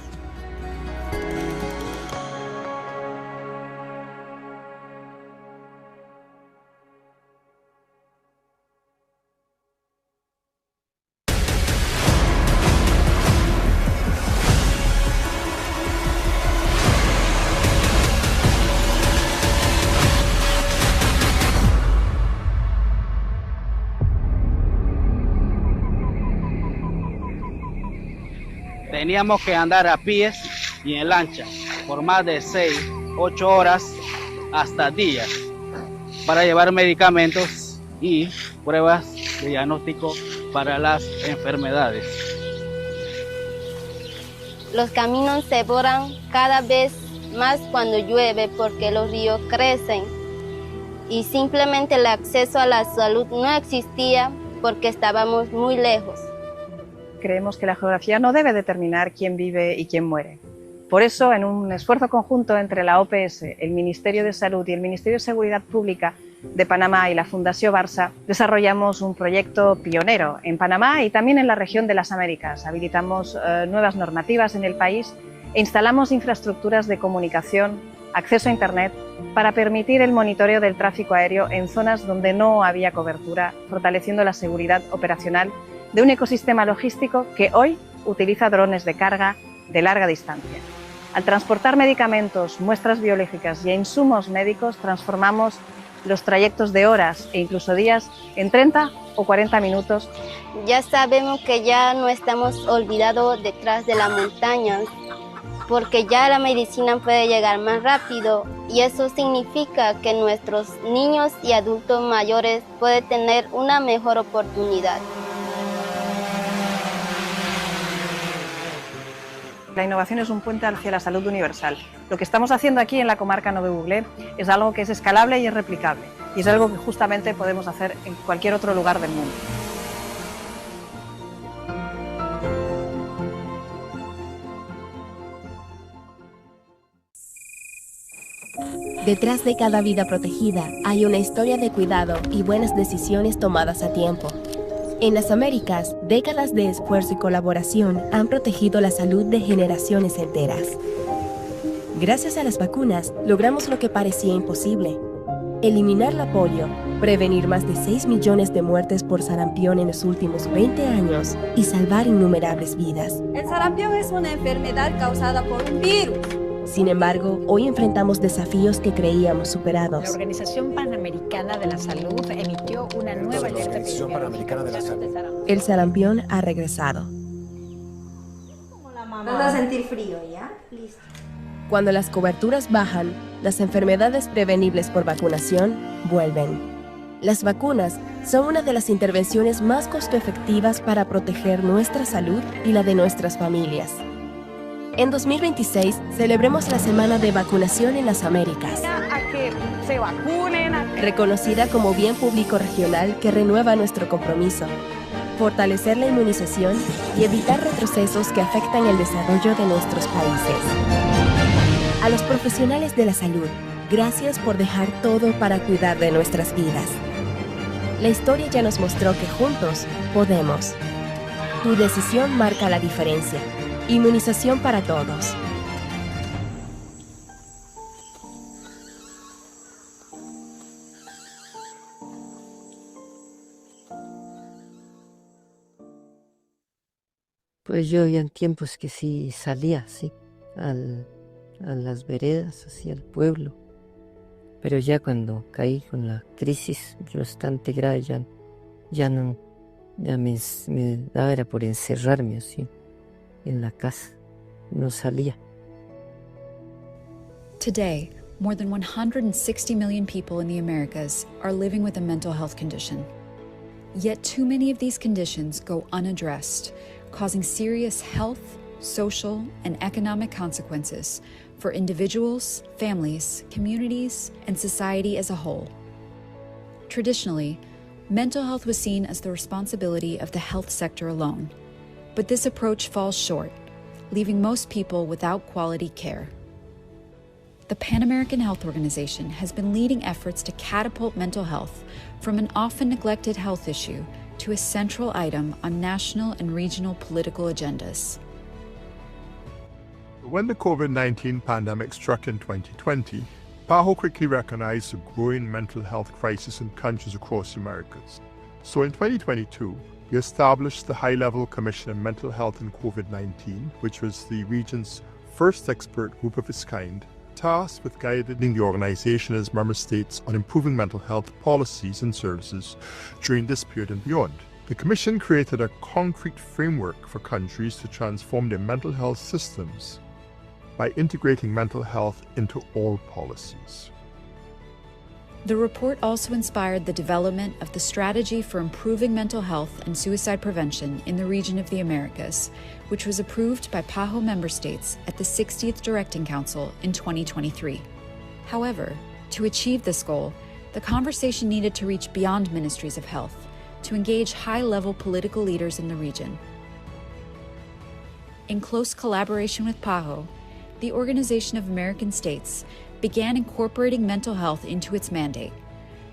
S4: Teníamos que andar a pies y en lancha por más de 6, 8 horas hasta días para llevar medicamentos y pruebas de diagnóstico para las enfermedades.
S5: Los caminos se borran cada vez más cuando llueve porque los ríos crecen y simplemente el acceso a la salud no existía porque estábamos muy lejos.
S6: Creemos que la geografía no debe determinar quién vive y quién muere. Por eso, en un esfuerzo conjunto entre la OPS, el Ministerio de Salud y el Ministerio de Seguridad Pública de Panamá y la Fundación Barça, desarrollamos un proyecto pionero en Panamá y también en la región de las Américas. Habilitamos nuevas normativas en el país e instalamos infraestructuras de comunicación, acceso a Internet, para permitir el monitoreo del tráfico aéreo en zonas donde no había cobertura, fortaleciendo la seguridad operacional de un ecosistema logístico que hoy utiliza drones de carga de larga distancia. Al transportar medicamentos, muestras biológicas y insumos médicos, transformamos los trayectos de horas e incluso días en 30 o 40 minutos.
S5: Ya sabemos que ya no estamos olvidados detrás de las montañas, porque ya la medicina puede llegar más rápido y eso significa que nuestros niños y adultos mayores pueden tener una mejor oportunidad.
S6: La innovación es un puente hacia la salud universal. Lo que estamos haciendo aquí en la comarca Nove Buglé es algo que es escalable y es replicable. Y es algo que justamente podemos hacer en cualquier otro lugar del mundo.
S22: Detrás de cada vida protegida hay una historia de cuidado y buenas decisiones tomadas a tiempo. En las Américas, décadas de esfuerzo y colaboración han protegido la salud de generaciones enteras. Gracias a las vacunas, logramos lo que parecía imposible: eliminar la polio, prevenir más de 6 millones de muertes por sarampión en los últimos 20 años y salvar innumerables vidas.
S23: El sarampión es una enfermedad causada por un virus.
S22: Sin embargo, hoy enfrentamos desafíos que creíamos superados.
S26: La Organización Panamericana de la Salud emitió una nueva alerta epidemiológica.
S22: El sarampión ha regresado.
S23: Vas a sentir frío, ¿ya? Listo.
S22: Cuando las coberturas bajan, las enfermedades prevenibles por vacunación vuelven. Las vacunas son una de las intervenciones más costo-efectivas para proteger nuestra salud y la de nuestras familias. En 2026 celebremos la Semana de Vacunación en las Américas,
S6: A que se vacunen.
S22: reconocida como bien público regional que renueva nuestro compromiso, fortalecer la inmunización y evitar retrocesos que afectan el desarrollo de nuestros países. A los profesionales de la salud, gracias por dejar todo para cuidar de nuestras vidas. La historia ya nos mostró que juntos podemos. Tu decisión marca la diferencia. Inmunización para todos.
S27: Pues yo había tiempos que sí salía, sí, a las veredas, hacia el pueblo. Pero ya cuando caí con la crisis bastante grave, ya me daba era por encerrarme así en la casa, no salía.
S28: Today, more than 160 million people in the Americas are living with a mental health condition.
S1: Yet too many of these conditions go unaddressed, causing serious health, social, and economic consequences for individuals, families, communities, and society as a whole. Traditionally, mental health was seen as the responsibility of the health sector alone, but this approach falls short, leaving most people without quality care. The Pan American Health Organization has been leading efforts to catapult mental health from an often neglected health issue to a central item on national and regional political agendas.
S7: When the COVID-19 pandemic struck in 2020, PAHO quickly recognized the growing mental health crisis in countries across the Americas. So in 2022, we established the High-Level Commission on Mental Health and COVID-19, which was the region's first expert group of its kind, tasked with guiding the organization and its member states on improving mental health policies and services during this period and beyond. The Commission created a concrete framework for countries to transform their mental health systems by integrating mental health into all policies.
S1: The report also inspired the development of the Strategy for Improving Mental Health and Suicide Prevention in the region of the Americas, which was approved by PAHO member states at the 60th Directing Council in 2023. However, to achieve this goal, the conversation needed to reach beyond ministries of health, to engage high-level political leaders in the region. In close collaboration with PAHO, the Organization of American States began incorporating mental health into its mandate,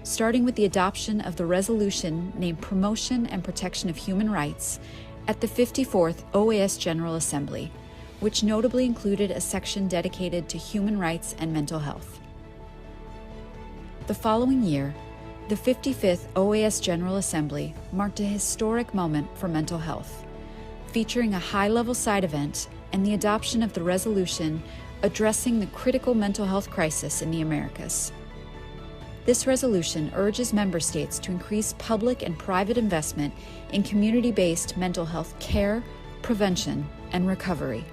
S1: starting with the adoption of the resolution named Promotion and Protection of Human Rights at the 54th OAS General Assembly, which notably included a section dedicated to human rights and mental health. The following year, the 55th OAS General Assembly marked a historic moment for mental health, featuring a high-level side event and the adoption of the resolution addressing the critical mental health crisis in the Americas. This resolution urges member states to increase public and private investment in community-based mental health care, prevention, and recovery.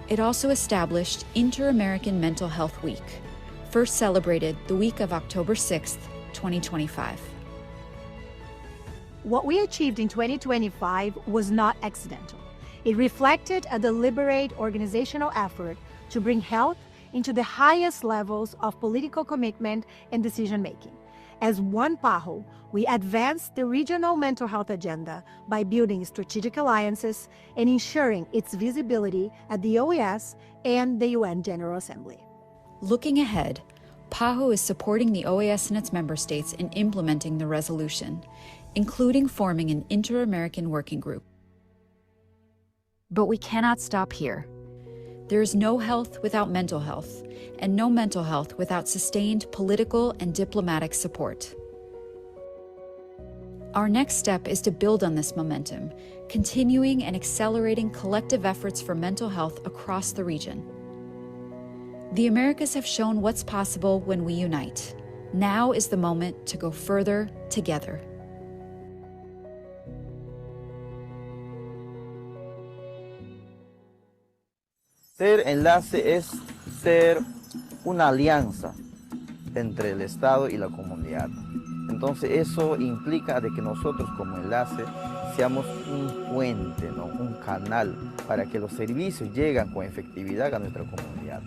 S1: It also established Inter-American Mental Health Week, first celebrated the week of October 6th, 2025.
S8: What we achieved in 2025 was not accidental. It reflected a deliberate organizational effort to bring health into the highest levels of political commitment and decision-making. As one PAHO, we advanced the regional mental health agenda by building strategic alliances and ensuring its visibility at the OAS and the UN General Assembly.
S1: Looking ahead, PAHO is supporting the OAS and its member states in implementing the resolution, including forming an Inter-American Working Group. But we cannot stop here. There is no health without mental health, and no mental health without sustained political and diplomatic support. Our next step is to build on this momentum, continuing and accelerating collective efforts for mental health across the region. The Americas have shown what's possible when we unite. Now is the moment to go further together.
S9: Ser enlace es ser una alianza entre el Estado y la comunidad. Entonces eso implica de que nosotros como enlace seamos un puente, ¿no? Un canal para que los servicios lleguen con efectividad a nuestra comunidad.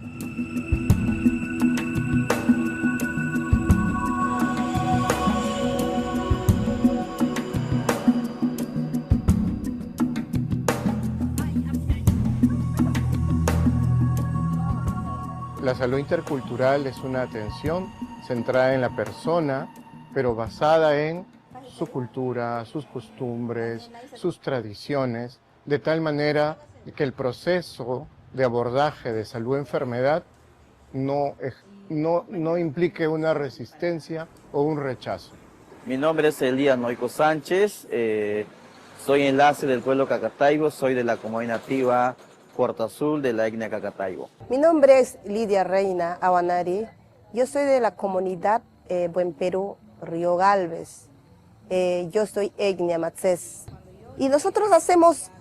S11: La salud intercultural es una atención centrada en la persona, pero basada en su cultura, sus costumbres, sus tradiciones, de tal manera que el proceso de abordaje de salud-enfermedad no implique una resistencia o un rechazo.
S9: Mi nombre es Elías Noico Sánchez, soy enlace del pueblo Cacataibo, soy de la comunidad nativa Puerto Azul de la etnia Cacataibo.
S12: Mi nombre es Lidia Reina Avanari, yo soy de la comunidad Buen Perú, Río Galvez, yo soy etnia Matzés. Y nosotros hacemos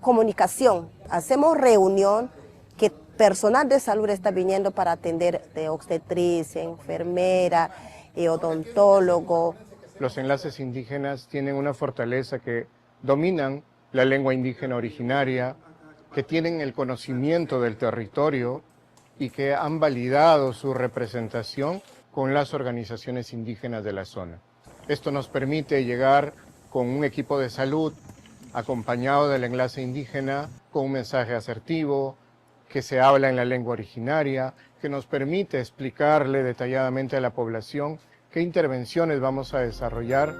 S12: comunicación, hacemos reunión, que personal de salud está viniendo para atender de obstetricia, enfermera, odontólogo,
S11: Los enlaces indígenas tienen una fortaleza que dominan la lengua indígena originaria, que tienen el conocimiento del territorio y que han validado su representación con las organizaciones indígenas de la zona. Esto nos permite llegar con un equipo de salud acompañado del enlace indígena, con un mensaje asertivo, que se habla en la lengua originaria, que nos permite explicarle detalladamente a la población qué intervenciones vamos a desarrollar.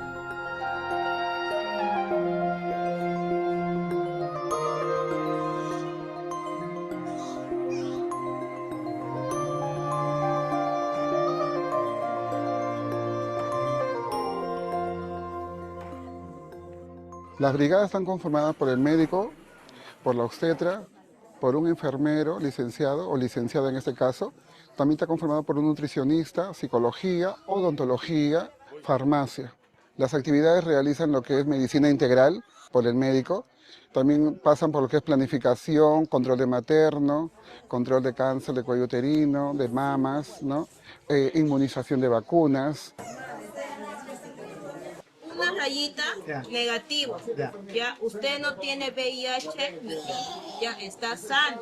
S14: Las brigadas están conformadas por el médico, por la obstetra, por un enfermero licenciado o licenciada en este caso. También está conformado por un nutricionista, psicología, odontología, farmacia. Las actividades realizan lo que es medicina integral por el médico. También pasan por lo que es planificación, control de materno, control de cáncer de cuello uterino, de mamas, ¿no? Inmunización de vacunas.
S15: Una rayita negativo, ya usted no tiene VIH, ya está sano.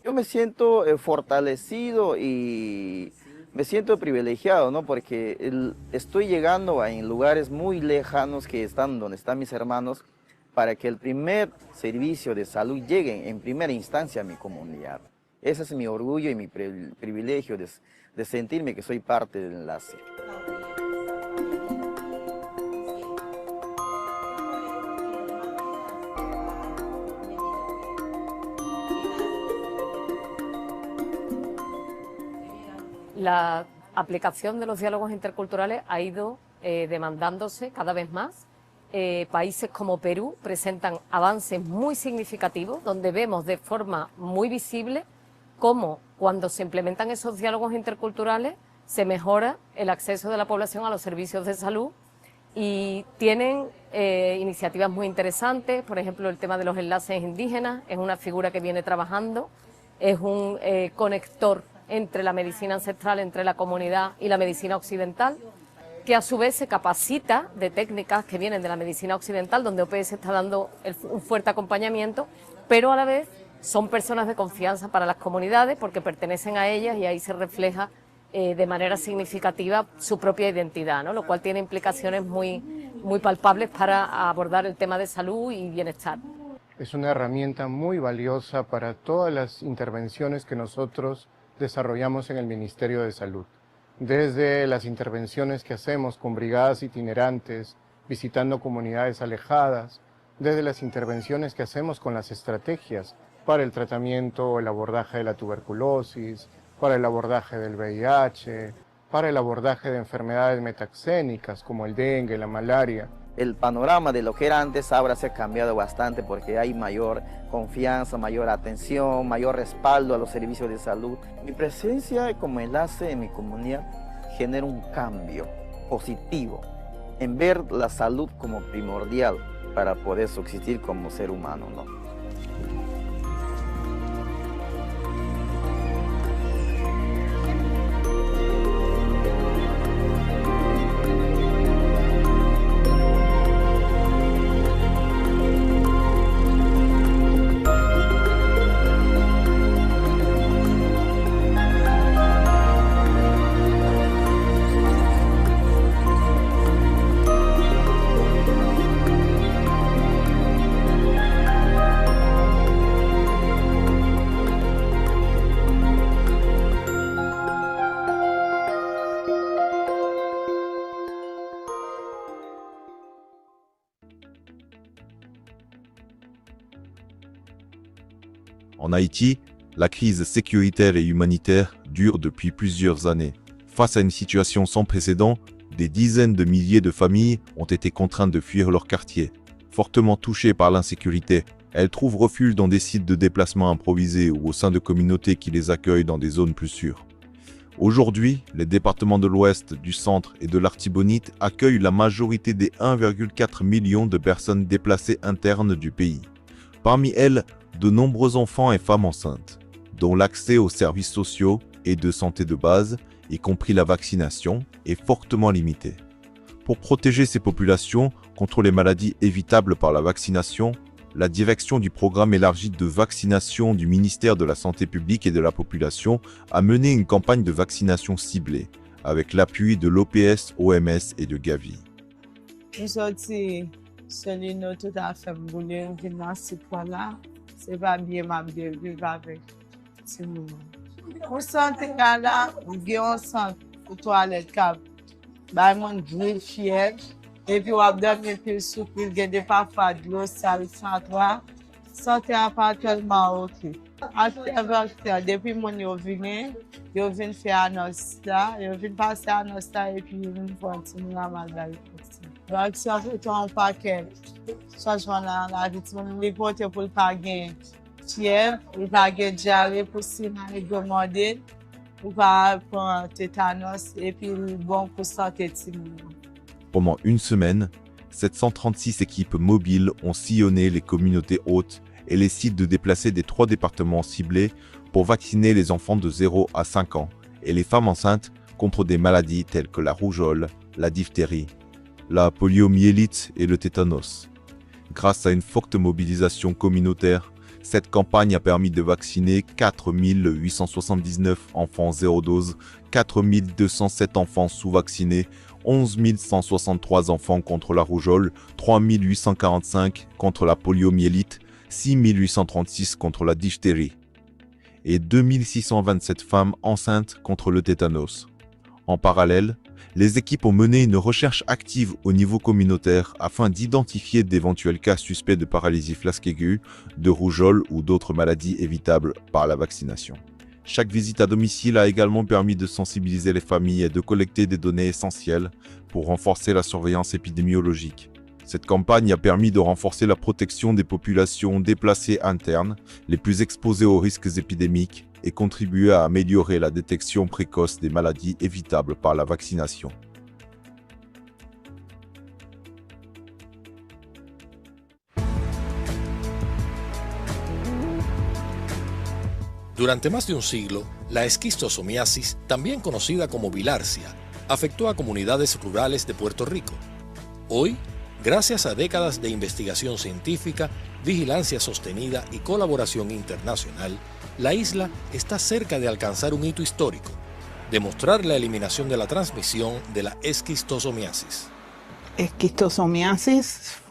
S9: Yo me siento fortalecido y me siento privilegiado, ¿no? Porque estoy llegando en lugares muy lejanos donde están mis hermanos, para que el primer servicio de salud llegue en primera instancia a mi comunidad. Ese es mi orgullo y mi privilegio de sentirme que soy parte del enlace.
S18: La aplicación de los diálogos interculturales ha ido demandándose cada vez más. Países como Perú presentan avances muy significativos, donde vemos de forma muy visible cómo cuando se implementan esos diálogos interculturales se mejora el acceso de la población a los servicios de salud, y tienen iniciativas muy interesantes. Por ejemplo, el tema de los enlaces indígenas es una figura que viene trabajando, es un conector entre la medicina ancestral, entre la comunidad y la medicina occidental, que a su vez se capacita de técnicas que vienen de la medicina occidental, donde OPS está dando un fuerte acompañamiento, pero a la vez son personas de confianza para las comunidades porque pertenecen a ellas, y ahí se refleja de manera significativa su propia identidad, ¿no? Lo cual tiene implicaciones muy palpables para abordar el tema de salud y bienestar.
S11: Es una herramienta muy valiosa para todas las intervenciones que nosotros desarrollamos en el Ministerio de Salud. Desde las intervenciones que hacemos con brigadas itinerantes, visitando comunidades alejadas, desde las intervenciones que hacemos con las estrategias para el tratamiento o el abordaje de la tuberculosis, para el abordaje del VIH, para el abordaje de enfermedades metaxénicas como el dengue, la malaria.
S9: El panorama de lo que era antes ahora se ha cambiado bastante porque hay mayor confianza, mayor atención, mayor respaldo a los servicios de salud. Mi presencia como enlace en mi comunidad genera un cambio positivo en ver la salud como primordial para poder subsistir como ser humano, ¿no?
S19: En Haïti, la crise sécuritaire et humanitaire dure depuis plusieurs années. Face à une situation sans précédent, des dizaines de milliers de familles ont été contraintes de fuir leur quartier. Fortement touchées par l'insécurité, elles trouvent refuge dans des sites de déplacement improvisés ou au sein de communautés qui les accueillent dans des zones plus sûres. Aujourd'hui, les départements de l'Ouest, du Centre et de l'Artibonite accueillent la majorité des 1,4 million de personnes déplacées internes du pays. Parmi elles, de nombreux enfants et femmes enceintes, dont l'accès aux services sociaux et de santé de base, y compris la vaccination, est fortement limité. Pour protéger ces populations contre les maladies évitables par la vaccination, la direction du programme élargi de vaccination du ministère de la Santé publique et de la Population a mené une campagne de vaccination ciblée, avec l'appui de l'OPS, OMS et de Gavi.
S2: Celui nous tout à fait voulu venir dans ce point-là, c'est pas bien ma de vivre avec ce moment. Pour santé là, on a un centre pour toilette cap. Bah mon grille fièvre et puis on a dormi plus souple, il y a des parfois de l'eau sale sans toi. Santé a pas tellement ok. Après depuis mon yo venu faire annonce là, yo venu passer annonce là et puis une fois on a mal. Donc, si on fait un paquet, changement dans la vie, on les porte pour le paquet. Fièvre, le paquet diarrhée pour s'y recommander, pour pas prendre tétanos et puis bon pour santé.
S19: Pendant une semaine, 736 équipes mobiles ont sillonné les communautés hautes et les sites de déplacés des 3 départements ciblés pour vacciner les enfants de 0 à 5 ans et les femmes enceintes contre des maladies telles que la rougeole, la diphtérie, la poliomyélite et le tétanos. Grâce à une forte mobilisation communautaire, cette campagne a permis de vacciner 4 879 enfants zéro dose, 4 207 enfants sous-vaccinés, 11 163 enfants contre la rougeole, 3 845 contre la poliomyélite, 6 836 contre la diphtérie et 2 627 femmes enceintes contre le tétanos. En parallèle, les équipes ont mené une recherche active au niveau communautaire afin d'identifier d'éventuels cas suspects de paralysie flasque aiguë, de rougeole ou d'autres maladies évitables par la vaccination. Chaque visite à domicile a également permis de sensibiliser les familles et de collecter des données essentielles pour renforcer la surveillance épidémiologique. Cette campagne a permis de renforcer la protection des populations déplacées internes, les plus exposées aux risques épidémiques, et contribuer à améliorer la détection précoce des maladies évitables par la vaccination.
S3: Durante más de un siglo, la esquistosomiasis, también conocida como bilarcia, afectó a comunidades rurales de Puerto Rico. Hoy, gracias a décadas de investigación científica, vigilancia sostenida y colaboración internacional, la isla está cerca de alcanzar un hito histórico, demostrar la eliminación de la transmisión de la esquistosomiasis.
S10: Esquistosomiasis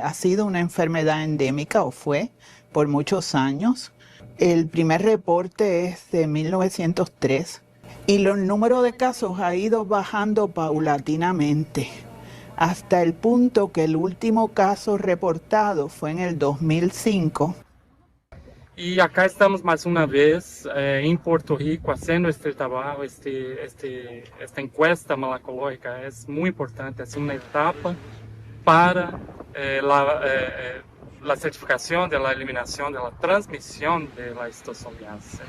S10: ha sido una enfermedad endémica, o fue, por muchos años. El primer reporte es de 1903 y el número de casos ha ido bajando paulatinamente, hasta el punto que el último caso reportado fue en el 2005.
S13: Y acá estamos más una vez en Puerto Rico haciendo este trabajo, esta encuesta malacológica. Es muy importante, es una etapa para la certificación de la eliminación de la transmisión de la esquistosomiasis.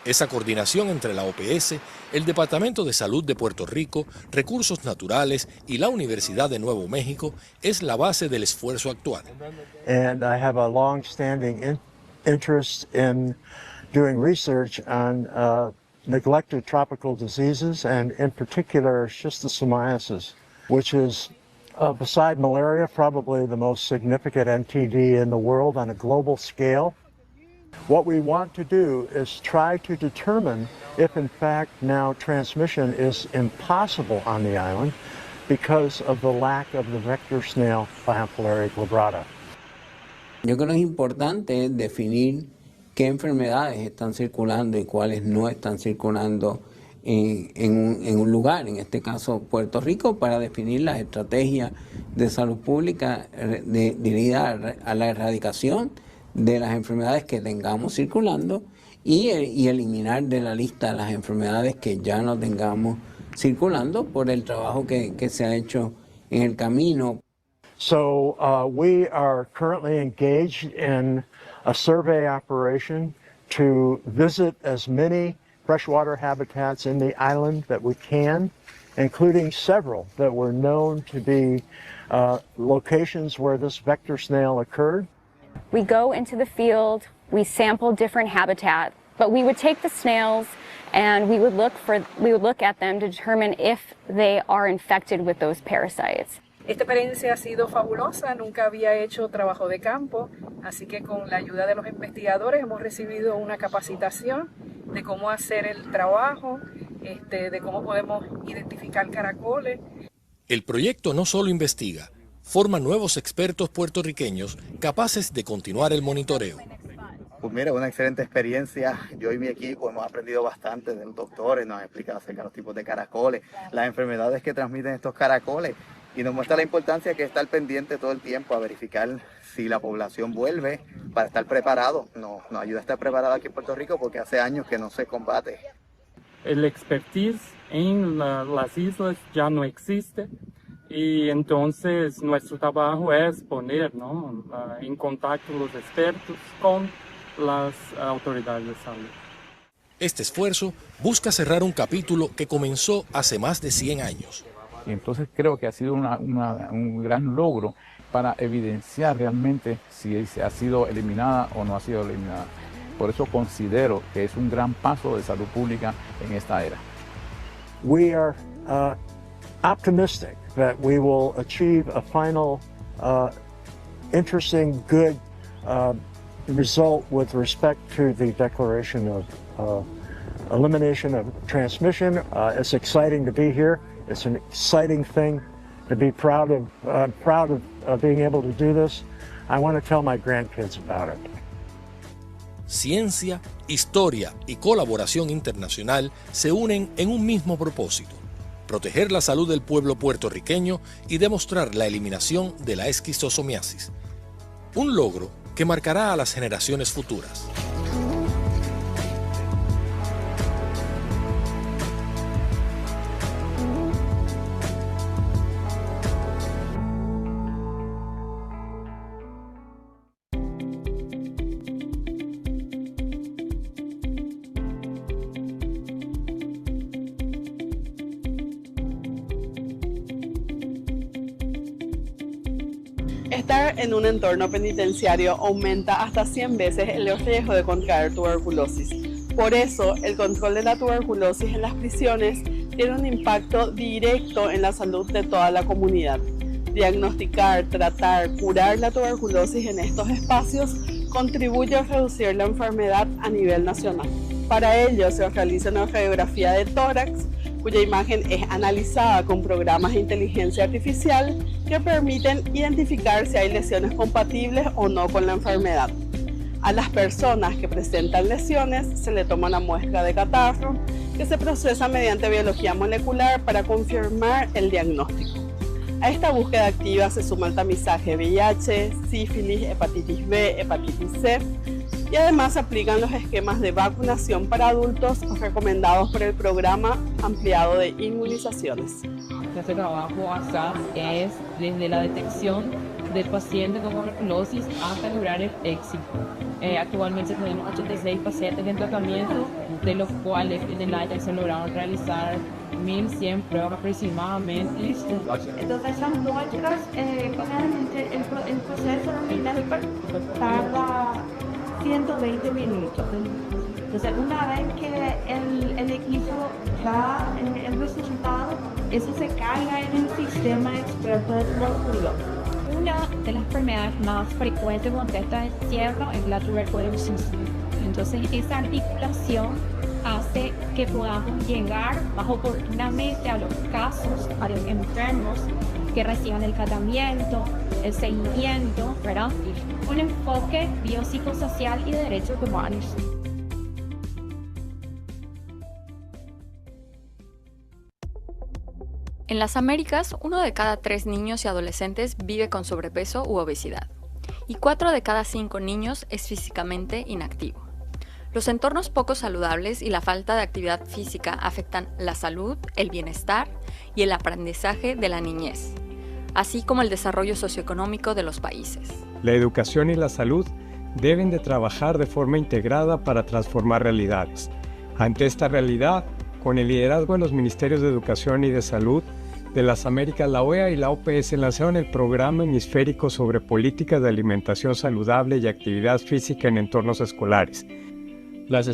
S3: Esa coordinación entre la OPS, el Departamento de Salud de Puerto Rico, Recursos Naturales y la Universidad de Nuevo México es la base del esfuerzo actual.
S21: And I have a long-standing interest in doing research on neglected tropical diseases, and in particular schistosomiasis, which is beside malaria probably the most significant NTD in the world on a global scale. What we want to do is try to determine if in fact now transmission is impossible on the island because of the lack of the vector snail Biamphilariae glabrata.
S24: Yo creo que es importante definir qué enfermedades están circulando y cuáles no están circulando en un lugar, en este caso Puerto Rico, para definir las estrategias de salud pública dirigidas a la erradicación de las enfermedades que tengamos circulando y eliminar de la lista las enfermedades que ya no tengamos circulando por el trabajo que se ha hecho en el camino.
S21: So we are currently engaged in a survey operation to visit as many freshwater habitats in the island that we can, including several that were known to be locations where this vector snail occurred.
S25: We go into the field, we sample different habitat,
S4: But we would take the snails and we would look at them to determine if they are infected with those parasites.
S5: Esta experiencia ha sido fabulosa, nunca había hecho trabajo de campo, así que con la ayuda de los investigadores hemos recibido una capacitación de cómo hacer el trabajo, de cómo podemos identificar caracoles.
S3: El proyecto no solo investiga, forma nuevos expertos puertorriqueños capaces de continuar el monitoreo.
S16: Pues mira, una excelente experiencia. Yo y mi equipo hemos aprendido bastante de los doctores, nos han explicado acerca de los tipos de caracoles, las enfermedades que transmiten estos caracoles, y nos muestra la importancia que estar pendiente todo el tiempo a verificar si la población vuelve para estar preparado. Nos ayuda a estar preparado aquí en Puerto Rico porque hace años que no se combate.
S13: El expertise en las islas ya no existe y entonces nuestro trabajo es poner en contacto los expertos con las autoridades de salud.
S3: Este esfuerzo busca cerrar un capítulo que comenzó hace más de 100 años.
S17: Y entonces creo que ha sido un gran logro para evidenciar realmente si ha sido eliminada o no ha sido eliminada. Por eso considero que es un gran paso de salud pública en esta era.
S21: We are optimistic that we will achieve a final interesting, good result with respect to the declaration of elimination of transmission. It's exciting to be here. It's an exciting thing to be proud of being able to do this. I want to tell my grandkids about it.
S3: Ciencia, historia y colaboración internacional se unen en un mismo propósito: proteger la salud del pueblo puertorriqueño y demostrar la eliminación de la esquistosomiasis. Un logro que marcará a las generaciones futuras.
S20: Estar en un entorno penitenciario aumenta hasta 100 veces el riesgo de contraer tuberculosis. Por eso, el control de la tuberculosis en las prisiones tiene un impacto directo en la salud de toda la comunidad. Diagnosticar, tratar, curar la tuberculosis en estos espacios contribuye a reducir la enfermedad a nivel nacional. Para ello, se realiza una radiografía de tórax, cuya imagen es analizada con programas de inteligencia artificial que permiten identificar si hay lesiones compatibles o no con la enfermedad. A las personas que presentan lesiones se le toma una muestra de catarro que se procesa mediante biología molecular para confirmar el diagnóstico. A esta búsqueda activa se suma el tamizaje VIH, sífilis, hepatitis B, hepatitis C, y además se aplican los esquemas de vacunación para adultos recomendados por el programa ampliado de inmunizaciones.
S25: Nuestro trabajo acá es desde la detección del paciente con tuberculosis hasta lograr el éxito. Actualmente tenemos 86 pacientes en tratamiento, de los cuales en el año se lograron realizar 1.100 pruebas aproximadamente.
S26: Entonces las muestras, generalmente el proceso nominal tarda 120 minutos. Entonces una vez que el equipo da el resultado, eso se carga en el sistema experto de tuberculosis.
S4: Una de las enfermedades más frecuentes con esta encierro es la tuberculosis. Entonces esa articulación hace que podamos llegar más oportunamente a los casos, a los enfermos que reciban el tratamiento, el seguimiento, ¿verdad? Un enfoque biopsicosocial y de derechos humanos. En las Américas, 1 de cada 3 niños y adolescentes vive con sobrepeso u obesidad, y 4 de cada 5 niños es físicamente inactivo. Los entornos poco saludables y la falta de actividad física afectan la salud, el bienestar y el aprendizaje de la niñez, así como el desarrollo socioeconómico de los países.
S28: La educación y la salud deben de trabajar de forma integrada para transformar realidades. Ante esta realidad, con el liderazgo de los Ministerios de Educación y de Salud de las Américas, la OEA y la OPS lanzaron el Programa Hemisférico sobre Políticas de Alimentación Saludable y Actividad Física en Entornos Escolares. Las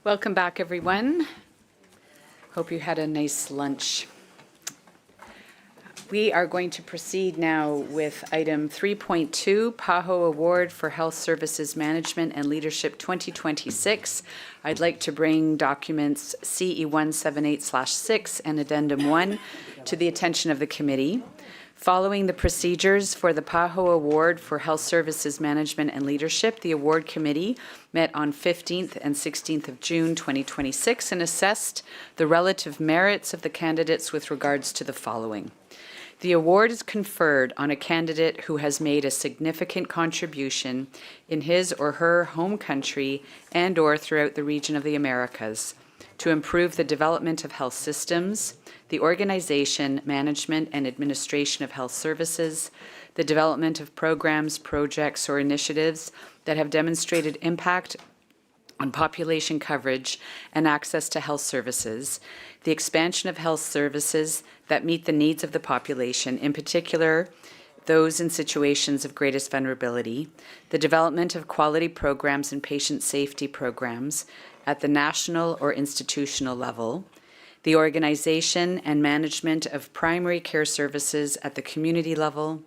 S1: Welcome back, everyone. Hope you had a nice lunch. We are going to proceed now with item 3.2, PAHO Award for Health Services Management and Leadership 2026. I'd like to bring documents CE 178/6 and Addendum 1 to the attention of the committee. Following the procedures for the PAHO Award for Health Services Management and Leadership, the award committee met on 15th and 16th of June 2026 and assessed the relative merits of the candidates with regards to the following. The award is conferred on a candidate who has made a significant contribution in his or her home country and/or throughout the region of the Americas to improve the development of health systems, the organization, management, and administration of health services, the development of programs, projects, or initiatives that have demonstrated impact on population coverage and access to health services, the expansion of health services that meet the needs of the population, in particular those in situations of greatest vulnerability, the development of quality programs and patient safety programs at the national or institutional level, the organization and management of primary care services at the community level,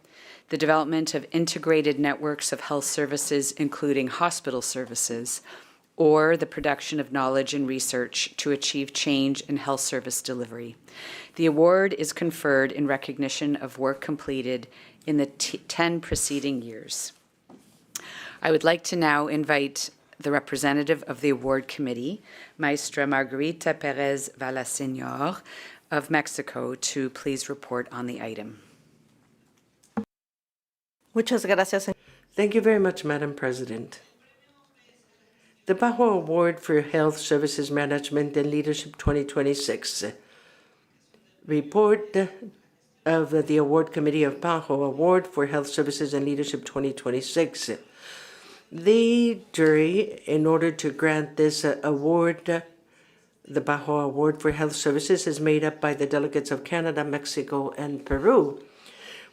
S1: the development of integrated networks of health services, including hospital services, or the production of knowledge and research to achieve change in health service delivery. The award is conferred in recognition of work completed in the 10 preceding years. I would like to now invite the representative of the award committee, Maestra Margarita Perez Valaseñor of Mexico, to please report on the item.
S6: Muchas gracias. Thank you very much, Madam President. The PAHO Award for Health Services Management and Leadership 2026 report of the Award Committee of PAHO Award for Health Services and Leadership 2026. The jury, in order to grant this award, the PAHO Award for Health Services, is made up by the delegates of Canada, Mexico, and Peru.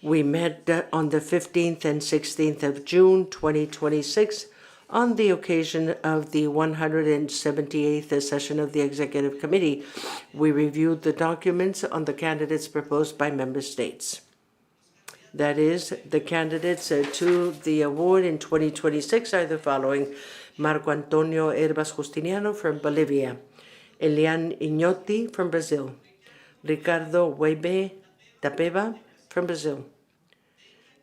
S6: We met on the 15th and 16th of June 2026 on the occasion of the 178th session of the Executive Committee. We reviewed the documents on the candidates proposed by member states. That is, the candidates to the award in 2026 are the following: Marco Antonio Herbas Justiniano from Bolivia, Elian Ignotti from Brazil, Ricardo Webe Tapeva from Brazil,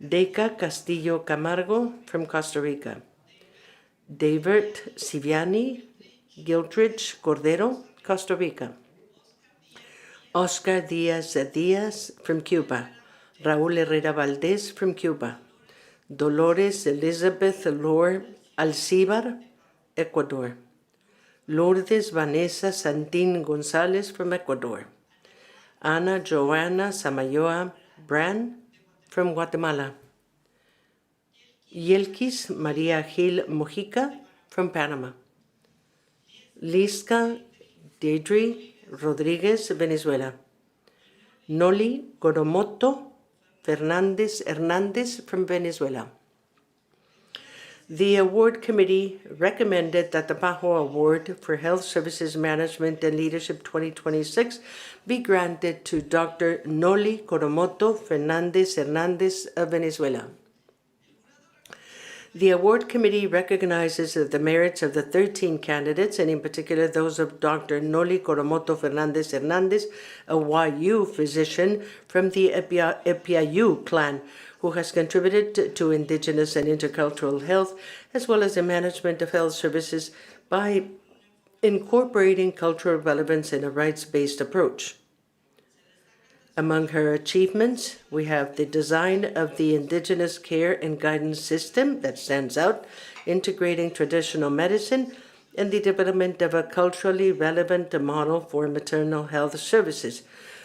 S6: Deca Castillo Camargo from Costa Rica, David Siviani Giltridge Cordero, Costa Rica, Oscar Diaz from Cuba, Raúl Herrera Valdez from Cuba, Dolores Elizabeth Lore Alcibar, Ecuador, Lourdes Vanessa Santín González from Ecuador, Ana Joana Samayoa Bran from Guatemala, Yelkis Maria Gil Mojica from Panama, Lisca Deidre Rodriguez, Venezuela, Noli Goromoto Hernandez from Venezuela. The award committee recommended that the PAHO Award for Health Services Management and Leadership 2026 be granted to Dr. Noli Goromoto Hernandez of Venezuela. The award committee recognizes the merits of the 13 candidates, and in particular those of Dr. Noli Goromoto Hernandez, a YU physician from the Epiayu clan, who has contributed to indigenous and intercultural health, as well as the management of health services by incorporating cultural relevance in a rights-based approach. Among her achievements, we have the design of the Indigenous Care and Guidance System that stands out, integrating traditional medicine, and the development of a culturally relevant model for maternal health services.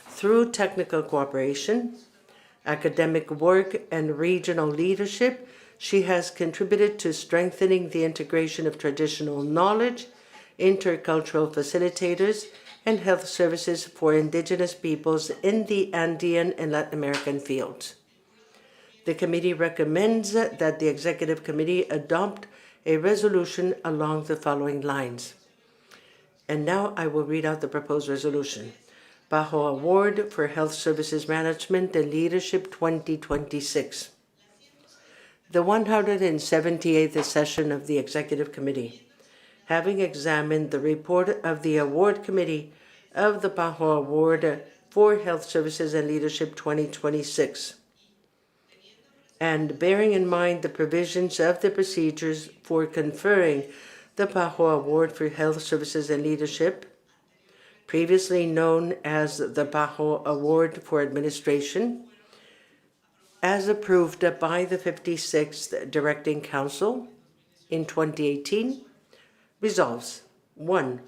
S6: Through technical cooperation, academic work, and regional leadership, she has contributed to strengthening the integration of traditional knowledge, intercultural facilitators, and health services for indigenous peoples in the Andean and Latin American fields. The committee recommends that the Executive Committee adopt a resolution along the following lines. And now I will read out the proposed resolution. PAHO Award for Health Services Management and Leadership 2026. The 178th session of the Executive Committee, having examined the report of the Award Committee of the PAHO Award for Health Services and Leadership 2026, and bearing in mind the provisions of the procedures for conferring the PAHO Award for Health Services and Leadership, previously known as the PAHO Award for Administration, as approved by the 56th Directing Council in 2018, resolves 1.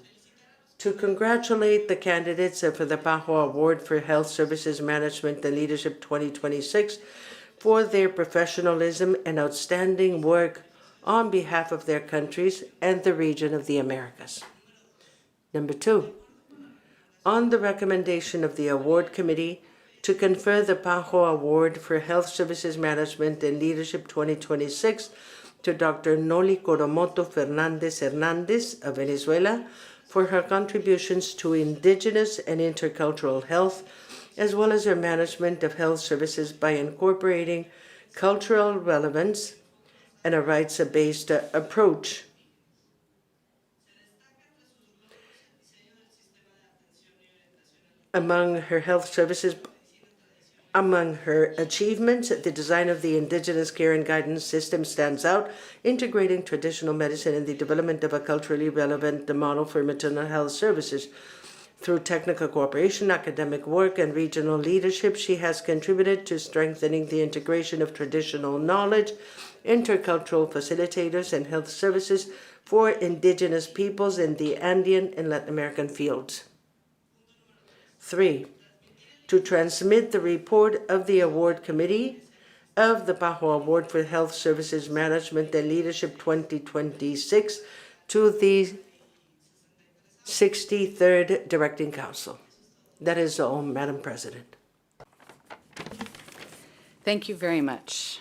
S6: To congratulate the candidates for the PAHO Award for Health Services Management and Leadership 2026 for their professionalism and outstanding work on behalf of their countries and the region of the Americas. Number 2, on the recommendation of the Award Committee to confer the PAHO Award for Health Services Management and Leadership 2026 to Dr. Noli Coromoto Fernandez Hernandez of Venezuela for her contributions to indigenous and intercultural health, as well as her management of health services by incorporating cultural relevance and a rights-based approach. Among her achievements, the design of the Indigenous Care and Guidance System stands out, integrating traditional medicine and the development of a culturally relevant model for maternal health services. Through technical cooperation, academic work, and regional leadership, she has contributed to strengthening the integration of traditional knowledge, intercultural facilitators, and health services for indigenous peoples in the Andean and Latin American fields. 3. To transmit the report of the Award Committee of the PAHO Award for Health Services Management and Leadership 2026 to the 63rd Directing Council. That is all, Madam President.
S1: Thank you very much.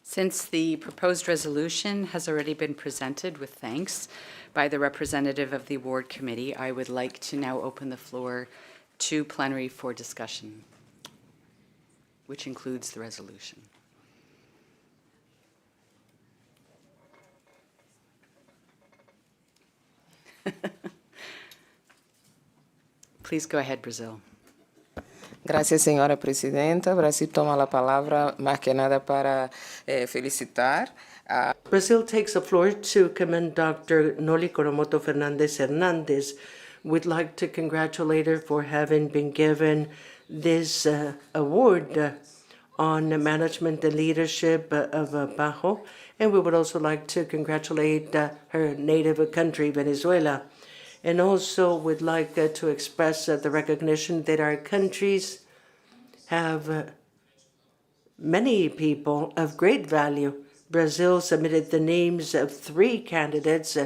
S1: Since the proposed resolution has already been presented with thanks by the representative of the Award Committee, I would like to now open the floor to plenary for discussion, which includes the resolution. Please go ahead, Brazil.
S7: Gracias, señora presidenta. Brasil toma la palabra más que nada para felicitar.
S6: Brazil takes the floor to commend Dr. Noli Coromoto Fernandez Hernandez. We'd like to congratulate her for having been given this award on management and leadership of PAHO, and we would also like to congratulate her native country, Venezuela. And also would like to express the recognition that our countries have many people of great value. Brazil submitted the names of 3 candidates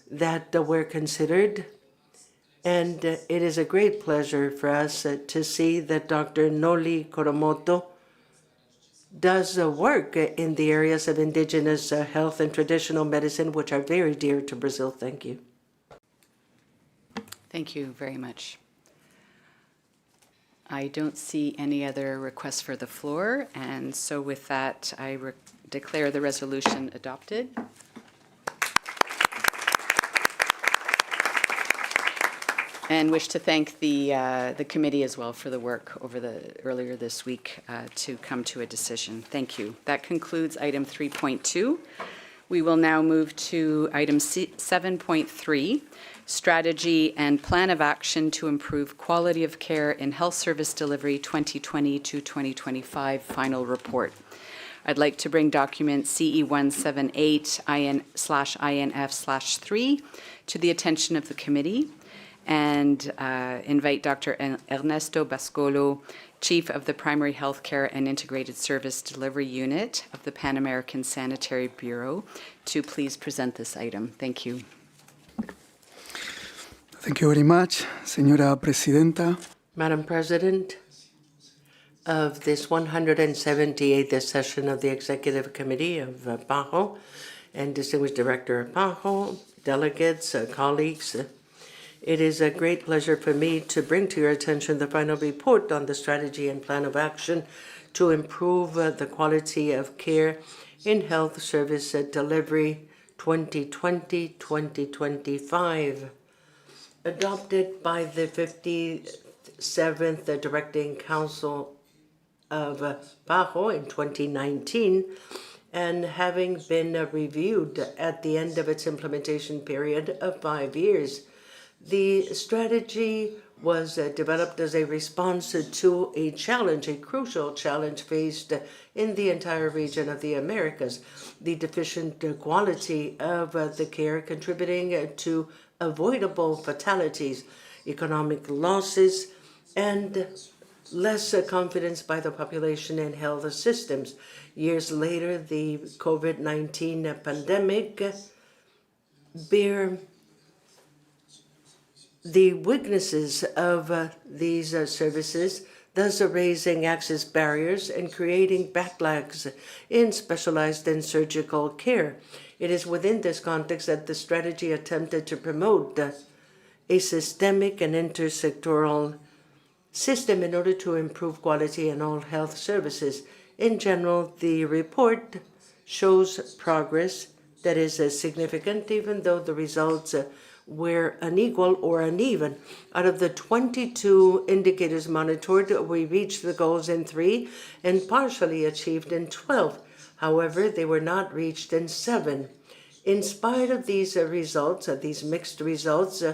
S6: that were considered, and it is a great pleasure for us to see that Dr. Noli Coromoto does work in the areas of indigenous health and traditional medicine, which are very dear to Brazil. Thank you.
S1: Thank you very much. I don't see any other requests for the floor, and so with that, I declare the resolution adopted. And wish to thank the committee as well for the work earlier this week to come to a decision. Thank you. That concludes item 3.2. We will now move to item 7.3, Strategy and Plan of Action to Improve Quality of Care in Health Service Delivery 2020 to 2025 Final Report. I'd like to bring document CE178/INF/3 to the attention of the committee and invite Dr. Ernesto Bascolo, Chief of the Primary Healthcare and Integrated Service Delivery Unit of the Pan American Sanitary Bureau, to please present this item. Thank you.
S8: Thank you very much, Señora Presidenta.
S6: Madam President, of this 178th session of the Executive Committee of PAHO, and Distinguished Director Pajo, delegates, colleagues. It is a great pleasure for me to bring to your attention the final report on the strategy and plan of action to improve the quality of care in health service delivery 2020-2025, adopted by the 57th Directing Council of Pajo in 2019, and having been reviewed at the end of its implementation period of 5 years. The strategy was developed as a response to a challenge, a crucial challenge faced in the entire region of the Americas, the deficient quality of the care contributing to avoidable fatalities, economic losses, and less confidence by the population in health systems. Years later, the COVID-19 pandemic bear the weaknesses of these services, thus raising access barriers and creating backlogs in specialized and surgical care. It is within this context that the strategy attempted to promote a systemic and intersectoral system in order to improve quality in all health services. In general, the report shows progress that is significant, even though the results were unequal or uneven. Out of the 22 indicators monitored, we reached the goals in 3 and partially achieved in 12. However, they were not reached in 7. In spite of these results, these mixed results,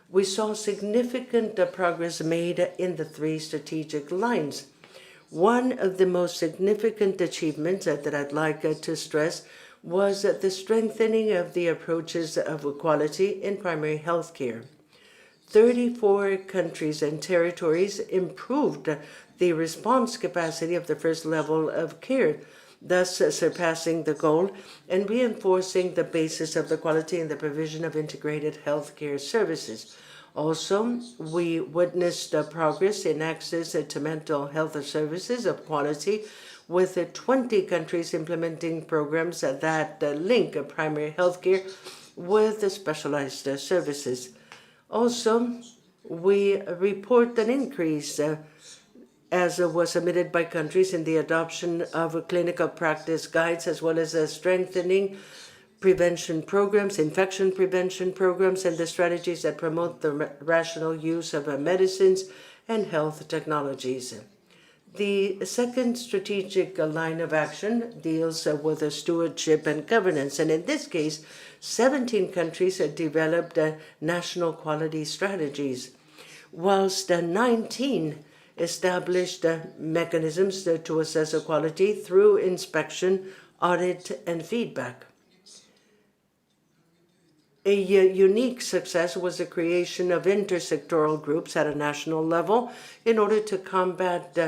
S6: we saw significant progress made in the 3 strategic lines. One of the most significant achievements that I'd like to stress was the strengthening of the approaches of equality in primary health care. 34 countries and territories improved the response capacity of the first level of care, thus surpassing the goal and reinforcing the basis of the quality in the provision of integrated health care services. Also, we witnessed progress in access to mental health services of quality, with 20 countries implementing programs that link primary health care with specialized services. Also, we report an increase, as was submitted by countries, in the adoption of clinical practice guides, as well as strengthening prevention programs, infection prevention programs, and the strategies that promote the rational use of medicines and health technologies. The second strategic line of action deals with stewardship and governance, and in this case, 17 countries developed national quality strategies, whilst 19 established mechanisms to assess quality through inspection, audit, and feedback. A unique success was the creation of intersectoral groups at a national level in order to combat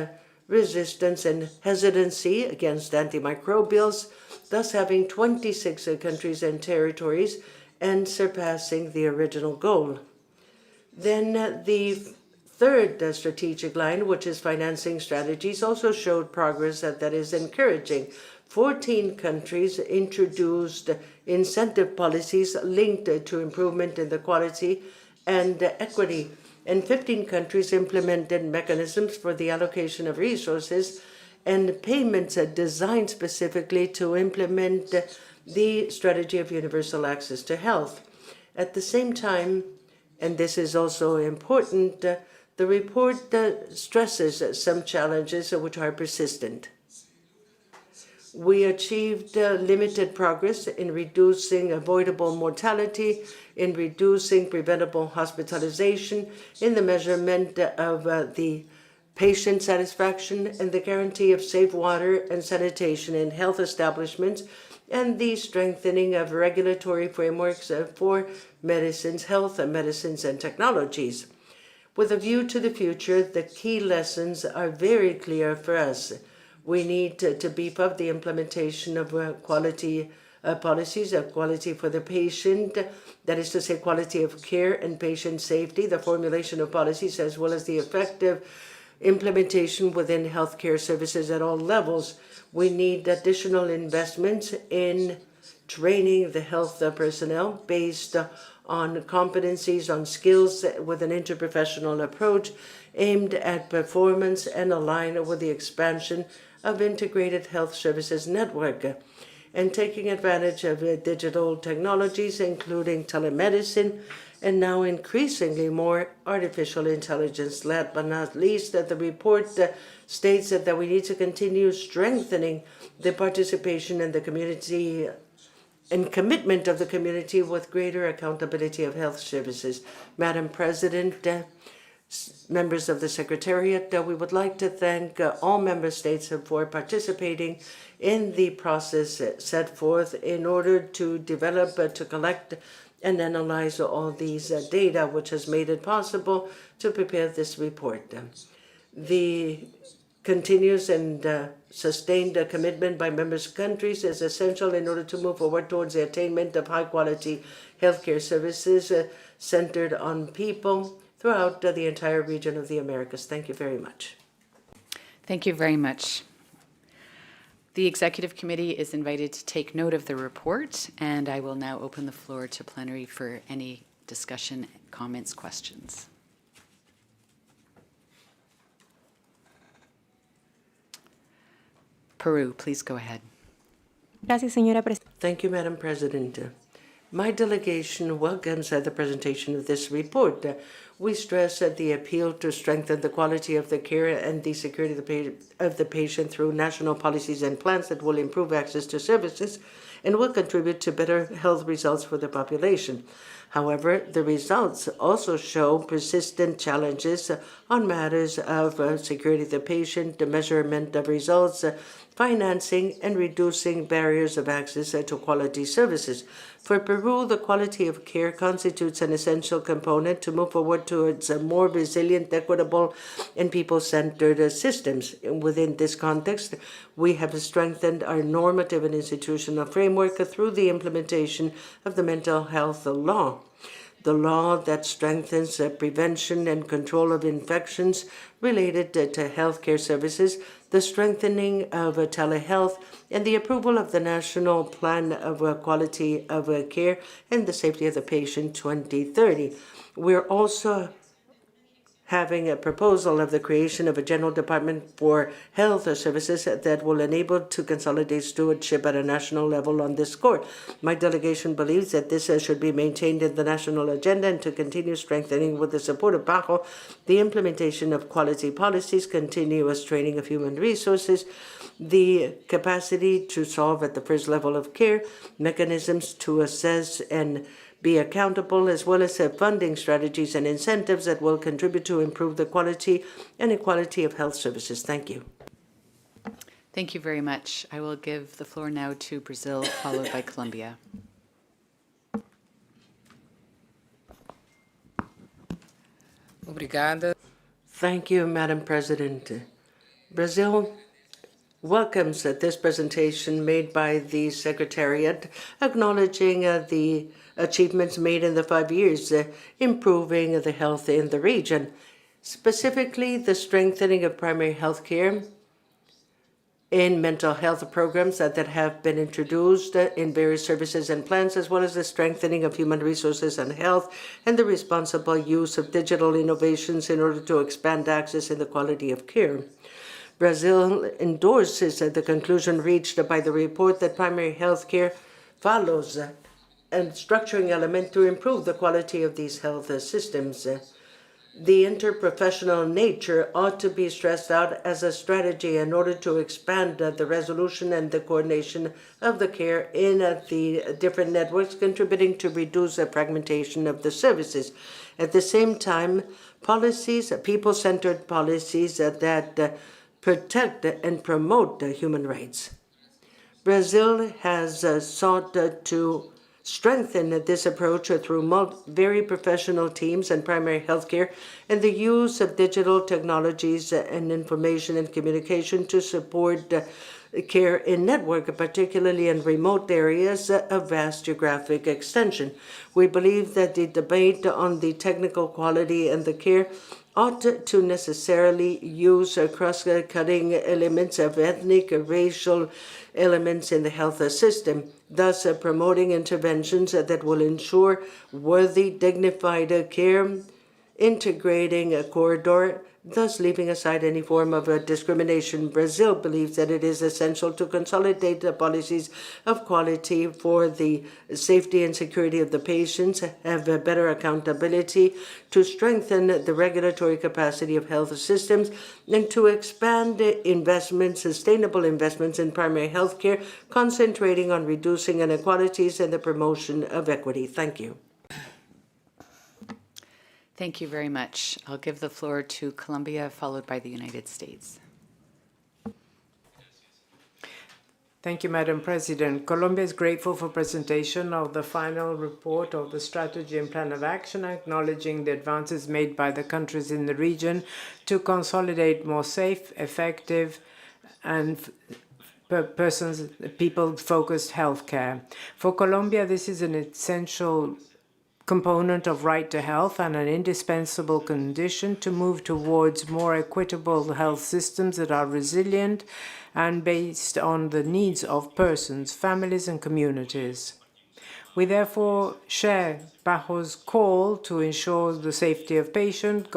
S6: resistance and hesitancy against antimicrobials, thus having 26 countries and territories and surpassing the original goal. Then the third strategic line, which is financing strategies, also showed progress that is encouraging. 14 countries introduced incentive policies linked to improvement in the quality and equity, and 15 countries implemented mechanisms for the allocation of resources and payments designed specifically to implement the strategy of universal access to health. At the same time, and this is also important, the report stresses some challenges which are persistent. We achieved limited progress in reducing avoidable mortality, in reducing preventable hospitalization, in the measurement of the patient satisfaction, and the guarantee of safe water and sanitation in health establishments, and the strengthening of regulatory frameworks for medicines, health medicines, and technologies. With a view to the future, the key lessons are very clear for us. We need to beef up the implementation of quality policies of quality for the patient, that is to say, quality of care and patient safety, the formulation of policies, as well as the effective implementation within healthcare services at all levels. We need additional investments in training the health personnel based on competencies, on skills with an interprofessional approach aimed at performance and aligned with the expansion of integrated health services network and taking advantage of digital technologies, including telemedicine, and now increasingly more artificial intelligence. Last but not least, the report states that we need to continue strengthening the participation in the community and commitment of the community with greater accountability of health services. Madam President, members of the Secretariat, we would like to thank all member states for participating in the process set forth in order to develop, to collect, and analyze all these data, which has made it possible to prepare this report. The continuous and sustained commitment by member countries is essential in order to move forward towards the attainment of high-quality healthcare services centered on people throughout the entire region of the Americas. Thank you very much.
S1: Thank you very much. The Executive Committee is invited to take note of the report, and I will now open the floor to plenary for any discussion, comments, questions. Peru, please go ahead.
S6: Thank you, Madam President. My delegation welcomes the presentation of this report. We stress the appeal to strengthen the quality of the care and the security of the patient through national policies and plans that will improve access to services and will contribute to better health results for the population. However, the results also show persistent challenges on matters of security of the patient, the measurement of results, financing, and reducing barriers of access to quality services. For Peru, the quality of care constitutes an essential component to move forward towards a more resilient, equitable, and people-centered systems. Within this context, we have strengthened our normative and institutional framework through the implementation of the mental health law. The law that strengthens prevention and control of infections related to healthcare services, the strengthening of telehealth, and the approval of the National Plan of Quality of Care and the Safety of the Patient 2030. We're also having a proposal of the creation of a General Department for Health Services that will enable to consolidate stewardship at a national level on this score. My delegation believes that this should be maintained in the national agenda and to continue strengthening with the support of PAHO, the implementation of quality policies, continuous training of human resources, the capacity to solve at the first level of care, mechanisms to assess and be accountable, as well as funding strategies and incentives that will contribute to improve the quality and equality of health services. Thank you.
S1: Thank you very much. I will give the floor now to Brazil, followed by Colombia.
S7: Obrigada.
S6: Thank you, Madam President. Brazil welcomes this presentation made by the Secretariat, acknowledging the achievements made in the 5 years, improving the health in the region, specifically the strengthening of primary health care in mental health programs that have been introduced in various services and plans, as well as the strengthening of human resources and health and the responsible use of digital innovations in order to expand access and the quality of care. Brazil endorses the conclusion reached by the report that primary health care follows a structuring element to improve the quality of these health systems. The interprofessional nature ought to be stressed out as a strategy in order to expand the resolution and the coordination of the care in the different networks, contributing to reduce the fragmentation of the services. At the same time, policies, people-centered policies that protect and promote human rights. Brazil has sought to strengthen this approach through very professional teams and primary health care and the use of digital technologies and information and communication to support care in network, particularly in remote areas of vast geographic extension. We believe that the debate on the technical quality and the care ought to necessarily use cross-cutting elements of ethnic or racial elements in the health system, thus promoting interventions that will ensure worthy, dignified care, integrating a corridor, thus leaving aside any form of discrimination. Brazil believes that it is essential to consolidate the policies of quality for the safety and security of the patients, have a better accountability, to strengthen the regulatory capacity of health systems, and to expand investments, sustainable investments in primary health care, concentrating on reducing inequalities and the promotion of equity. Thank you.
S1: Thank you very much. I'll give the floor to Colombia, followed by the United States.
S11: Thank you, Madam President. Colombia is grateful for presentation of the final report of the strategy and plan of action, acknowledging the advances made by the countries in the region to consolidate more safe, effective, and people-focused healthcare. For Colombia, this is an essential component of right to health and an indispensable condition to move towards more equitable health systems that are resilient and based on the needs of persons, families, and communities. We therefore share PAHO's call to ensure the safety of patients,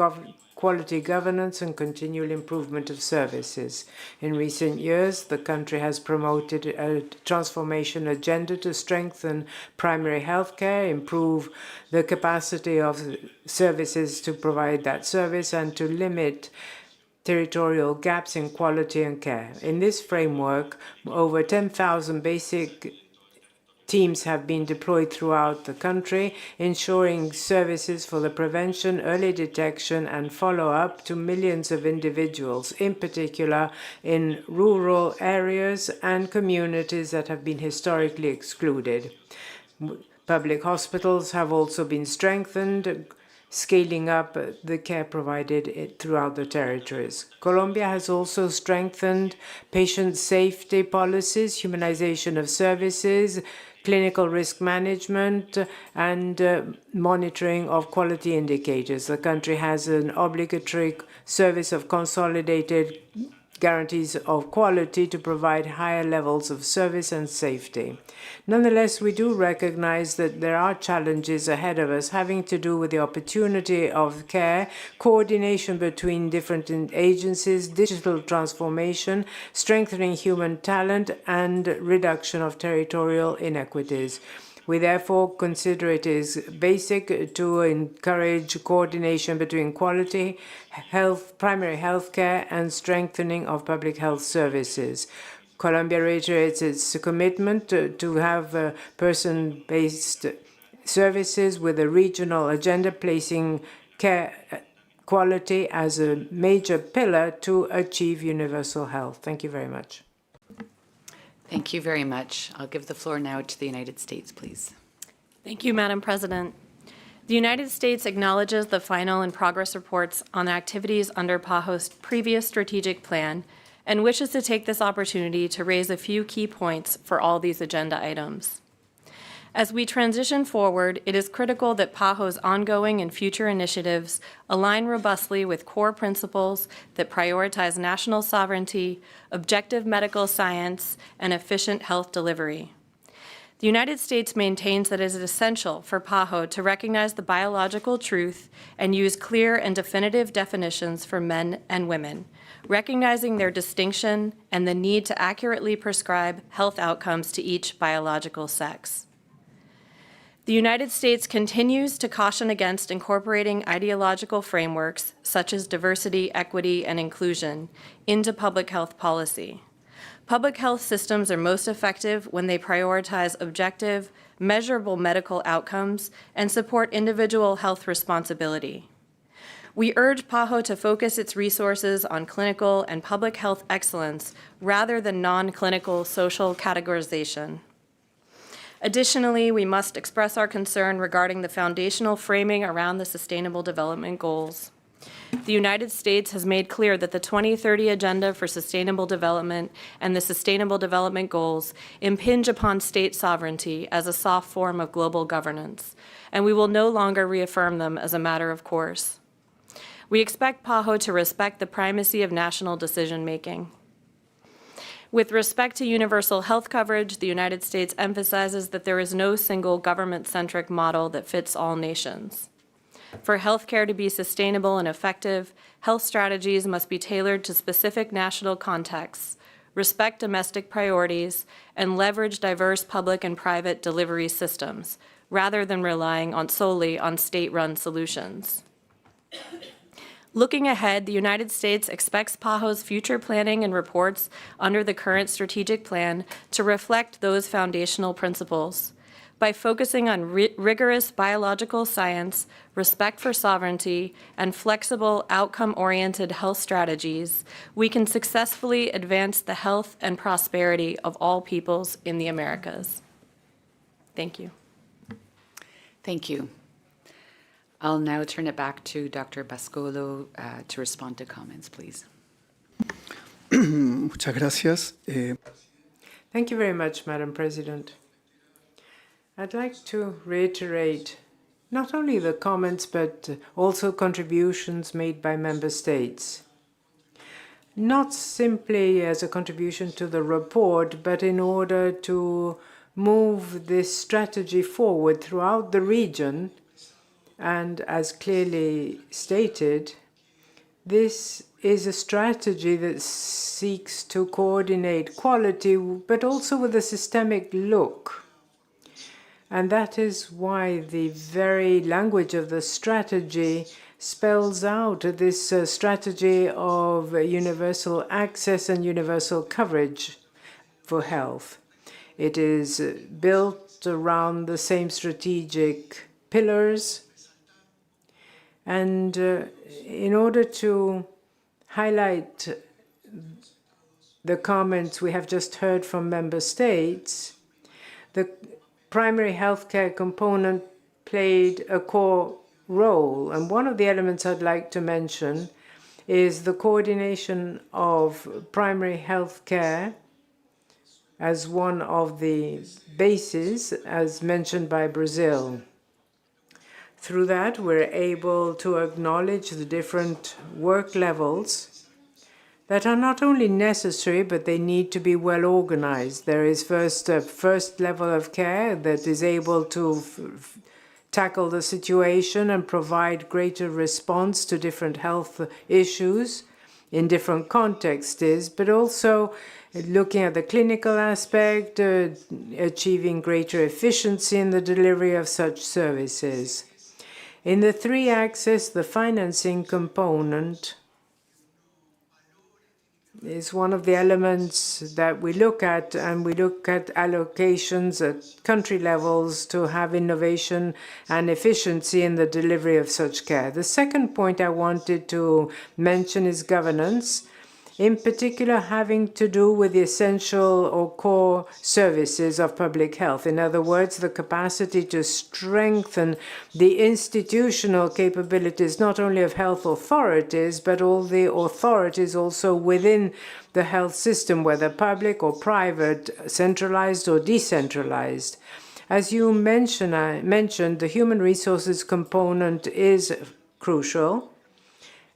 S11: quality governance, and continual improvement of services. In recent years, the country has promoted a transformation agenda to strengthen primary health care, improve the capacity of services to provide that service, and to limit territorial gaps in quality and care. In this framework, over 10,000 basic teams have been deployed throughout the country, ensuring services for the prevention, early detection, and follow-up to millions of individuals, in particular in rural areas and communities that have been historically excluded. Public hospitals have also been strengthened, scaling up the care provided throughout the territories. Colombia has also strengthened patient safety policies, humanization of services, clinical risk management, and monitoring of quality indicators. The country has an obligatory service of consolidated guarantees of quality to provide higher levels of service and safety. Nonetheless, we do recognize that there are challenges ahead of us having to do with the opportunity of care, coordination between different agencies, digital transformation, strengthening human talent, and reduction of territorial inequities. We therefore consider it is basic to encourage coordination between quality, health, primary health care, and strengthening of public health services. Colombia reiterates its commitment to have person-based services with a regional agenda, placing care quality as a major pillar to achieve universal health. Thank you very much.
S1: Thank you very much. I'll give the floor now to the United States, please.
S12: Thank you, Madam President. The United States acknowledges the final and progress reports on activities under PAHO's previous strategic plan and wishes to take this opportunity to raise a few key points for all these agenda items. As we transition forward, it is critical that PAHO's ongoing and future initiatives align robustly with core principles that prioritize national sovereignty, objective medical science, and efficient health delivery. The United States maintains that it is essential for PAHO to recognize the biological truth and use clear and definitive definitions for men and women, recognizing their distinction and the need to accurately prescribe health outcomes to each biological sex. The United States continues to caution against incorporating ideological frameworks such as diversity, equity, and inclusion into public health policy. Public health systems are most effective when they prioritize objective, measurable medical outcomes and support individual health responsibility. We urge PAHO to focus its resources on clinical and public health excellence rather than non-clinical social categorization. Additionally, we must express our concern regarding the foundational framing around the Sustainable Development Goals. The United States has made clear that the 2030 Agenda for Sustainable Development and the Sustainable Development Goals impinge upon state sovereignty as a soft form of global governance, and we will no longer reaffirm them as a matter of course. We expect PAHO to respect the primacy of national decision-making. With respect to universal health coverage, the United States emphasizes that there is no single government-centric model that fits all nations. For healthcare to be sustainable and effective, health strategies must be tailored to specific national contexts, respect domestic priorities, and leverage diverse public and private delivery systems, rather than relying solely on state-run solutions. Looking ahead, the United States expects PAHO's future planning and reports under the current strategic plan to reflect those foundational principles. By focusing on rigorous biological science, respect for sovereignty, and flexible, outcome-oriented health strategies, we can successfully advance the health and prosperity of all peoples in the Americas. Thank you.
S1: Thank you. I'll now turn it back to Dr. Bascolo to respond to comments, please.
S8: Muchas gracias.
S11: Thank you very much, Madam President. I'd like to reiterate not only the comments, but also contributions made by member states. Not simply as a contribution to the report, but in order to move this strategy forward throughout the region. And as clearly stated, this is a strategy that seeks to coordinate quality, but also with a systemic look. And that is why the very language of the strategy spells out this strategy of universal access and universal coverage for health. It is built around the same strategic pillars. And in order to highlight the comments we have just heard from member states, the primary healthcare component played a core role. And one of the elements I'd like to mention is the coordination of primary healthcare as one of the bases, as mentioned by Brazil. Through that, we're able to acknowledge the different work levels that are not only necessary, but they need to be well organized. There is first a first level of care that is able to tackle the situation and provide greater response to different health issues in different contexts, but also looking at the clinical aspect, achieving greater efficiency in the delivery of such services. In the three axes, the financing component is one of the elements that we look at, and we look at allocations at country levels to have innovation and efficiency in the delivery of such care. The second point I wanted to mention is governance, in particular having to do with the essential or core services of public health. In other words, the capacity to strengthen the institutional capabilities, not only of health authorities, but all the authorities also within the health system, whether public or private, centralized or decentralized. As you mentioned, the human resources component is crucial.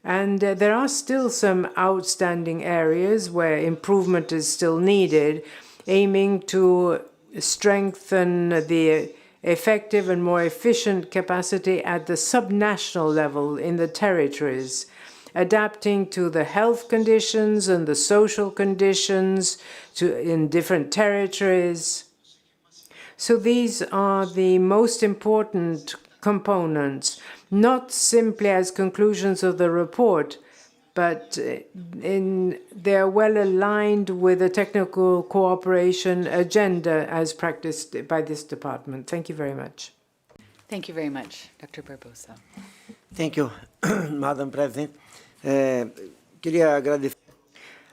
S11: And there are still some outstanding areas where improvement is still needed, aiming to strengthen the effective and more efficient capacity at the subnational level in the territories, adapting to the health conditions and the social conditions in different territories. So these are the most important components, not simply as conclusions of the report, but they are well aligned with the technical cooperation agenda as practiced by this department. Thank you very much.
S1: Thank you very much. Dr. Barbosa.
S2: Thank you, Madam President. Queria agradecer.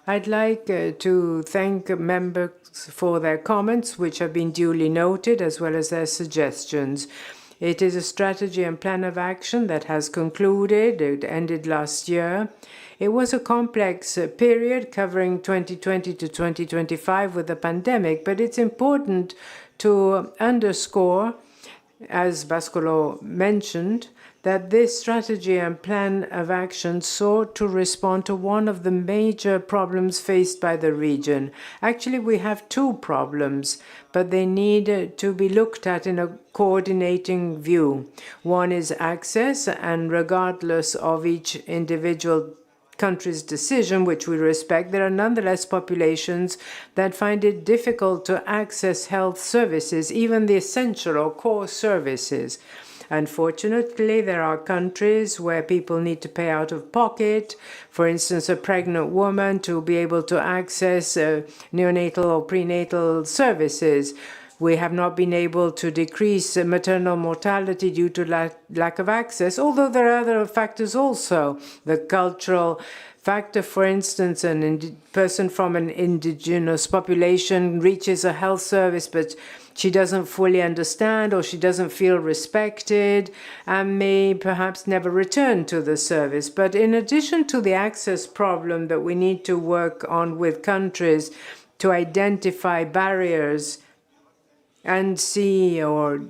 S11: I'd like to thank members for their comments, which have been duly noted, as well as their suggestions. It is a strategy and plan of action that has concluded. It ended last year. It was a complex period covering 2020 to 2025 with the pandemic, but it's important to underscore, as Bascolo mentioned, that this strategy and plan of action sought to respond to one of the major problems faced by the region. Actually, we have two problems, but they need to be looked at in a coordinating view. One is access, and regardless of each individual country's decision, which we respect, there are nonetheless populations that find it difficult to access health services, even the essential or core services. Unfortunately, there are countries where people need to pay out of pocket, for instance, a pregnant woman to be able to access neonatal or prenatal services. We have not been able to decrease maternal mortality due to lack of access, although there are other factors also. The cultural factor, for instance, a person from an indigenous population reaches a health service, but she doesn't fully understand or she doesn't feel respected and may perhaps never return to the service. But in addition to the access problem that we need to work on with countries to identify barriers and see or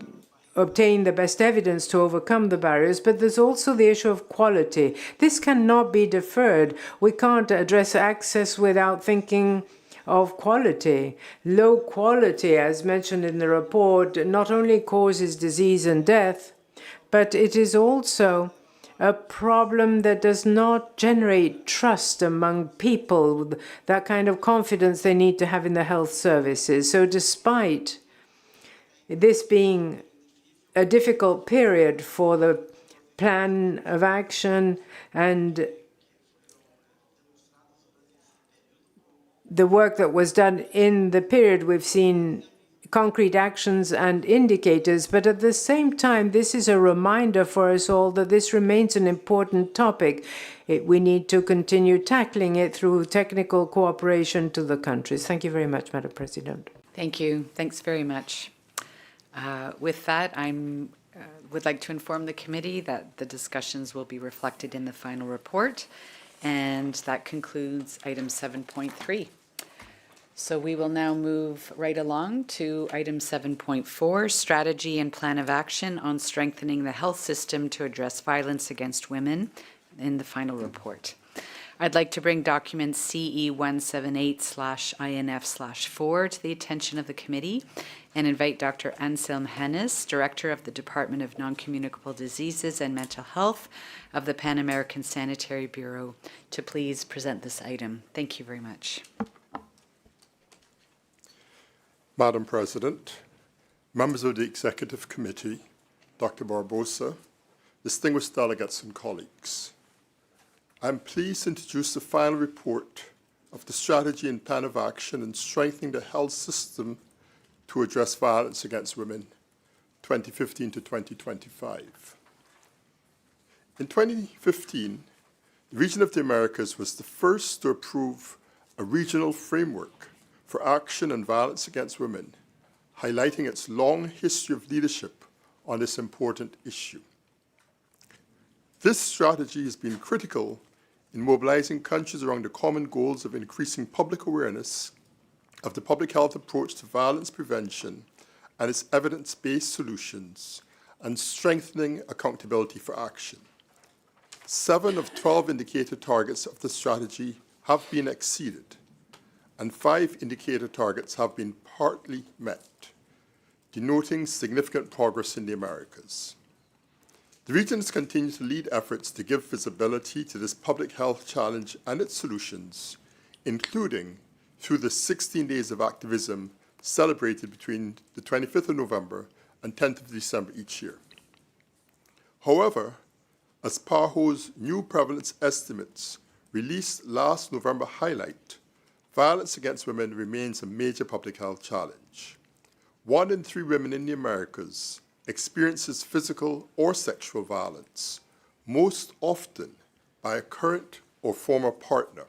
S11: obtain the best evidence to overcome the barriers, but there's also the issue of quality. This cannot be deferred. We can't address access without thinking of quality. Low quality, as mentioned in the report, not only causes disease and death, but it is also a problem that does not generate trust among people, that kind of confidence they need to have in the health services. So despite this being a difficult period for the plan of action and the work that was done in the period, we've seen concrete actions and indicators, but at the same time, this is a reminder for us all that this remains an important topic. We need to continue tackling it through technical cooperation to the countries. Thank you very much, Madam President.
S1: Thank you. Thanks very much. With that, I would like to inform the committee that the discussions will be reflected in the final report, and that concludes item 7.3. So we will now move right along to item 7.4, Strategy and Plan of Action on Strengthening the Health System to Address Violence Against Women, in the final report. I'd like to bring document CE 178/INF/4 to the attention of the committee and invite Dr. Anselm Hennis, Director of the Department of Non-Communicable Diseases and Mental Health of the Pan American Sanitary Bureau, to please present this item. Thank you very much.
S9: Madam President, members of the Executive Committee, Dr. Barbosa, distinguished delegates and colleagues, I'm pleased to introduce the final report of the Strategy and Plan of Action in Strengthening the Health System to Address Violence Against Women, 2015 to 2025. In 2015, the region of the Americas was the first to approve a regional framework for action on violence against women, highlighting its long history of leadership on this important issue. This strategy has been critical in mobilizing countries around the common goals of increasing public awareness of the public health approach to violence prevention and its evidence-based solutions, and strengthening accountability for action. 7 of 12 indicator targets of the strategy have been exceeded, and 5 indicator targets have been partly met, denoting significant progress in the Americas. The region has continued to lead efforts to give visibility to this public health challenge and its solutions, including through the 16 days of activism celebrated between the 25th of November and 10th of December each year. However, as PAHO's new prevalence estimates released last November highlight, violence against women remains a major public health challenge. 1 in 3 women in the Americas experiences physical or sexual violence, most often by a current or former partner.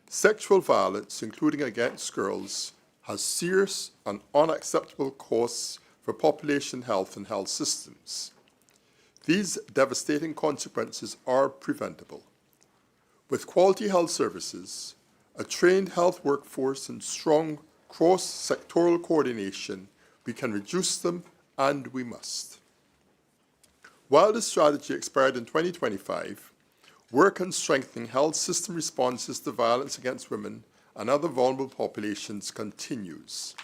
S9: Sexual violence, including against girls, has serious and unacceptable costs for population health and health systems. These devastating consequences are preventable. With quality health services, a trained health workforce, and strong cross-sectoral coordination, we can reduce them, and we must. While the strategy expired in 2025, work on strengthening health system responses to violence against women and other vulnerable populations continues.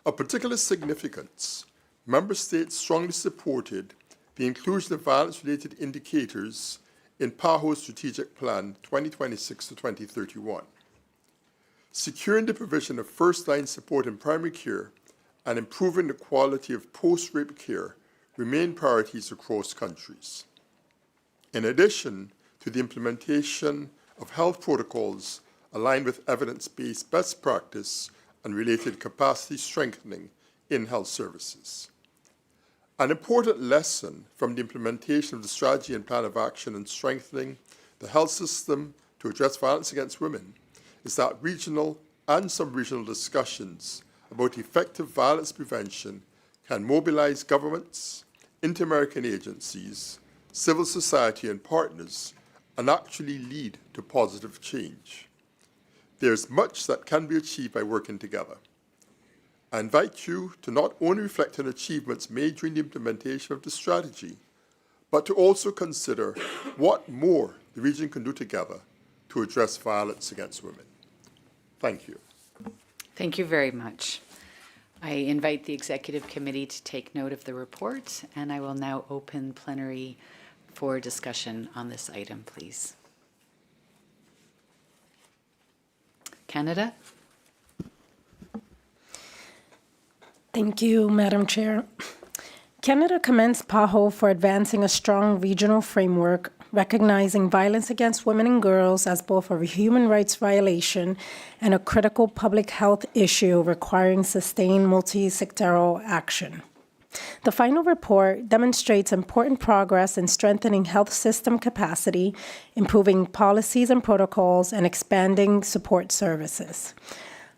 S9: Of particular significance, Member States strongly supported the inclusion of violence-related indicators in PAHO's Strategic Plan 2026 to 2031. Securing the provision of first-line support in primary care and improving the quality of post-rape care remain priorities across countries. In addition to the implementation of health protocols aligned with evidence-based best practice and related capacity strengthening in health services. An important lesson from the implementation of the strategy and plan of action in strengthening the health system to address violence against women is that regional and sub-regional discussions about effective violence prevention can mobilize governments, inter-American agencies, civil society, and partners, and actually lead to positive change. There's much that can be achieved by working together. I invite you to not only reflect on achievements made during the implementation of the strategy, but to also consider what more the region can do together to address violence against women. Thank you.
S1: Thank you very much. I invite the Executive Committee to take note of the report, and I will now open plenary for discussion on this item, please. Canada?
S10: Thank you, Madam Chair. Canada commends PAHO for advancing a strong regional framework recognizing violence against women and girls as both a human rights violation and a critical public health issue requiring sustained multi-sectoral action. The final report demonstrates important progress in strengthening health system capacity, improving policies and protocols, and expanding support services.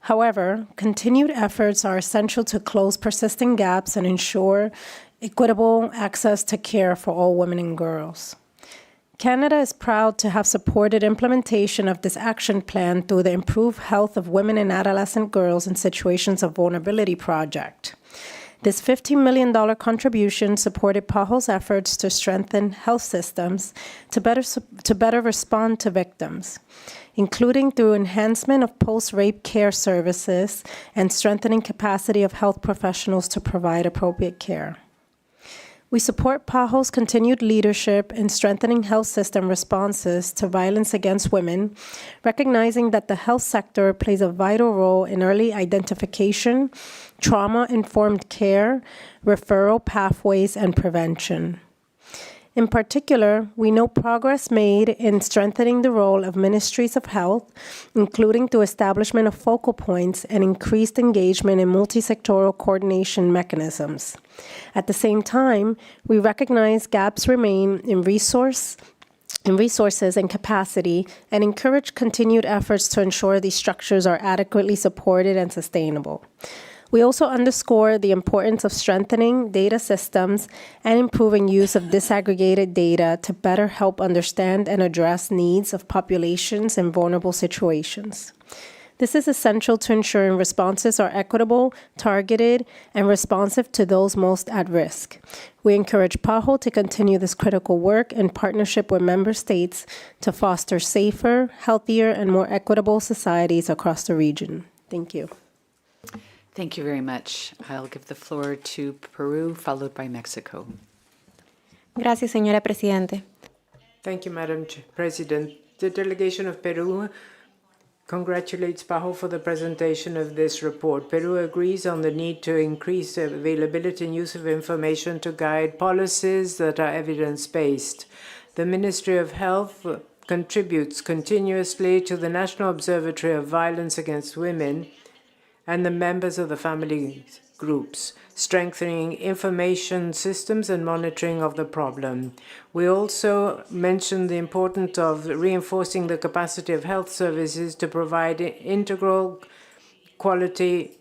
S10: However, continued efforts are essential to close persisting gaps and ensure equitable access to care for all women and girls. Canada is proud to have supported implementation of this action plan through the Improved Health of Women and Adolescent Girls in Situations of Vulnerability project. This $15 million contribution supported PAHO's efforts to strengthen health systems to better respond to victims, including through enhancement of post-rape care services and strengthening capacity of health professionals to provide appropriate care. We support PAHO's continued leadership in strengthening health system responses to violence against women, recognizing that the health sector plays a vital role in early identification, trauma-informed care, referral pathways, and prevention. In particular, we note progress made in strengthening the role of ministries of health, including through establishment of focal points and increased engagement in multi-sectoral coordination mechanisms. At the same time, we recognize gaps remain in resources and capacity and encourage continued efforts to ensure these structures are adequately supported and sustainable. We also underscore the importance of strengthening data systems and improving use of disaggregated data to better help understand and address needs of populations in vulnerable situations. This is essential to ensuring responses are equitable, targeted, and responsive to those most at risk. We encourage PAHO to continue this critical work in partnership with member states to foster safer, healthier, and more equitable societies across the region. Thank you.
S1: Thank you very much. I'll give the floor to Peru, followed by Mexico.
S14: Gracias, señora Presidente.
S11: Thank you, Madam President. The delegation of Peru congratulates PAHO for the presentation of this report. Peru agrees on the need to increase availability and use of information to guide policies that are evidence-based. The Ministry of Health contributes continuously to the National Observatory of Violence Against Women and the members of the family groups, strengthening information systems and monitoring of the problem. We also mentioned the importance of reinforcing the capacity of health services to provide integral quality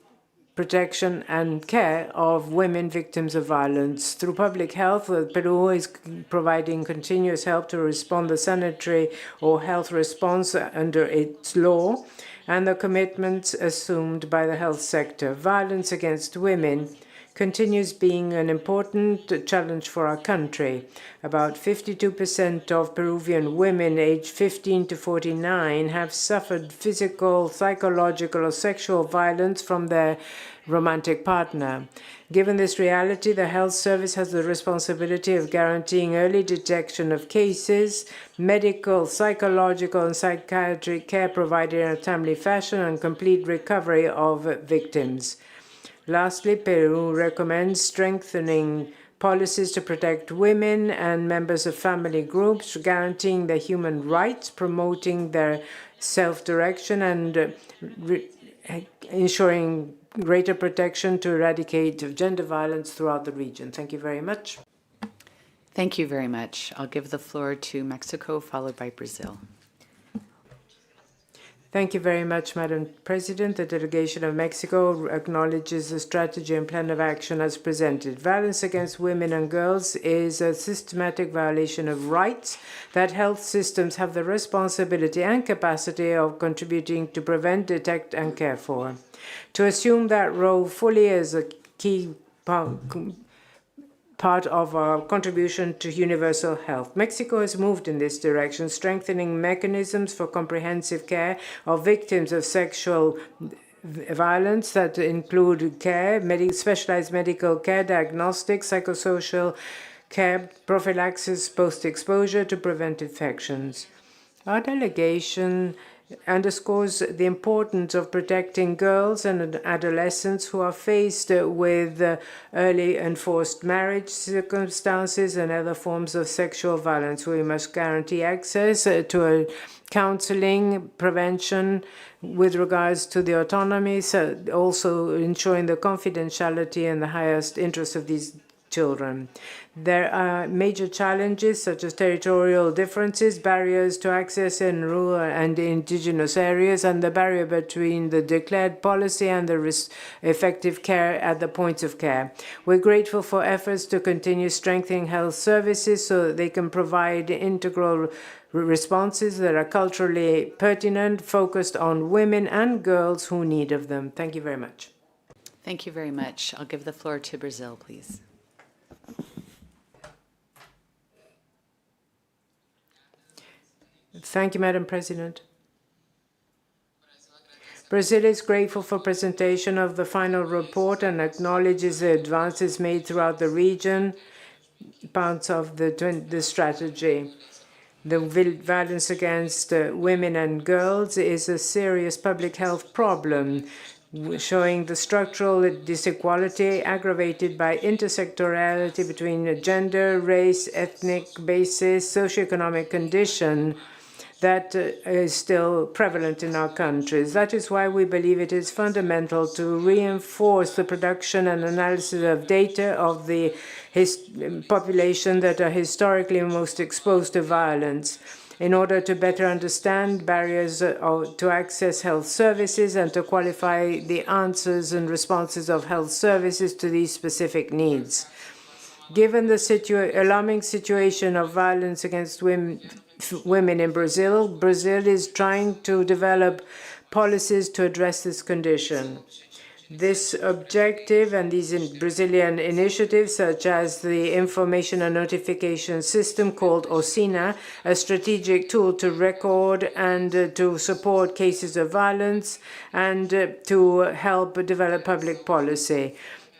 S11: protection and care of women victims of violence. Through public health, Peru is providing continuous help to respond to sanitary or health response under its law and the commitments assumed by the health sector. Violence against women continues being an important challenge for our country. About 52% of Peruvian women aged 15 to 49 have suffered physical, psychological, or sexual violence from their romantic partner. Given this reality, the health service has the responsibility of guaranteeing early detection of cases, medical, psychological, and psychiatric care provided in a timely fashion, and complete recovery of victims. Lastly, Peru recommends strengthening policies to protect women and members of family groups, guaranteeing their human rights, promoting their self-direction, and ensuring greater protection to eradicate gender violence throughout the region. Thank you very much.
S1: Thank you very much. I'll give the floor to Mexico, followed by Brazil.
S11: Thank you very much, Madam President. The delegation of Mexico acknowledges the strategy and plan of action as presented. Violence against women and girls is a systematic violation of rights that health systems have the responsibility and capacity of contributing to prevent, detect, and care for. To assume that role fully as a key part of our contribution to universal health. Mexico has moved in this direction, strengthening mechanisms for comprehensive care of victims of sexual violence that include care, specialized medical care, diagnostics, psychosocial care, prophylaxis, post-exposure to prevent infections. Our delegation underscores the importance of protecting girls and adolescents who are faced with early and forced marriage circumstances and other forms of sexual violence. We must guarantee access to counseling, prevention with regards to the autonomy, also ensuring the confidentiality and the highest interest of these children. There are major challenges such as territorial differences, barriers to access in rural and indigenous areas, and the barrier between the declared policy and the effective care at the points of care. We're grateful for efforts to continue strengthening health services so that they can provide integral responses that are culturally pertinent, focused on women and girls who need of them. Thank you very much.
S1: Thank you very much. I'll give the floor to Brazil, please.
S11: Thank you, Madam President. Brazil is grateful for presentation of the final report and acknowledges the advances made throughout the region, parts of the strategy. The violence against women and girls is a serious public health problem, showing the structural disequality aggravated by intersectorality between gender, race, ethnic basis, socioeconomic condition that is still prevalent in our countries. That is why we believe it is fundamental to reinforce the production and analysis of data of the population that are historically most exposed to violence, in order to better understand barriers to access health services and to qualify the answers and responses of health services to these specific needs. Given the alarming situation of violence against women in Brazil, Brazil is trying to develop policies to address this condition. This objective and these Brazilian initiatives, such as the information and notification system called OSINA, a strategic tool to record and to support cases of violence and to help develop public policy.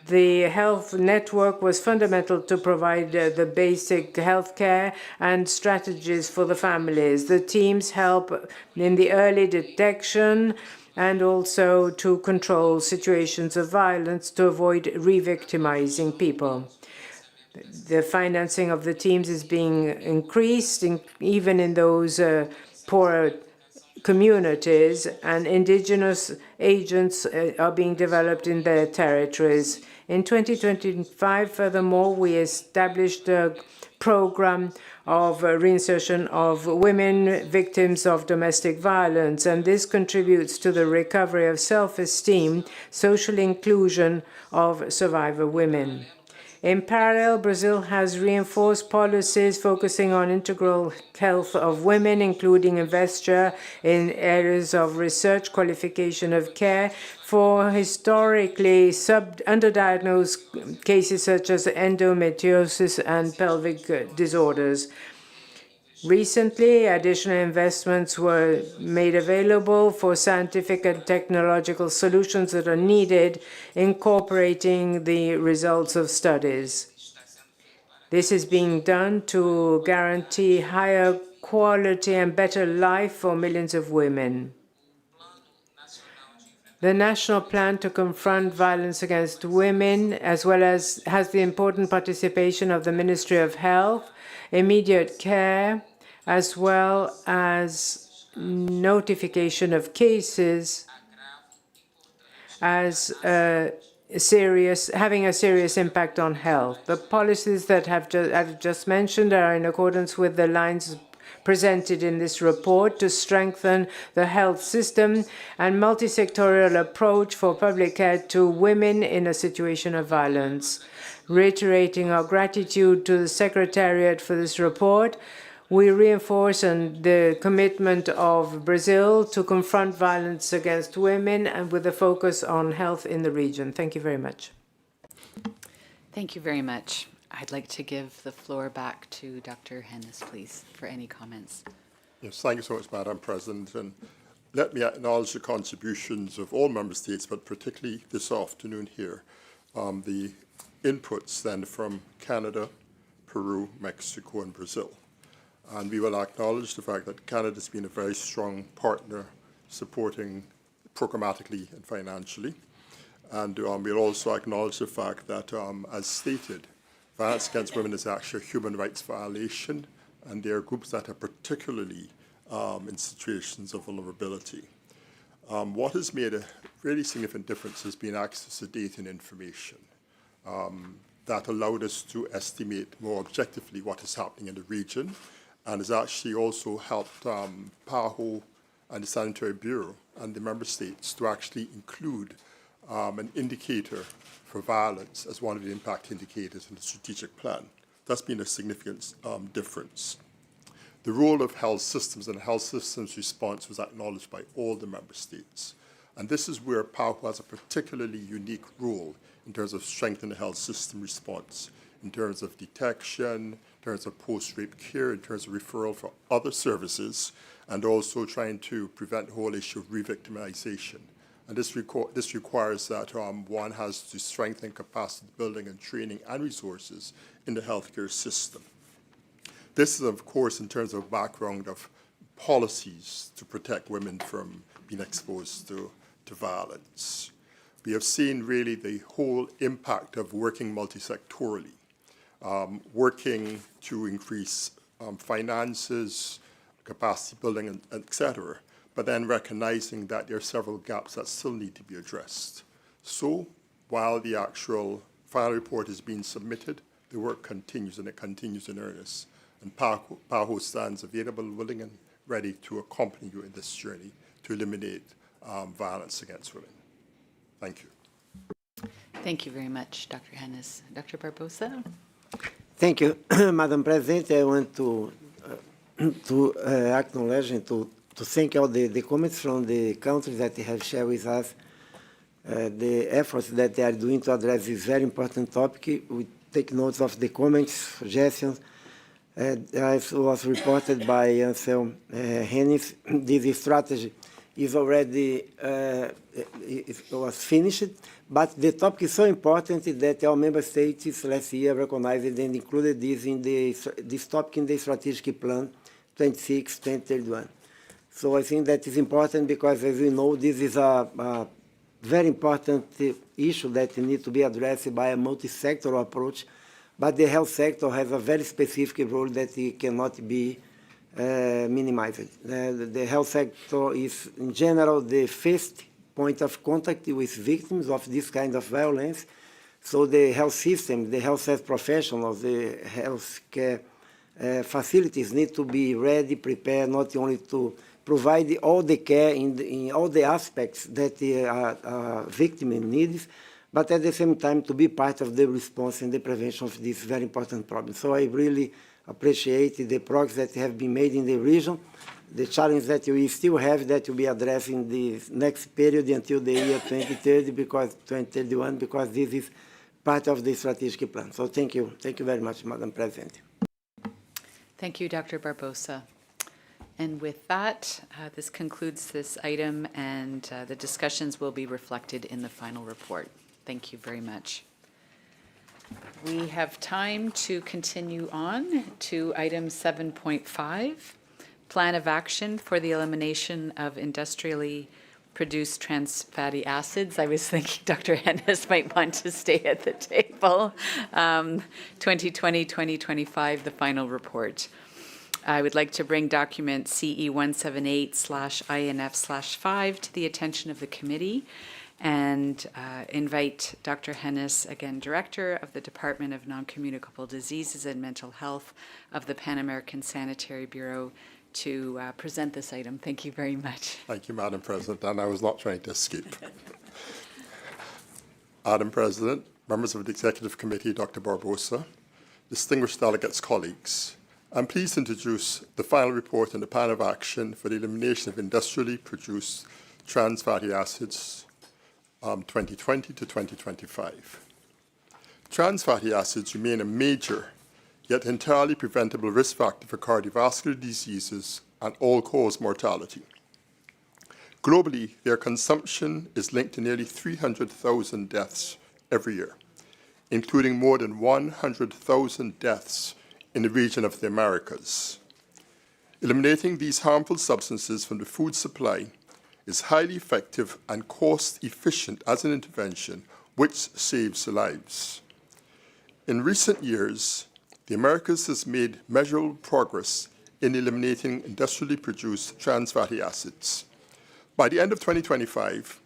S11: The health network was fundamental to provide the basic health care and strategies for the families. The teams help in the early detection and also to control situations of violence to avoid re-victimizing people. The financing of the teams is being increased, even in those poorer communities, and indigenous agents are being developed in their territories. In 2025, furthermore, we established a program of reinsertion of women victims of domestic violence, and this contributes to the recovery of self-esteem, social inclusion of survivor women. In parallel, Brazil has reinforced policies focusing on integral health of women, including investure in areas of research, qualification of care for historically underdiagnosed cases such as endometriosis and pelvic disorders. Recently, additional investments were made available for scientific and technological solutions that are needed, incorporating the results of studies. This is being done to guarantee higher quality and better life for millions of women. The national plan to confront violence against women, as well as has the important participation of the Ministry of Health, immediate care, as well as notification of cases as having a serious impact on health. The policies that I've just mentioned are in accordance with the lines presented in this report to strengthen the health system and multi-sectorial approach for public care to women in a situation of violence. Reiterating our gratitude to the Secretariat for this report, we reinforce the commitment of Brazil to confront violence against women and with a focus on health in the region. Thank you very much.
S1: Thank you very much. I'd like to give the floor back to Dr. Hennis, please, for any comments.
S9: Yes, thank you so much, Madam President. And let me acknowledge the contributions of all member states, but particularly this afternoon here, the inputs then from Canada, Peru, Mexico, and Brazil. And we will acknowledge the fact that Canada has been a very strong partner supporting programmatically and financially. And we'll also acknowledge the fact that, as stated, violence against women is actually a human rights violation, and there are groups that are particularly in situations of vulnerability. What has made a really significant difference has been access to data and information that allowed us to estimate more objectively what is happening in the region, and has actually also helped PAHO and the Sanitary Bureau and the member states to actually include an indicator for violence as one of the impact indicators in the strategic plan. That's been a significant difference. The role of health systems and health systems response was acknowledged by all the member states. And this is where PAHO has a particularly unique role in terms of strengthening the health system response, in terms of detection, in terms of post-rape care, in terms of referral for other services, and also trying to prevent the whole issue of re-victimization. And this requires that one has to strengthen capacity building and training and resources in the healthcare system. This is, of course, in terms of background of policies to protect women from being exposed to violence. We have seen really the whole impact of working multi-sectorally, working to increase finances, capacity building, et cetera, but then recognizing that there are several gaps that still need to be addressed. So while the actual final report is being submitted, the work continues, and it continues in earnest. And PAHO stands available, willing, and ready to accompany you in this journey to eliminate violence against women. Thank you.
S1: Thank you very much, Dr. Hennis. Dr. Barbosa?
S2: Thank you, Madam President. I want to acknowledge and to thank all the comments from the countries that have shared with us the efforts that they are doing to address this very important topic. We take notes of the comments, suggestions. As was reported by Ansel Hennis, this strategy is already was finished, but the topic is so important that all member states last year recognized and included this in this topic in the strategic plan 26-2031. So I think that is important because, as we know, this is a very important issue that needs to be addressed by a multi-sectoral approach, but the health sector has a very specific role that it cannot be minimized. The health sector is, in general, the first point of contact with victims of this kind of violence. So the health system, the health care professionals, the health care facilities need to be ready, prepared, not only to provide all the care in all the aspects that the victim needs, but at the same time to be part of the response and the prevention of this very important problem. So I really appreciate the progress that have been made in the region, the challenge that we still have that will be addressed in the next period until the year 2031, because this is part of the strategic plan. So thank you very much, Madam President.
S1: Thank you, Dr. Barbosa. And with that, this concludes this item, and the discussions will be reflected in the final report. Thank you very much. We have time to continue on to item 7.5, Plan of Action for the Elimination of Industrially Produced Trans Fatty Acids. I was thinking Dr. Hennis might want to stay at the table. 2020-2025, the final report. I would like to bring document CE 178/INF/5 to the attention of the committee and invite Dr. Hennis, again, Director of the Department of Non-Communicable Diseases and Mental Health of the Pan American Sanitary Bureau, to present this item. Thank you very much.
S9: Thank you, Madam President, and I was not trying to escape. Madam President, members of the Executive Committee, Dr. Barbosa, distinguished delegates, colleagues, I'm pleased to introduce the final report on the Plan of Action for the Elimination of Industrially Produced Trans Fatty Acids 2020 to 2025. Trans fatty acids remain a major, yet entirely preventable risk factor for cardiovascular diseases and all-cause mortality. Globally, their consumption is linked to nearly 300,000 deaths every year, including more than 100,000 deaths in the region of the Americas. Eliminating these harmful substances from the food supply is highly effective and cost-efficient as an intervention which saves lives. In recent years, the Americas has made measurable progress in eliminating industrially produced trans fatty acids. By the end of 2025,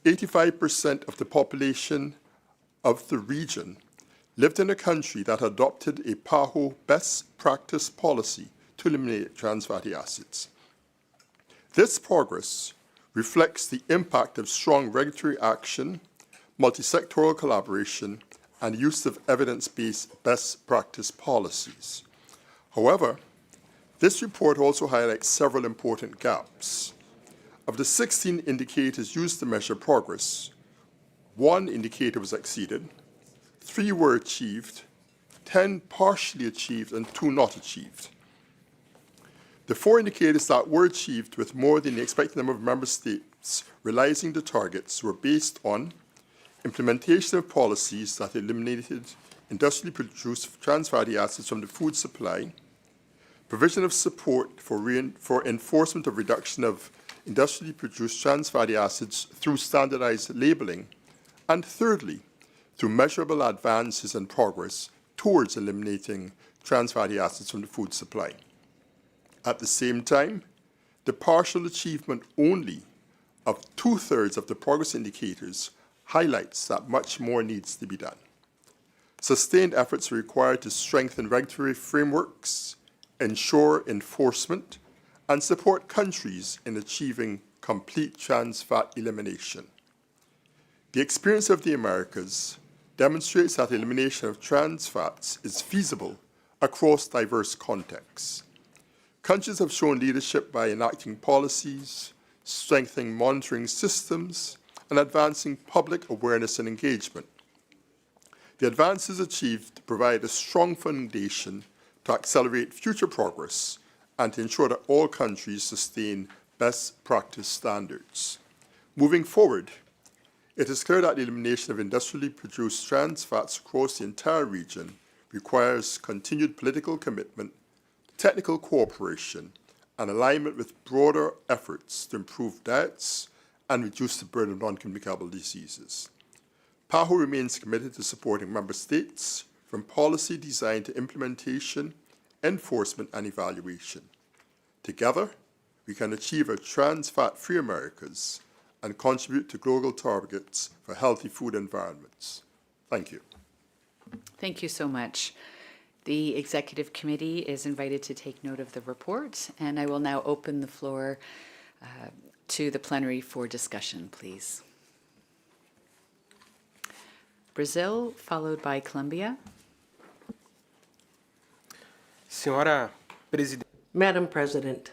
S9: 85% of the population of the region lived in a country that adopted a PAHO best practice policy to eliminate trans fatty acids. This progress reflects the impact of strong regulatory action, multi-sectoral collaboration, and use of evidence-based best practice policies. However, this report also highlights several important gaps. Of the 16 indicators used to measure progress, 1 indicator was exceeded, 3 were achieved, 10 partially achieved, and 2 not achieved. The 4 indicators that were achieved with more than the expected number of member states realizing the targets were based on implementation of policies that eliminated industrially produced trans fatty acids from the food supply, provision of support for enforcement of reduction of industrially produced trans fatty acids through standardized labeling, and thirdly, through measurable advances and progress towards eliminating trans fatty acids from the food supply. At the same time, the partial achievement only of 2/3 of the progress indicators highlights that much more needs to be done. Sustained efforts are required to strengthen regulatory frameworks, ensure enforcement, and support countries in achieving complete trans fat elimination. The experience of the Americas demonstrates that elimination of trans fats is feasible across diverse contexts. Countries have shown leadership by enacting policies, strengthening monitoring systems, and advancing public awareness and engagement. The advances achieved provide a strong foundation to accelerate future progress and to ensure that all countries sustain best practice standards. Moving forward, it is clear that the elimination of industrially produced trans fats across the entire region requires continued political commitment, technical cooperation, and alignment with broader efforts to improve diets and reduce the burden of non-communicable diseases. PAHO remains committed to supporting member states from policy design to implementation, enforcement, and evaluation. Together, we can achieve a trans fat-free Americas and contribute to global targets for healthy food environments. Thank you.
S1: Thank you so much. The Executive Committee is invited to take note of the report, and I will now open the floor to the plenary for discussion, please. Brazil, followed by Colombia.
S6: Madam President,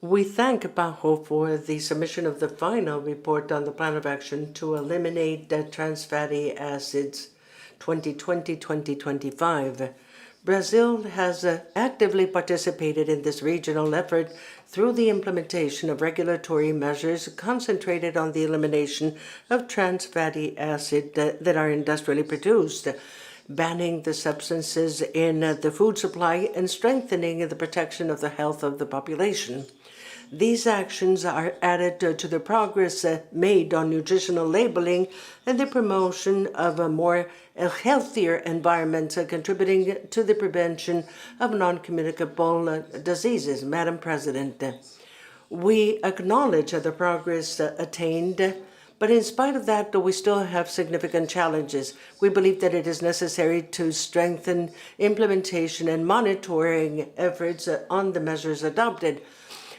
S6: we thank PAHO for the submission of the final report on the plan of action to eliminate trans fatty acids 2020-2025. Brazil has actively participated in this regional effort through the implementation of regulatory measures concentrated on the elimination of trans fatty acid that are industrially produced, banning the substances in the food supply, and strengthening the protection of the health of the population. These actions are added to the progress made on nutritional labeling and the promotion of a healthier environment, contributing to the prevention of non-communicable diseases. Madam President, we acknowledge the progress attained, but in spite of that, we still have significant challenges. We believe that it is necessary to strengthen implementation and monitoring efforts on the measures adopted,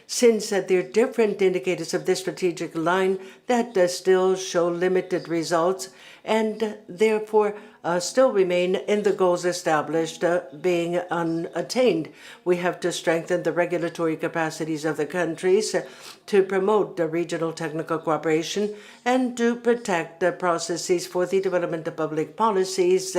S6: since there are different indicators of this strategic line that still show limited results and therefore still remain in the goals established being unattained. We have to strengthen the regulatory capacities of the countries to promote the regional technical cooperation and to protect the processes for the development of public policies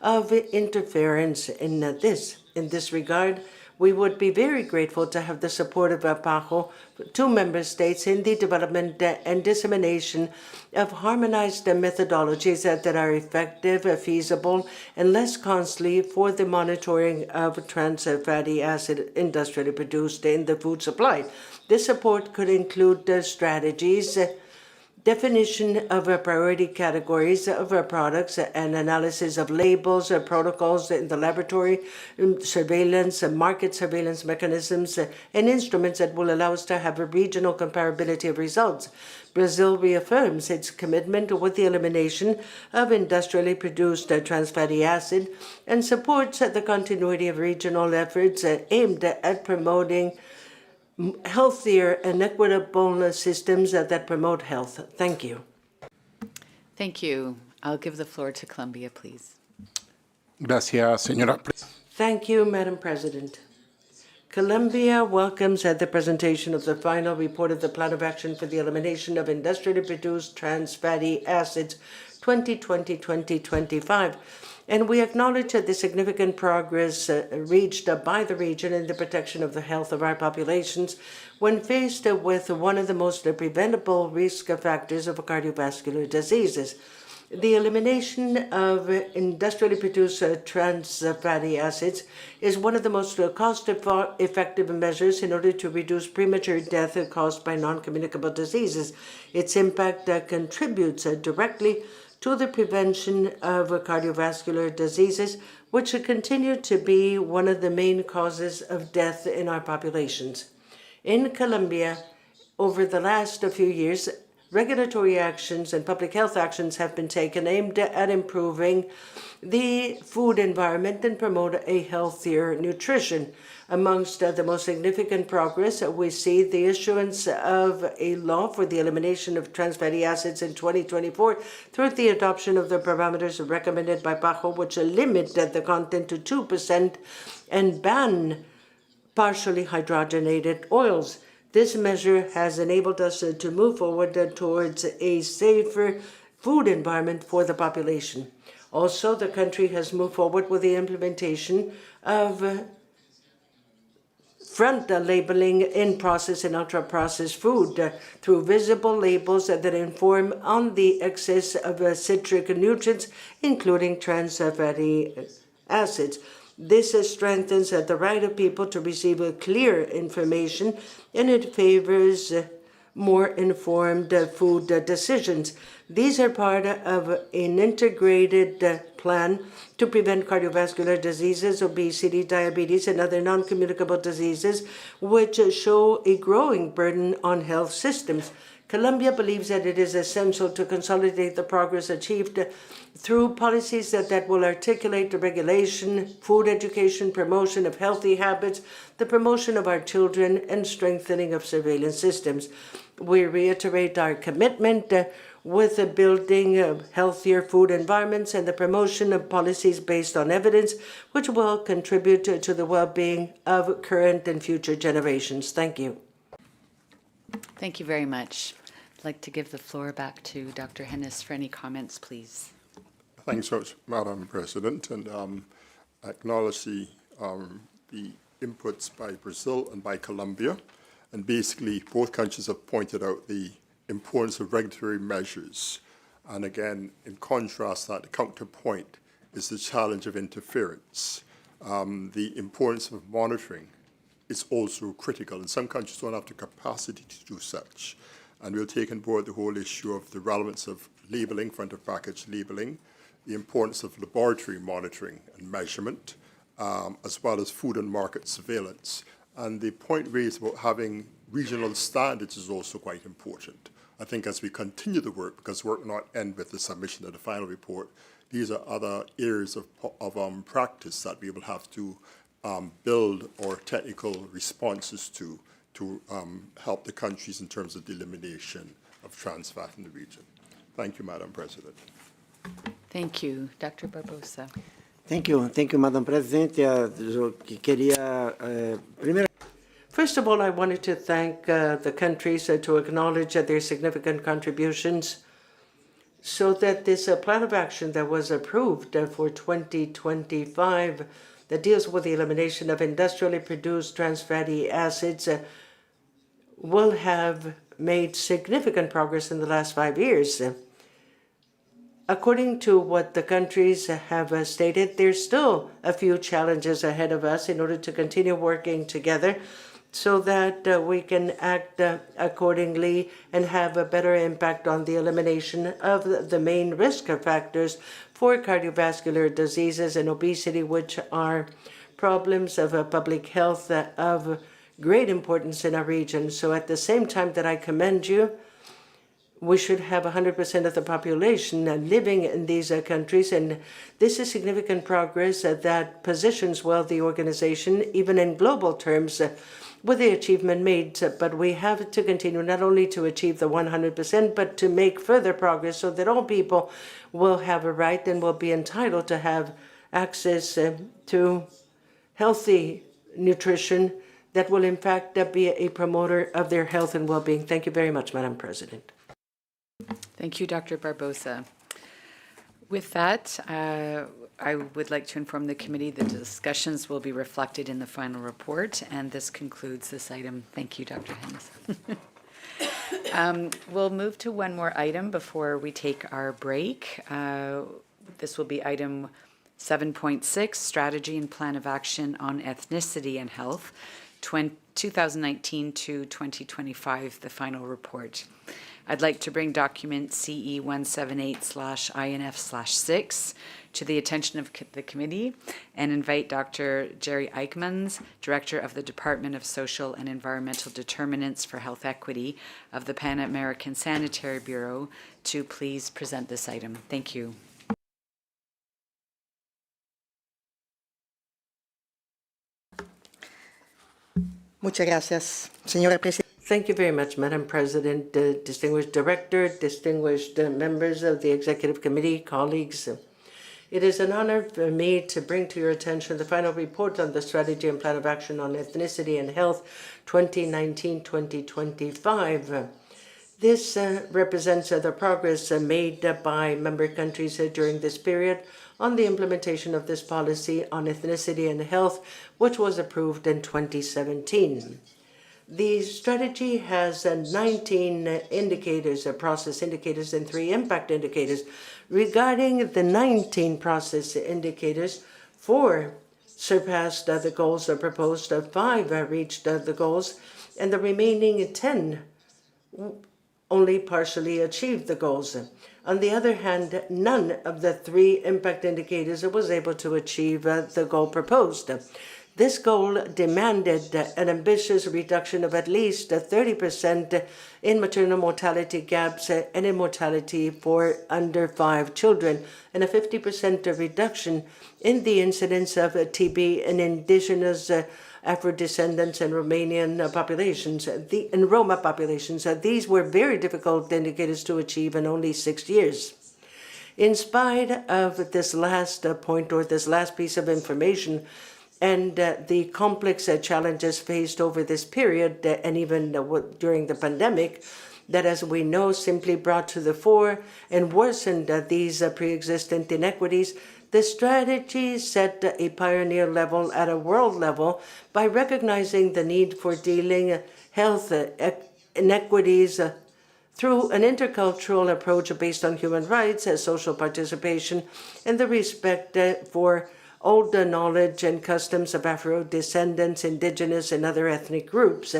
S6: of interference in this. In this regard, we would be very grateful to have the support of PAHO, two member states, in the development and dissemination of harmonized methodologies that are effective, feasible, and less costly for the monitoring of trans fatty acid industrially produced in the food supply. This support could include strategies, definition of priority categories of products, and analysis of labels, protocols in the laboratory, surveillance, market surveillance mechanisms, and instruments that will allow us to have a regional comparability of results. Brazil reaffirms its commitment with the elimination of industrially produced trans fatty acid and supports the continuity of regional efforts aimed at promoting healthier and equitable systems that promote health. Thank you.
S1: Thank you. I'll give the floor to Colombia, please.
S5: Gracias, señora.
S6: Thank you, Madam President. Colombia welcomes the presentation of the final report of the Plan of Action for the Elimination of Industrially Produced Trans Fatty Acids 2020-2025. And we acknowledge the significant progress reached by the region in the protection of the health of our populations when faced with one of the most preventable risk factors of cardiovascular diseases. The elimination of industrially produced trans fatty acids is one of the most cost-effective measures in order to reduce premature death caused by non-communicable diseases. Its impact contributes directly to the prevention of cardiovascular diseases, which continue to be one of the main causes of death in our populations. In Colombia, over the last few years, regulatory actions and public health actions have been taken aimed at improving the food environment and promote a healthier nutrition. Amongst the most significant progress, we see the issuance of a law for the elimination of trans fatty acids in 2024 through the adoption of the parameters recommended by PAHO, which limit the content to 2% and ban partially hydrogenated oils. This measure has enabled us to move forward towards a safer food environment for the population. Also, the country has moved forward with the implementation of front labeling in processed and ultra-processed food through visible labels that inform on the excess of citric nutrients, including trans fatty acids. This strengthens the right of people to receive clear information, and it favors more informed food decisions. These are part of an integrated plan to prevent cardiovascular diseases, obesity, diabetes, and other non-communicable diseases, which show a growing burden on health systems. Colombia believes that it is essential to consolidate the progress achieved through policies that will articulate the regulation, food education, promotion of healthy habits, the promotion of our children, and strengthening of surveillance systems. We reiterate our commitment with the building of healthier food environments and the promotion of policies based on evidence, which will contribute to the well-being of current and future generations. Thank you.
S1: Thank you very much. I'd like to give the floor back to Dr. Hennis for any comments, please.
S9: Thanks so much, Madam President, and acknowledge the inputs by Brazil and by Colombia. And basically, both countries have pointed out the importance of regulatory measures. And again, in contrast, that the counterpoint is the challenge of interference. The importance of monitoring is also critical, and some countries don't have the capacity to do such. And we'll take on board the whole issue of the relevance of labeling, front of package labeling, the importance of laboratory monitoring and measurement, as well as food and market surveillance. And the point raised about having regional standards is also quite important. I think as we continue the work, because work will not end with the submission of the final report, these are other areas of practice that we will have to build our technical responses to help the countries in terms of the elimination of trans fat in the region. Thank you, Madam President.
S1: Thank you. Dr. Barbosa.
S2: Thank you, Madam President. Eu queria, primeiro...
S6: First of all, I wanted to thank the countries to acknowledge their significant contributions so that this plan of action that was approved for 2025 that deals with the elimination of industrially produced trans fatty acids will have made significant progress in the last 5 years. According to what the countries have stated, there's still a few challenges ahead of us in order to continue working together so that we can act accordingly and have a better impact on the elimination of the main risk factors for cardiovascular diseases and obesity, which are problems of public health of great importance in our region. So at the same time that I commend you, we should have 100% of the population living in these countries, and this is significant progress that positions well the organization, even in global terms, with the achievement made. But we have to continue not only to achieve the 100%, but to make further progress so that all people will have a right and will be entitled to have access to healthy nutrition that will in fact be a promoter of their health and well-being. Thank you very much, Madam President.
S1: Thank you, Dr. Barbosa. With that, I would like to inform the committee that the discussions will be reflected in the final report, and this concludes this item. Thank you, Dr. Hennis. We'll move to one more item before we take our break. This will be item 7.6, Strategy and Plan of Action on Ethnicity and Health, 2019 to 2025, the final report. I'd like to bring document CE 178/INF/6 to the attention of the committee and invite Dr. Jerry Eichmans, Director of the Department of Social and Environmental Determinants for Health Equity of the Pan American Sanitary Bureau, to please present this item. Thank you.
S15: Muchas gracias, señora presidenta.
S6: Thank you very much, Madam President, distinguished Director, distinguished members of the Executive Committee, colleagues. It is an honor for me to bring to your attention the final report on the Strategy and Plan of Action on Ethnicity and Health 2019-2025. This represents the progress made by member countries during this period on the implementation of this policy on ethnicity and health, which was approved in 2017. The strategy has 19 indicators, process indicators, and 3 impact indicators. Regarding the 19 process indicators, 4 surpassed the goals proposed, 5 reached the goals, and the remaining 10 only partially achieved the goals. On the other hand, none of the 3 impact indicators was able to achieve the goal proposed. This goal demanded an ambitious reduction of at least 30% in maternal mortality gaps and in mortality for under 5 children, and a 50% reduction in the incidence of TB in indigenous Afro-descendants and Romanian populations, and Roma populations. These were very difficult indicators to achieve in only 6 years. In spite of this last point or this last piece of information, and the complex challenges faced over this period, and even during the pandemic, that, as we know, simply brought to the fore and worsened these pre-existing inequities, the strategy set a pioneer level at a world level by recognizing the need for dealing health inequities through an intercultural approach based on human rights, social participation, and the respect for old knowledge and customs of Afro-descendants, indigenous, and other ethnic groups.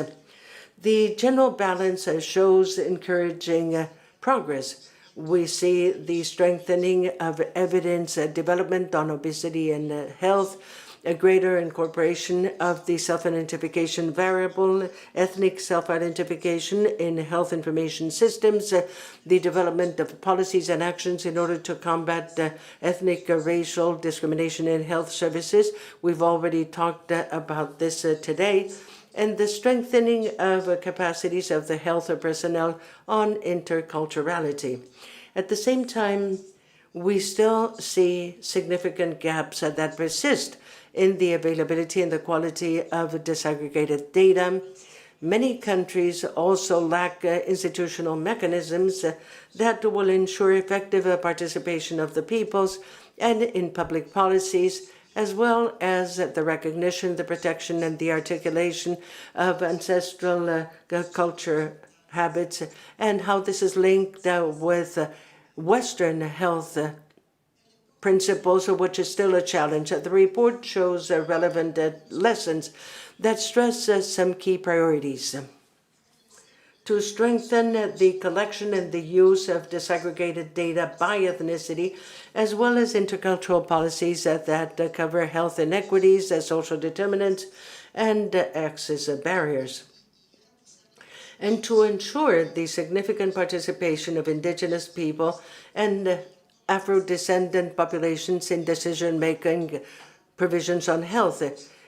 S6: The general balance shows encouraging progress. We see the strengthening of evidence development on obesity and health, a greater incorporation of the self-identification variable, ethnic self-identification in health information systems, the development of policies and actions in order to combat ethnic racial discrimination in health services. We've already talked about this today. And the strengthening of capacities of the health personnel on interculturality. At the same time, we still see significant gaps that persist in the availability and the quality of disaggregated data. Many countries also lack institutional mechanisms that will ensure effective participation of the peoples and in public policies, as well as the recognition, the protection, and the articulation of ancestral culture habits, and how this is linked with Western health principles, which is still a challenge. The report shows relevant lessons that stress some key priorities. To strengthen the collection and the use of disaggregated data by ethnicity, as well as intercultural policies that cover health inequities, social determinants, and access barriers. And to ensure the significant participation of indigenous people and Afro-descendant populations in decision-making provisions on health,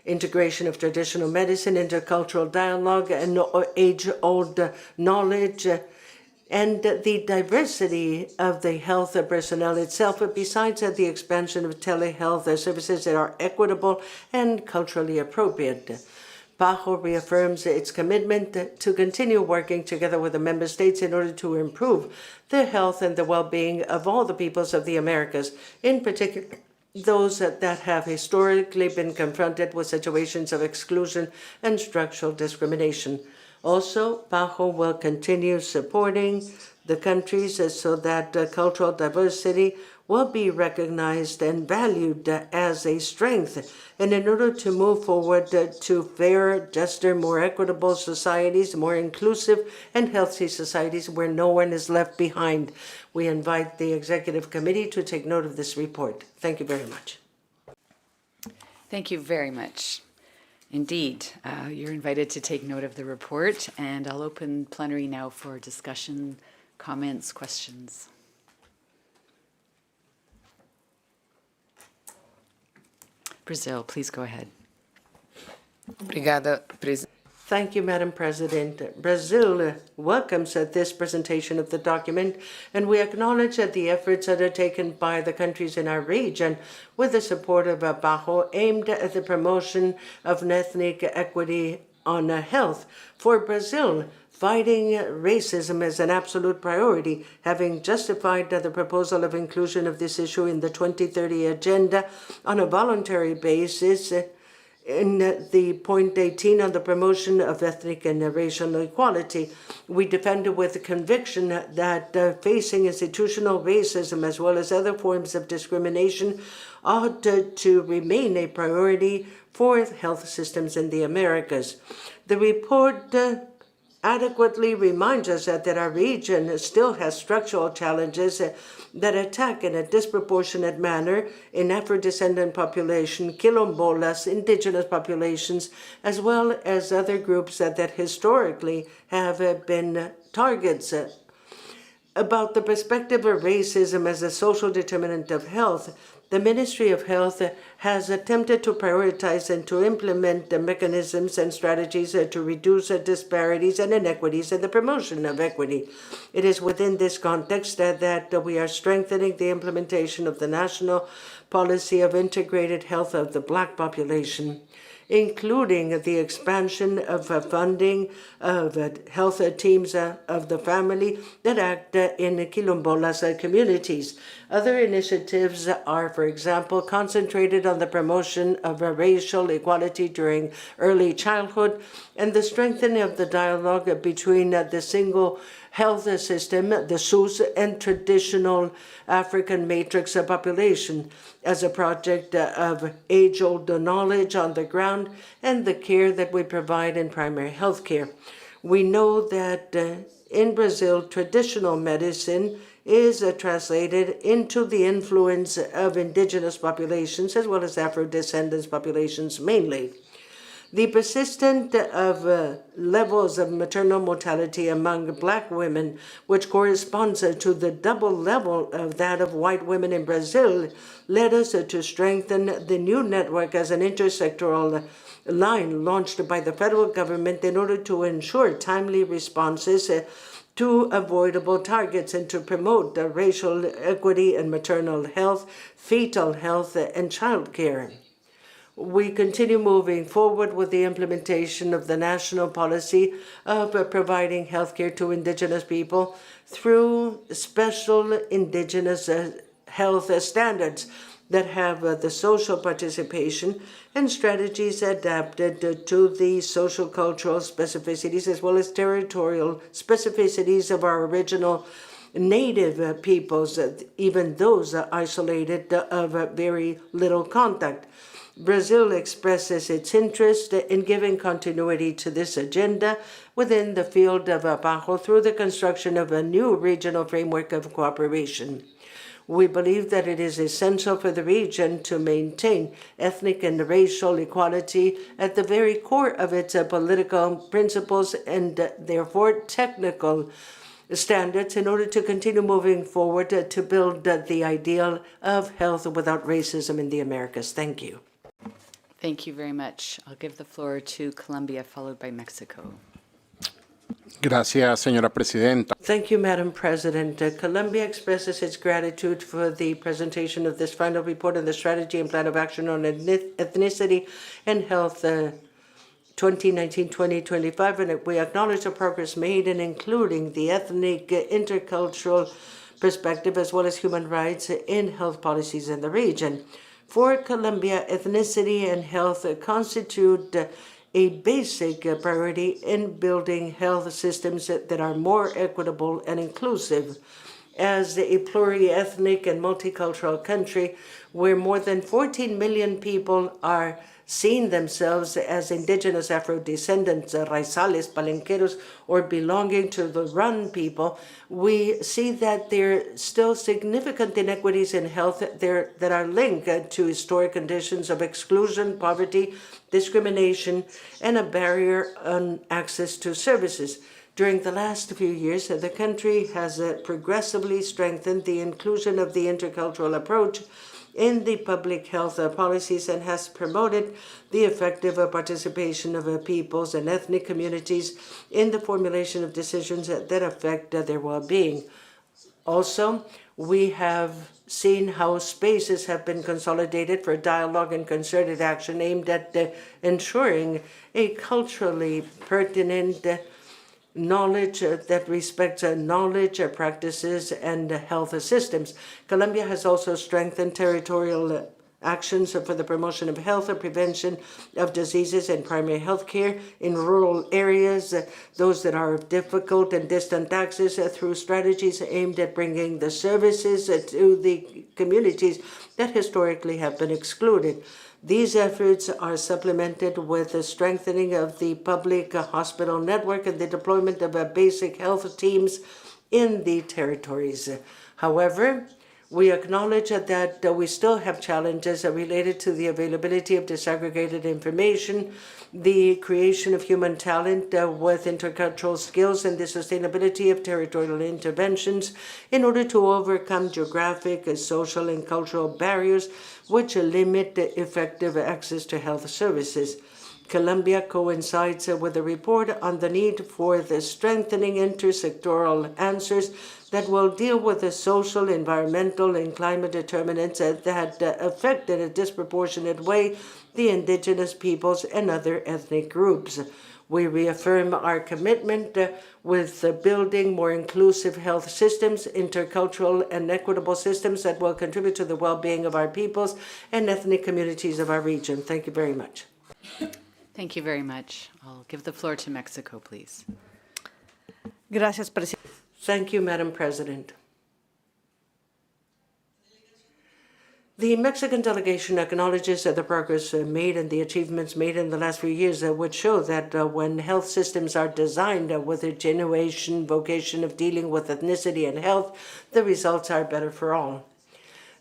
S6: integration of traditional medicine, intercultural dialogue, and age-old knowledge, and the diversity of the health personnel itself, besides the expansion of telehealth services that are equitable and culturally appropriate. PAHO reaffirms its commitment to continue working together with the member states in order to improve the health and the well-being of all the peoples of the Americas, in particular those that have historically been confronted with situations of exclusion and structural discrimination. Also, PAHO will continue supporting the countries so that cultural diversity will be recognized and valued as a strength. And in order to move forward to fairer, juster, more equitable societies, more inclusive and healthy societies where no one is left behind, we invite the Executive Committee to take note of this report. Thank you very much.
S1: Thank you very much. Indeed, you're invited to take note of the report, and I'll open plenary now for discussion, comments, questions. Brazil, please go ahead.
S7: Obrigada, Presidente.
S6: Thank you, Madam President. Brazil welcomes this presentation of the document, and we acknowledge that the efforts undertaken by the countries in our region with the support of PAHO aimed at the promotion of ethnic equity on health. For Brazil, fighting racism is an absolute priority, having justified the proposal of inclusion of this issue in the 2030 agenda on a voluntary basis. In the point 18 on the promotion of ethnic and racial equality, we defended with conviction that facing institutional racism as well as other forms of discrimination ought to remain a priority for health systems in the Americas. The report adequately reminds us that our region still has structural challenges that attack in a disproportionate manner in Afro-descendant population, quilombolas, indigenous populations, as well as other groups that historically have been targets. About the perspective of racism as a social determinant of health, the Ministry of Health has attempted to prioritize and to implement the mechanisms and strategies to reduce disparities and inequities and the promotion of equity. It is within this context that we are strengthening the implementation of the national policy of integrated health of the Black population, including the expansion of funding of health teams of the family that act in quilombolas communities. Other initiatives are, for example, concentrated on the promotion of racial equality during early childhood and the strengthening of the dialogue between the single health system, the SUS, and traditional African matrix population as a project of age-old knowledge on the ground and the care that we provide in primary health care. We know that in Brazil, traditional medicine is translated into the influence of indigenous populations as well as Afro-descendants populations mainly. The persistence of levels of maternal mortality among Black women, which corresponds to the double level of that of white women in Brazil, led us to strengthen the new network as an intersectoral line launched by the federal government in order to ensure timely responses to avoidable targets and to promote racial equity in maternal health, fetal health, and child care. We continue moving forward with the implementation of the national policy of providing healthcare to indigenous people through special indigenous health standards that have the social participation and strategies adapted to the social cultural specificities as well as territorial specificities of our original native peoples, even those isolated of very little contact. Brazil expresses its interest in giving continuity to this agenda within the field of PAHO through the construction of a new regional framework of cooperation. We believe that it is essential for the region to maintain ethnic and racial equality at the very core of its political principles and therefore technical standards in order to continue moving forward to build the ideal of health without racism in the Americas. Thank you.
S1: Thank you very much. I'll give the floor to Colombia, followed by Mexico.
S5: Gracias, señora presidenta.
S6: Thank you, Madam President. Colombia expresses its gratitude for the presentation of this final report on the strategy and plan of action on ethnicity and health 2019-2025, and we acknowledge the progress made in including the ethnic, intercultural perspective as well as human rights in health policies in the region. For Colombia, ethnicity and health constitute a basic priority in building health systems that are more equitable and inclusive. As a pluriethnic and multicultural country where more than 14 million people are seeing themselves as indigenous Afro-descendants, raizales, palenqueros, or belonging to the Run people, we see that there are still significant inequities in health that are linked to historic conditions of exclusion, poverty, discrimination, and a barrier on access to services. During the last few years, the country has progressively strengthened the inclusion of the intercultural approach in the public health policies and has promoted the effective participation of peoples and ethnic communities in the formulation of decisions that affect their well-being. Also, we have seen how spaces have been consolidated for dialogue and concerted action aimed at ensuring a culturally pertinent knowledge that respects knowledge, practices, and health systems. Colombia has also strengthened territorial actions for the promotion of health and prevention of diseases and primary health care in rural areas, those that are of difficult and distant access, through strategies aimed at bringing the services to the communities that historically have been excluded. These efforts are supplemented with the strengthening of the public hospital network and the deployment of basic health teams in the territories. However, we acknowledge that we still have challenges related to the availability of disaggregated information, the creation of human talent with intercultural skills, and the sustainability of territorial interventions in order to overcome geographic, social, and cultural barriers which limit effective access to health services. Colombia coincides with a report on the need for the strengthening intersectoral answers that will deal with the social, environmental, and climate determinants that affect in a disproportionate way the indigenous peoples and other ethnic groups. We reaffirm our commitment with building more inclusive health systems, intercultural and equitable systems that will contribute to the well-being of our peoples and ethnic communities of our region. Thank you very much.
S1: Thank you very much. I'll give the floor to Mexico, please.
S6: Gracias, Presidente. Thank you, Madam President. The Mexican delegation acknowledges the progress made and the achievements made in the last few years, which show that when health systems are designed with a genuine vocation of dealing with ethnicity and health, the results are better for all.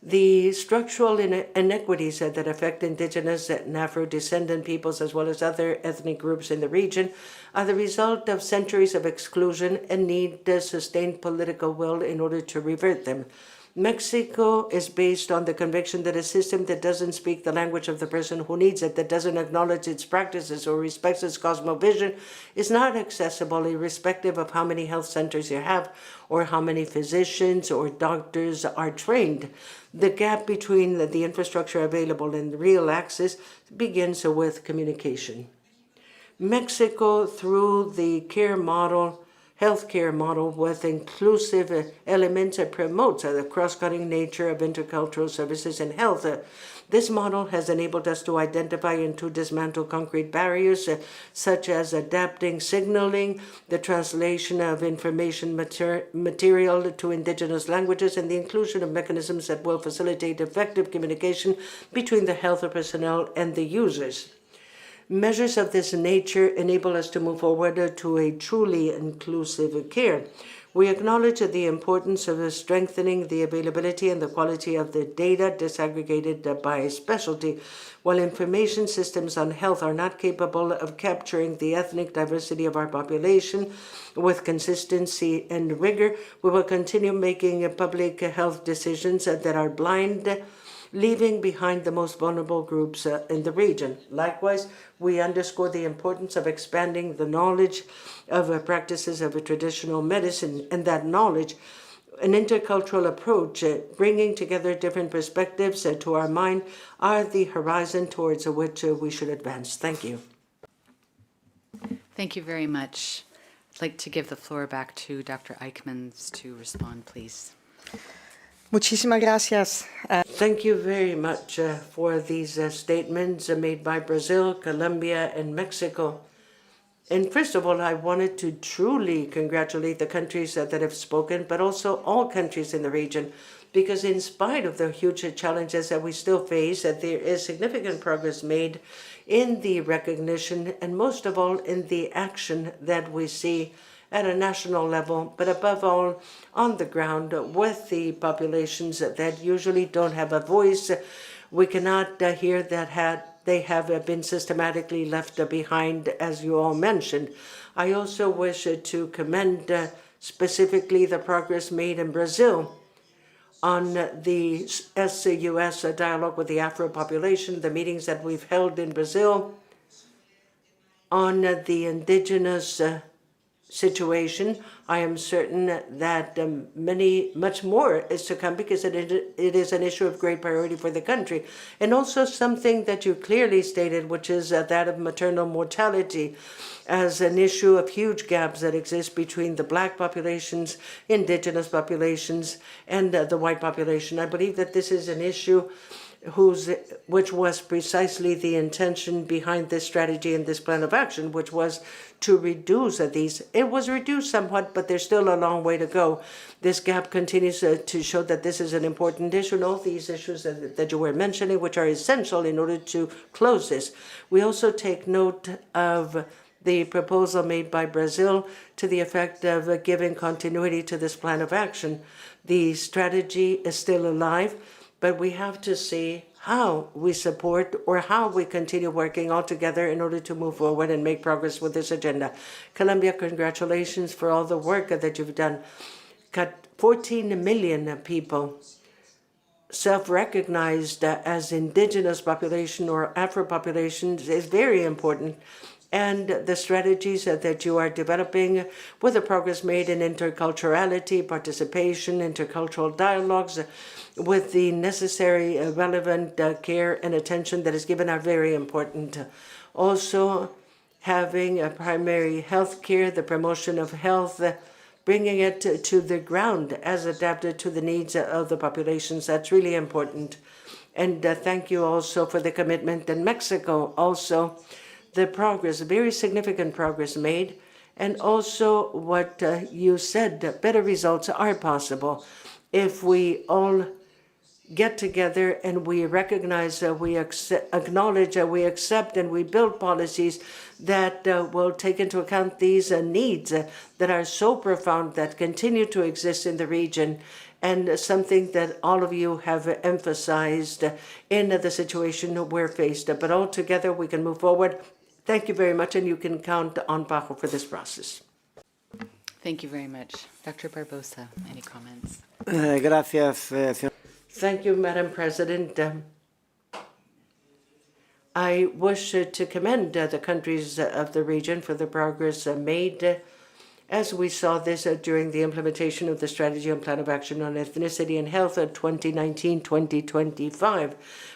S6: The structural inequities that affect indigenous and Afro-descendant peoples as well as other ethnic groups in the region are the result of centuries of exclusion and need sustained political will in order to revert them. Mexico is based on the conviction that a system that doesn't speak the language of the person who needs it, that doesn't acknowledge its practices or respects its cosmovision, is not accessible irrespective of how many health centers you have or how many physicians or doctors are trained. The gap between the infrastructure available and real access begins with communication. Mexico, through the healthcare model with inclusive elements, promotes the cross-cutting nature of intercultural services in health. This model has enabled us to identify and to dismantle concrete barriers, such as adapting signaling, the translation of information material to indigenous languages, and the inclusion of mechanisms that will facilitate effective communication between the health personnel and the users. Measures of this nature enable us to move forward to a truly inclusive care. We acknowledge the importance of strengthening the availability and the quality of the data disaggregated by specialty. While information systems on health are not capable of capturing the ethnic diversity of our population with consistency and rigor, we will continue making public health decisions that are blind, leaving behind the most vulnerable groups in the region. Likewise, we underscore the importance of expanding the knowledge of practices of traditional medicine, and that knowledge, an intercultural approach, bringing together different perspectives to our mind, are the horizon towards which we should advance. Thank you.
S1: Thank you very much. I'd like to give the floor back to Dr. Eichmanns to respond, please.
S15: Muchísimas gracias.
S6: Thank you very much for these statements made by Brazil, Colombia, and Mexico. And first of all, I wanted to truly congratulate the countries that have spoken, but also all countries in the region, because in spite of the huge challenges that we still face, that there is significant progress made in the recognition and most of all in the action that we see at a national level, but above all on the ground with the populations that usually don't have a voice. We cannot hear that they have been systematically left behind, as you all mentioned. I also wish to commend specifically the progress made in Brazil on the SUS dialogue with the Afro population, the meetings that we've held in Brazil on the indigenous situation. I am certain that much more is to come, because it is an issue of great priority for the country. And also something that you clearly stated, which is that of maternal mortality as an issue of huge gaps that exist between the Black populations, indigenous populations, and the white population. I believe that this is an issue which was precisely the intention behind this strategy and this plan of action, which was to reduce these. It was reduced somewhat, but there's still a long way to go. This gap continues to show that this is an important issue, and all these issues that you were mentioning, which are essential in order to close this. We also take note of the proposal made by Brazil to the effect of giving continuity to this plan of action. The strategy is still alive, but we have to see how we support or how we continue working all together in order to move forward and make progress with this agenda. Colombia, congratulations for all the work that you've done. Got 14 million people self-recognized as indigenous population or Afro populations is very important. And the strategies that you are developing with the progress made in interculturality, participation, intercultural dialogues, with the necessary relevant care and attention that is given are very important. Also, having a primary health care, the promotion of health, bringing it to the ground as adapted to the needs of the populations, that's really important. And thank you also for the commitment in Mexico, also the progress, very significant progress made, and also what you said, better results are possible if we all get together and we recognize, we acknowledge, we accept, and we build policies that will take into account these needs that are so profound, that continue to exist in the region, and something that all of you have emphasized in the situation we're faced. But all together we can move forward. Thank you very much, and you can count on PAHO for this process.
S1: Thank you very much. Dr. Barbosa, any comments?
S2: Gracias,
S6: Thank you, Madam President. I wish to commend the countries of the region for the progress made as we saw this during the implementation of the Strategy and Plan of Action on Ethnicity and Health 2019-2025.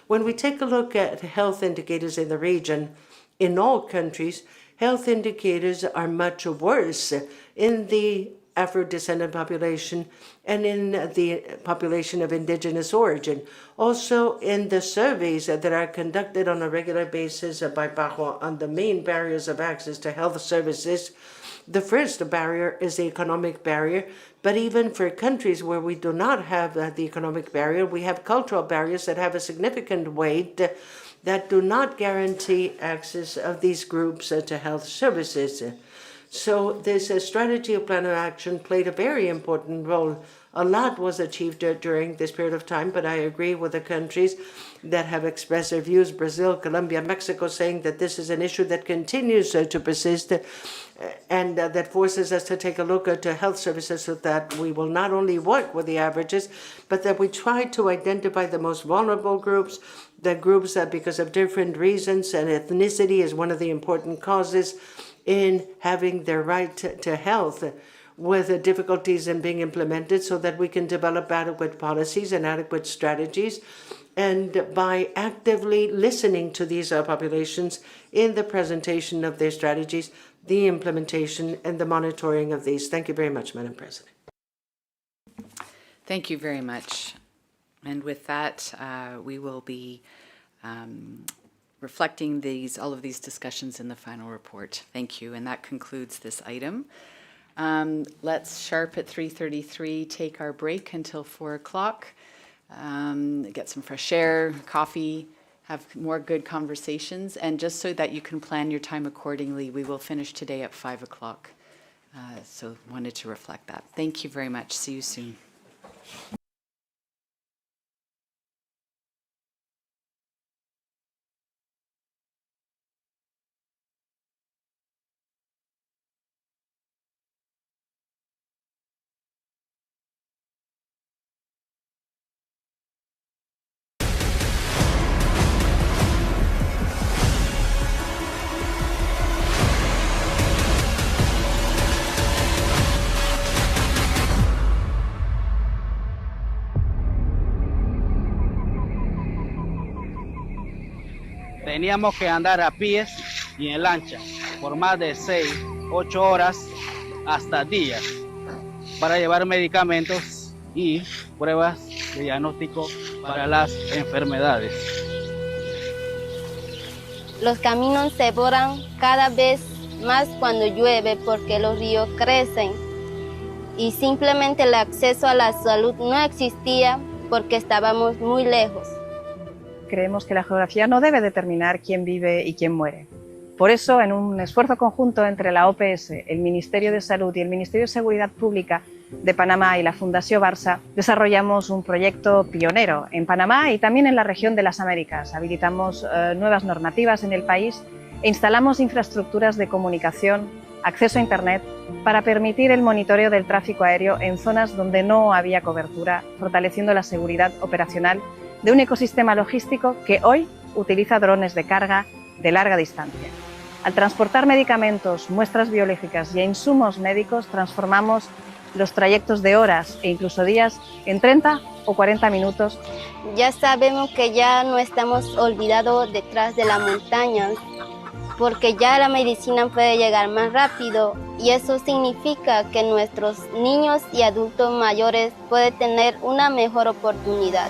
S6: When we take a look at health indicators in the region, in all countries, health indicators are much worse in the Afro-descendant population and in the population of indigenous origin. Also, in the surveys that are conducted on a regular basis by PAHO on the main barriers of access to health services, the first barrier is the economic barrier, but even for countries where we do not have the economic barrier, we have cultural barriers that have a significant weight that do not guarantee access of these groups to health services. So this strategy of plan of action played a very important role. A lot was achieved during this period of time, but I agree with the countries that have expressed their views, Brazil, Colombia, Mexico, saying that this is an issue that continues to persist and that forces us to take a look at health services so that we will not only work with the averages, but that we try to identify the most vulnerable groups, the groups that because of different reasons, and ethnicity is one of the important causes in having their right to health, with difficulties in being implemented, so that we can develop adequate policies and adequate strategies. And by actively listening to these populations in the presentation of their strategies, the implementation and the monitoring of these. Thank you very much, Madam President.
S1: Thank you very much. And with that, we will be reflecting all of these discussions in the final report. Thank you. And that concludes this item. Let's sharp at 3:33 take our break until 4 o'clock. Get some fresh air, coffee, have more good conversations. And just so that you can plan your time accordingly, we will finish today at 5 o'clock. So wanted to reflect that. Thank you very much. See you soon.
S13: Teníamos que andar a pies y en lancha por más de 6, 8 horas hasta días para llevar medicamentos y pruebas de diagnóstico para las enfermedades.
S14: Los caminos se borran cada vez más cuando llueve porque los ríos crecen y simplemente el acceso a la salud no existía porque estábamos muy lejos.
S16: Creemos que la geografía no debe determinar quién vive y quién muere. Por eso, en un esfuerzo conjunto entre la OPS, el Ministerio de Salud y el Ministerio de Seguridad Pública de Panamá y la Fundación Barça, desarrollamos un proyecto pionero en Panamá y también en la región de las Américas. Habilitamos nuevas normativas en el país e instalamos infraestructuras de comunicación, acceso a Internet, para permitir el monitoreo del tráfico aéreo en zonas donde no había cobertura, fortaleciendo la seguridad operacional de un ecosistema logístico que hoy utiliza drones de carga de larga distancia. Al transportar medicamentos, muestras biológicas y insumos médicos, transformamos los trayectos de horas e incluso días en 30 o 40 minutos.
S14: Ya sabemos que ya no estamos olvidados detrás de las montañas, porque ya la medicina puede llegar más rápido y eso significa que nuestros niños y adultos mayores pueden tener una mejor oportunidad.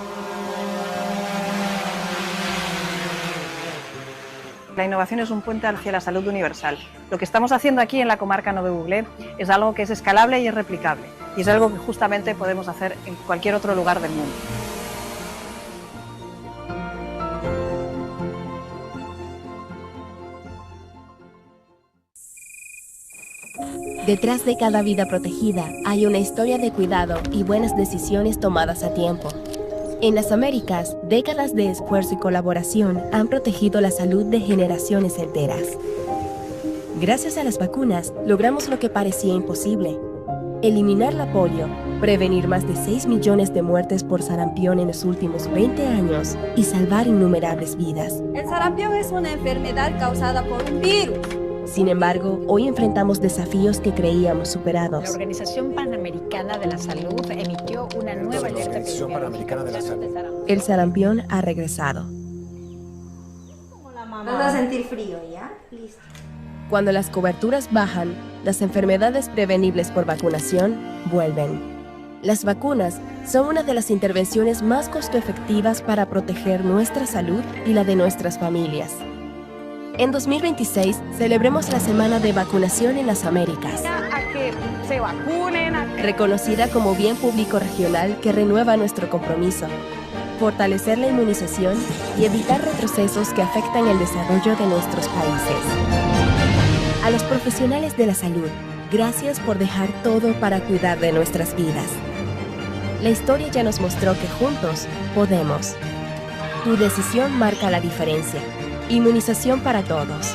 S16: La innovación es un puente hacia la salud universal. Lo que estamos haciendo aquí en la comarca Nove Buglé es algo que es escalable y es replicable. Y es algo que justamente podemos hacer en cualquier otro lugar del mundo.
S17: Detrás de cada vida protegida hay una historia de cuidado y buenas decisiones tomadas a tiempo. En las Américas, décadas de esfuerzo y colaboración han protegido la salud de generaciones enteras. Gracias a las vacunas, logramos lo que parecía imposible: eliminar la polio, prevenir más de 6 millones de muertes por sarampión en los últimos 20 años y salvar innumerables vidas.
S18: El sarampión es una enfermedad causada por un virus.
S17: Sin embargo, hoy enfrentamos desafíos que creíamos superados.
S19: La Organización Panamericana de la Salud emitió una nueva alerta epidemiológica.
S17: El sarampión ha regresado.
S18: Vas a sentir frío, ¿ya? Listo.
S17: Cuando las coberturas bajan, las enfermedades prevenibles por vacunación vuelven. Las vacunas son una de las intervenciones más costoefectivas para proteger nuestra salud y la de nuestras familias. En 2026 celebremos la Semana de Vacunación en las Américas,
S18: A que se vacunen.
S17: reconocida como bien público regional que renueva nuestro compromiso, fortalecer la inmunización y evitar retrocesos que afectan el desarrollo de nuestros países. A los profesionales de la salud, gracias por dejar todo para cuidar de nuestras vidas. La historia ya nos mostró que juntos podemos. Tu decisión marca la diferencia. Inmunización para todos.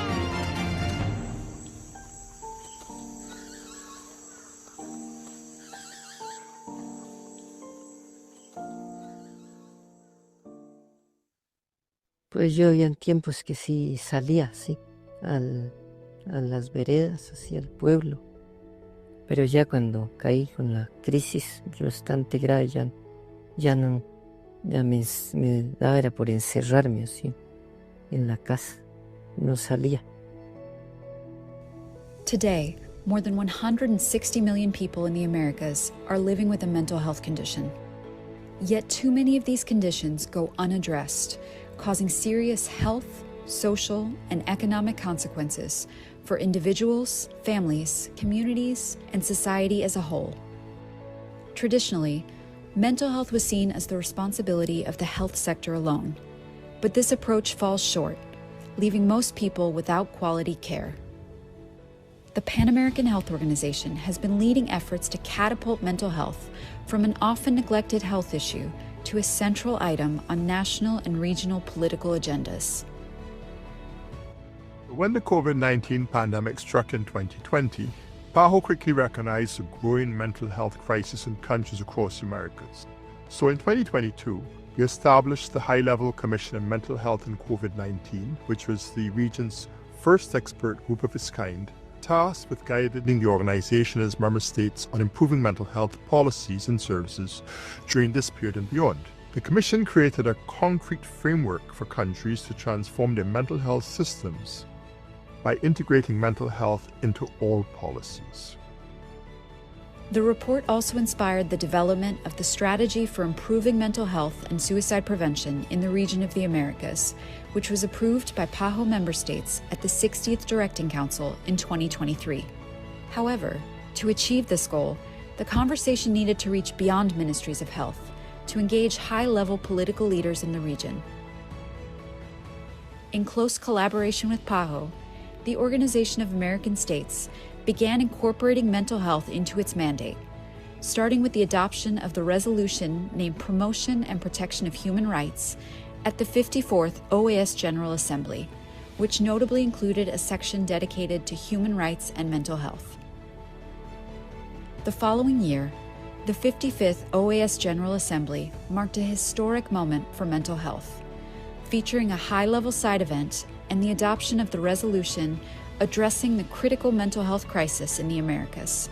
S22: Pues yo había tiempos que sí salía, sí, a las veredas, hacia el pueblo. Pero ya cuando caí con la crisis bastante grave, ya me daba era por encerrarme así en la casa, no salía.
S23: Today, more than 160 million people in the Americas are living with a mental health condition. Yet too many of these conditions go unaddressed, causing serious health, social, and economic consequences for individuals, families, communities, and society as a whole. Traditionally, mental health was seen as the responsibility of the health sector alone. But this approach falls short, leaving most people without quality care. The Pan American Health Organization has been leading efforts to catapult mental health from an often neglected health issue to a central item on national and regional political agendas.
S9: When the COVID-19 pandemic struck in 2020, PAHO quickly recognized the growing mental health crisis in countries across the Americas. So in 2022, we established the High-Level Commission on Mental Health and COVID-19, which was the region's first expert group of its kind, tasked with guiding the organization and its member states on improving mental health policies and services during this period and beyond. The Commission created a concrete framework for countries to transform their mental health systems by integrating mental health into all policies.
S23: The report also inspired the development of the Strategy for Improving Mental Health and Suicide Prevention in the Region of the Americas, which was approved by PAHO member states at the 60th Directing Council in 2023. However, to achieve this goal, the conversation needed to reach beyond ministries of health, to engage high-level political leaders in the region. In close collaboration with PAHO, the Organization of American States began incorporating mental health into its mandate, starting with the adoption of the resolution named Promotion and Protection of Human Rights at the 54th OAS General Assembly, which notably included a section dedicated to human rights and mental health. The following year, the 55th OAS General Assembly marked a historic moment for mental health, featuring a high-level side event and the adoption of the resolution addressing the critical mental health crisis in the Americas.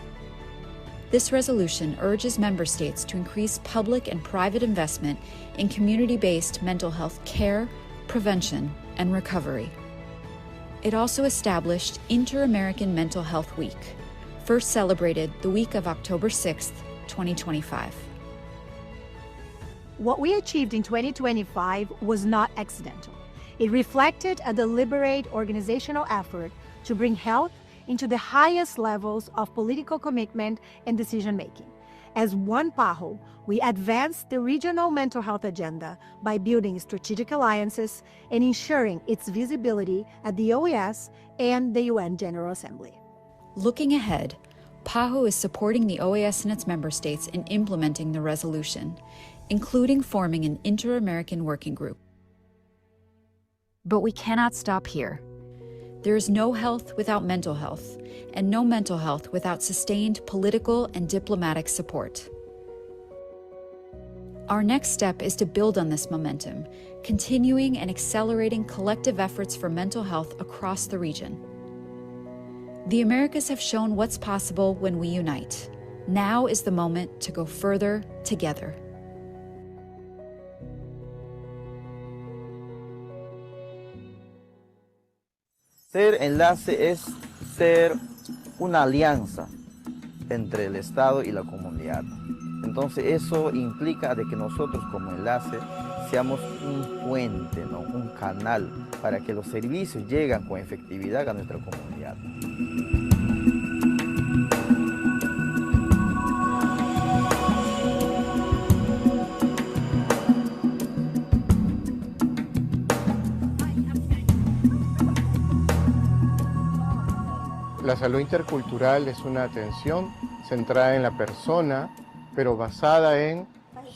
S23: This resolution urges member states to increase public and private investment in community-based mental health care, prevention, and recovery. It also established Inter-American Mental Health Week, first celebrated the week of October 6th, 2025.
S3: What we achieved in 2025 was not accidental. It reflected a deliberate organizational effort to bring health into the highest levels of political commitment and decision-making. As one PAHO, we advanced the regional mental health agenda by building strategic alliances and ensuring its visibility at the OAS and the UN General Assembly.
S23: Looking ahead, PAHO is supporting the OAS and its member states in implementing the resolution, including forming an Inter-American Working Group. But we cannot stop here. There is no health without mental health, and no mental health without sustained political and diplomatic support. Our next step is to build on this momentum, continuing and accelerating collective efforts for mental health across the region. The Americas have shown what's possible when we unite. Now is the moment to go further together.
S4: Ser enlace es ser una alianza entre el Estado y la comunidad. Entonces eso implica de que nosotros como enlace seamos un puente, ¿no? Un canal para que los servicios lleguen con efectividad a nuestra comunidad.
S5: La salud intercultural es una atención centrada en la persona, pero basada en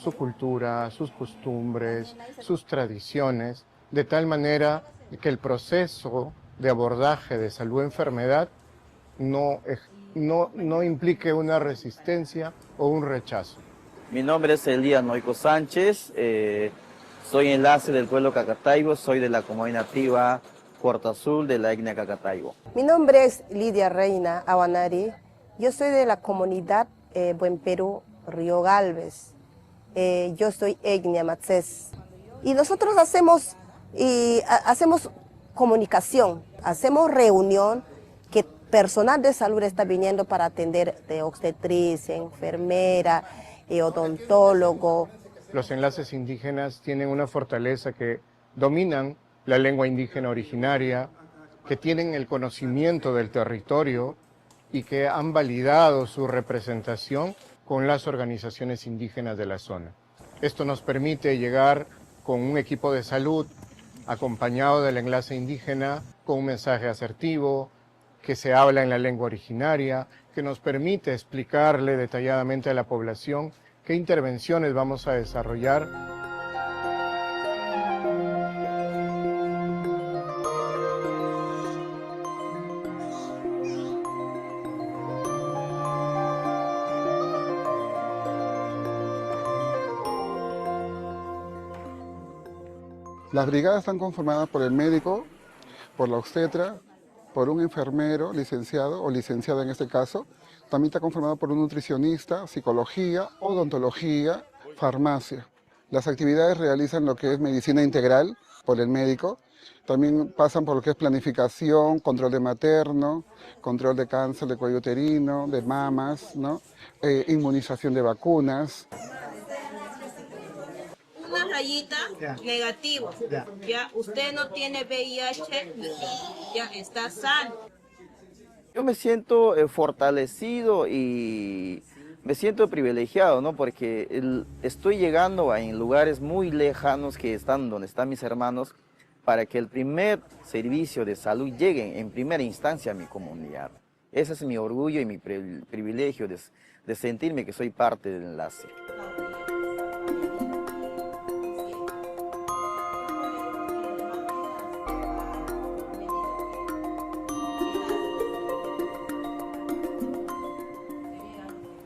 S5: su cultura, sus costumbres, sus tradiciones, de tal manera que el proceso de abordaje de salud-enfermedad no implique una resistencia o un rechazo.
S4: Mi nombre es Elías Noico Sánchez, soy enlace del pueblo Cacataibo, soy de la comunidad nativa Puerto Azul de la etnia Cacataibo.
S20: Mi nombre es Lidia Reina Awanari, yo soy de la comunidad Buen Perú, Río Galvez. Yo soy etnia Matzés. Y nosotros hacemos comunicación, hacemos reunión que personal de salud está viniendo para atender de obstetriz, enfermera, odontólogo.
S5: Los enlaces indígenas tienen una fortaleza que dominan la lengua indígena originaria, que tienen el conocimiento del territorio y que han validado su representación con las organizaciones indígenas de la zona. Esto nos permite llegar con un equipo de salud acompañado del enlace indígena, con un mensaje asertivo, que se habla en la lengua originaria, que nos permite explicarle detalladamente a la población qué intervenciones vamos a desarrollar.
S21: Las brigadas están conformadas por el médico, por la obstetra, por un enfermero licenciado o licenciada en este caso. También está conformada por un nutricionista, psicología, odontología, farmacia. Las actividades realizan lo que es medicina integral, por el médico. También pasan por lo que es planificación, control de materno, control de cáncer de cuello uterino, de mamas, ¿no? Inmunización de vacunas.
S8: Una rayita negativa, ya usted no tiene VIH, ya está sano.
S4: Yo me siento fortalecido y me siento privilegiado, ¿no? Porque estoy llegando en lugares muy lejanos que están donde están mis hermanos para que el primer servicio de salud llegue en primera instancia a mi comunidad. Ese es mi orgullo y mi privilegio de sentirme que soy parte del enlace.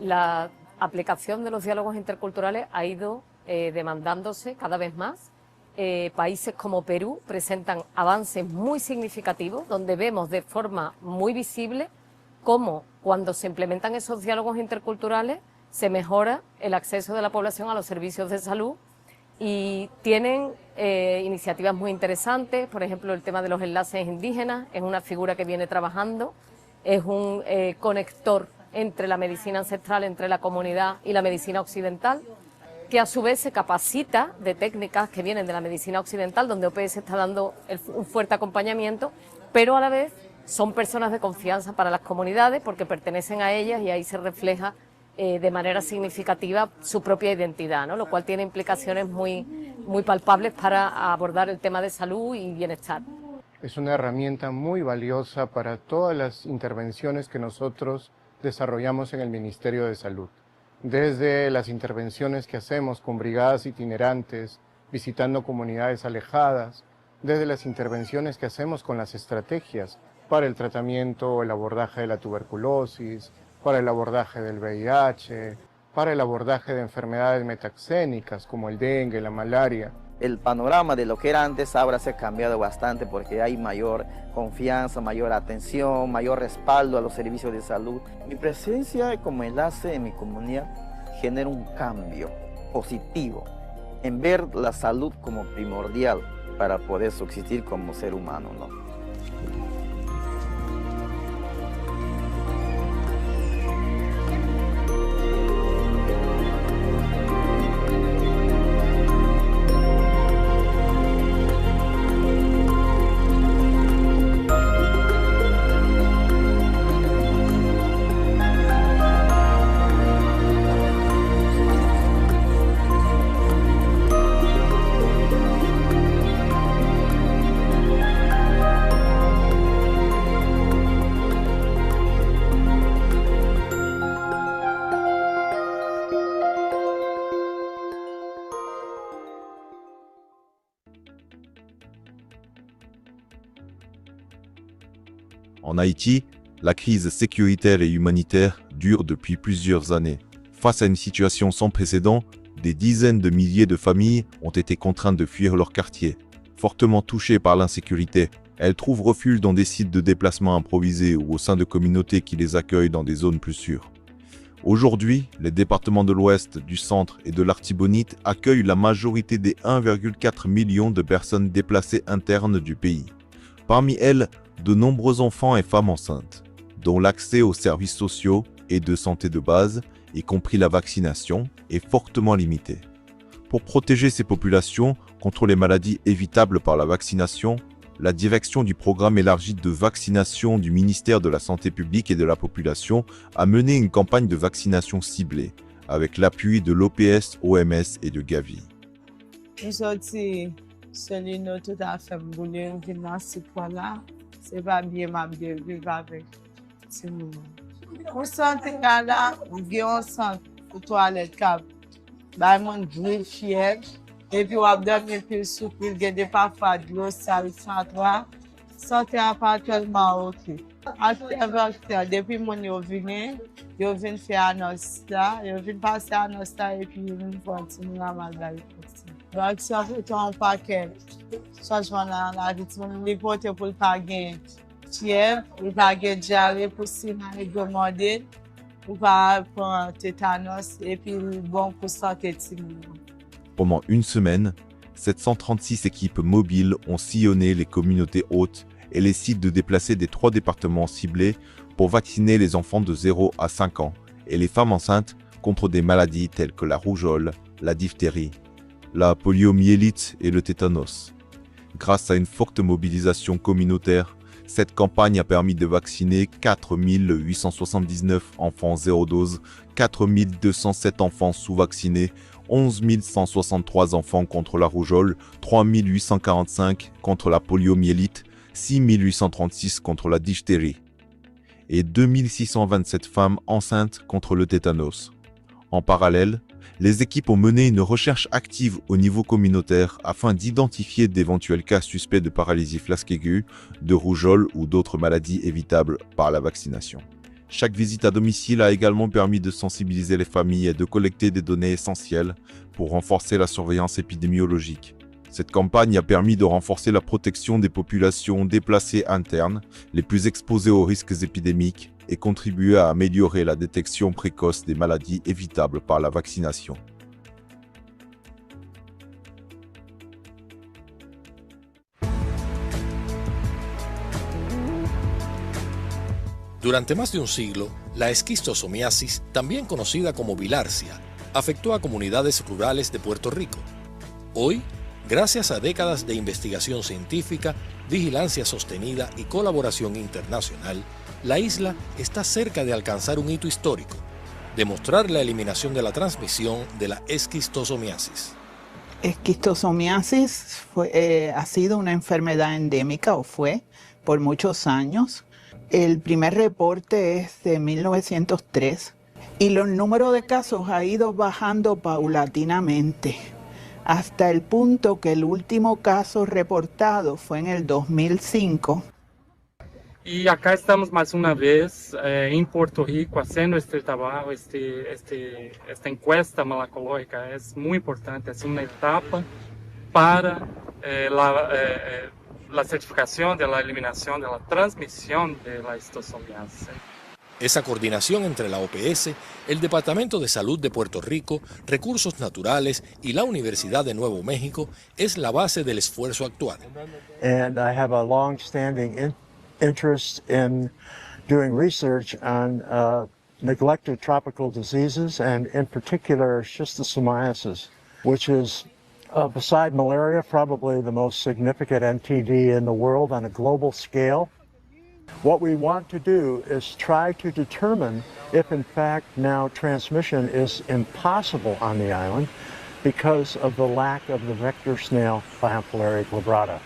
S10: La aplicación de los diálogos interculturales ha ido demandándose cada vez más. Países como Perú presentan avances muy significativos, donde vemos de forma muy visible cómo cuando se implementan esos diálogos interculturales se mejora el acceso de la población a los servicios de salud y tienen iniciativas muy interesantes. Por ejemplo, el tema de los enlaces indígenas es una figura que viene trabajando, es un conector entre la medicina ancestral, entre la comunidad y la medicina occidental, que a su vez se capacita de técnicas que vienen de la medicina occidental, donde OPS está dando un fuerte acompañamiento, pero a la vez son personas de confianza para las comunidades porque pertenecen a ellas y ahí se refleja de manera significativa su propia identidad, ¿no? Lo cual tiene implicaciones muy palpables para abordar el tema de salud y bienestar.
S5: Es una herramienta muy valiosa para todas las intervenciones que nosotros desarrollamos en el Ministerio de Salud. Desde las intervenciones que hacemos con brigadas itinerantes, visitando comunidades alejadas, desde las intervenciones que hacemos con las estrategias para el tratamiento o el abordaje de la tuberculosis, para el abordaje del VIH, para el abordaje de enfermedades metaxénicas como el dengue, la malaria.
S4: El panorama de lo que era antes ahora se ha cambiado bastante porque hay mayor confianza, mayor atención, mayor respaldo a los servicios de salud. Mi presencia como enlace en mi comunidad genera un cambio positivo en ver la salud como primordial para poder subsistir como ser humano, ¿no?
S12: En Haïti, la crise sécuritaire et humanitaire dure depuis plusieurs années. Face à une situation sans précédent, des dizaines de milliers de familles ont été contraintes de fuir leur quartier. Fortement touchées par l'insécurité, elles trouvent refuge dans des sites de déplacement improvisés ou au sein de communautés qui les accueillent dans des zones plus sûres. Aujourd'hui, les départements de l'Ouest, du Centre et de l'Artibonite accueillent la majorité des 1,4 million de personnes déplacées internes du pays. Parmi elles, de nombreux enfants et femmes enceintes, dont l'accès aux services sociaux et de santé de base, y compris la vaccination, est fortement limité. Pour protéger ces populations contre les maladies évitables par la vaccination, la direction du programme élargi de vaccination du ministère de la Santé publique et de la Population a mené une campagne de vaccination ciblée, avec l'appui de l'OPS, OMS et de Gavi.
S24: Celui nous tout à fait voulu venir dans ce point-là, c'est pas bien ma bien vivre avec ce moment. Pour santé là, on a un centre pour toilette cap. Bah mon Dieu fièvre et puis on a dormi plus souple, il y a des parfois de l'eau sale sans toi. Santé a pas tellement OK. Depuis mon yo venu faire annonce là, yo venu passer annonce là et puis on continue à malgré. Donc, ça fait un paquet. Changement dans la vie, on est porté pour le paquet. Fièvre, le paquet de diarrhée pour si on est demandé, pour pas prendre tétanos et puis bon pour santé.
S12: Pendant une semaine, 736 équipes mobiles ont sillonné les communautés hôtes et les sites de déplacés des 3 départements ciblés pour vacciner les enfants de 0 à 5 ans et les femmes enceintes contre des maladies telles que la rougeole, la diphtérie, la poliomyélite et le tétanos. Grâce à une forte mobilisation communautaire, cette campagne a permis de vacciner 4 879 enfants 0 dose, 4 207 enfants sous-vaccinés, 11 163 enfants contre la rougeole, 3 845 contre la poliomyélite, 6 836 contre la diphtérie et 2 627 femmes enceintes contre le tétanos. En parallèle, les équipes ont mené une recherche active au niveau communautaire afin d'identifier d'éventuels cas suspects de paralysie flasque aiguë, de rougeole ou d'autres maladies évitables par la vaccination. Chaque visite à domicile a également permis de sensibiliser les familles et de collecter des données essentielles pour renforcer la surveillance épidémiologique. Cette campagne a permis de renforcer la protection des populations déplacées internes, les plus exposées aux risques épidémiques, et contribuer à améliorer la détection précoce des maladies évitables par la vaccination.
S2: Durante más de un siglo, la esquistosomiasis, también conocida como bilarcia, afectó a comunidades rurales de Puerto Rico. Hoy, gracias a décadas de investigación científica, vigilancia sostenida y colaboración internacional, la isla está cerca de alcanzar un hito histórico, demostrar la eliminación de la transmisión de la esquistosomiasis.
S24: Esquistosomiasis ha sido una enfermedad endémica, o fue, por muchos años. El primer reporte es de 1903 y los números de casos ha ido bajando paulatinamente, hasta el punto que el último caso reportado fue en el 2005.
S7: Y acá estamos más una vez en Puerto Rico haciendo este trabajo, esta encuesta malacológica es muy importante, es una etapa para la certificación de la eliminación de la transmisión de la esquistosomiasis.
S2: Esa coordinación entre la OPS, el Departamento de Salud de Puerto Rico, Recursos Naturales y la Universidad de Nuevo México es la base del esfuerzo actual.
S11: And I have a long-standing interest in doing research on neglected tropical diseases, and in particular schistosomiasis, which is beside malaria probably the most significant NTD in the world on a global scale. What we want to do is try to determine if in fact now transmission is impossible on the island because of the lack of the vector snail Phaeophilaria glabrata.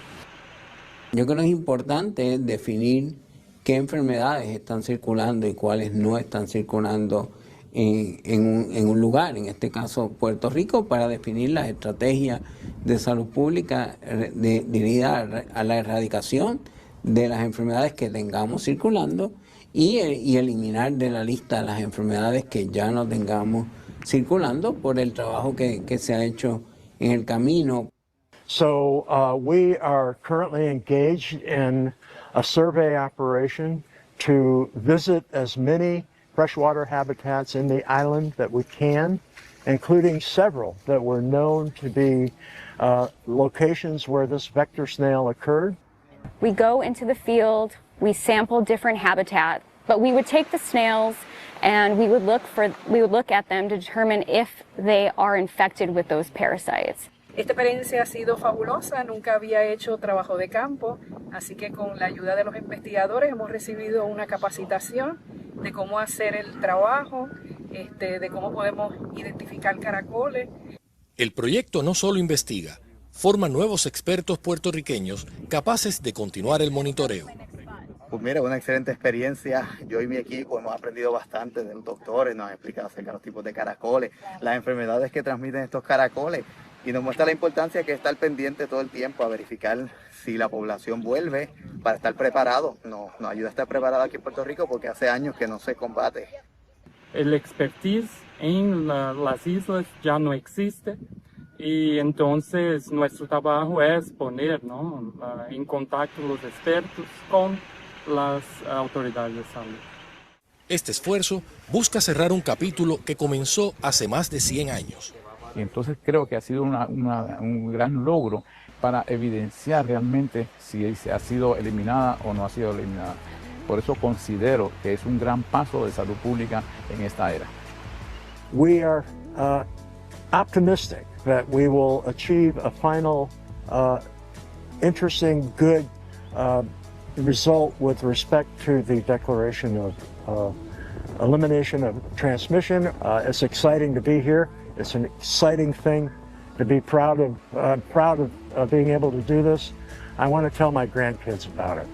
S15: Yo creo que es importante definir qué enfermedades están circulando y cuáles no están circulando en un lugar, en este caso Puerto Rico, para definir las estrategias de salud pública dirigidas a la erradicación de las enfermedades que tengamos circulando y eliminar de la lista las enfermedades que ya no tengamos circulando por el trabajo que se ha hecho en el camino.
S11: So we are currently engaged in a survey operation to visit as many freshwater habitats in the island that we can, including several that were known to be locations where this vector snail occurred.
S25: We go into the field, we sample different habitat, but we would take the snails and we would look at them to determine if they are infected with those parasites.
S26: Esta experiencia ha sido fabulosa, nunca había hecho trabajo de campo, así que con la ayuda de los investigadores hemos recibido una capacitación de cómo hacer el trabajo, de cómo podemos identificar caracoles.
S2: El proyecto no solo investiga, forma nuevos expertos puertorriqueños capaces de continuar el monitoreo.
S27: Pues mira, una excelente experiencia. Yo y mi equipo hemos aprendido bastante de los doctores, nos han explicado acerca de los tipos de caracoles, las enfermedades que transmiten estos caracoles, y nos muestra la importancia que estar pendiente todo el tiempo a verificar si la población vuelve para estar preparado. Nos ayuda a estar preparado aquí en Puerto Rico porque hace años que no se combate.
S7: El expertise en las islas ya no existe y entonces nuestro trabajo es poner en contacto los expertos con las autoridades de salud.
S2: Este esfuerzo busca cerrar un capítulo que comenzó hace más de 100 años.
S1: Y entonces creo que ha sido un gran logro para evidenciar realmente si ha sido eliminada o no ha sido eliminada. Por eso considero que es un gran paso de salud pública en esta era.
S11: We are optimistic that we will achieve a final interesting, good result with respect to the declaration of elimination of transmission. It's exciting to be here. It's an exciting thing to be proud of being able to do this. I want to tell my grandkids about it.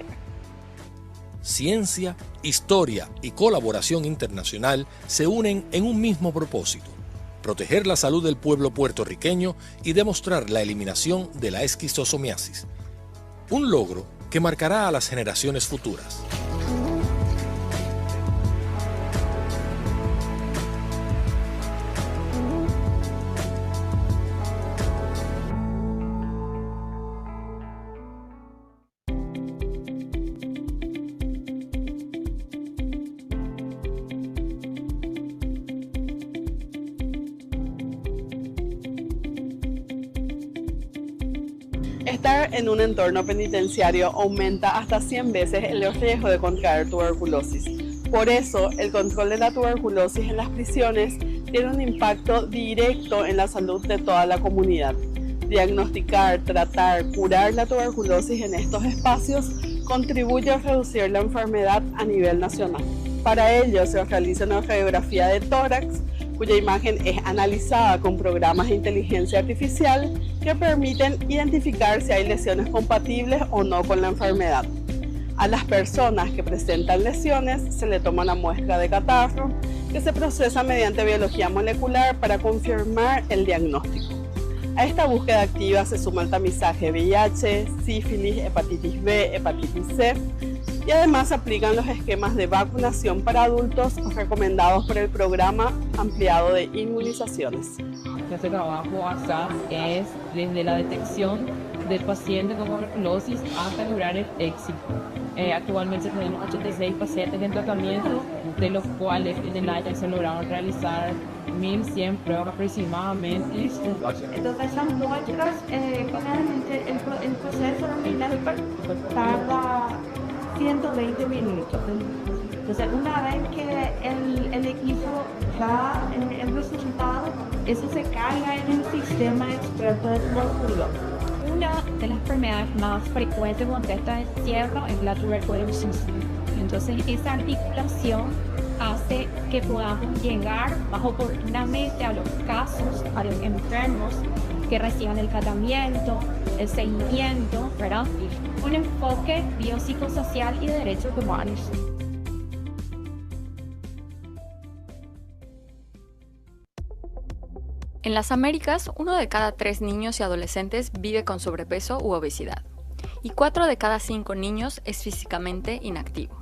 S2: Ciencia, historia y colaboración internacional se unen en un mismo propósito: proteger la salud del pueblo puertorriqueño y demostrar la eliminación de la esquistosomiasis. Un logro que marcará a las generaciones futuras.
S6: Estar en un entorno penitenciario aumenta hasta 100 veces el riesgo de contraer tuberculosis. Por eso, el control de la tuberculosis en las prisiones tiene un impacto directo en la salud de toda la comunidad. Diagnosticar, tratar, curar la tuberculosis en estos espacios contribuye a reducir la enfermedad a nivel nacional. Para ello, se realiza una radiografía de tórax, cuya imagen es analizada con programas de inteligencia artificial que permiten identificar si hay lesiones compatibles o no con la enfermedad. A las personas que presentan lesiones se le toma una muestra de catarro que se procesa mediante biología molecular para confirmar el diagnóstico. A esta búsqueda activa se suma el tamizaje VIH, sífilis, hepatitis B, hepatitis C, y además se aplican los esquemas de vacunación para adultos recomendados por el programa ampliado de inmunizaciones.
S13: Nuestro trabajo acá es desde la detección del paciente con tuberculosis hasta lograr el éxito. Actualmente tenemos 86 pacientes en tratamiento, de los cuales en el año se lograron realizar 1.100 pruebas aproximadamente.
S14: Entonces las muestras, generalmente el proceso tarda 120 minutos. Entonces una vez que el equipo da el resultado, eso se carga en el sistema experto de tuberculosis.
S25: Una de las enfermedades más frecuentes con esta encierro es la tuberculosis. Entonces esa articulación hace que podamos llegar más oportunamente a los casos, a los enfermos que reciban el tratamiento, el seguimiento, ¿verdad? Un enfoque biopsicosocial y de derechos humanos.
S16: En las Américas, 1 de cada 3 niños y adolescentes vive con sobrepeso u obesidad, y 4 de cada 5 niños es físicamente inactivo.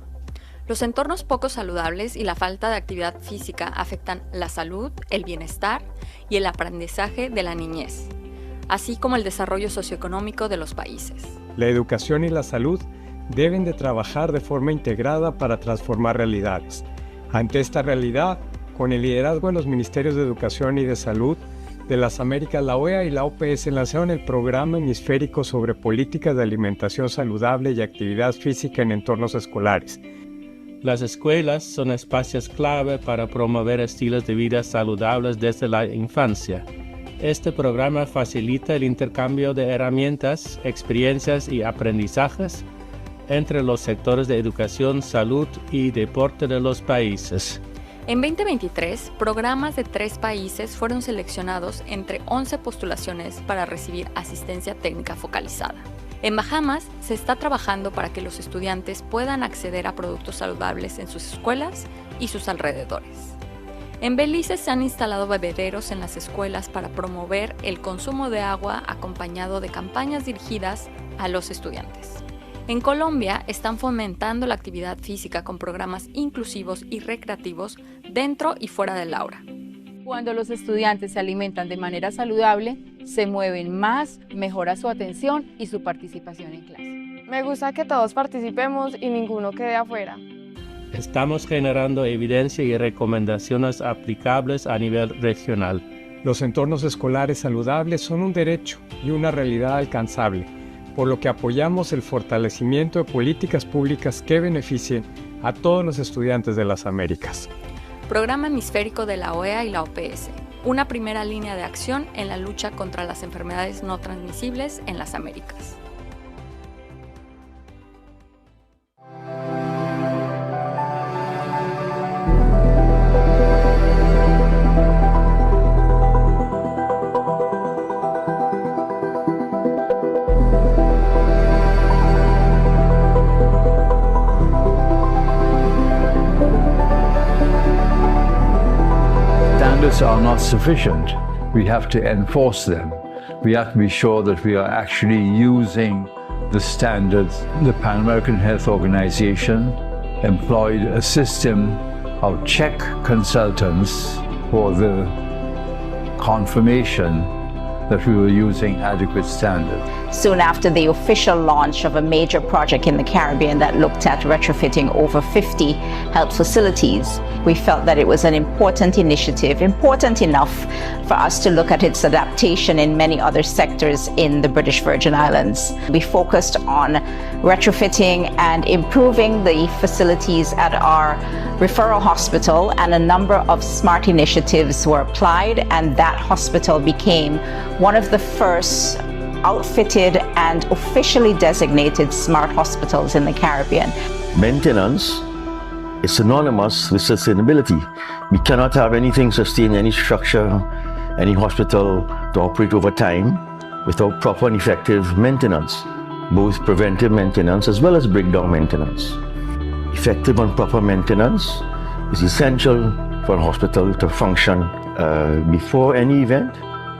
S16: Los entornos poco saludables y la falta de actividad física afectan la salud, el bienestar y el aprendizaje de la niñez, así como el desarrollo socioeconómico de los países.
S18: La educación y la salud deben de trabajar de forma integrada para transformar realidades. Ante esta realidad, con el liderazgo de los Ministerios de Educación y de Salud de las Américas, la OEA y la OPS lanzaron el Programa Hemisférico sobre Políticas de Alimentación Saludable y Actividad Física en Entornos Escolares.
S19: Las escuelas son espacios clave para promover estilos de vida saludables desde la infancia. Este programa facilita el intercambio de herramientas, experiencias y aprendizajes entre los sectores de educación, salud y deporte de los países.
S16: En 2023, programas de 3 países fueron seleccionados entre 11 postulaciones para recibir asistencia técnica focalizada. En Bahamas se está trabajando para que los estudiantes puedan acceder a productos saludables en sus escuelas y sus alrededores. En Belice se han instalado bebederos en las escuelas para promover el consumo de agua acompañado de campañas dirigidas a los estudiantes. En Colombia están fomentando la actividad física con programas inclusivos y recreativos dentro y fuera del aula.
S28: Cuando los estudiantes se alimentan de manera saludable, se mueven más, mejora su atención y su participación en clase.
S29: Me gusta que todos participemos y ninguno quede afuera.
S19: Estamos generando evidencia y recomendaciones aplicables a nivel regional.
S18: Los entornos escolares saludables son un derecho y una realidad alcanzable, por lo que apoyamos el fortalecimiento de políticas públicas que beneficien a todos los estudiantes de las Américas.
S16: Programa Hemisférico de la OEA y la OPS, una primera línea de acción en la lucha contra las enfermedades no transmisibles en las Américas.
S3: Standards are not sufficient. We have to enforce them. We have to be sure that we are actually using the standards. The Pan American Health Organization employed a system of check consultants for the confirmation that we were using adequate standards.
S8: Soon after the official launch of a major project in the Caribbean that looked at retrofitting over 50 health facilities, we felt that it was an important initiative, important enough for us to look at its adaptation in many other sectors in the British Virgin Islands. We focused on retrofitting and improving the facilities at our referral hospital, and a number of smart initiatives were applied, and that hospital became one of the first outfitted and officially designated smart hospitals in the Caribbean.
S9: Maintenance is synonymous with sustainability. We cannot have anything sustain, any structure, any hospital to operate over time without proper and effective maintenance, both preventive maintenance as well as breakdown maintenance. Effective and proper maintenance is essential for a hospital to function before any event,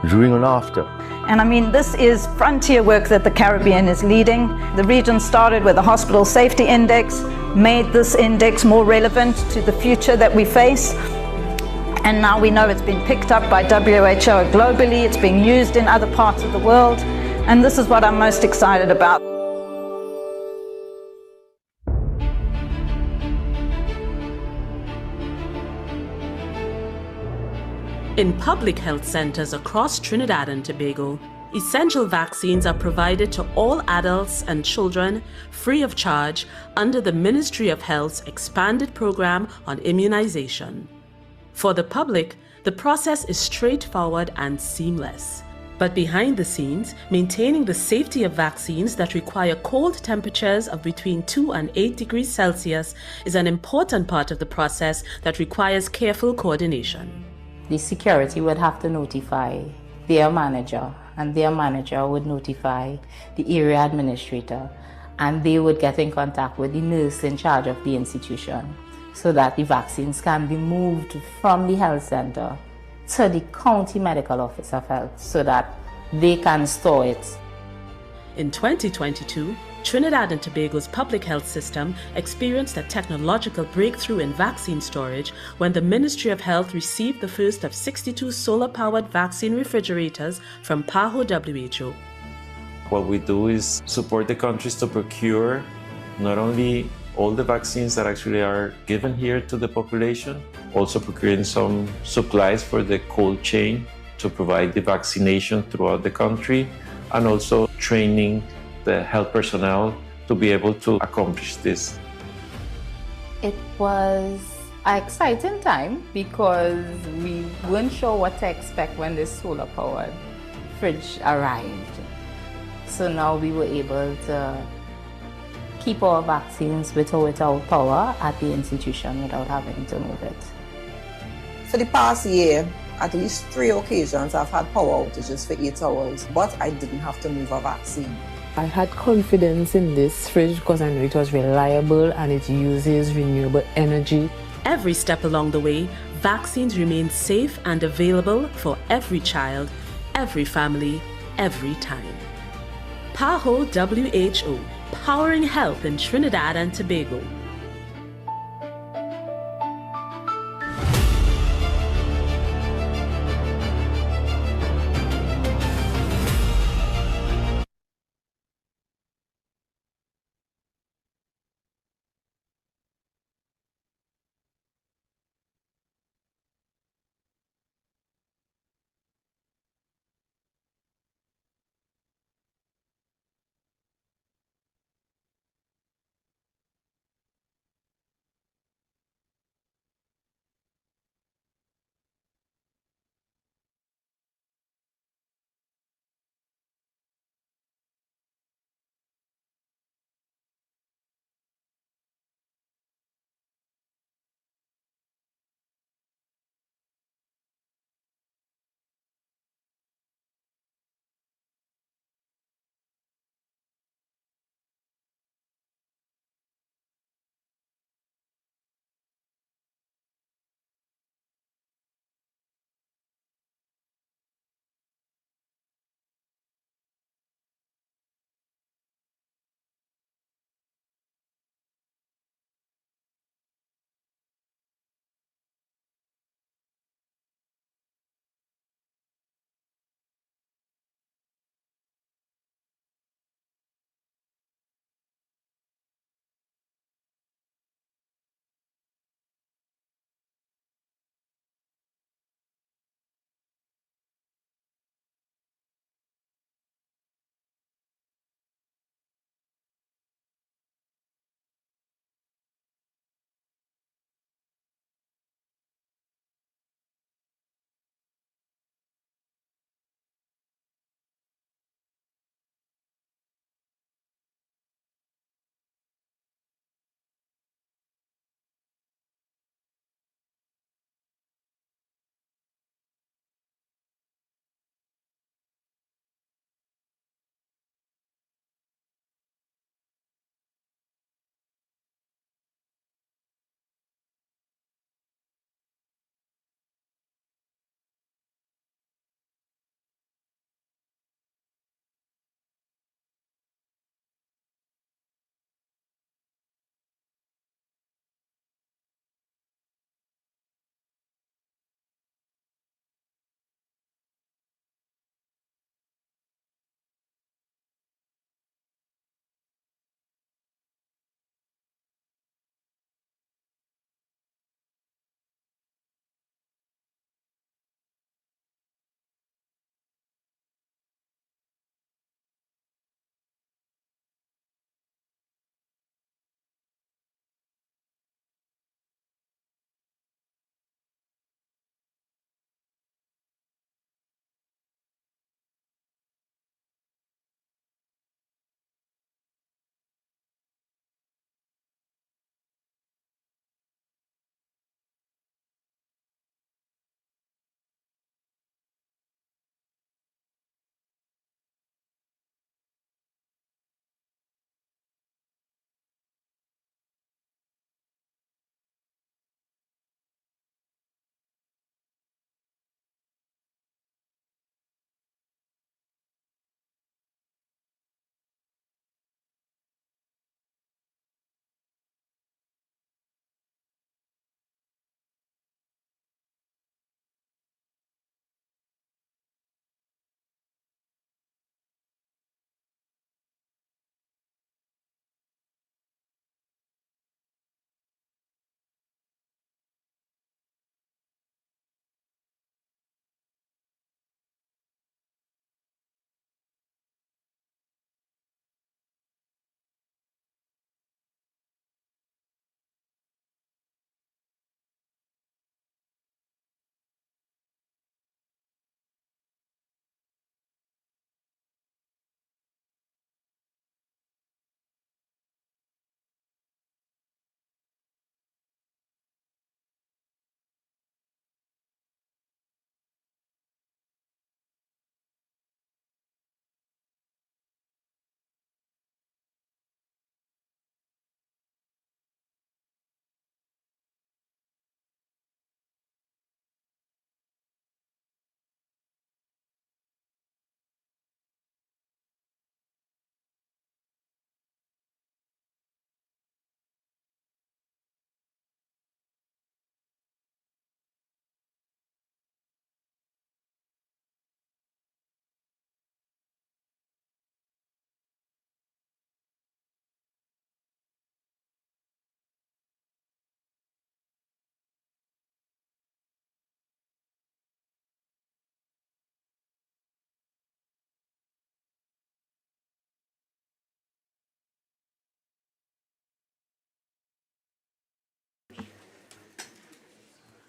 S9: during and after.
S10: And I mean, this is frontier work that the Caribbean is leading. The region started with a hospital safety index, made this index more relevant to the future that we face. And now we know it's been picked up by WHO globally, it's being used in other parts of the world. And this is what I'm most excited about.
S17: In public health centers across Trinidad and Tobago, essential vaccines are provided to all adults and children free of charge under the Ministry of Health's expanded program on immunization. For the public, the process is straightforward and seamless. But behind the scenes, maintaining the safety of vaccines that require cold temperatures of between 2 and 8 degrees Celsius is an important part of the process that requires careful coordination.
S20: The security would have to notify their manager, and their manager would notify the area administrator, and they would get in contact with the nurse in charge of the institution so that the vaccines can be moved from the health center to the county medical office of health so that they can store it.
S17: In 2022, Trinidad and Tobago's public health system experienced a technological breakthrough in vaccine storage when the Ministry of Health received the first of 62 solar-powered vaccine refrigerators from PAHO WHO.
S21: What we do is support the countries to procure not only all the vaccines that actually are given here to the population, also procuring some supplies for the cold chain to provide the vaccination throughout the country, and also training the health personnel to be able to accomplish this.
S20: It was an exciting time because we weren't sure what to expect when this solar-powered fridge arrived. So now we were able to keep our vaccines with or without power at the institution without having to move it.
S22: For the past year, at least 3 occasions I've had power outages for 8 hours, but I didn't have to move a vaccine.
S23: I had confidence in this fridge because I knew it was reliable and it uses renewable energy.
S17: Every step along the way, vaccines remain safe and available for every child, every family, every time. PAHO WHO, powering health in Trinidad and Tobago.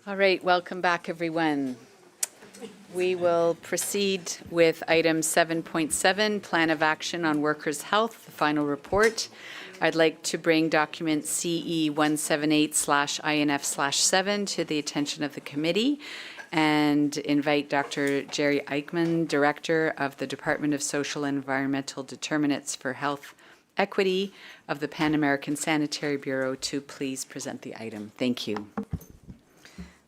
S1: All right, welcome back, everyone. We will proceed with item 7.7, Plan of Action on Workers' Health, the final report. I'd like to bring document CE 178/INF/7 to the attention of the committee and invite Dr. Jerry Eichmann, Director of the Department of Social and Environmental Determinants for Health Equity of the Pan American Sanitary Bureau, to please present the item. Thank you.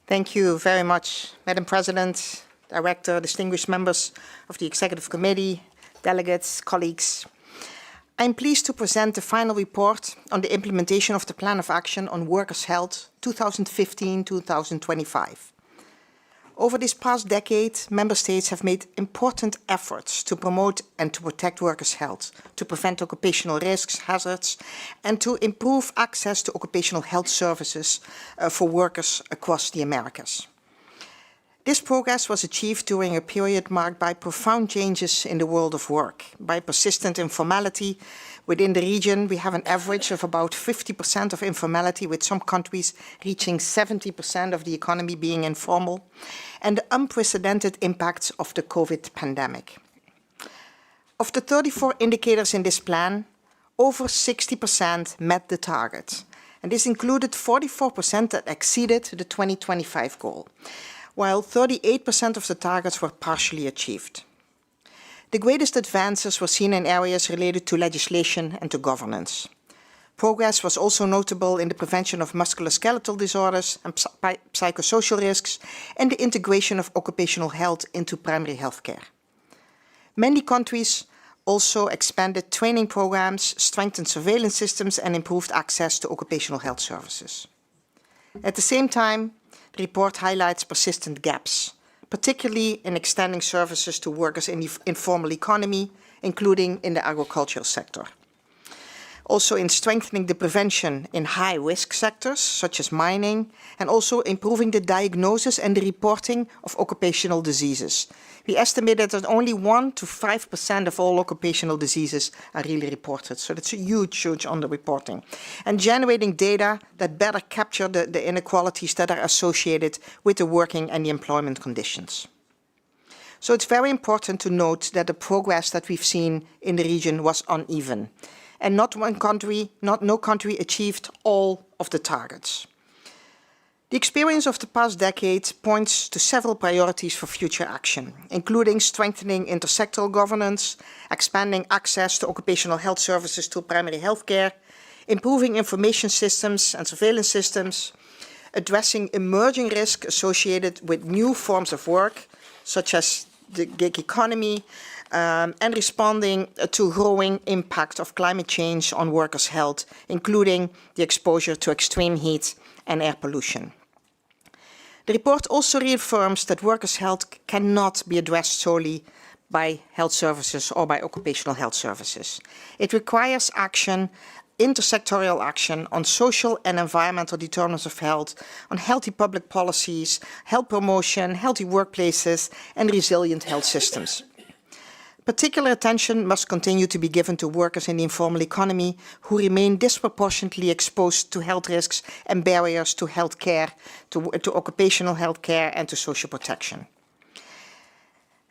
S4: Thank you very much, Madam President, Director, distinguished members of the Executive Committee, delegates, colleagues. I'm pleased to present the final report on the implementation of the Plan of Action on Workers' Health 2015-2025. Over this past decade, Member States have made important efforts to promote and to protect workers' health, to prevent occupational risks, hazards, and to improve access to occupational health services for workers across the Americas. This progress was achieved during a period marked by profound changes in the world of work, by persistent informality. Within the region, we have an average of about 50% of informality, with some countries reaching 70% of the economy being informal, and the unprecedented impacts of the COVID pandemic. Of the 34 indicators in this plan, over 60% met the target, and this included 44% that exceeded the 2025 goal, while 38% of the targets were partially achieved. The greatest advances were seen in areas related to legislation and to governance. Progress was also notable in the prevention of musculoskeletal disorders and psychosocial risks and the integration of occupational health into primary health care. Many countries also expanded training programs, strengthened surveillance systems, and improved access to occupational health services. At the same time, the report highlights persistent gaps, particularly in extending services to workers in the informal economy, including in the agricultural sector. Also in strengthening the prevention in high-risk sectors, such as mining, and also improving the diagnosis and the reporting of occupational diseases. We estimated that only 1 to 5% of all occupational diseases are really reported, so that's a huge underreporting. And generating data that better capture the inequalities that are associated with the working and the employment conditions. So it's very important to note that the progress that we've seen in the region was uneven, and no country achieved all of the targets. The experience of the past decade points to several priorities for future action, including strengthening intersectoral governance, expanding access to occupational health services to primary health care, improving information systems and surveillance systems, addressing emerging risks associated with new forms of work, such as the gig economy, and responding to growing impact of climate change on workers' health, including the exposure to extreme heat and air pollution. The report also reaffirms that workers' health cannot be addressed solely by health services or by occupational health services. It requires action, intersectoral action on social and environmental determinants of health, on healthy public policies, health promotion, healthy workplaces, and resilient health systems. Particular attention must continue to be given to workers in the informal economy who remain disproportionately exposed to health risks and barriers to health care, to occupational health care, and to social protection.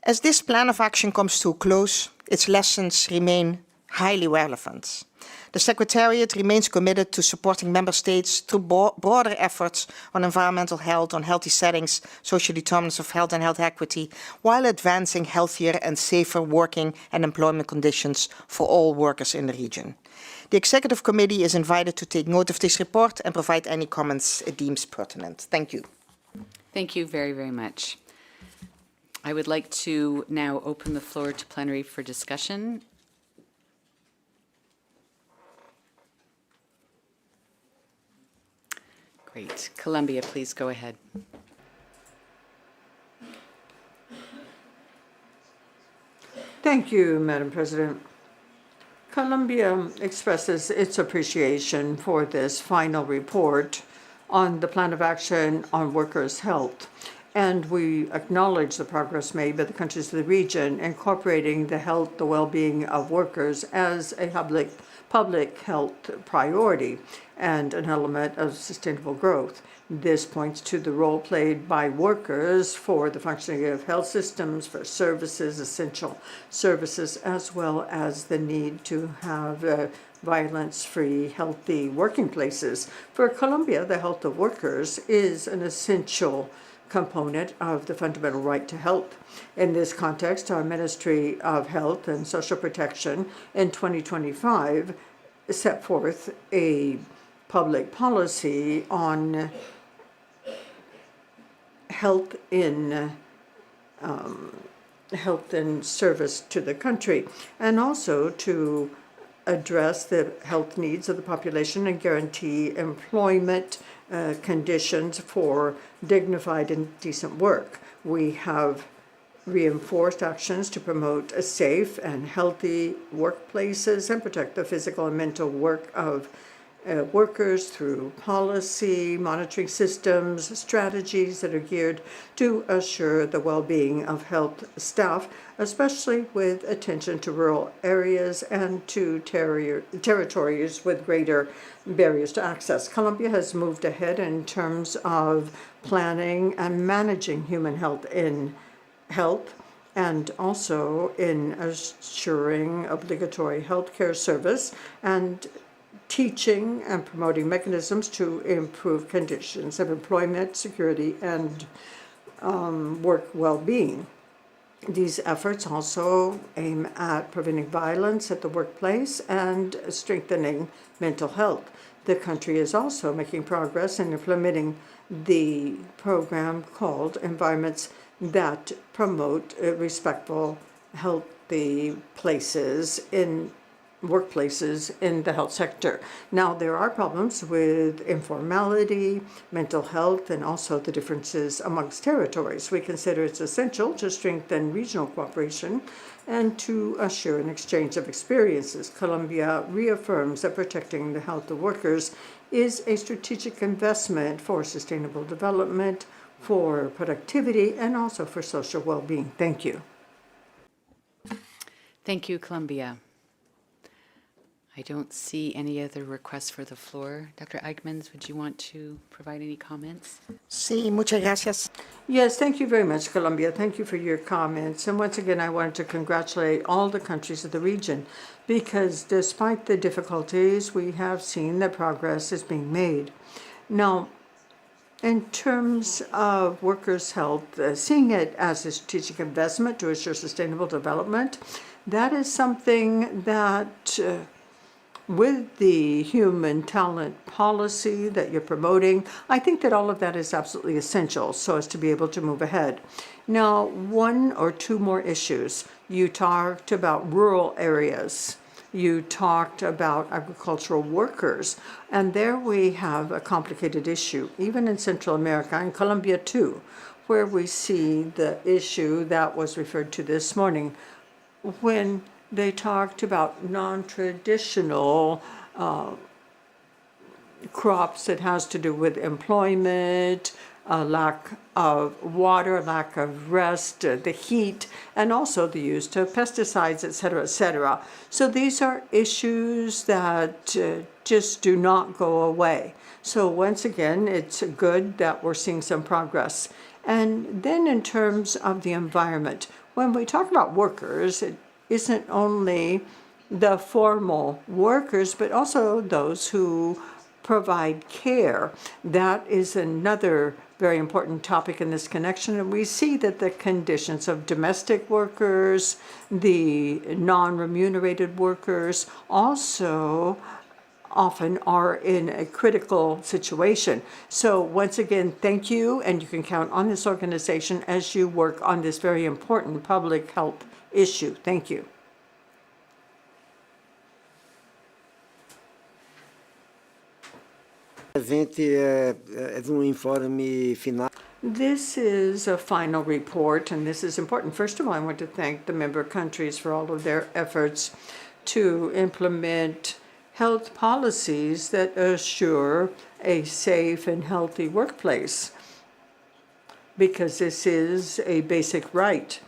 S4: As this plan of action comes to a close, its lessons remain highly relevant. The Secretariat remains committed to supporting Member States through broader efforts on environmental health, on healthy settings, social determinants of health and health equity, while advancing healthier and safer working and employment conditions for all workers in the region. The Executive Committee is invited to take note of this report and provide any comments it deems pertinent. Thank you.
S1: Thank you very, very much. I would like to now open the floor to plenary for discussion. Great. Columbia, please go ahead.
S5: Thank you, Madam President. Columbia expresses its appreciation for this final report on the Plan of Action on Workers' Health, and we acknowledge the progress made by the countries of the region incorporating the health, the well-being of workers as a public health priority and an element of sustainable growth. This points to the role played by workers for the functioning of health systems, for services, essential services, as well as the need to have violence-free, healthy working places. For Colombia, the health of workers is an essential component of the fundamental right to health. In this context, our Ministry of Health and Social Protection in 2025 set forth a public policy on health in service to the country, and also to address the health needs of the population and guarantee employment conditions for dignified and decent work. We have reinforced actions to promote a safe and healthy workplaces and protect the physical and mental work of workers through policy, monitoring systems, strategies that are geared to assure the well-being of health staff, especially with attention to rural areas and to territories with greater barriers to access. Colombia has moved ahead in terms of planning and managing human health and also in assuring obligatory healthcare service and teaching and promoting mechanisms to improve conditions of employment, security, and work well-being. These efforts also aim at preventing violence at the workplace and strengthening mental health. The country is also making progress in implementing the program called Environments that Promote Respectful, Healthy Places in workplaces in the health sector. Now, there are problems with informality, mental health, and also the differences amongst territories. We consider it's essential to strengthen regional cooperation and to assure an exchange of experiences. Colombia reaffirms that protecting the health of workers is a strategic investment for sustainable development, for productivity, and also for social well-being. Thank you.
S1: Thank you, Colombia. I don't see any other requests for the floor. Dr. Eichmann, would you want to provide any comments?
S4: Sí, muchas gracias.
S5: Yes, thank you very much, Colombia. Thank you for your comments. And once again, I wanted to congratulate all the countries of the region because despite the difficulties, we have seen that progress is being made. Now, in terms of workers' health, seeing it as a strategic investment to assure sustainable development, that is something that with the human talent policy that you're promoting, I think that all of that is absolutely essential so as to be able to move ahead. Now, one or two more issues. You talked about rural areas. You talked about agricultural workers. And there we have a complicated issue, even in Central America and Colombia too, where we see the issue that was referred to this morning when they talked about non-traditional crops that has to do with employment, lack of water, lack of rest, the heat, and also the use of pesticides, et cetera, et cetera. So these are issues that just do not go away. So once again, it's good that we're seeing some progress. And then in terms of the environment, when we talk about workers, it isn't only the formal workers, but also those who provide care. That is another very important topic in this connection. And we see that the conditions of domestic workers, the non-remunerated workers, also often are in a critical situation. So once again, thank you, and you can count on this organization as you work on this very important public health issue. Thank you. This is a final report, and this is important. First of all, I want to thank the member countries for all of their efforts to implement health policies that assure a safe and healthy workplace, because this is a basic right.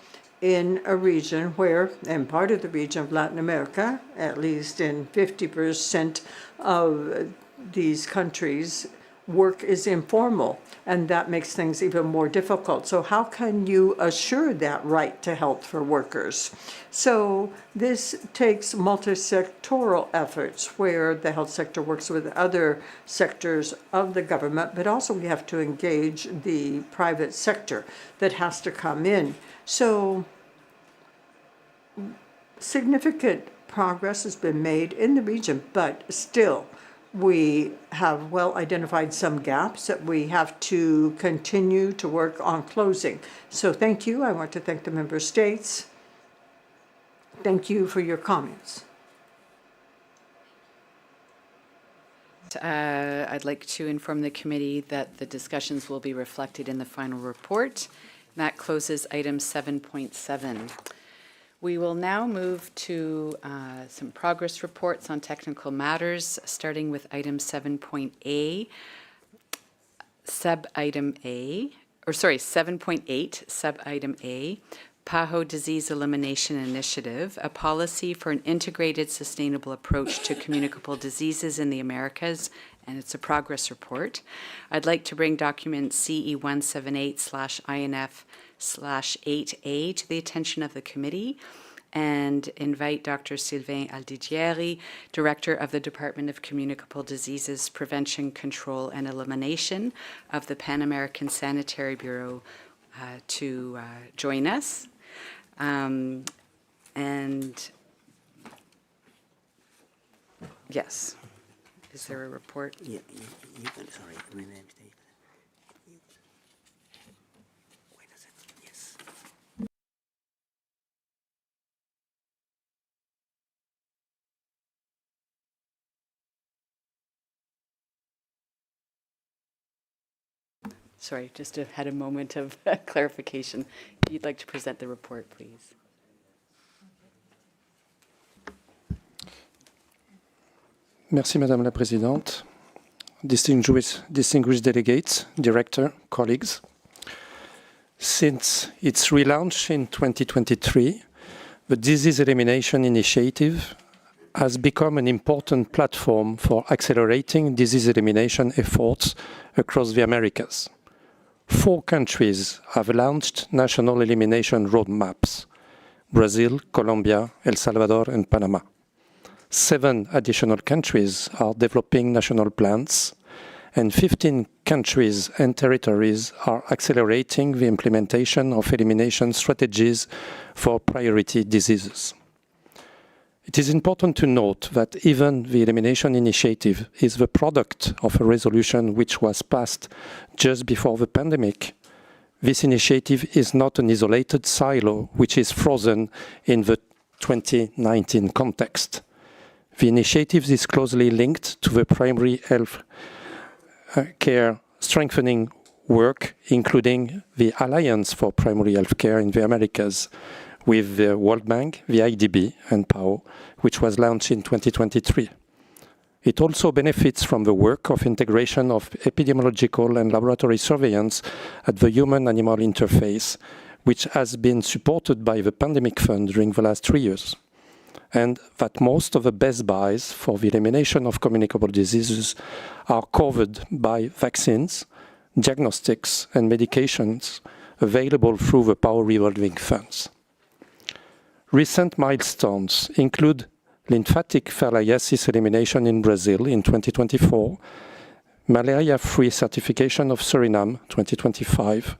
S5: in a region where, and part of the region of Latin America, at least in 50% of these countries, work is informal, and that makes things even more difficult. So how can you assure that right to health for workers? So this takes multi-sectoral efforts where the health sector works with other sectors of the government, but also we have to engage the private sector that has to come in. So significant progress has been made in the region, but still we have well identified some gaps that we have to continue to work on closing. So thank you. I want to thank the member states. Thank you for your comments.
S1: I'd like to inform the committee that the discussions will be reflected in the final report. That closes item 7.7. We will now move to some progress reports on technical matters, starting with item 7.8, sub-item A, 7.8, sub-item A, PAHO Disease Elimination Initiative, a policy for an integrated sustainable approach to communicable diseases in the Americas, and it's a progress report. I'd like to bring document CE 178/INF/8A to the attention of the committee and invite Dr. Sylvain Aldigieri, Director of the Department of Communicable Diseases Prevention, Control, and Elimination of the Pan American Sanitary Bureau to join us. And yes, is there a report?
S2: Yeah, you can, sorry, my name's David. Wait a second, yes.
S1: Sorry, just had a moment of clarification. If you'd like to present the report, please.
S6: Merci, Madame la Présidente. Distinguished delegates, director, colleagues. Since its relaunch in 2023, the Disease Elimination Initiative has become an important platform for accelerating disease elimination efforts across the Americas. 4 countries have launched national elimination roadmaps: Brazil, Colombia, El Salvador, and Panama. 7 additional countries are developing national plans, and 15 countries and territories are accelerating the implementation of elimination strategies for priority diseases. It is important to note that even the Elimination Initiative is the product of a resolution which was passed just before the pandemic. This initiative is not an isolated silo which is frozen in the 2019 context. The initiative is closely linked to the primary health care strengthening work, including the Alliance for Primary Health Care in the Americas, with the World Bank, the IDB, and PAHO, which was launched in 2023. It also benefits from the work of integration of epidemiological and laboratory surveillance at the human-animal interface, which has been supported by the Pandemic Fund during the last 3 years, and that most of the best buys for the elimination of communicable diseases are covered by vaccines, diagnostics, and medications available through the PAHO revolving funds. Recent milestones include lymphatic filariasis elimination in Brazil in 2024, malaria-free certification of Suriname 2025,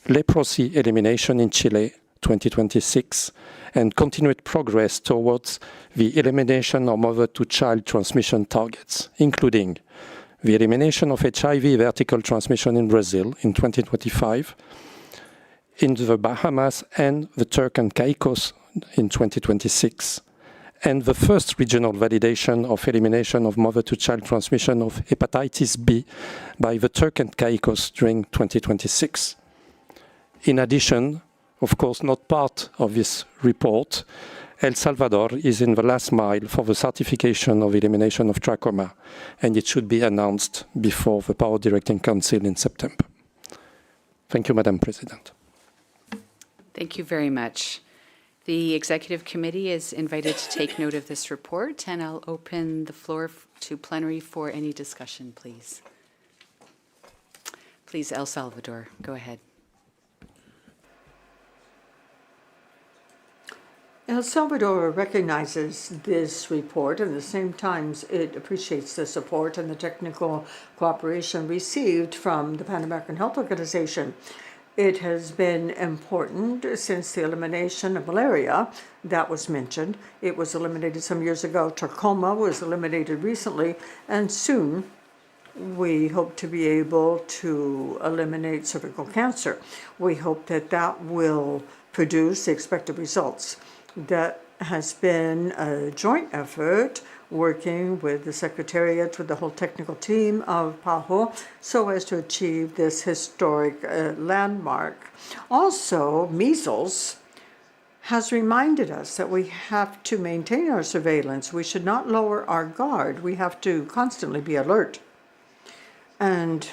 S6: leprosy elimination in Chile 2026, and continued progress towards the elimination of mother-to-child transmission targets, including the elimination of HIV vertical transmission in Brazil in 2025, in the Bahamas and the Turks and Caicos in 2026, and the first regional validation of elimination of mother-to-child transmission of hepatitis B by the Turks and Caicos during 2026. In addition, of course not part of this report, El Salvador is in the last mile for the certification of elimination of trachoma, and it should be announced before the PAHO Directing Council in September. Thank you, Madam President.
S1: Thank you very much. The Executive Committee is invited to take note of this report, and I'll open the floor to plenary for any discussion, please. Please, El Salvador, go ahead.
S5: El Salvador recognizes this report, and at the same time it appreciates the support and the technical cooperation received from the Pan American Health Organization. It has been important since the elimination of malaria that was mentioned. It was eliminated some years ago. Trachoma was eliminated recently, and soon we hope to be able to eliminate cervical cancer. We hope that that will produce the expected results. That has been a joint effort working with the Secretariat, with the whole technical team of PAHO, so as to achieve this historic landmark. Also, measles has reminded us that we have to maintain our surveillance. We should not lower our guard. We have to constantly be alert. And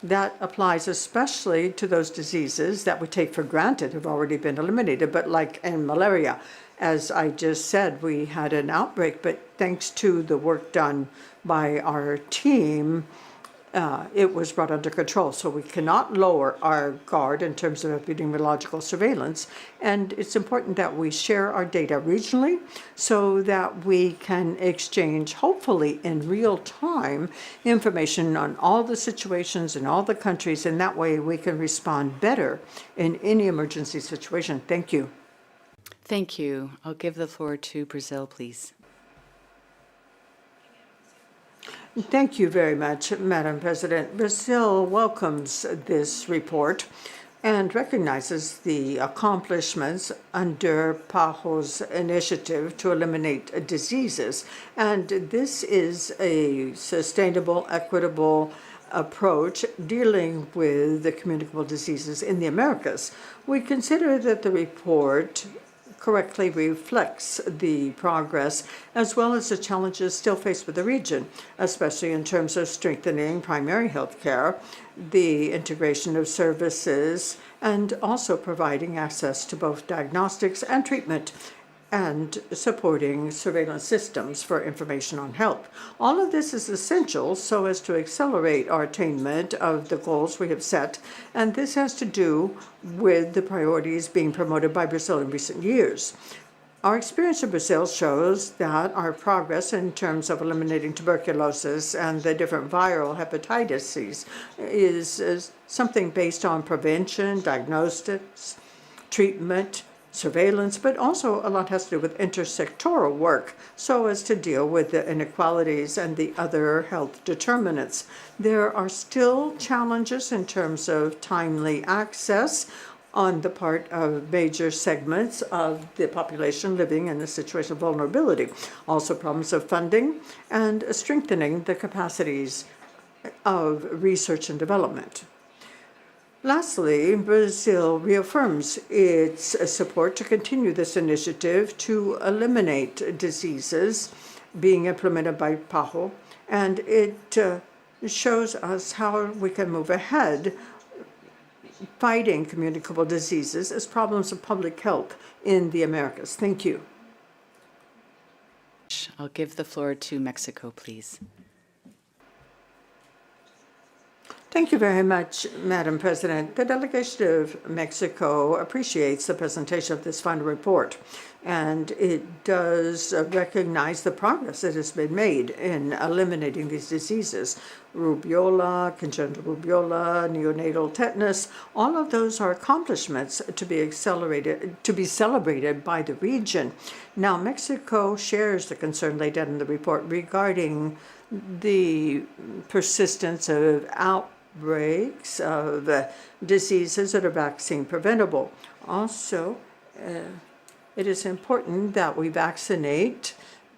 S5: that applies especially to those diseases that we take for granted have already been eliminated, but like in malaria, as I just said, we had an outbreak, but thanks to the work done by our team, it was brought under control. So we cannot lower our guard in terms of epidemiological surveillance. And it's important that we share our data regionally so that we can exchange, hopefully in real time, information on all the situations in all the countries. And that way we can respond better in any emergency situation. Thank you.
S1: Thank you. I'll give the floor to Brazil, please.
S5: Thank you very much, Madam President. Brazil welcomes this report and recognizes the accomplishments under PAHO's initiative to eliminate diseases. And this is a sustainable, equitable approach dealing with the communicable diseases in the Americas. We consider that the report correctly reflects the progress as well as the challenges still faced with the region, especially in terms of strengthening primary health care, the integration of services, and also providing access to both diagnostics and treatment, and supporting surveillance systems for information on health. All of this is essential so as to accelerate our attainment of the goals we have set, and this has to do with the priorities being promoted by Brazil in recent years. Our experience in Brazil shows that our progress in terms of eliminating tuberculosis and the different viral hepatitis is something based on prevention, diagnostics, treatment, surveillance, but also a lot has to do with intersectoral work so as to deal with the inequalities and the other health determinants. There are still challenges in terms of timely access on the part of major segments of the population living in a situation of vulnerability. Also problems of funding and strengthening the capacities of research and development. Lastly, Brazil reaffirms its support to continue this initiative to eliminate diseases being implemented by PAHO, and it shows us how we can move ahead fighting communicable diseases as problems of public health in the Americas. Thank you.
S1: I'll give the floor to Mexico, please.
S5: Thank you very much, Madam President. The delegation of Mexico appreciates the presentation of this final report, and it does recognize the progress that has been made in eliminating these diseases. Rubiola, congenital rubiola, neonatal tetanus, all of those are accomplishments to be celebrated by the region. Now, Mexico shares the concern laid out in the report regarding the persistence of outbreaks of diseases that are vaccine preventable. Also, it is important that we vaccinate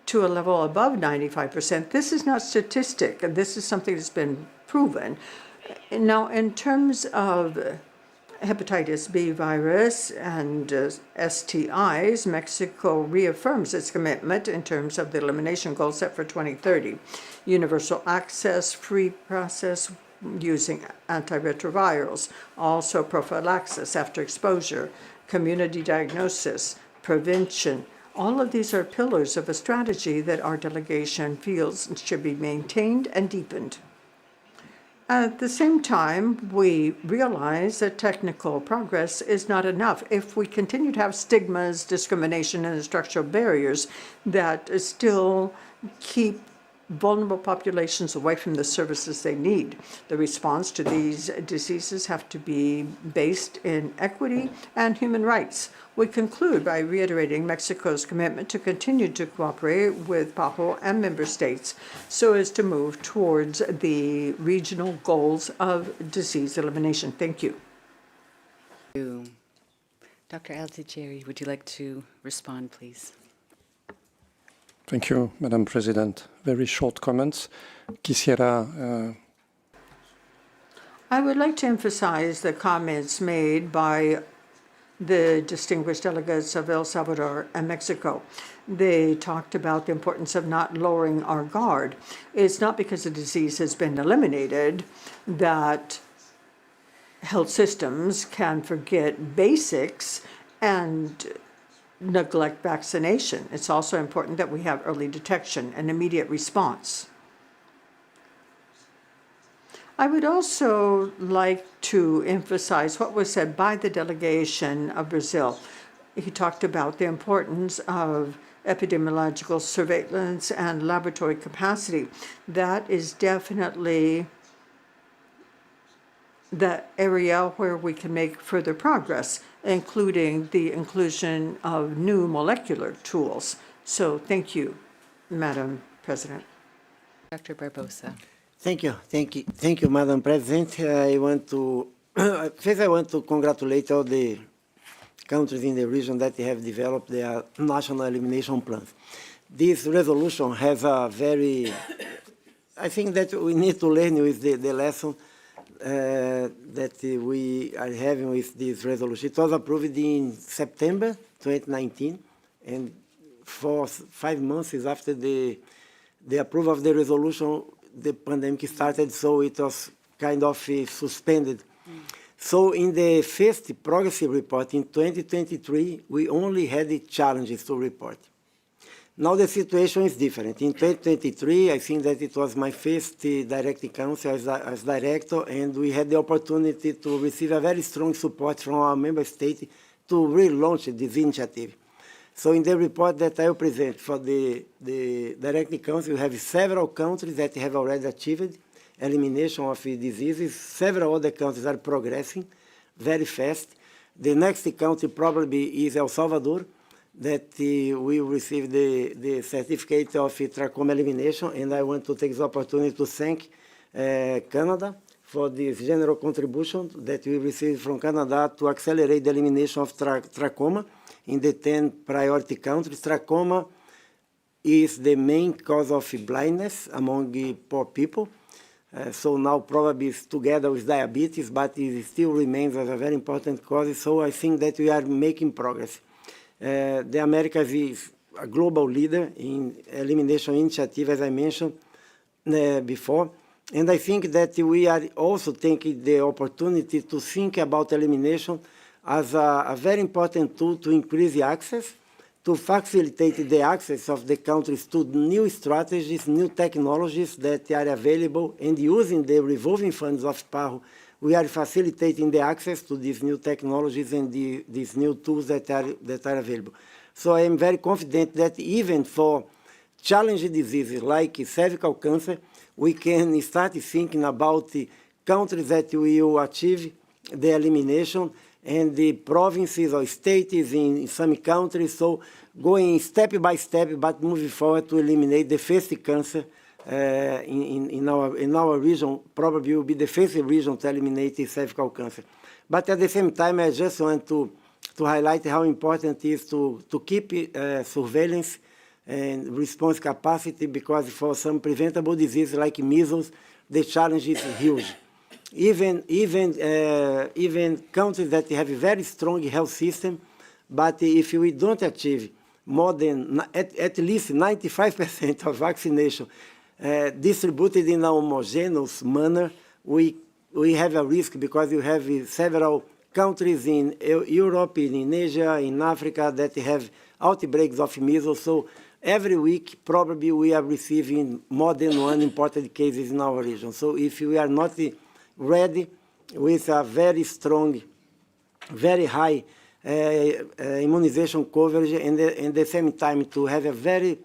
S5: to a level above 95%. This is not statistic, and this is something that's been proven. Now, in terms of hepatitis B virus and STIs, Mexico reaffirms its commitment in terms of the elimination goal set for 2030. Universal access, free process using antiretrovirals, also prophylaxis after exposure, community diagnosis, prevention. All of these are pillars of a strategy that our delegation feels should be maintained and deepened. At the same time, we realize that technical progress is not enough. If we continue to have stigmas, discrimination, and structural barriers that still keep vulnerable populations away from the services they need. The response to these diseases have to be based in equity and human rights. We conclude by reiterating Mexico's commitment to continue to cooperate with PAHO and member states so as to move towards the regional goals of disease elimination. Thank you.
S1: Thank you. Dr. Altieri, would you like to respond, please?
S6: Thank you, Madam President. Very short comments. Quisiera
S5: I would like to emphasize the comments made by the distinguished delegates of El Salvador and Mexico. They talked about the importance of not lowering our guard. It's not because the disease has been eliminated that health systems can forget basics and neglect vaccination. It's also important that we have early detection and immediate response. I would also like to emphasize what was said by the delegation of Brazil. He talked about the importance of epidemiological surveillance and laboratory capacity. That is definitely the area where we can make further progress, including the inclusion of new molecular tools. So thank you, Madam President.
S1: Dr. Barbosa.
S2: Thank you, Madam President. I want to first I want to congratulate all the countries in the region that have developed their national elimination plans. This resolution has a very, I think that we need to learn with the lesson that we are having with this resolution. It was approved in September 2019, and for 5 months after the approval of the resolution, the pandemic started, so it was kind of suspended. So in the first progressive report in 2023, we only had the challenges to report. Now the situation is different. In 2023, I think that it was my first direct council as director, and we had the opportunity to receive a very strong support from our member state to relaunch this initiative. So in the report that I will present for the direct council, we have several countries that have already achieved elimination of diseases. Several other countries are progressing very fast. The next country probably is El Salvador, that will receive the certificate of trachoma elimination, and I want to take this opportunity to thank Canada for this general contribution that we received from Canada to accelerate the elimination of trachoma in the 10 priority countries. Trachoma is the main cause of blindness among poor people. So now probably it's together with diabetes, but it still remains as a very important cause. So I think that we are making progress. The Americas is a global leader in elimination initiative, as I mentioned before. And I think that we are also taking the opportunity to think about elimination as a very important tool to increase the access, to facilitate the access of the countries to new strategies, new technologies that are available, and using the revolving funds of PAHO, we are facilitating the access to these new technologies and these new tools that are available. So I am very confident that even for challenging diseases like cervical cancer, we can start thinking about the countries that will achieve the elimination and the provinces or states in some countries, so going step by step, but moving forward to eliminate the first cancer in our region, probably will be the first region to eliminate cervical cancer. But at the same time, I just want to highlight how important it is to keep surveillance and response capacity, because for some preventable diseases like measles, the challenge is huge. Even countries that have a very strong health system, but if we don't achieve more than at least 95% of vaccination distributed in a homogeneous manner, we have a risk, because you have several countries in Europe, in Asia, in Africa that have outbreaks of measles. So every week, probably we are receiving more than one imported cases in our region. So if we are not ready with a very strong, very high immunization coverage and at the same time to have a very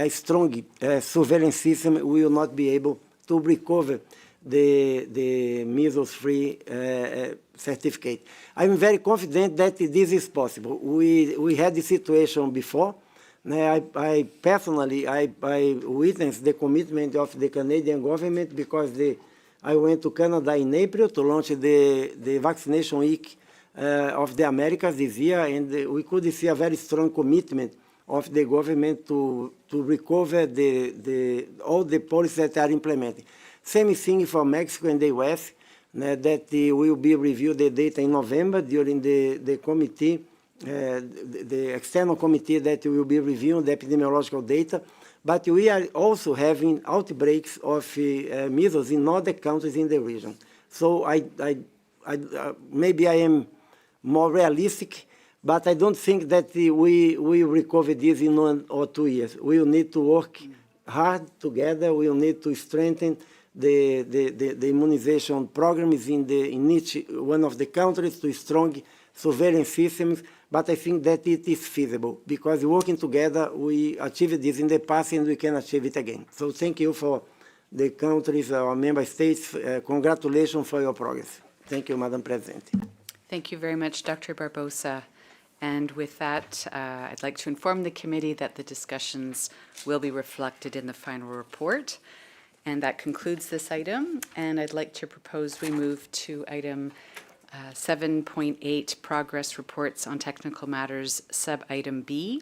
S2: strong surveillance system, we will not be able to recover the measles-free certificate. I'm very confident that this is possible. We had the situation before. I personally witnessed the commitment of the Canadian government because I went to Canada in April to launch the vaccination week of the Americas this year, and we could see a very strong commitment of the government to recover all the policies that are implemented. Same thing for Mexico and the US, that will be reviewed the data in November during the committee, the external committee that will be reviewing the epidemiological data. But we are also having outbreaks of measles in other countries in the region. So maybe I am more realistic, but I don't think that we will recover this in 1 or 2 years. We will need to work hard together. We will need to strengthen the immunization programs in each one of the countries to strong surveillance systems. But I think that it is feasible because working together, we achieved this in the past and we can achieve it again. So thank you for the countries, our member states. Congratulations for your progress. Thank you, Madam President.
S1: Thank you very much, Dr. Barbosa. And with that, I'd like to inform the committee that the discussions will be reflected in the final report. And that concludes this item. And I'd like to propose we move to item 7.8, Progress Reports on Technical Matters, sub-item B.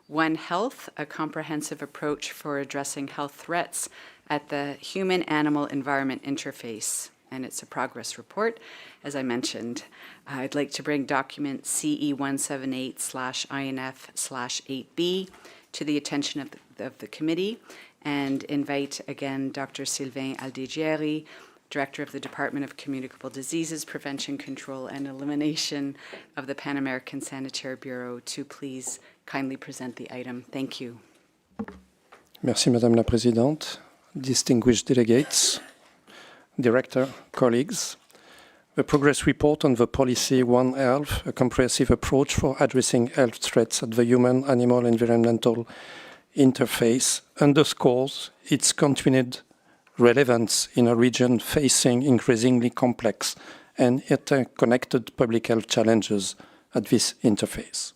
S1: One Health, a comprehensive approach for addressing health threats at the human-animal environment interface. And it's a progress report, as I mentioned. I'd like to bring document CE 178/INF/8B to the attention of the committee and invite again Dr. Sylvain Aldigieri, Director of the Department of Communicable Diseases, Prevention, Control, and Elimination of the Pan American Sanitary Bureau, to please kindly present the item. Thank you.
S6: Merci, Madame la Présidente. Distinguished delegates, Director, colleagues, the progress report on the policy One Health, a comprehensive approach for addressing health threats at the human-animal environmental interface, underscores its continued relevance in a region facing increasingly complex and interconnected public health challenges at this interface.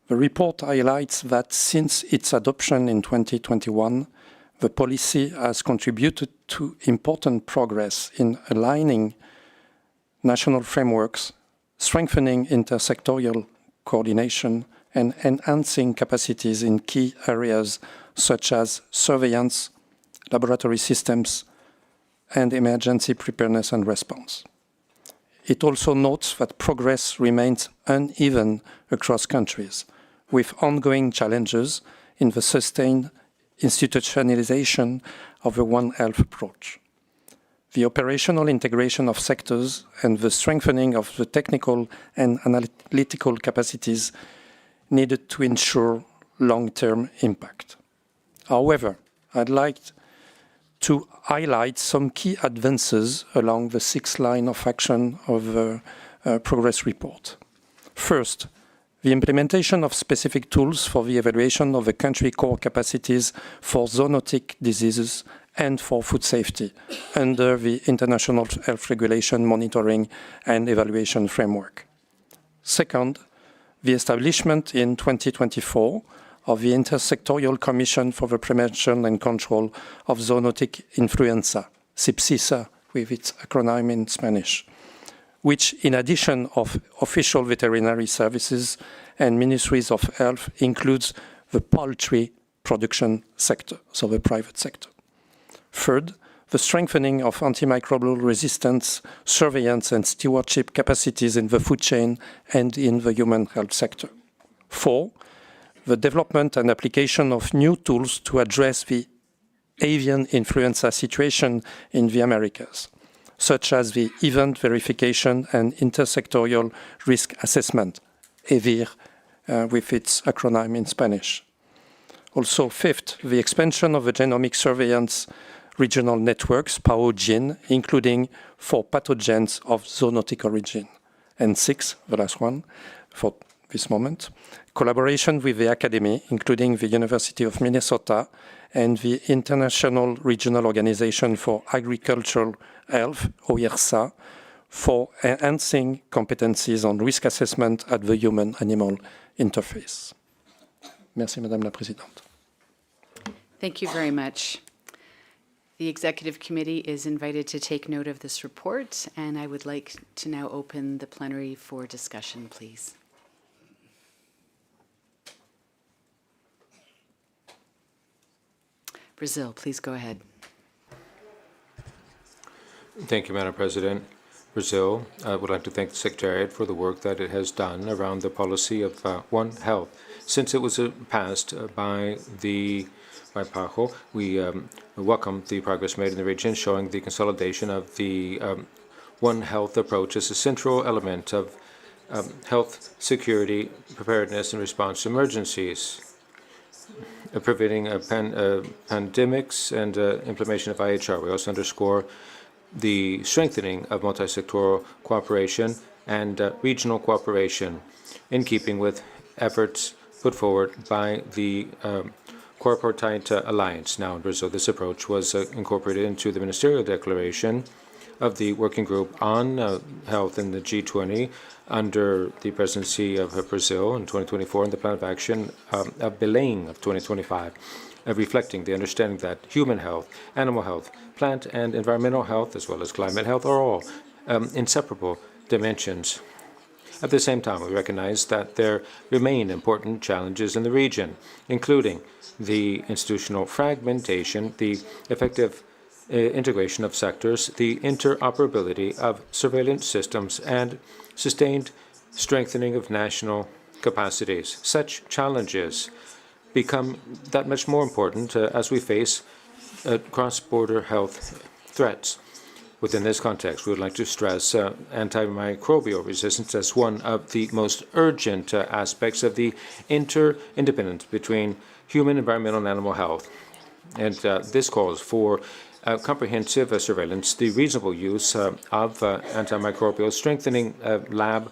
S6: The report highlights that since its adoption in 2021, the policy has contributed to important progress in aligning national frameworks, strengthening intersectoral coordination, and enhancing capacities in key areas such as surveillance, laboratory systems, and emergency preparedness and response. It also notes that progress remains uneven across countries, with ongoing challenges in the sustained institutionalization of a One Health approach. The operational integration of sectors and the strengthening of the technical and analytical capacities needed to ensure long-term impact. However, I'd like to highlight some key advances along the 6 lines of action of the progress report. First, the implementation of specific tools for the evaluation of the country core capacities for zoonotic diseases and for food safety under the International Health Regulation Monitoring and Evaluation Framework. Second, the establishment in 2024 of the Intersectorial Commission for the Prevention and Control of Zoonotic Influenza, SIPCISA with its acronym in Spanish, which, in addition of official veterinary services and ministries of health, includes the poultry production sector, so the private sector. Third, the strengthening of antimicrobial resistance, surveillance, and stewardship capacities in the food chain and in the human health sector. 4, the development and application of new tools to address the avian influenza situation in the Americas, such as the Event Verification and Intersectorial Risk Assessment, EVIR, with its acronym in Spanish. Also, fifth, the expansion of the genomic surveillance regional networks, PAO-GIN, including for pathogens of zoonotic origin. And sixth, the last one for this moment, collaboration with the academy, including the University of Minnesota and the International Regional Organization for Agricultural Health, OIRSA, for enhancing competencies on risk assessment at the human-animal interface. Merci, Madame la Présidente.
S1: Thank you very much. The Executive Committee is invited to take note of this report, and I would like to now open the plenary for discussion, please. Brazil, please go ahead.
S7: Thank you, Madam President. Brazil would like to thank the Secretariat for the work that it has done around the policy of One Health. Since it was passed by PAHO, we welcome the progress made in the region, showing the consolidation of the One Health approach as a central element of health security, preparedness, and response to emergencies, preventing pandemics and implementation of IHR. We also underscore the strengthening of multi-sectoral cooperation and regional cooperation in keeping with efforts put forward by the Quadripartite Alliance. Now in Brazil, this approach was incorporated into the ministerial declaration of the Working Group on Health in the G20 under the presidency of Brazil in 2024 and the Plan of Action of Belém of 2025. Reflecting the understanding that human health, animal health, plant and environmental health, as well as climate health, are all inseparable dimensions. At the same time, we recognize that there remain important challenges in the region, including the institutional fragmentation, the effective integration of sectors, the interoperability of surveillance systems, and sustained strengthening of national capacities. Such challenges become that much more important as we face cross-border health threats. Within this context, we would like to stress antimicrobial resistance as one of the most urgent aspects of the interdependence between human, environmental, and animal health. And this calls for comprehensive surveillance, the reasonable use of antimicrobial, strengthening lab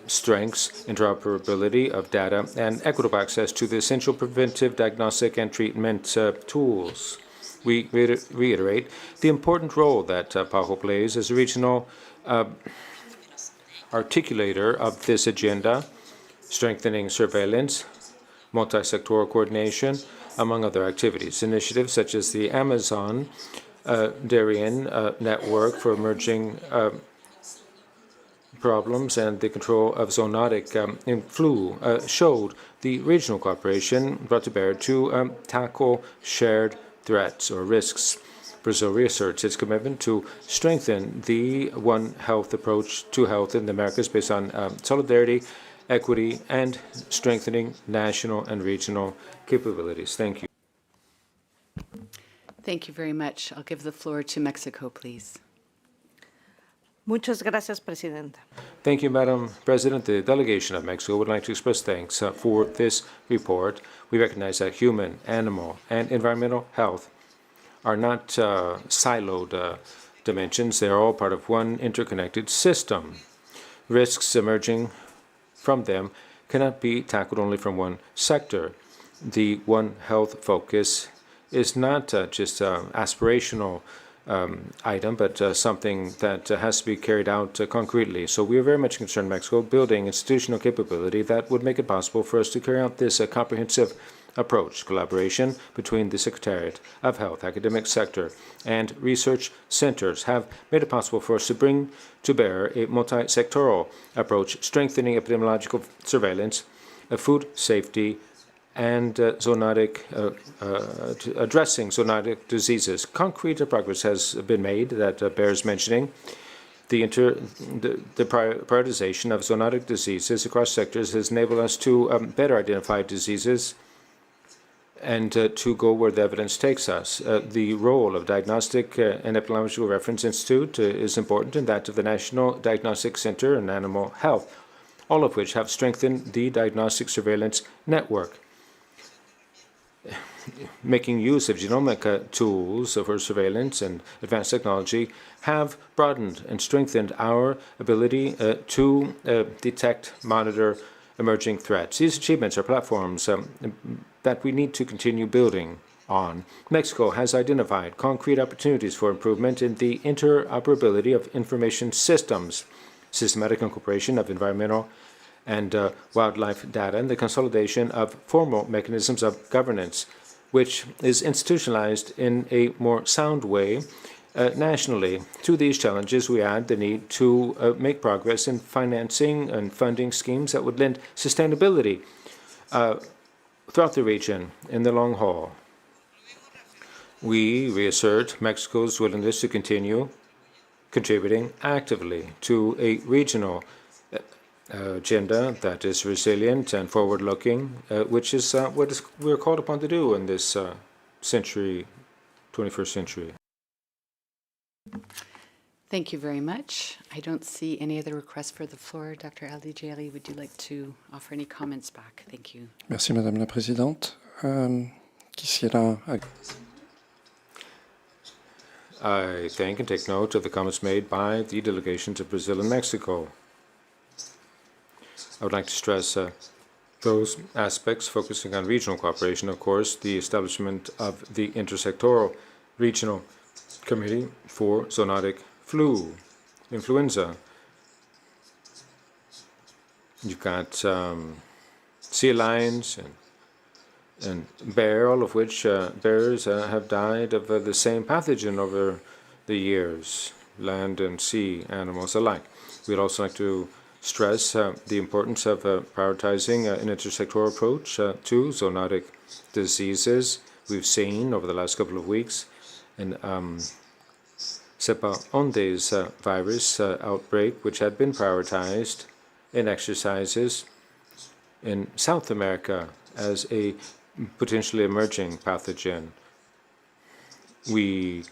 S7: strengths, interoperability of data, and equitable access to the essential preventive, diagnostic, and treatment tools. We reiterate the important role that PAHO plays as a regional articulator of this agenda, strengthening surveillance, multi-sectoral coordination, among other activities. Initiatives such as the Amazon Darien Network for Emerging Problems and the control of zoonotic flu showed the regional cooperation brought to bear to tackle shared threats or risks. Brazil reasserts its commitment to strengthen the One Health approach to health in the Americas based on solidarity, equity, and strengthening national and regional capabilities. Thank you.
S1: Thank you very much. I'll give the floor to Mexico, please.
S11: Muchas gracias, Presidenta.
S7: Thank you, Madam President. The delegation of Mexico would like to express thanks for this report. We recognize that human, animal, and environmental health are not siloed dimensions. They are all part of one interconnected system. Risks emerging from them cannot be tackled only from one sector. The One Health focus is not just aspirational item, but something that has to be carried out concretely. So we are very much concerned in Mexico building institutional capability that would make it possible for us to carry out this comprehensive approach, collaboration between the Secretariat of Health, academic sector, and research centers have made it possible for us to bring to bear a multi-sectoral approach, strengthening epidemiological surveillance, food safety, and addressing zoonotic diseases. Concrete progress has been made that bears mentioning. The prioritization of zoonotic diseases across sectors has enabled us to better identify diseases and to go where the evidence takes us. The role of Diagnostic and Epidemiological Reference Institute is important, and that of the National Diagnostic Center and Animal Health, all of which have strengthened the diagnostic surveillance network. Making use of genomic tools for surveillance and advanced technology have broadened and strengthened our ability to detect, monitor emerging threats. These achievements are platforms that we need to continue building on. Mexico has identified concrete opportunities for improvement in the interoperability of information systems, systematic incorporation of environmental and wildlife data, and the consolidation of formal mechanisms of governance, which is institutionalized in a more sound way nationally. To these challenges, we add the need to make progress in financing and funding schemes that would lend sustainability throughout the region in the long haul. We reassert Mexico's willingness to continue contributing actively to a regional agenda that is resilient and forward-looking, which is what we're called upon to do in this century, 21st century.
S1: Thank you very much. I don't see any other requests for the floor. Dr. Al-Dijali, would you like to offer any comments back? Thank you.
S6: Merci, Madame la Présidente. Quisiera...
S7: I thank and take note of the comments made by the delegations of Brazil and Mexico. I would like to stress those aspects focusing on regional cooperation, of course, the establishment of the intersectoral regional committee for zoonotic influenza. You've got sea lions and bear, all of which bears have died of the same pathogen over the years, land and sea animals alike. We'd also like to stress the importance of prioritizing an intersectoral approach to zoonotic diseases. We've seen over the last couple of weeks an Cepa Ondes virus outbreak, which had been prioritized in exercises in South America as a potentially emerging pathogen. We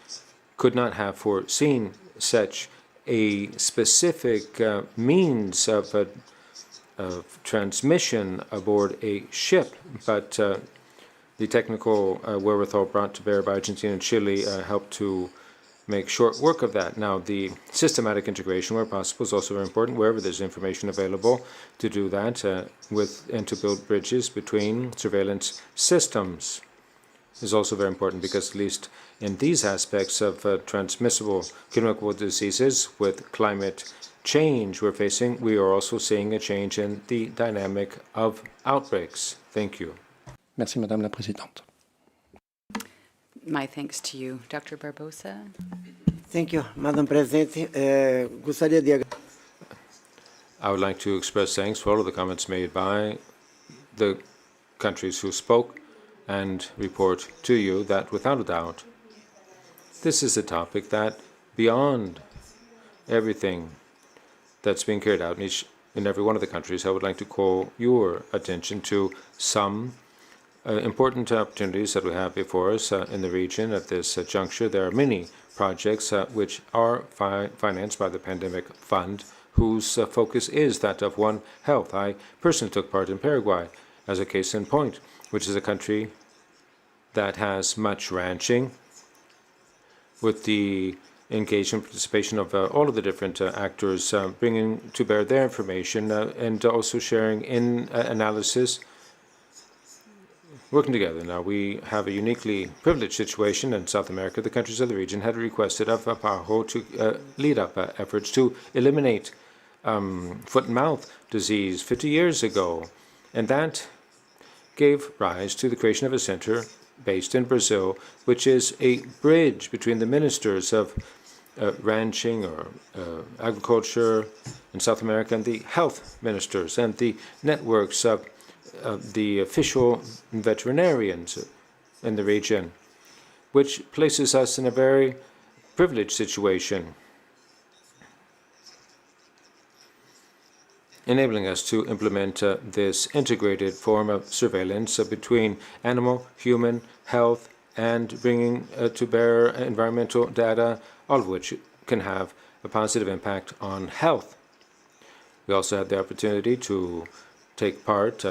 S7: could not have foreseen such a specific means of transmission aboard a ship, but the technical wherewithal brought to bear by Argentina and Chile helped to make short work of that. Now, the systematic integration, where possible, is also very important, wherever there's information available, to do that and to build bridges between surveillance systems is also very important, because at least in these aspects of transmissible communicable diseases with climate change we're facing, we are also seeing a change in the dynamic of outbreaks. Thank you.
S6: Merci, Madame la Présidente.
S1: My thanks to you. Dr. Barbosa?
S2: Thank you, Madam President. Gostaria de...
S7: I would like to express thanks for all of the comments made by the countries who spoke and report to you that, without a doubt, this is a topic that, beyond everything that's being carried out in every one of the countries, I would like to call your attention to some important opportunities that we have before us in the region at this juncture. There are many projects which are financed by the Pandemic Fund, whose focus is that of One Health. I personally took part in Paraguay as a case in point, which is a country that has much ranching, with the engagement and participation of all of the different actors bringing to bear their information and also sharing in analysis, working together. Now, we have a uniquely privileged situation in South America. The countries of the region had requested of PAHO to lead up efforts to eliminate foot and mouth disease 50 years ago, and that gave rise to the creation of a center based in Brazil, which is a bridge between the ministers of ranching or agriculture in South America and the health ministers and the networks of the official veterinarians in the region, which places us in a very privileged situation. enabling us to implement this integrated form of surveillance between animal, human health, and bringing to bear environmental data, all of which can have a positive impact on health. We also had the opportunity to take part,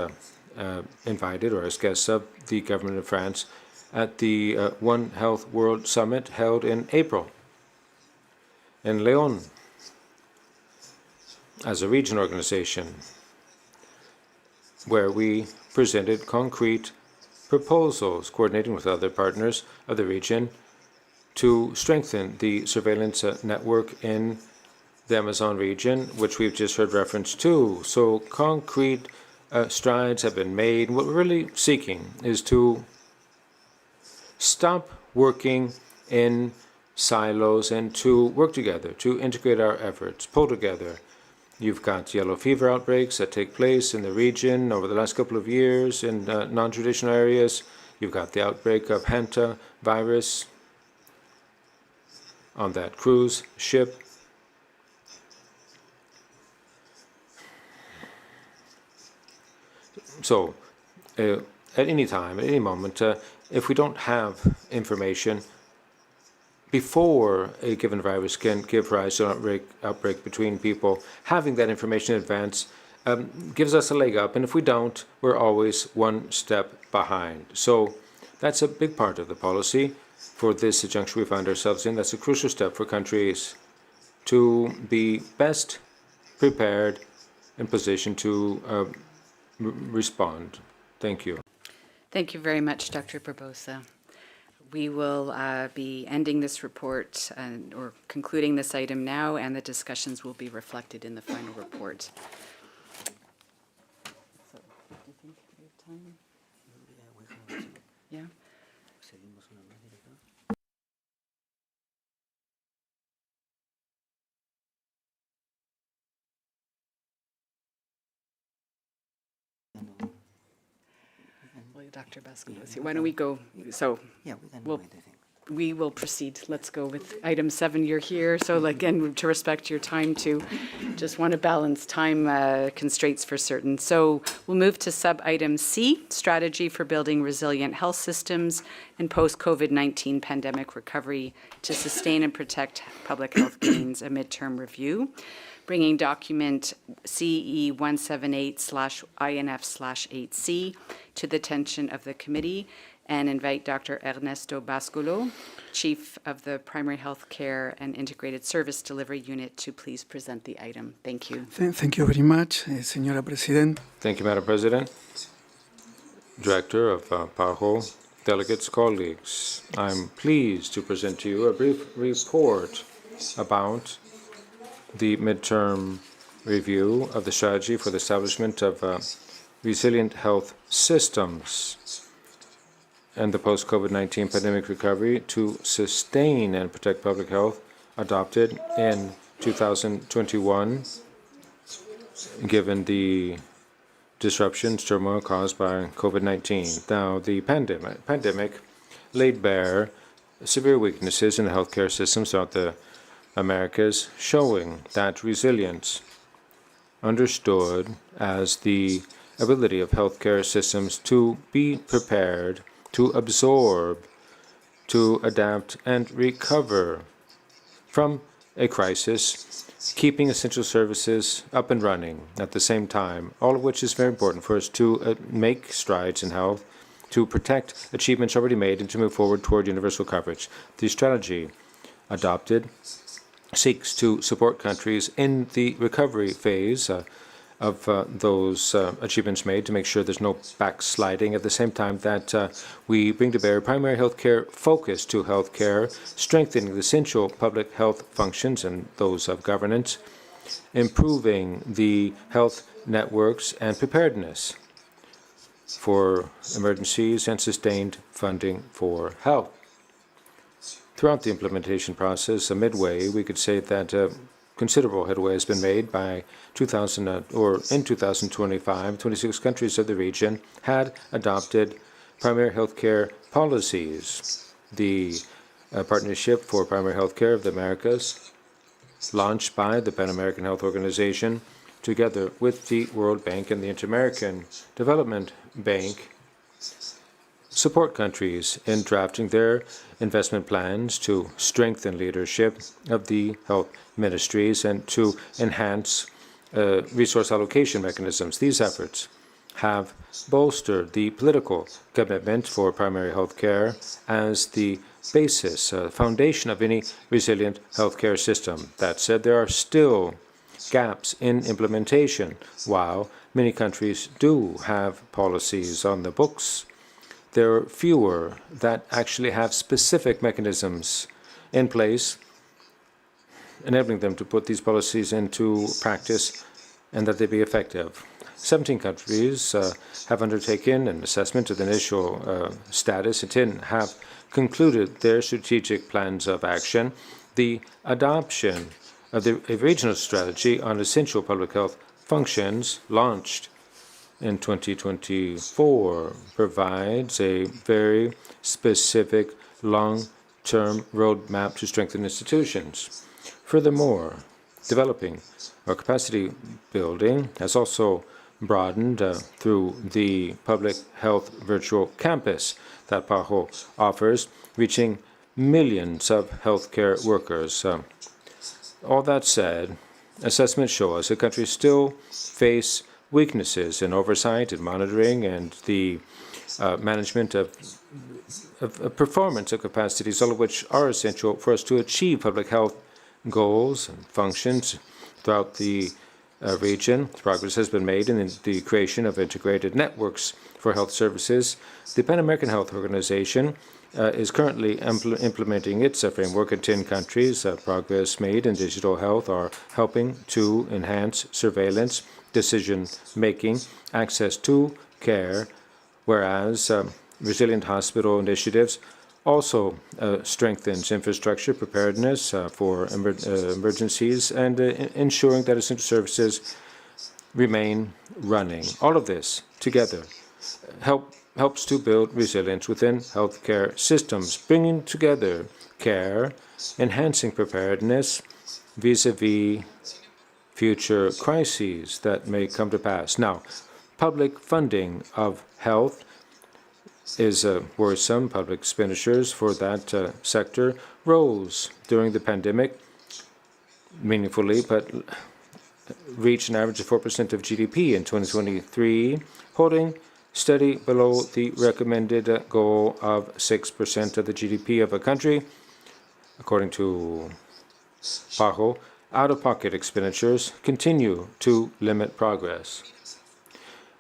S7: invited or as guests of the government of France, at the One Health World Summit held in April in Lyon as a region organization, where we presented concrete proposals, coordinating with other partners of the region to strengthen the surveillance network in the Amazon region, which we've just heard reference to. So concrete strides have been made. What we're really seeking is to stop working in silos and to work together, to integrate our efforts, pull together. You've got yellow fever outbreaks that take place in the region over the last couple of years in non-traditional areas. You've got the outbreak of Hanta virus on that cruise ship. So, at any time, at any moment, if we don't have information before a given virus can give rise to an outbreak between people, having that information in advance gives us a leg up. And if we don't, we're always one step behind. So that's a big part of the policy for this juncture we find ourselves in. That's a crucial step for countries to be best prepared in position to respond. Thank you.
S1: Thank you very much, Dr. Barbosa. We will be ending this report or concluding this item now, and the discussions will be reflected in the final report. So, do you think we have time? Yeah? Well, Dr. Bascalos, why don't we go? So we will proceed. Let's go with item 7. You're here, so again, to respect your time too, just want to balance time constraints for certain. So we'll move to sub-item C, strategy for building resilient health systems and post-COVID-19 pandemic recovery to sustain and protect public health gains, a midterm review. Bringing document CE 178/INF/8C to the attention of the committee, and invite Dr. Ernesto Basculo, Chief of the Primary Health Care and Integrated Service Delivery Unit, to please present the item. Thank you.
S11: Thank you very much, Señora Presidenta.
S7: Thank you, Madam President. Director of PAHO, delegates, colleagues, I'm pleased to present to you a brief report about the midterm review of the strategy for the establishment of resilient health systems and the post-COVID-19 pandemic recovery to sustain and protect public health, adopted in 2021, given the disruptions, turmoil caused by COVID-19. Now, the pandemic laid bare severe weaknesses in the healthcare systems throughout the Americas, showing that resilience, understood as the ability of healthcare systems to be prepared, to absorb, to adapt and recover from a crisis, keeping essential services up and running at the same time, all of which is very important for us to make strides in health, to protect achievements already made, and to move forward toward universal coverage. The strategy adopted seeks to support countries in the recovery phase of those achievements made, to make sure there's no backsliding, at the same time that we bring to bear primary health care focus to health care, strengthening the essential public health functions and those of governance, improving the health networks and preparedness for emergencies, and sustained funding for health. Throughout the implementation process, midway, we could say that considerable headway has been made. By 2025, 26 countries of the region had adopted primary health care policies. The Partnership for Primary Health Care of the Americas, launched by the Pan American Health Organization together with the World Bank and the Inter-American Development Bank, support countries in drafting their investment plans to strengthen leadership of the health ministries and to enhance resource allocation mechanisms. These efforts have bolstered the political commitment for primary health care as the basis, foundation of any resilient healthcare system. That said, there are still gaps in implementation. While many countries do have policies on the books, there are fewer that actually have specific mechanisms in place, enabling them to put these policies into practice and that they be effective. 17 countries have undertaken an assessment of the initial status and 10 have concluded their strategic plans of action. The adoption of the regional strategy on essential public health functions launched in 2024 provides a very specific long-term roadmap to strengthen institutions. Furthermore, developing our capacity building has also broadened through the public health virtual campus that PAHO offers, reaching millions of healthcare workers. All that said, assessments show us that countries still face weaknesses in oversight and monitoring and the management of performance of capacities, all of which are essential for us to achieve public health goals and functions throughout the region. Progress has been made in the creation of integrated networks for health services. The Pan American Health Organization is currently implementing its framework in 10 countries. Progress made in digital health are helping to enhance surveillance, decision-making, access to care, whereas resilient hospital initiatives also strengthens infrastructure preparedness for emergencies and ensuring that essential services remain running. All of this together helps to build resilience within healthcare systems, bringing together care, enhancing preparedness vis-a-vis future crises that may come to pass. Now, public funding of health is worrisome. Public expenditures for that sector rose during the pandemic meaningfully, but reached an average of 4% of GDP in 2023, holding steady below the recommended goal of 6% of the GDP of a country. According to PAHO, out-of-pocket expenditures continue to limit progress.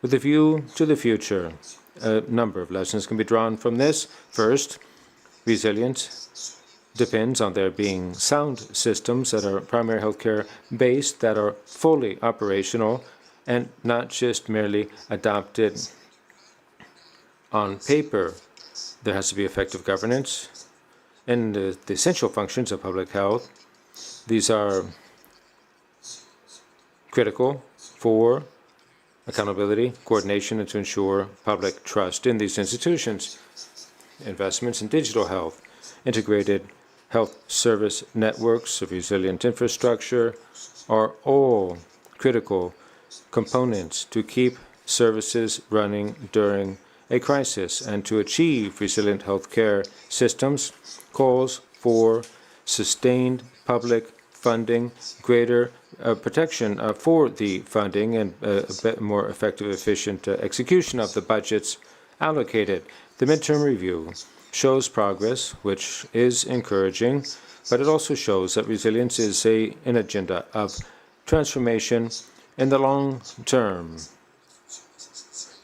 S7: With a view to the future, a number of lessons can be drawn from this. First, resilience depends on there being sound systems that are primary healthcare based, that are fully operational and not just merely adopted on paper. There has to be effective governance and the essential functions of public health. These are critical for accountability, coordination, and to ensure public trust in these institutions. Investments in digital health, integrated health service networks of resilient infrastructure are all critical components to keep services running during a crisis, and to achieve resilient healthcare systems calls for sustained public funding, greater protection for the funding, and a bit more effective, efficient execution of the budgets allocated. The midterm review shows progress, which is encouraging, but it also shows that resilience is an agenda of transformation in the long term,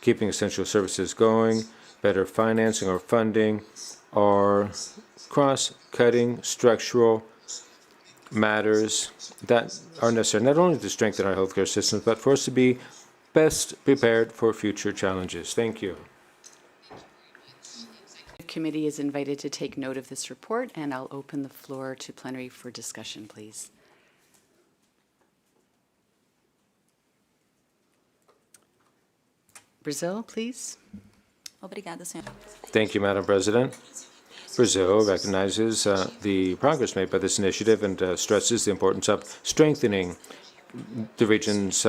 S7: keeping essential services going, better financing or funding, or cross-cutting structural matters that are necessary not only to strengthen our healthcare systems, but for us to be best prepared for future challenges. Thank you.
S1: The committee is invited to take note of this report, and I'll open the floor to plenary for discussion, please. Brazil, please.
S7: Thank you, Madam President. Brazil recognizes the progress made by this initiative and stresses the importance of strengthening the region's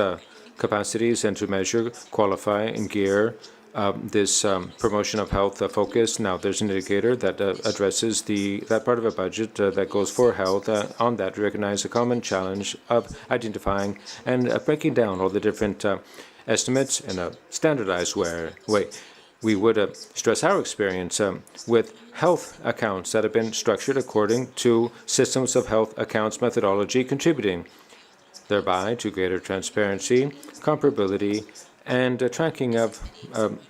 S7: capacities and to measure, qualify, and gear this promotion of health focus. Now, there's an indicator that addresses that part of a budget that goes for health. On that, we recognize a common challenge of identifying and breaking down all the different estimates in a standardized way. We would stress our experience with health accounts that have been structured according to systems of health accounts methodology, contributing thereby to greater transparency, comparability, and tracking of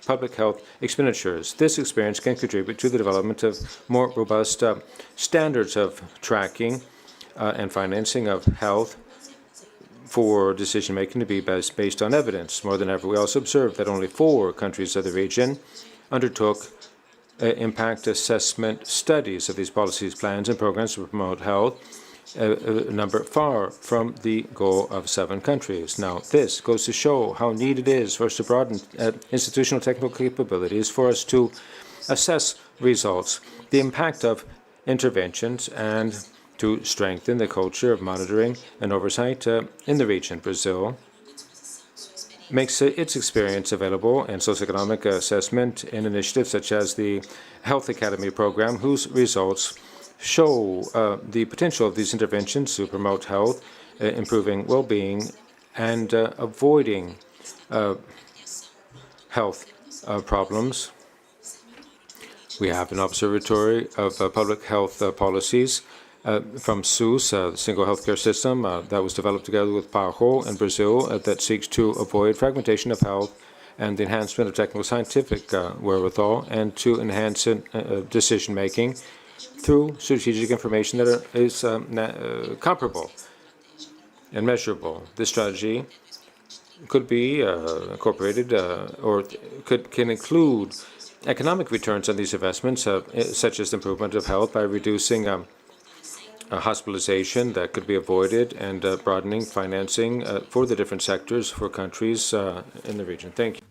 S7: public health expenditures. This experience can contribute to the development of more robust standards of tracking and financing of health for decision-making to be based on evidence. More than ever, we also observed that only 4 countries of the region undertook impact assessment studies of these policies, plans, and programs to promote health, a number far from the goal of 7 countries. Now, this goes to show how needed it is for us to broaden institutional technical capabilities for us to assess results, the impact of interventions, and to strengthen the culture of monitoring and oversight in the region. Brazil makes its experience available in socioeconomic assessment in initiatives such as the Health Academy program, whose results show the potential of these interventions to promote health, improving well-being, and avoiding health problems. We have an observatory of public health policies from SUS, the single healthcare system that was developed together with PAHO in Brazil that seeks to avoid fragmentation of health and the enhancement of technical scientific wherewithal, and to enhance decision-making through strategic information that is comparable and measurable. This strategy could be incorporated or can include economic returns on these investments, such as the improvement of health by reducing hospitalization that could be avoided and broadening financing for the different sectors for countries in the region. Thank you.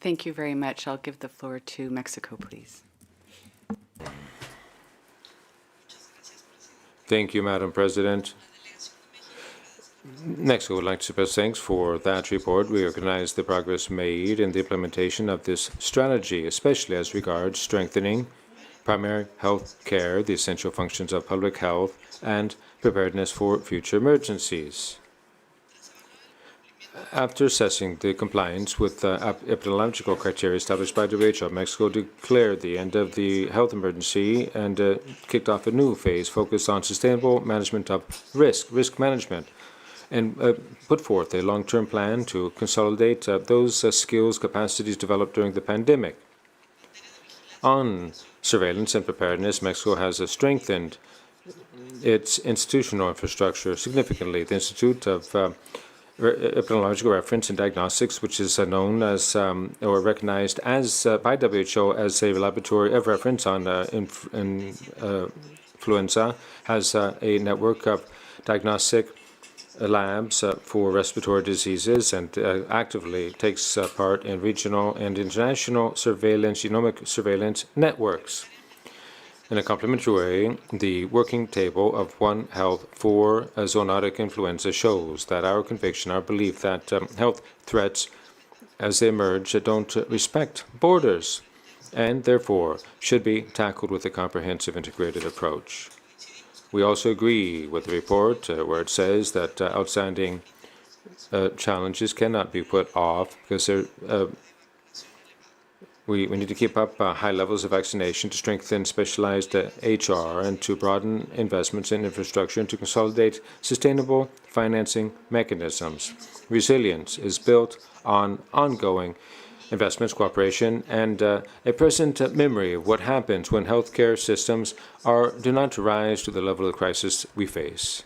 S1: Thank you very much. I'll give the floor to Mexico, please.
S7: Thank you, Madam President. Next, I would like to express thanks for that report. We recognize the progress made in the implementation of this strategy, especially as regards strengthening primary health care, the essential functions of public health, and preparedness for future emergencies. After assessing the compliance with epidemiological criteria established by WHO, Mexico declared the end of the health emergency and kicked off a new phase focused on sustainable management of risk management, and put forth a long-term plan to consolidate those skills, capacities developed during the pandemic. On surveillance and preparedness, Mexico has strengthened its institutional infrastructure significantly. The Institute of Epidemiological Reference and Diagnostics, which is known as or recognized as by WHO as a laboratory of reference on influenza, has a network of diagnostic labs for respiratory diseases and actively takes part in regional and international genomic surveillance networks. In a complementary way, the working table of One Health for zoonotic influenza shows that our conviction, our belief that health threats as they emerge don't respect borders and therefore should be tackled with a comprehensive integrated approach. We also agree with the report where it says that outstanding challenges cannot be put off because we need to keep up high levels of vaccination to strengthen specialized HR and to broaden investments in infrastructure and to consolidate sustainable financing mechanisms. Resilience is built on ongoing investments, cooperation, and a present memory of what happens when healthcare systems do not rise to the level of crisis we face.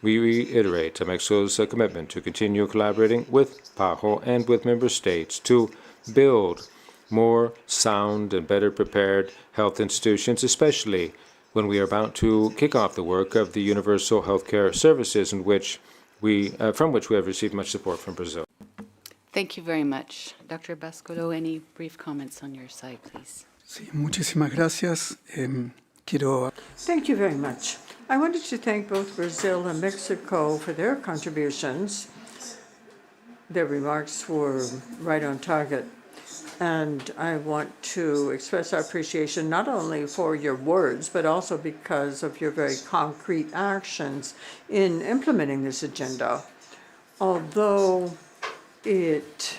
S7: We reiterate Mexico's commitment to continue collaborating with PAHO and with member states to build more sound and better prepared health institutions, especially when we are about to kick off the work of the universal healthcare services, from which we have received much support from Brazil.
S1: Thank you very much. Dr. Basculo, any brief comments on your side, please?
S11: Sí, muchísimas gracias. Quiero...
S5: Thank you very much. I wanted to thank both Brazil and Mexico for their contributions. Their remarks were right on target. And I want to express our appreciation not only for your words, but also because of your very concrete actions in implementing this agenda. Although it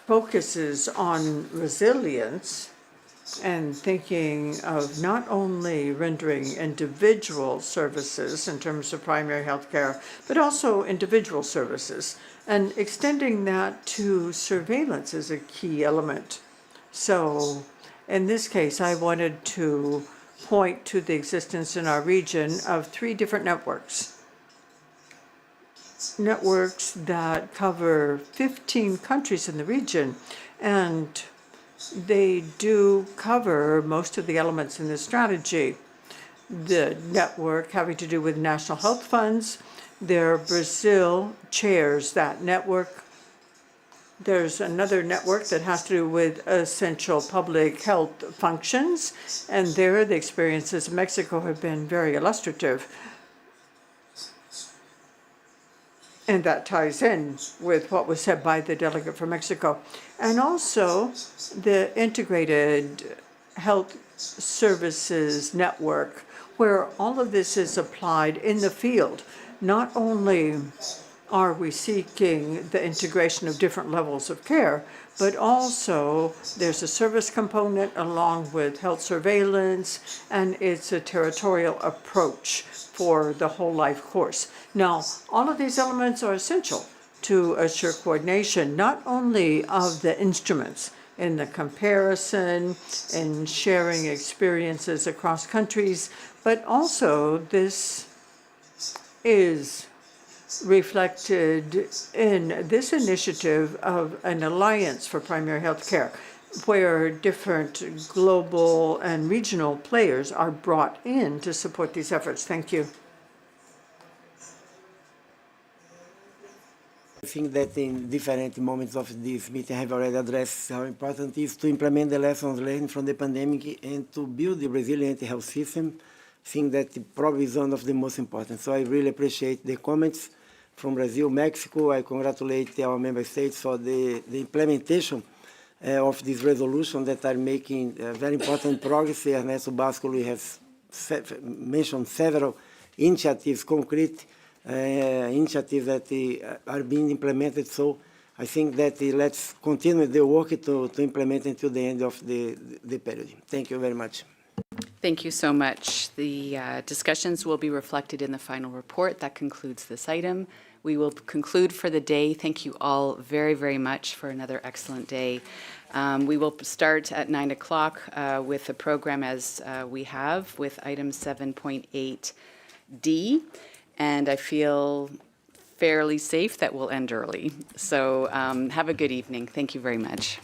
S5: focuses on resilience and thinking of not only rendering individual services in terms of primary health care, but also individual services. And extending that to surveillance is a key element. So in this case, I wanted to point to the existence in our region of 3 different networks. Networks that cover 15 countries in the region, and they do cover most of the elements in the strategy. The network having to do with national health funds, Brazil chairs that network. There's another network that has to do with essential public health functions, and there the experiences in Mexico have been very illustrative. And that ties in with what was said by the delegate from Mexico. And also the integrated health services network, where all of this is applied in the field. Not only are we seeking the integration of different levels of care, but also there's a service component along with health surveillance, and it's a territorial approach for the whole life course. Now, all of these elements are essential to assure coordination, not only of the instruments in the comparison and sharing experiences across countries, but also this is reflected in this initiative of an alliance for primary health care, where different global and regional players are brought in to support these efforts. Thank you.
S2: I think that in different moments of this meeting I have already addressed how important it is to implement the lessons learned from the pandemic and to build the resilient health system. I think that probably is one of the most important. So I really appreciate the comments from Brazil, Mexico. I congratulate our member states for the implementation of this resolution that are making very important progress. Ernesto Bascolo has mentioned several initiatives, concrete initiatives that are being implemented. So I think that let's continue the work to implement until the end of the period. Thank you very much.
S1: Thank you so much. The discussions will be reflected in the final report. That concludes this item. We will conclude for the day. Thank you all very, very much for another excellent day. We will start at 9 o'clock with the program as we have with item 7.8D. And I feel fairly safe that we'll end early. So have a good evening. Thank you very much.